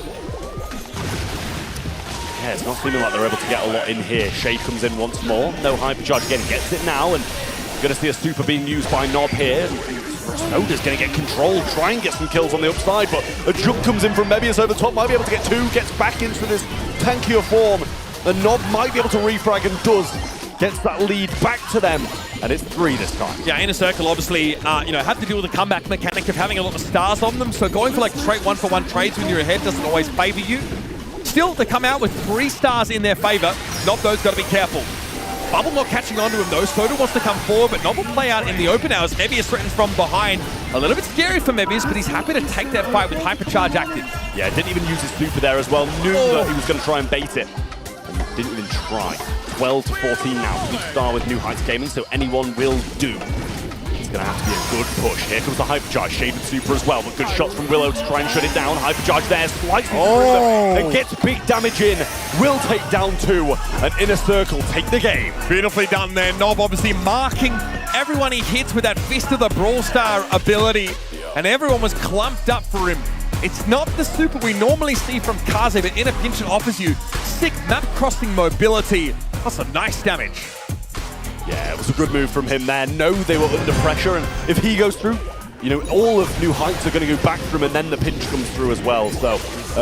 Yeah, it's not seeming like they're able to get a lot in here. Shade comes in once more. No hypercharge again, gets it now, and going to see a super being used by Nob here. Soda's going to get control, try and get some kills on the upside, but a jump comes in from Mebius over the top, might be able to get 2, gets back into this tankier form, and Nob might be able to refrag and does. Gets that lead back to them, and it's 3 this time. Yeah, Inner Circle obviously, you know, have to deal with the comeback mechanic of having a lot of stars on them, so going for like straight 1-for-1 trades when you're ahead doesn't always favor you. Still, they come out with 3 stars in their favor. Nob, those got to be careful. Bubble not catching on to him though. Soda wants to come forward, but Nob will play out in the open now as Mebius threatens from behind. A little bit scary for Mebius, but he's happy to take that fight with Hypercharge active. Yeah, didn't even use his super there as well. Knew that he was going to try and bait it. And didn't even try. 12 to 14 now. Blue star with New Heights Gaming, so anyone will do. It's going to have to be a good push. Here comes the Hypercharge, shaded super as well, but good shots from Willow to try and shut it down. Hypercharge there, slicing through them, and gets big damage in. Will take down 2, and Inner Circle take the game. Beautifully done there. Nob obviously marking everyone he hits with that Fist of the Brawl Star ability, and everyone was clumped up for him. It's not the super we normally see from Kaze, but in a pinch it offers you sick map-crossing mobility. That's some nice damage. Yeah, it was a good move from him there. Know they were under pressure, and if he goes through, you know, all of New Heights are going to go back from him, and then the pinch comes through as well. So,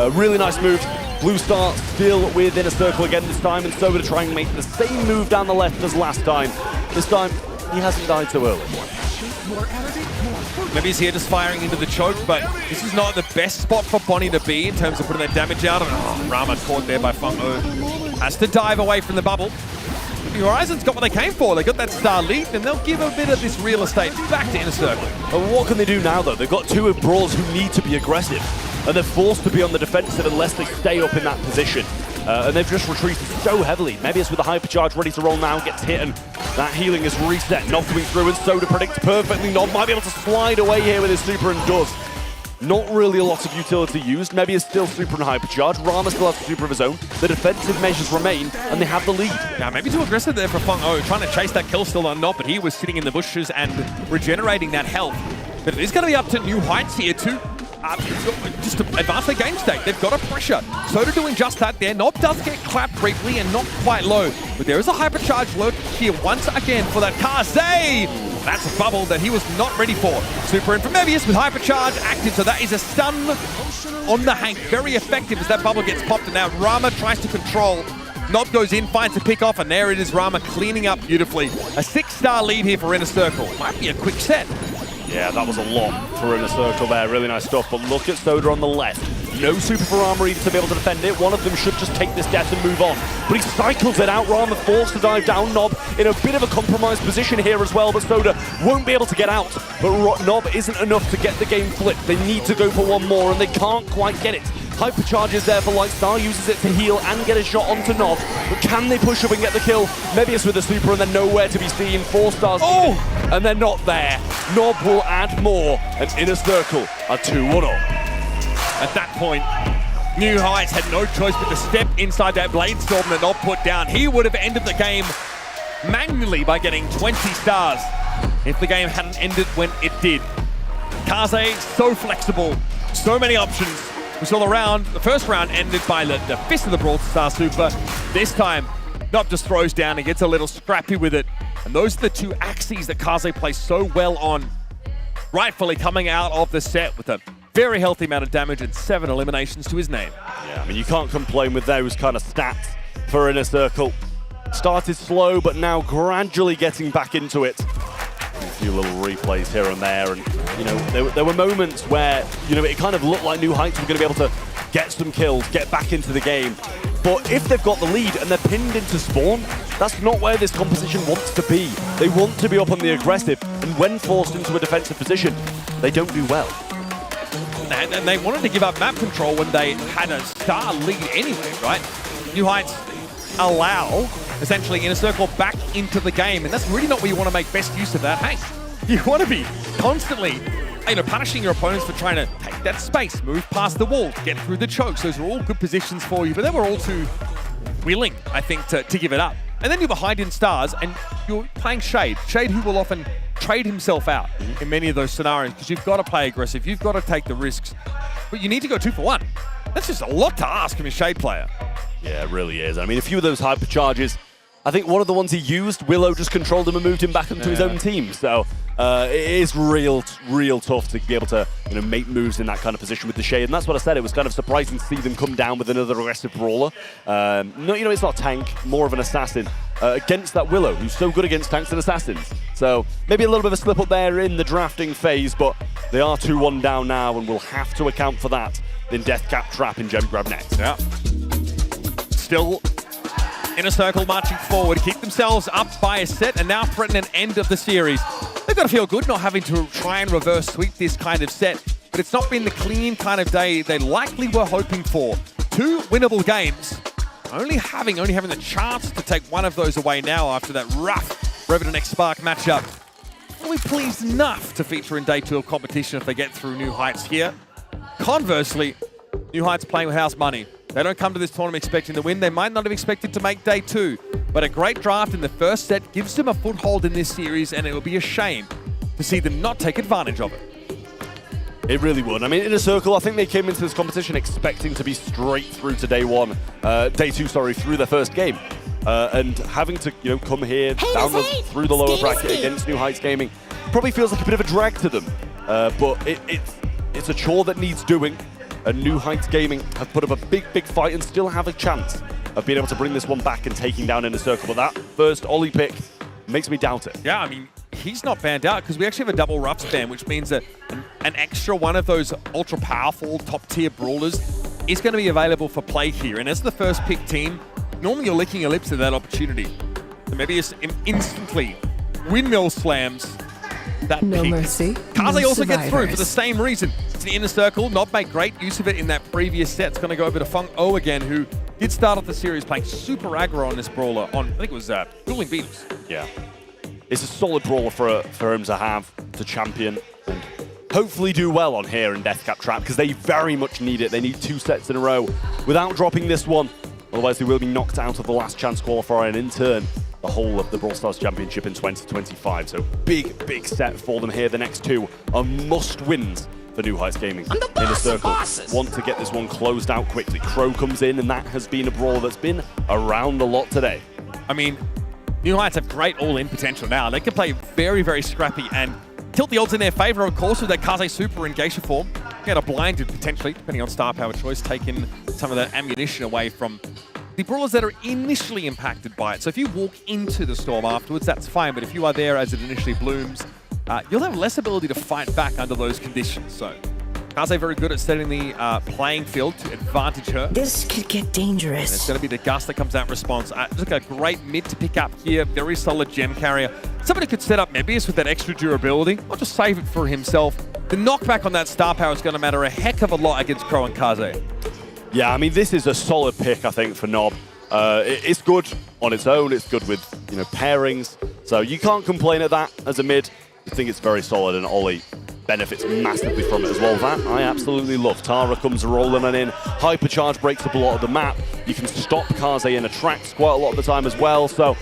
really nice move. Blue Star still within a circle again this time, and Soda trying to make the same move down the left as last time. This time, he hasn't died so early. Maybe he's here just firing into the choke, but this is not the best spot for Bonnie to be in terms of putting that damage out. And Rama caught there by Funko. Has to dive away from the bubble. New Horizons got what they came for. They got that star lead, and they'll give a bit of this real estate back to Inner Circle. But what can they do now, though? They've got 2 brawlers who need to be aggressive, and they're forced to be on the defensive unless they stay up in that position. And they've just retreated so heavily. Mebius with the hypercharge ready to roll now, gets hit, and that healing is reset. Nob coming through, and Soda predicts perfectly. Nob might be able to slide away here with his super, and does. Not really a lot of utility used. Mebius still super and hypercharge. Rama still has a super of his own. The defensive measures remain, and they have the lead. Yeah, maybe too aggressive there for Funko, trying to chase that kill still on Nob, but he was sitting in the bushes and regenerating that health. But it is going to be up to New Heights here too. Just to advance their game state. They've got a pressure. Soda doing just that there. Nob does get clapped briefly and not quite low. But there is a hypercharge load here once again for that Kaze. That's a bubble that he was not ready for. Super in from Mebius with hypercharge active. So that is a stun on the Hank. Very effective as that bubble gets popped. And now Rama tries to control. Nob goes in, finds a pick off, and there it is, Rama cleaning up beautifully. A 6-star lead here for Inner Circle. Might be a quick set. Yeah, that was a lot for Inner Circle there. Really nice stuff. But look at Soda on the left. No super for Armory to be able to defend it. One of them should just take this death and move on. But he cycles it out. Rama forced to dive down. Nob in a bit of a compromised position here as well, but Soda won't be able to get out. But Nob isn't enough to get the game flipped. They need to go for one more, and they can't quite get it. Hypercharge is there for Lightstar, uses it to heal and get a shot onto Nob. But can they push up and get the kill? Maybe it's with a super and then nowhere to be seen. 4 stars and they're not there. Nob will add more, and Inner Circle are 2-1 up. At that point, New Heights had no choice but to step inside that Blade Storm that Nob put down. He would have ended the game manually by getting 20 stars if the game hadn't ended when it did. Kaze, so flexible, so many options. We saw the first round ended by the fist of the Brawl Star Super. This time, Nob just throws down and gets a little scrappy with it. And those are the 2 axes that Kaze plays so well on. Rightfully coming out of the set with a very healthy amount of damage and 7 eliminations to his name. Yeah, I mean, you can't complain with those kind of stats for Inner Circle. Started slow, but now gradually getting back into it. A few little replays here and there, and you know, there were moments where, you know, it kind of looked like New Heights were going to be able to get some kills, get back into the game. But if they've got the lead and they're pinned into spawn, that's not where this composition wants to be. They want to be up on the aggressive, and when forced into a defensive position, they don't do well. And they wanted to give up map control when they had a star lead anyway, right? New Heights allow, essentially, Inner Circle back into the game, and that's really not where you want to make best use of that haste. You want to be constantly, you know, punishing your opponents for trying to take that space, move past the wall, get through the chokes. Those are all good positions for you, but they were all too willing, I think, to give it up. And then you're behind in stars, and you're playing Shade. Shade, who will often trade himself out in many of those scenarios, because you've got to play aggressive, you've got to take the risks, but you need to go 2 for 1. That's just a lot to ask from a Shade player. Yeah, it really is. I mean, a few of those hypercharges, I think one of the ones he used, Willow just controlled him and moved him back into his own team. So it is real tough to be able to, you know, make moves in that kind of position with the Shade. And that's what I said. It was kind of surprising to see them come down with another aggressive brawler. No, you know, it's not tank, more of an assassin against that Willow, who's so good against tanks and assassins. So maybe a little bit of a slip up there in the drafting phase, but they are 2-1 down now, and we'll have to account for that in Death Cap Trap in Gem Grab next. Yeah. Still Inner Circle marching forward, keep themselves up by a set and now threaten an end of the series. They've got to feel good not having to try and reverse sweep this kind of set, but it's not been the clean kind of day they likely were hoping for. 2 winnable games, only having the chance to take one of those away now after that rough Revenant XSPARK matchup. We're pleased enough to feature in day 2 of competition if they get through New Heights here. Conversely, New Heights playing with house money. They don't come to this tournament expecting to win. They might not have expected to make day 2, but a great draft in the first set gives them a foothold in this series, and it will be a shame to see them not take advantage of it. It really would. I mean, Inner Circle, I think they came into this competition expecting to be straight through to day 2, through their first game. And having to, you know, come here through the lower bracket against New Heights Gaming probably feels like a bit of a drag to them. But it's a chore that needs doing. And New Heights Gaming have put up a big fight and still have a chance of being able to bring this one back and taking down Inner Circle. But that first Ollie pick makes me doubt it. Yeah, I mean, he's not banned out because we actually have a double rough ban, which means that an extra one of those ultra-powerful top-tier brawlers is going to be available for play here. And as the first pick team, normally you're licking your lips at that opportunity. So maybe it's instantly windmill slams that no pick. Mercy. Kaze No also gets through for survivors. the same reason. It's the Inner Circle. Nob made great use of it in that previous set. It's going to go over to Fung O again, who did start off the series playing super aggro on this brawler on, I think it was Dueling Beatles. Yeah. It's a solid brawler for him to have, to champion, and hopefully do well on here in Death Cap Trap, because they very much need it. They need 2 sets in a row without dropping this one. Otherwise, they will be knocked out of the last chance qualifier, and in turn, the whole of the Brawl Stars Championship in 2025. So big set for them here. The next 2 are must-wins for New Heights Gaming. Inner Circle want to get this one closed out quickly. Crow comes in, and that has been a brawler that's been around a lot today. I mean, New Heights have great all-in potential now. They can play very scrappy and tilt the odds in their favor, of course, with their Kaze Super in Geisha form. Get a blinded, potentially, depending on star power choice, taking some of that ammunition away from the brawlers that are initially impacted by it. So if you walk into the storm afterwards, that's fine. But if you are there as it initially blooms, you'll have less ability to fight back under those conditions. So Kaze very good at setting the playing field to advantage her. This could get dangerous. And it's going to be the Gust that comes out in response. Just a great mid to pick up here. Very solid gem carrier. Somebody could set up Mebius with that extra durability, or just save it for himself. The knockback on that star power is going to matter a heck of a lot against Crow and Kaze. Yeah, I mean, this is a solid pick, I think, for Nob. It's good on its own. It's good with, pairings. So you can't complain at that as a mid. I think it's very solid, and Ollie benefits massively from it as well. That I absolutely love. Tara comes rolling in. Hypercharge breaks up a lot of the map. You can stop Kaze in attracts quite a lot of the time as well. So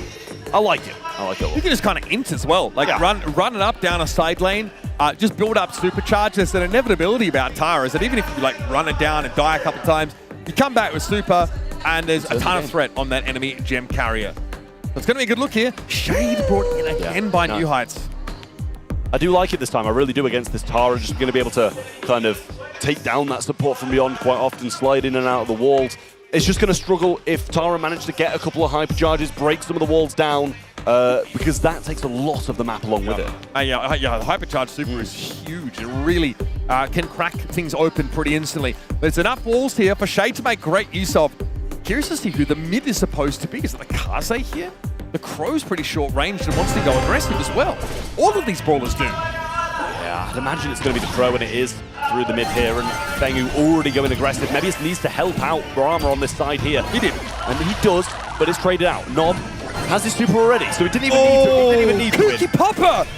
I like it. I like it a lot. You can just kind of int as well. Like run it up down a side lane. Just build up supercharge. There's an inevitability about Tara is that even if you run it down and die a couple times, you come back with super, and there's a ton of threat on that enemy gem carrier. So it's going to be a good look here. Shade brought in again by New Heights. I do like it this time. I really do against this Tara. Just going to be able to kind of take down that support from beyond quite often, slide in and out of the walls. It's just going to struggle if Tara managed to get a couple of hypercharges, break some of the walls down, because that takes a lot of the map along with it. Yeah, the hypercharge super is huge. It really can crack things open pretty instantly. There's enough walls here for Shade to make great use of. Curious to see who the mid is supposed to be. Is it the Kaze here? The Crow's pretty short ranged and wants to go aggressive as well. All of these brawlers do. Yeah, I'd imagine it's going to be the Crow, and it is through the mid here. And Fengu already going aggressive. Maybe he needs to help out Brahma on this side here. He did. And he does, but it's traded out. Nob has his super already, so he didn't even need to. He didn't even need to win. Kooky Popper!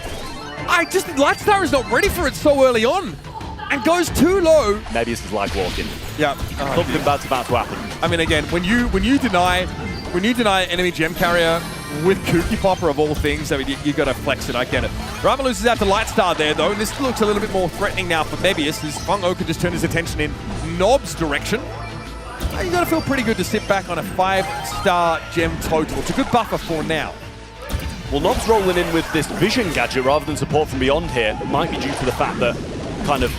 Lightstar is not ready for it so early on. And goes too low. Maybe this is like walking. Yeah. Something bad's about to happen. I mean, again, when you deny enemy gem carrier with Kooky Popper of all things, I mean, you got to flex it. I get it. Rama loses out to Lightstar there, though, and this looks a little bit more threatening now for Mebius, as Fung O can just turn his attention in Nob's direction. You got to feel pretty good to sit back on a 5-star gem total. It's a good buffer for now. Well, Nob's rolling in with this vision gadget rather than support from beyond here. It might be due to the fact that kind of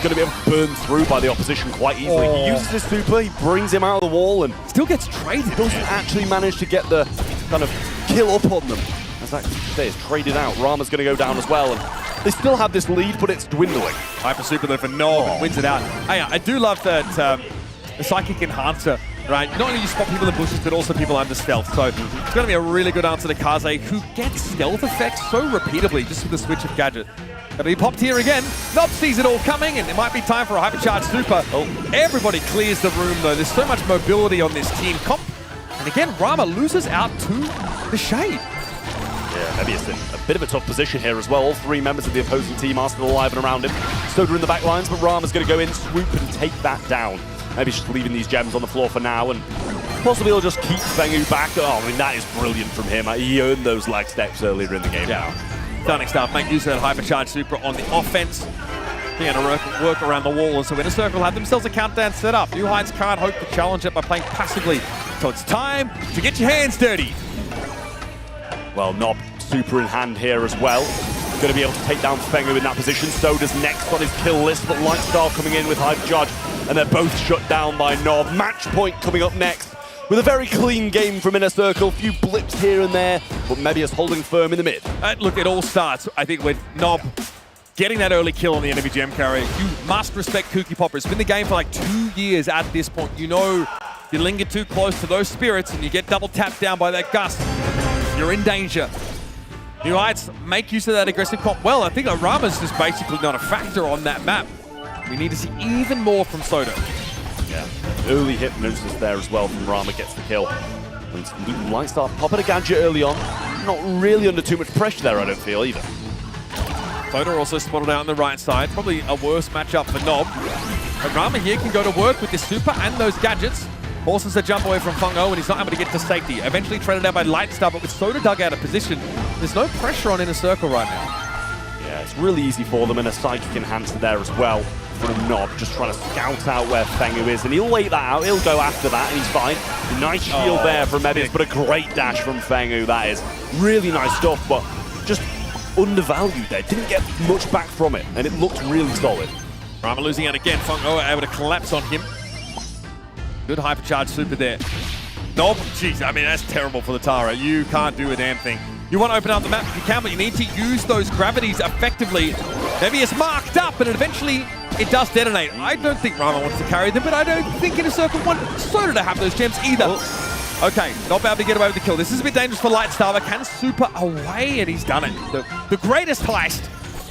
going to be able to burn through by the opposition quite easily. He uses his super, he brings him out of the wall, and still gets traded. Doesn't actually manage to get the kind of kill up on them. As that is traded out, Rama's going to go down as well, and they still have this lead, but it's dwindling. Hyper super there for Nob, wins it out. I do love that the Psychic Enhancer, right? Not only you spot people in bushes, but also people under stealth. So it's going to be a really good answer to Kaze, who gets stealth effects so repeatedly just with the switch of gadget. But he popped here again. Nob sees it all coming, and it might be time for a hypercharge super. Everybody clears the room, though. There's so much mobility on this team. And again, Rama loses out to the Shade. Yeah, maybe it's in a bit of a tough position here as well. All three members of the opposing team are still alive and around him. Soda in the back lines, but Rama's going to go in, swoop, and take that down. Maybe he's just leaving these gems on the floor for now, and possibly he'll just keep Fengu back. Oh, I mean, that is brilliant from him. He earned those lag steps earlier in the game now. Stunning stuff. Make use of that hypercharge super on the offense. They're going to work around the wall, and so Inner Circle have themselves a countdown set up. New Heights can't hope to challenge it by playing passively. So it's time to get your hands dirty. Well, Nob super in hand here as well. Going to be able to take down Fengu in that position. Soda's next on his kill list, but Lightstar coming in with hypercharge, and they're both shut down by Nob. Match point coming up next with a very clean game from Inner Circle. A few blips here and there, but Mebius holding firm in the mid. Look, it all starts, I think, with Nob getting that early kill on the enemy gem carrier. You must respect Kooky Popper. It's been the game for like 2 years at this point. You know, you linger too close to those spirits and you get double tapped down by that Gust, you're in danger. New Heights make use of that aggressive comp. Well, I think Rama's just basically not a factor on that map. We need to see even more from Soda. Yeah, early hypnosis there as well from Rama, gets the kill. And Lightstar popping a gadget early on. Not really under too much pressure there, I don't feel, either. Soda also spotted out on the right side. Probably a worse matchup for Nob. But Rama here can go to work with this super and those gadgets. Forces a jump away from Fung O, and he's not able to get to safety. Eventually traded out by Lightstar, but with Soda dug out of position, there's no pressure on Inner Circle right now. Yeah, it's really easy for them, and a Psychic Enhancer there as well from Nob, just trying to scout out where Fengu is, and he'll wait that out. He'll go after that, and he's fine. Nice shield there from Mebius, but a great dash from Fengu, that is. Really nice stuff, but just undervalued there. Didn't get much back from it, and it looked really solid. Rama losing out again. Fung O able to collapse on him. Good hypercharge super there. Nob, jeez, I mean, that's terrible for the Tara. You can't do a damn thing. You want to open up the map if you can, but you need to use those gravities effectively. Maybe it's marked up, and it eventually it does detonate. I don't think Rama wants to carry them, but I don't think Inner Circle want Soda to have those gems either. Okay, not able to get away with the kill. This is a bit dangerous for Lightstar, but can super away, and he's done it. The greatest heist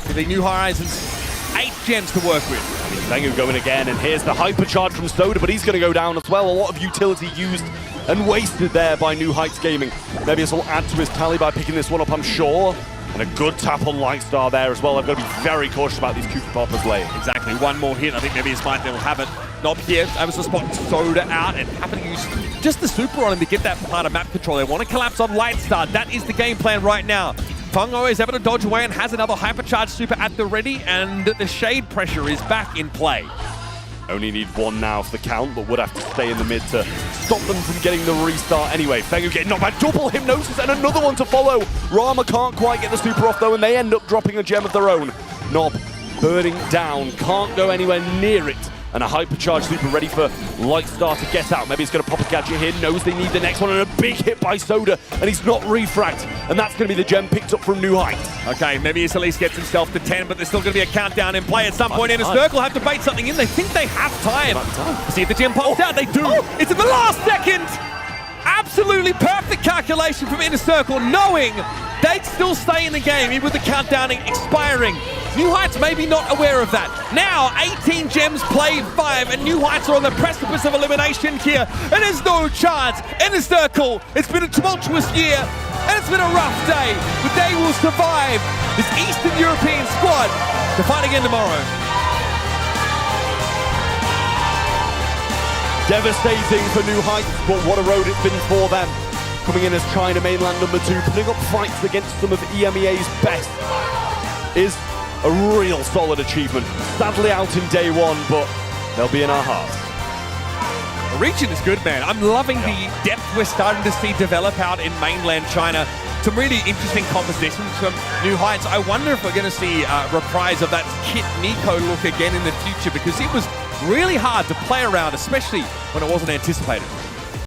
for the New Horizons. 8 gems to work with. Fengu going again, and here's the hypercharge from Soda, but he's going to go down as well. A lot of utility used and wasted there by New Heights Gaming. Mebius will add to his tally by picking this one up, I'm sure. And a good tap on Lightstar there as well. I've got to be very cautious about these Cookie Poppers late. Exactly, one more hit. I think Mebius might will have it. Not here, able to spot Soda out and happen to use just the super on him to get that part of map control. They want to collapse on Lightstar. That is the game plan right now. Fungo is able to dodge away and has another hypercharged super at the ready, and the shade pressure is back in play. Only need one now for the count, but would have to stay in the mid to stop them from getting the restart anyway. Fengu getting knocked by double Hypnosis and another one to follow. Rama can't quite get the super off though, and they end up dropping a gem of their own. Nob burning down, can't go anywhere near it. And a hypercharged super ready for Lightstar to get out. Maybe he's going to pop a gadget here, knows they need the next one, and a big hit by Soda, and he's not refragged. And that's going to be the gem picked up from New Heights. Okay, maybe he at least gets himself to 10, but there's still going to be a countdown in play at some point. Inner Circle have to bait something in. They think they have time. See if the gem pops out. They do. It's in the last second. Absolutely perfect calculation from Inner Circle, knowing they'd still stay in the game even with the countdown expiring. New Heights maybe not aware of that. Now, 18 gems played 5, and New Heights are on the precipice of elimination here, and there's no chance. Inner Circle, it's been a tumultuous year, and it's been a rough day, but they will survive this Eastern European squad to fight again tomorrow. Devastating for New Heights, but what a road it's been for them. Coming in as China mainland number 2, putting up fights against some of EMEA's best is a real solid achievement. Sadly out in day 1, but they'll be in our hearts. The region is good, man. I'm loving the depth we're starting to see develop out in mainland China. Some really interesting compositions from New Heights. I wonder if we're going to see a reprise of that Kit Nico look again in the future, because it was really hard to play around, especially when it wasn't anticipated.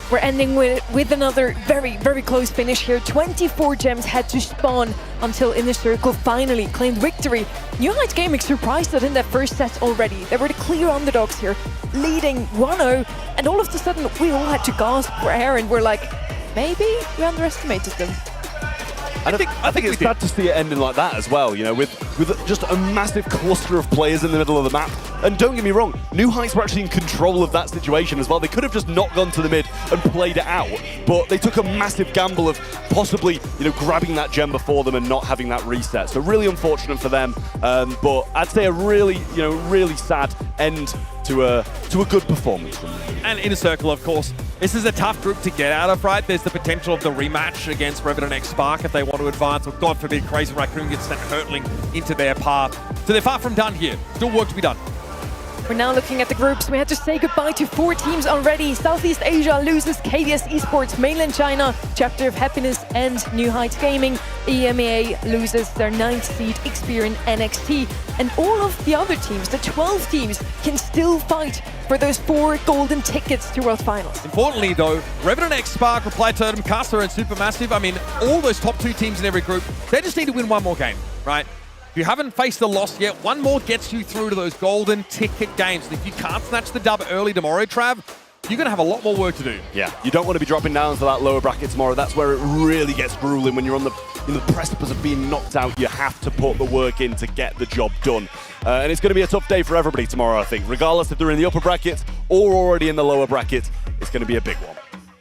We're ending with another very, very close finish here. 24 gems had to spawn until Inner Circle finally claimed victory. New Heights Gaming surprised us in their first set already. They were the clear underdogs here, leading 1-0, and all of a sudden we all had to gasp for air and we're like, maybe we underestimated them. I think it's sad to see it ending like that as well, you know, with just a massive cluster of players in the middle of the map. And don't get me wrong, New Heights were actually in control of that situation as well. They could have just not gone to the mid and played it out, but they took a massive gamble of possibly, you know, grabbing that gem before them and not having that reset. So really unfortunate for them, but I'd say a really, you know, really sad end to a good performance from them. And Inner Circle, of course, this is a tough group to get out of, right? There's the potential of the rematch against Revenant XSPARK if they want to advance, or God forbid, Crazy Raccoon gets sent hurtling into their path. So they're far from done here. Still work to be done. We're now looking at the groups. We had to say goodbye to 4 teams already. Southeast Asia loses KDS Esports, Mainland China, Chapter of Happiness, and New Heights Gaming. EMEA loses their 9th seed, Experian NXT. And all of the other teams, the 12 teams, can still fight for those 4 golden tickets to World Finals. Importantly, though, Revenant XSPARK, Reply Totem, Casa, and Supermassive, I mean, all those top 2 teams in every group, they just need to win one more game, right? If you haven't faced a loss yet, one more gets you through to those golden ticket games. And if you can't snatch the dub early tomorrow, Trav, you're going to have a lot more work to do. Yeah, you don't want to be dropping down to that lower bracket tomorrow. That's where it really gets grueling. When you're on the precipice of being knocked out, you have to put the work in to get the job done. And it's going to be a tough day for everybody tomorrow, I think. Regardless if they're in the upper brackets or already in the lower brackets, it's going to be a big one.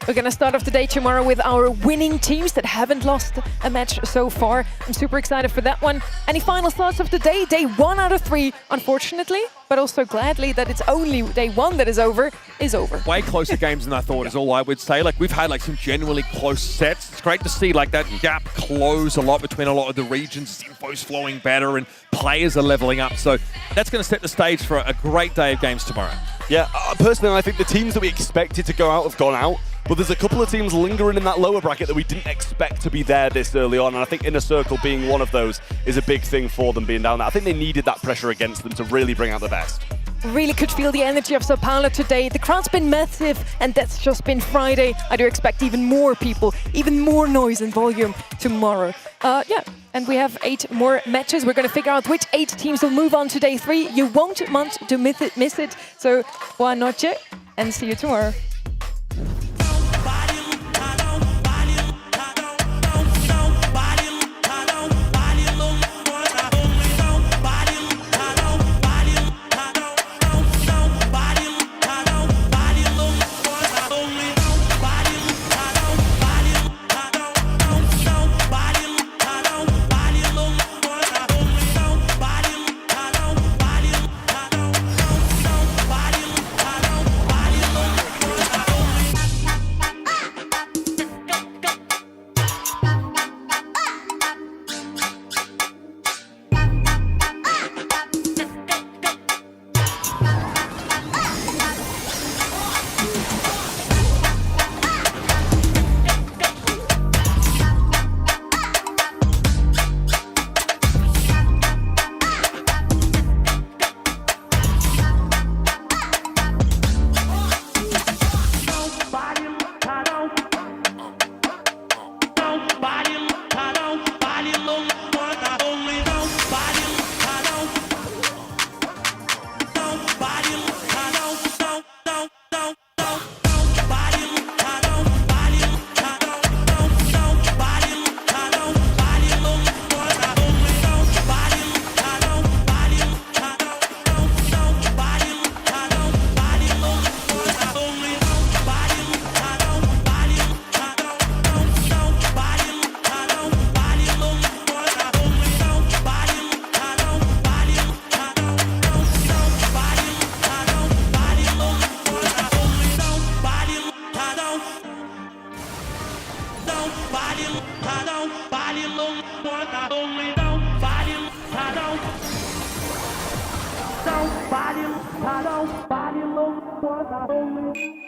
We're going to start off the day tomorrow with our winning teams that haven't lost a match so far. I'm super excited for that one. Any final thoughts of the day? Day 1 out of 3, unfortunately, but also gladly that it's only day 1 that is over. Way closer games than I thought is all I would say. Like, we've had like some genuinely close sets. It's great to see like that gap close a lot between a lot of the regions. Info's flowing better and players are leveling up. So that's going to set the stage for a great day of games tomorrow. Yeah, personally, I think the teams that we expected to go out have gone out. But there's a couple of teams lingering in that lower bracket that we didn't expect to be there this early on. And I think Inner Circle being one of those is a big thing for them being down there. I think they needed that pressure against them to really bring out the best. Really could feel the energy of Sao Paulo today. The crowd's been massive, and that's just been Friday. I do expect even more people, even more noise and volume tomorrow. Yeah, and we have 8 more matches. We're going to figure out which 8 teams will move on to day 3. You won't want to miss it, so buona noche, and see you tomorrow. Body low, body low, body low.